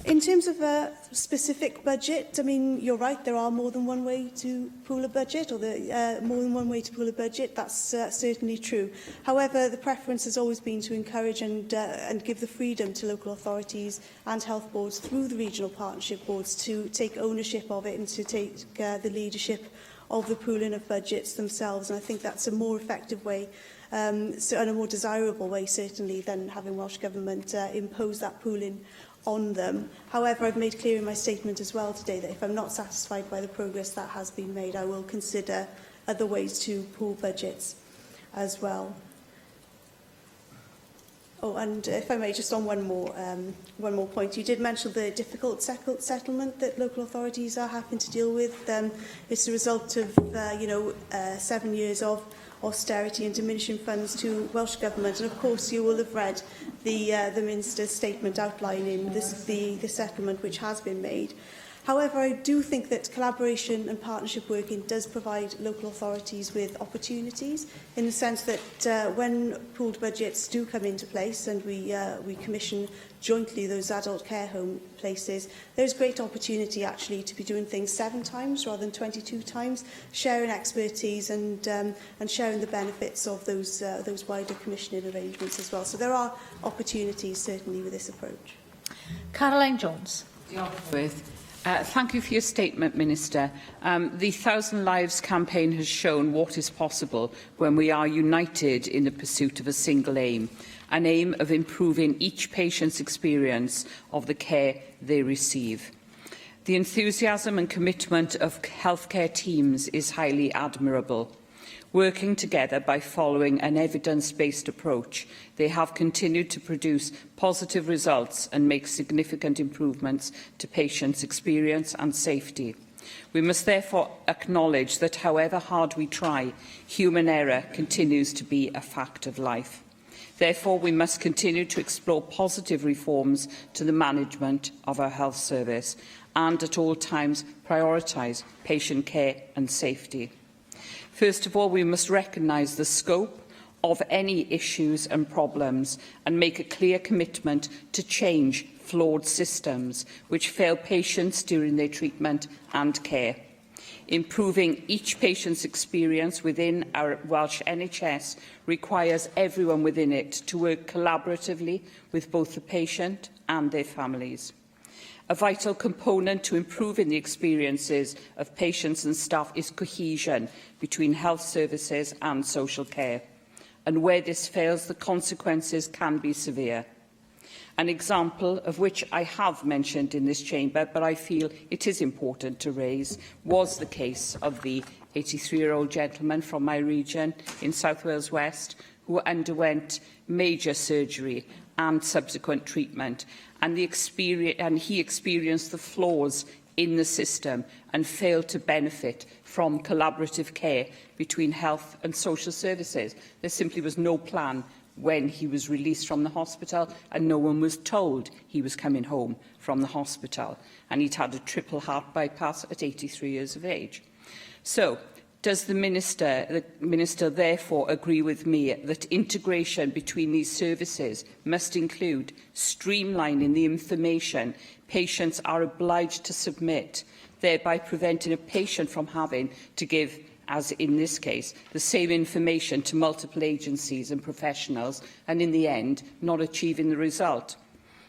In terms of a specific budget, I mean, you're right, there are more than one way to pool a budget, or more than one way to pool a budget. That's certainly true. However, the preference has always been to encourage and give the freedom to local authorities and health boards through the regional partnership boards to take ownership of it and to take the leadership of the pooling of budgets themselves. And I think that's a more effective way and a more desirable way, certainly, than having Welsh Government impose that pooling on them. However, I've made clear in my statement as well today that if I'm not satisfied by the progress that has been made, I will consider other ways to pool budgets as well. Oh, and if I may, just on one more point, you did mention the difficult settlement that local authorities are having to deal with. It's a result of 7 years of austerity and diminishing funds to Welsh Government. And of course, you will have read the Minister's statement outlining the settlement which has been made. However, I do think that collaboration and partnership working does provide local authorities with opportunities, in the sense that when pooled budgets do come into place and we commission jointly those adult care home places, there's great opportunity actually to be doing things 7 times rather than 22 times, sharing expertise and sharing the benefits of those wider commissioning arrangements as well. So there are opportunities certainly with this approach. Caroline Jones. Thank you for your statement, Minister. The 1,000 Lives campaign has shown what is possible when we are united in the pursuit of a single aim, an aim of improving each patient's experience of the care they receive. The enthusiasm and commitment of healthcare teams is highly admirable. Working together by following an evidence-based approach, they have continued to produce positive results and make significant improvements to patients' experience and safety. We must therefore acknowledge that however hard we try, human error continues to be a fact of life. Therefore, we must continue to explore positive reforms to the management of our health service and at all times prioritise patient care and safety. First of all, we must recognise the scope of any issues and problems and make a clear commitment to change flawed systems which fail patients during their treatment and care. Improving each patient's experience within our Welsh NHS requires everyone within it to work collaboratively with both the patient and their families. A vital component to improving the experiences of patients and staff is cohesion between health services and social care. and where this fails, the consequences can be severe. An example of which I have mentioned in this chamber, but I feel it is important to raise, was the case of the 83-year-old gentleman from my region in South Wales West, who underwent major surgery and subsequent treatment, and he experienced the flaws in the system and failed to benefit from collaborative care between health and social services. There simply was no plan when he was released from the hospital, and no one was told he was coming home from the hospital, and he'd had a triple heart bypass at 83 years of age. So, does the Minister therefore agree with me that integration between these services must include streamlining the information patients are obliged to submit, thereby preventing a patient from having to give, as in this case, the same information to multiple agencies and professionals, and in the end, not achieving the result?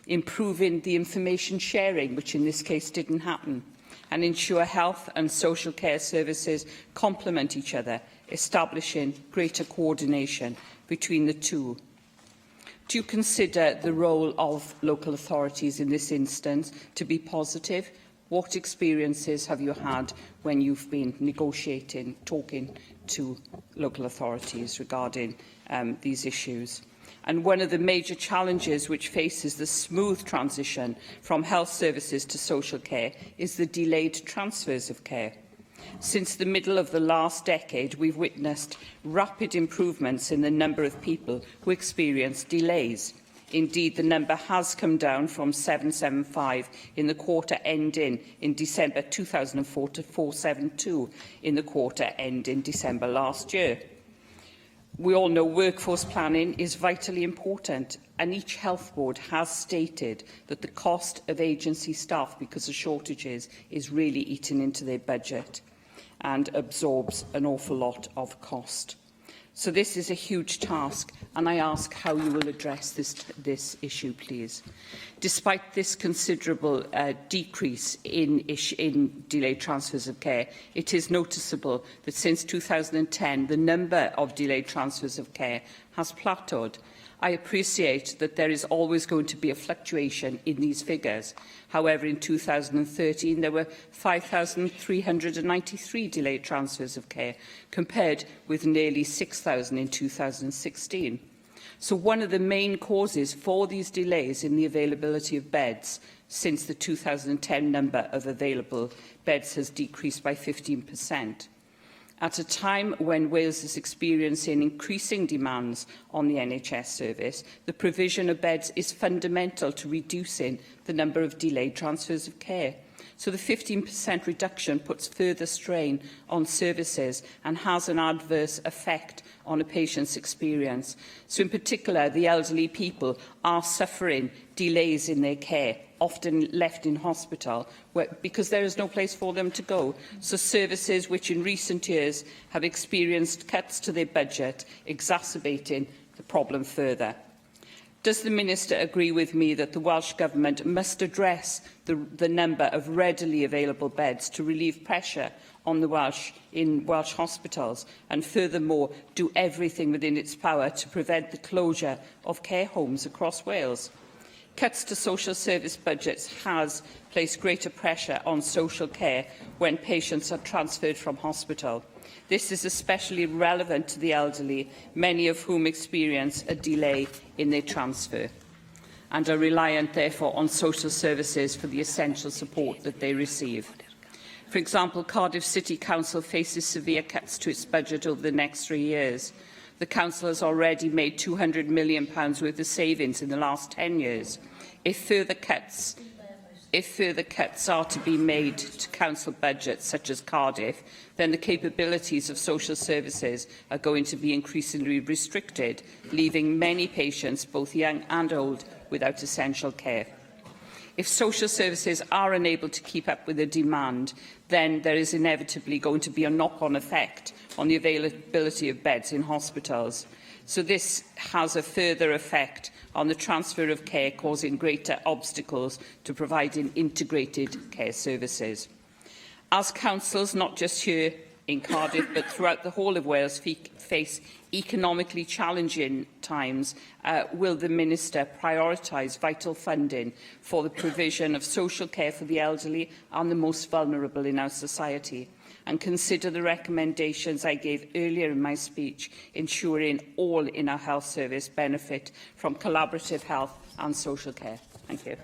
Improving the information sharing, which in this case didn't happen, and ensure health and social care services complement each other, establishing greater coordination between the two. Do you consider the role of local authorities in this instance to be positive? What experiences have you had when you've been negotiating, talking to local authorities regarding these issues? And one of the major challenges which faces the smooth transition from health services to social care is the delayed transfers of care. Since the middle of the last decade, we've witnessed rapid improvements in the number of people who experience delays. Indeed, the number has come down from 775 in the quarter ending in December 2004 to 472 in the quarter ending December last year. We all know workforce planning is vitally important, and each health board has stated that the cost of agency staff because of shortages is really eaten into their budget and absorbs an awful lot of cost. So this is a huge task, and I ask how you will address this issue, please. Despite this considerable decrease in delayed transfers of care, it is noticeable that since 2010, the number of delayed transfers of care has plateaued. I appreciate that there is always going to be a fluctuation in these figures. However, in 2013, there were 5,393 delayed transfers of care, compared with nearly 6,000 in 2016. So one of the main causes for these delays in the availability of beds since the 2010 number of available beds has decreased by 15%. At a time when Wales is experiencing increasing demands on the NHS service, the provision of beds is fundamental to reducing the number of delayed transfers of care. So the 15% reduction puts further strain on services and has an adverse effect on a patient's experience. So in particular, the elderly people are suffering delays in their care, often left in hospital, because there is no place for them to go. So services which in recent years have experienced cuts to their budget, exacerbating the problem further. Does the Minister agree with me that the Welsh Government must address the number of readily available beds to relieve pressure on the Welsh hospitals, and furthermore do everything within its power to prevent the closure of care homes across Wales? Cuts to social service budgets has placed greater pressure on social care when patients are transferred from hospital. This is especially relevant to the elderly, many of whom experience a delay in their transfer and are reliant, therefore, on social services for the essential support that they receive. For example, Cardiff City Council faces severe cuts to its budget over the next 3 years. The Council has already made £200 million worth of savings in the last 10 years. If further cuts are to be made to council budgets such as Cardiff, then the capabilities of social services are going to be increasingly restricted, leaving many patients, both young and old, without essential care. If social services are unable to keep up with the demand, then there is inevitably going to be a knock-on effect on the availability of beds in hospitals. So this has a further effect on the transfer of care, causing greater obstacles to providing integrated care services. As councils, not just here in Cardiff, but throughout the whole of Wales face economically challenging times, will the Minister prioritise vital funding for the provision of social care for the elderly and the most vulnerable in our society, and consider the recommendations I gave earlier in my speech, ensuring all in our health service benefit from collaborative health and social care? Thank you.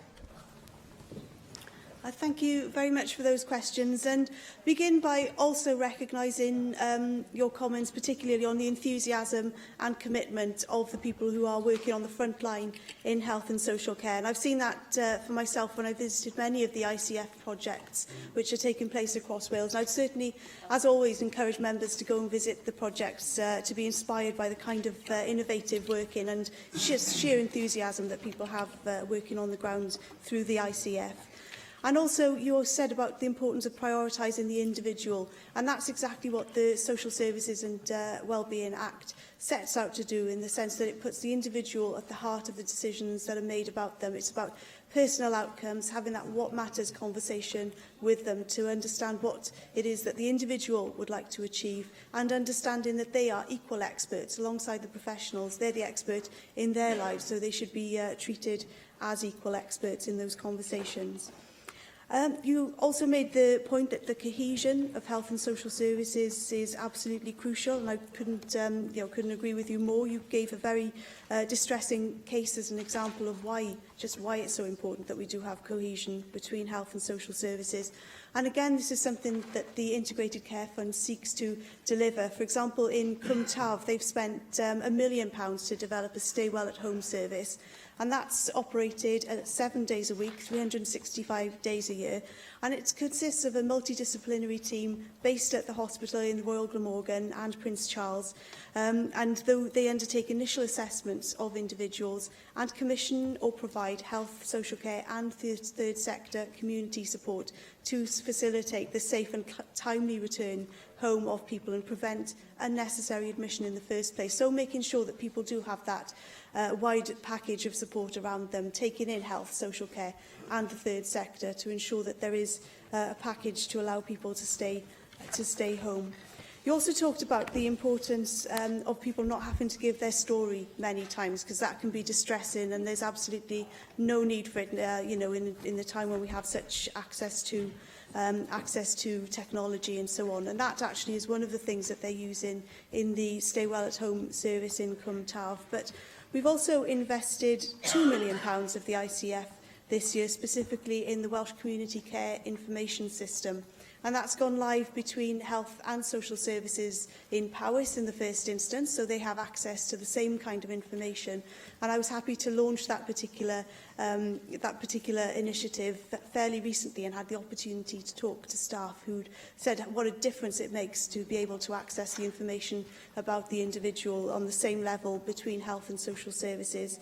Thank you very much for those questions, and begin by also recognising your comments, particularly on the enthusiasm and commitment of the people who are working on the front line in health and social care. And I've seen that for myself when I visited many of the ICF projects which are taking place across Wales. And I'd certainly, as always, encourage members to go and visit the projects to be inspired by the kind of innovative working and sheer enthusiasm that people have working on the ground through the ICF. And also, you said about the importance of prioritising the individual, and that's exactly what the Social Services and Wellbeing Act sets out to do, in the sense that it puts the individual at the heart of the decisions that are made about them. It's about personal outcomes, having that what matters conversation with them to understand what it is that the individual would like to achieve, and understanding that they are equal experts alongside the professionals. They're the expert in their lives, so they should be treated as equal experts in those conversations. You also made the point that the cohesion of health and social services is absolutely crucial, and I couldn't agree with you more. You gave a very distressing case as an example of why it's so important that we do have cohesion between health and social services. And again, this is something that the Integrated Care Fund seeks to deliver. For example, in Cwm Taf, they've spent £1 million to develop a Stay Well at Home service, and that's operated 7 days a week, 365 days a year. And it consists of a multidisciplinary team based at the hospital in the Royal Glamorgan and Prince Charles. And though they undertake initial assessments of individuals and commission or provide health, social care and third sector community support to facilitate the safe and timely return home of people and prevent unnecessary admission in the first place. So making sure that people do have that wide package of support around them, taking in health, social care and the third sector to ensure that there is a package to allow people to stay home. You also talked about the importance of people not having to give their story many times, because that can be distressing, and there's absolutely no need for it, in the time when we have such access to technology and so on. And that actually is one of the things that they're using in the Stay Well at Home service in Cwm Taf. But we've also invested £2 million of the ICF this year, specifically in the Welsh Community Care Information System. And that's gone live between health and social services in Powys in the first instance, so they have access to the same kind of information. And I was happy to launch that particular initiative fairly recently, and had the opportunity to talk to staff who'd said what a difference it makes to be able to access the information about the individual on the same level between health and social services.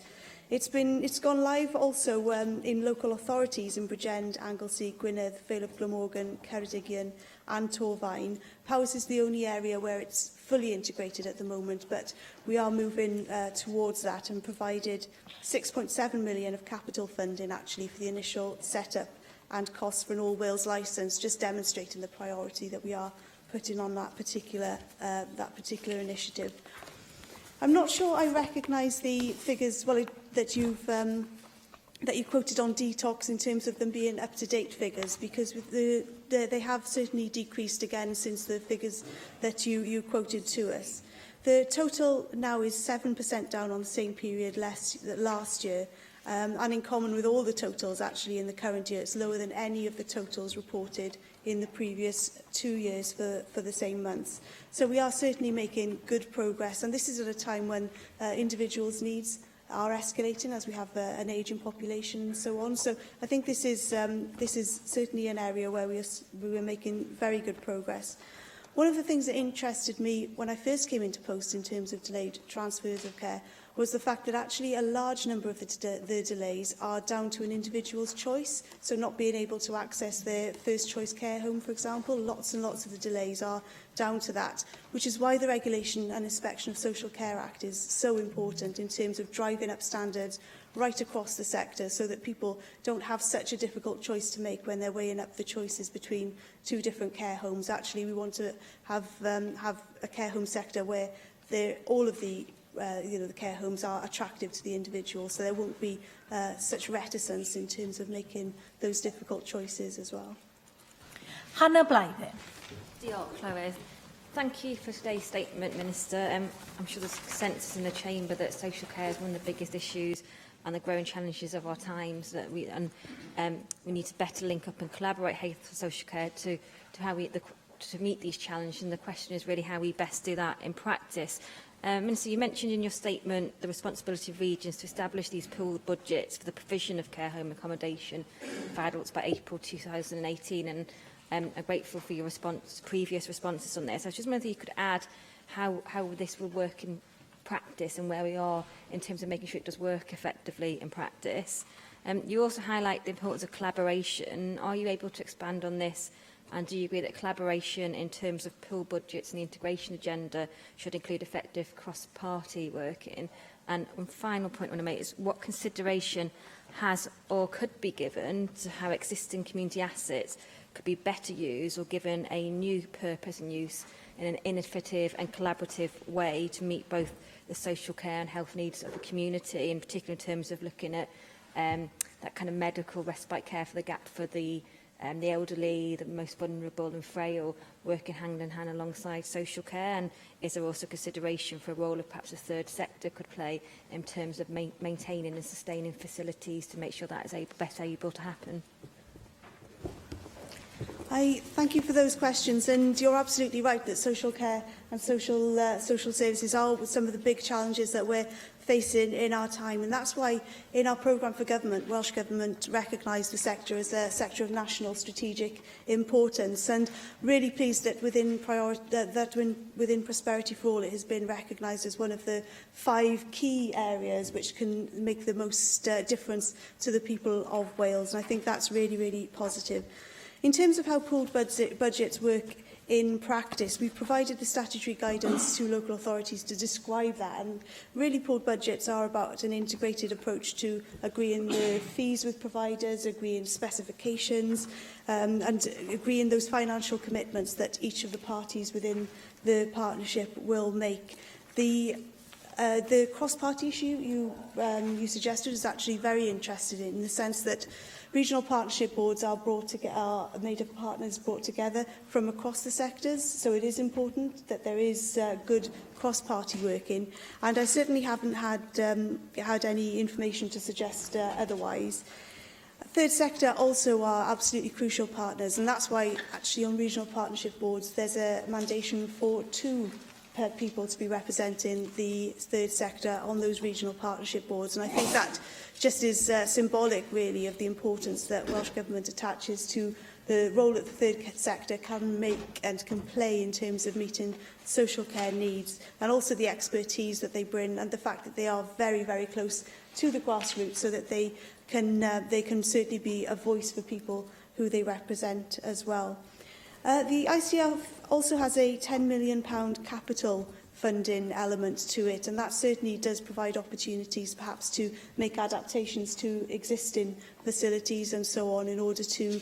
It's gone live also in local authorities in Bridgend, Anglesey, Gwynedd, Vale of Glamorgan, Ceredigion and Torfaen. Powys is the only area where it's fully integrated at the moment, but we are moving towards that, and provided £6.7 million of capital funding actually for the initial setup and costs for an All Wales licence, just demonstrating the priority that we are putting on that particular initiative. I'm not sure I recognise the figures that you quoted on detox in terms of them being up-to-date figures, because they have certainly decreased again since the figures that you quoted to us. The total now is 7% down on the same period last year, and in common with all the totals actually in the current year, it's lower than any of the totals reported in the previous 2 years for the same months. So we are certainly making good progress, and this is at a time when individuals' needs are escalating as we have an ageing population and so on. So I think this is certainly an area where we are making very good progress. One of the things that interested me when I first came into post in terms of delayed transfers of care was the fact that actually a large number of the delays are down to an individual's choice, so not being able to access their first choice care home, for example. Lots and lots of the delays are down to that, which is why the Regulation and Inspection of Social Care Act is so important in terms of driving up standards right across the sector, so that people don't have such a difficult choice to make when they're weighing up the choices between two different care homes. Actually, we want to have a care home sector where all of the the care homes are attractive to the individual, so there won't be such reticence in terms of making those difficult choices as well. Hannah Blythe. Diolch, Llywydd. Thank you for today's statement, Minister. I'm sure there's consensus in the Chamber that social care is one of the biggest issues and the growing challenges of our times. That we need to better link up and collaborate health and social care to how to meet these challenges. And the question is really how we best do that in practice. Minister, you mentioned in your statement the responsibility of regions to establish these pooled budgets for the provision of care home accommodation for adults by April 2018, and I'm grateful for your previous responses on this. I was just wondering if you could add how this will work in practice and where we are in terms of making sure it does work effectively in practice. You also highlight the importance of collaboration. Are you able to expand on this? And do you agree that collaboration in terms of pool budgets and the integration agenda should include effective cross-party working? And one final point I want to make is what consideration has or could be given to how existing community assets could be better used or given a new purpose and use in an innovative and collaborative way to meet both the social care and health needs of the community, in particular in terms of looking at that kind of medical respite care for the gap for the elderly, the most vulnerable and frail, working hand in hand alongside social care? And is there also consideration for a role of perhaps the third sector could play in terms of maintaining and sustaining facilities to make sure that is better able to happen? I thank you for those questions, and you're absolutely right that social care and social services are some of the big challenges that we're facing in our time, and that's why in our programme for government, Welsh Government recognised the sector as a sector of national strategic importance, and really pleased that within Prosperity for All it has been recognised as one of the 5 key areas which can make the most difference to the people of Wales, and I think that's really, really positive. In terms of how pooled budgets work in practice, we've provided the statutory guidance to local authorities to describe that, and really pooled budgets are about an integrated approach to agreeing the fees with providers, agreeing specifications, and agreeing those financial commitments that each of the parties within the partnership will make. The cross-party issue you suggested is actually very interesting in the sense that regional partnership boards are made of partners brought together from across the sectors, so it is important that there is good cross-party working, and I certainly haven't had any information to suggest otherwise. Third sector also are absolutely crucial partners, and that's why actually on regional partnership boards there's a mandation for 2 people to be representing the third sector on those regional partnership boards, and I think that just is symbolic really of the importance that Welsh Government attaches to the role that the third sector can make and can play in terms of meeting social care needs, and also the expertise that they bring and the fact that they are very, very close to the grassroots, so that they can certainly be a voice for people who they represent as well. The ICF also has a £10 million capital funding element to it, and that certainly does provide opportunities perhaps to make adaptations to existing facilities and so on in order to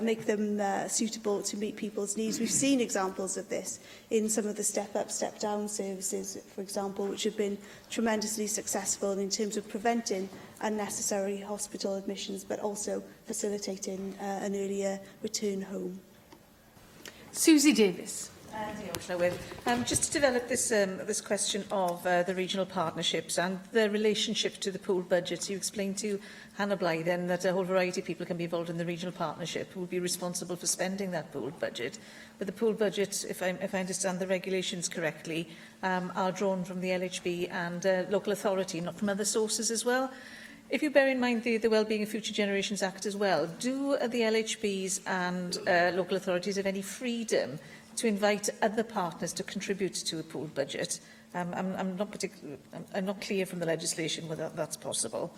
make them suitable to meet people's needs. We've seen examples of this in some of the step-up, step-down services, for example, which have been tremendously successful in terms of preventing unnecessary hospital admissions, but also facilitating an earlier return home. Susie Davis. Just to develop this question of the regional partnerships and the relationship to the pooled budgets, you explained to Hannah Blythe then that a whole variety of people can be involved in the regional partnership who will be responsible for spending that pooled budget. But the pooled budget, if I understand the regulations correctly, are drawn from the LHB and local authority, not from other sources as well. If you bear in mind the Wellbeing of Future Generations Act as well, do the LHBs and local authorities have any freedom to invite other partners to contribute to a pooled budget? I'm not clear from the legislation whether that's possible.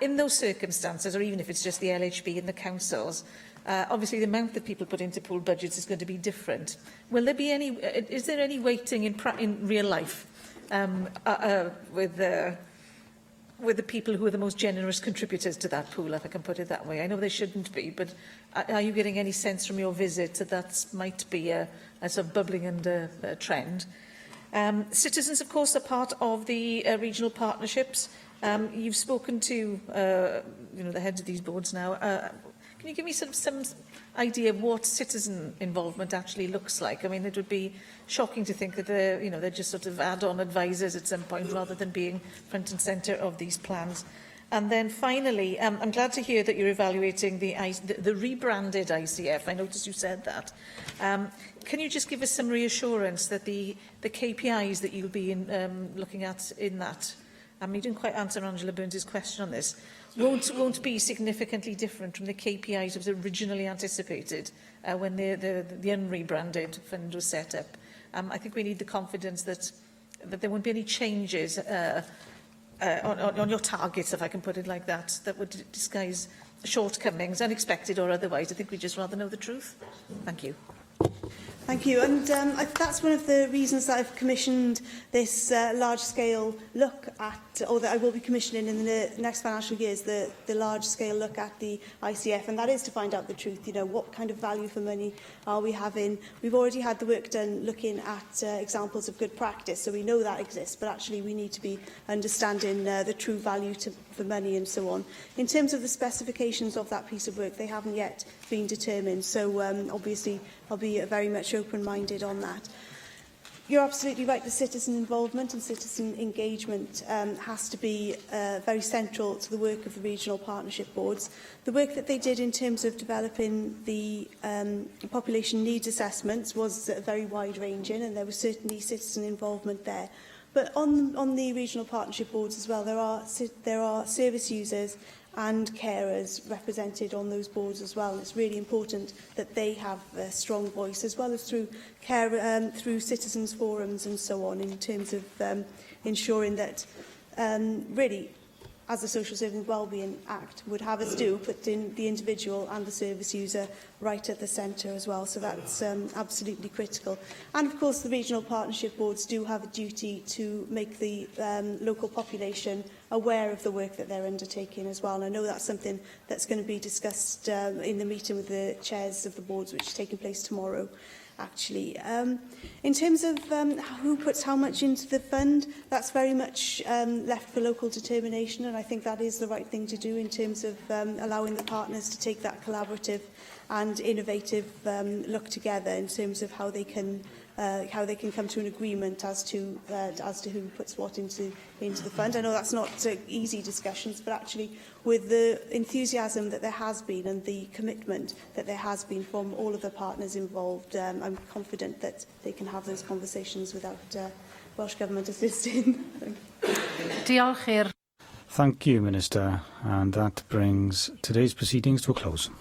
In those circumstances, or even if it's just the LHB and the councils, obviously the amount that people put into pool budgets is going to be different. Will there be any? Is there any weighting in real life with the people who are the most generous contributors to that pool, if I can put it that way? I know they shouldn't be, but are you getting any sense from your visit that that might be a sort of bubbling under trend? Citizens, of course, are part of the regional partnerships. You've spoken to the heads of these boards now. Can you give me some idea of what citizen involvement actually looks like? I mean, it would be shocking to think that they're just sort of add-on advisors at some point rather than being front and centre of these plans. And then finally, I'm glad to hear that you're evaluating the rebranded ICF. I noticed you said that. Can you just give us some reassurance that the KPIs that you'll be looking at in that, you didn't quite answer Angela Burns' question on this, won't be significantly different from the KPIs that was originally anticipated when the unrebranded fund was set up? I think we need the confidence that there won't be any changes on your targets, if I can put it like that, that would disguise shortcomings, unexpected or otherwise. I think we'd just rather know the truth. Thank you. Thank you. And that's one of the reasons that I've commissioned this large-scale look at, or that I will be commissioning in the next financial years, the large-scale look at the ICF, and that is to find out the truth. You know, what kind of value for money are we having? We've already had the work done looking at examples of good practice, so we know that exists, but actually we need to be understanding the true value for money and so on. In terms of the specifications of that piece of work, they haven't yet been determined, so obviously I'll be very much open-minded on that. You're absolutely right, the citizen involvement and citizen engagement has to be very central to the work of the regional partnership boards. The work that they did in terms of developing the population needs assessments was very wide-ranging, and there was certainly citizen involvement there. But on the regional partnership boards as well, there are service users and carers represented on those boards as well. And it's really important that they have a strong voice, as well as through through citizens forums and so on, in terms of ensuring that really, as the Social Services Wellbeing Act would have us do, put in the individual and the service user right at the centre as well. So that's absolutely critical. And of course, the regional partnership boards do have a duty to make the local population aware of the work that they're undertaking as well. And I know that's something that's going to be discussed in the meeting with the chairs of the boards, which is taking place tomorrow, actually. In terms of who puts how much into the fund, that's very much left for local determination, and I think that is the right thing to do in terms of allowing the partners to take that collaborative and innovative look together in terms of how they can come to an agreement as to who puts what into the fund. I know that's not easy discussions, but actually with the enthusiasm that there has been and the commitment that there has been from all of the partners involved, I'm confident that they can have those conversations without Welsh Government assisting. Diolch i'r Thank you, Minister. And that brings today's proceedings to a close.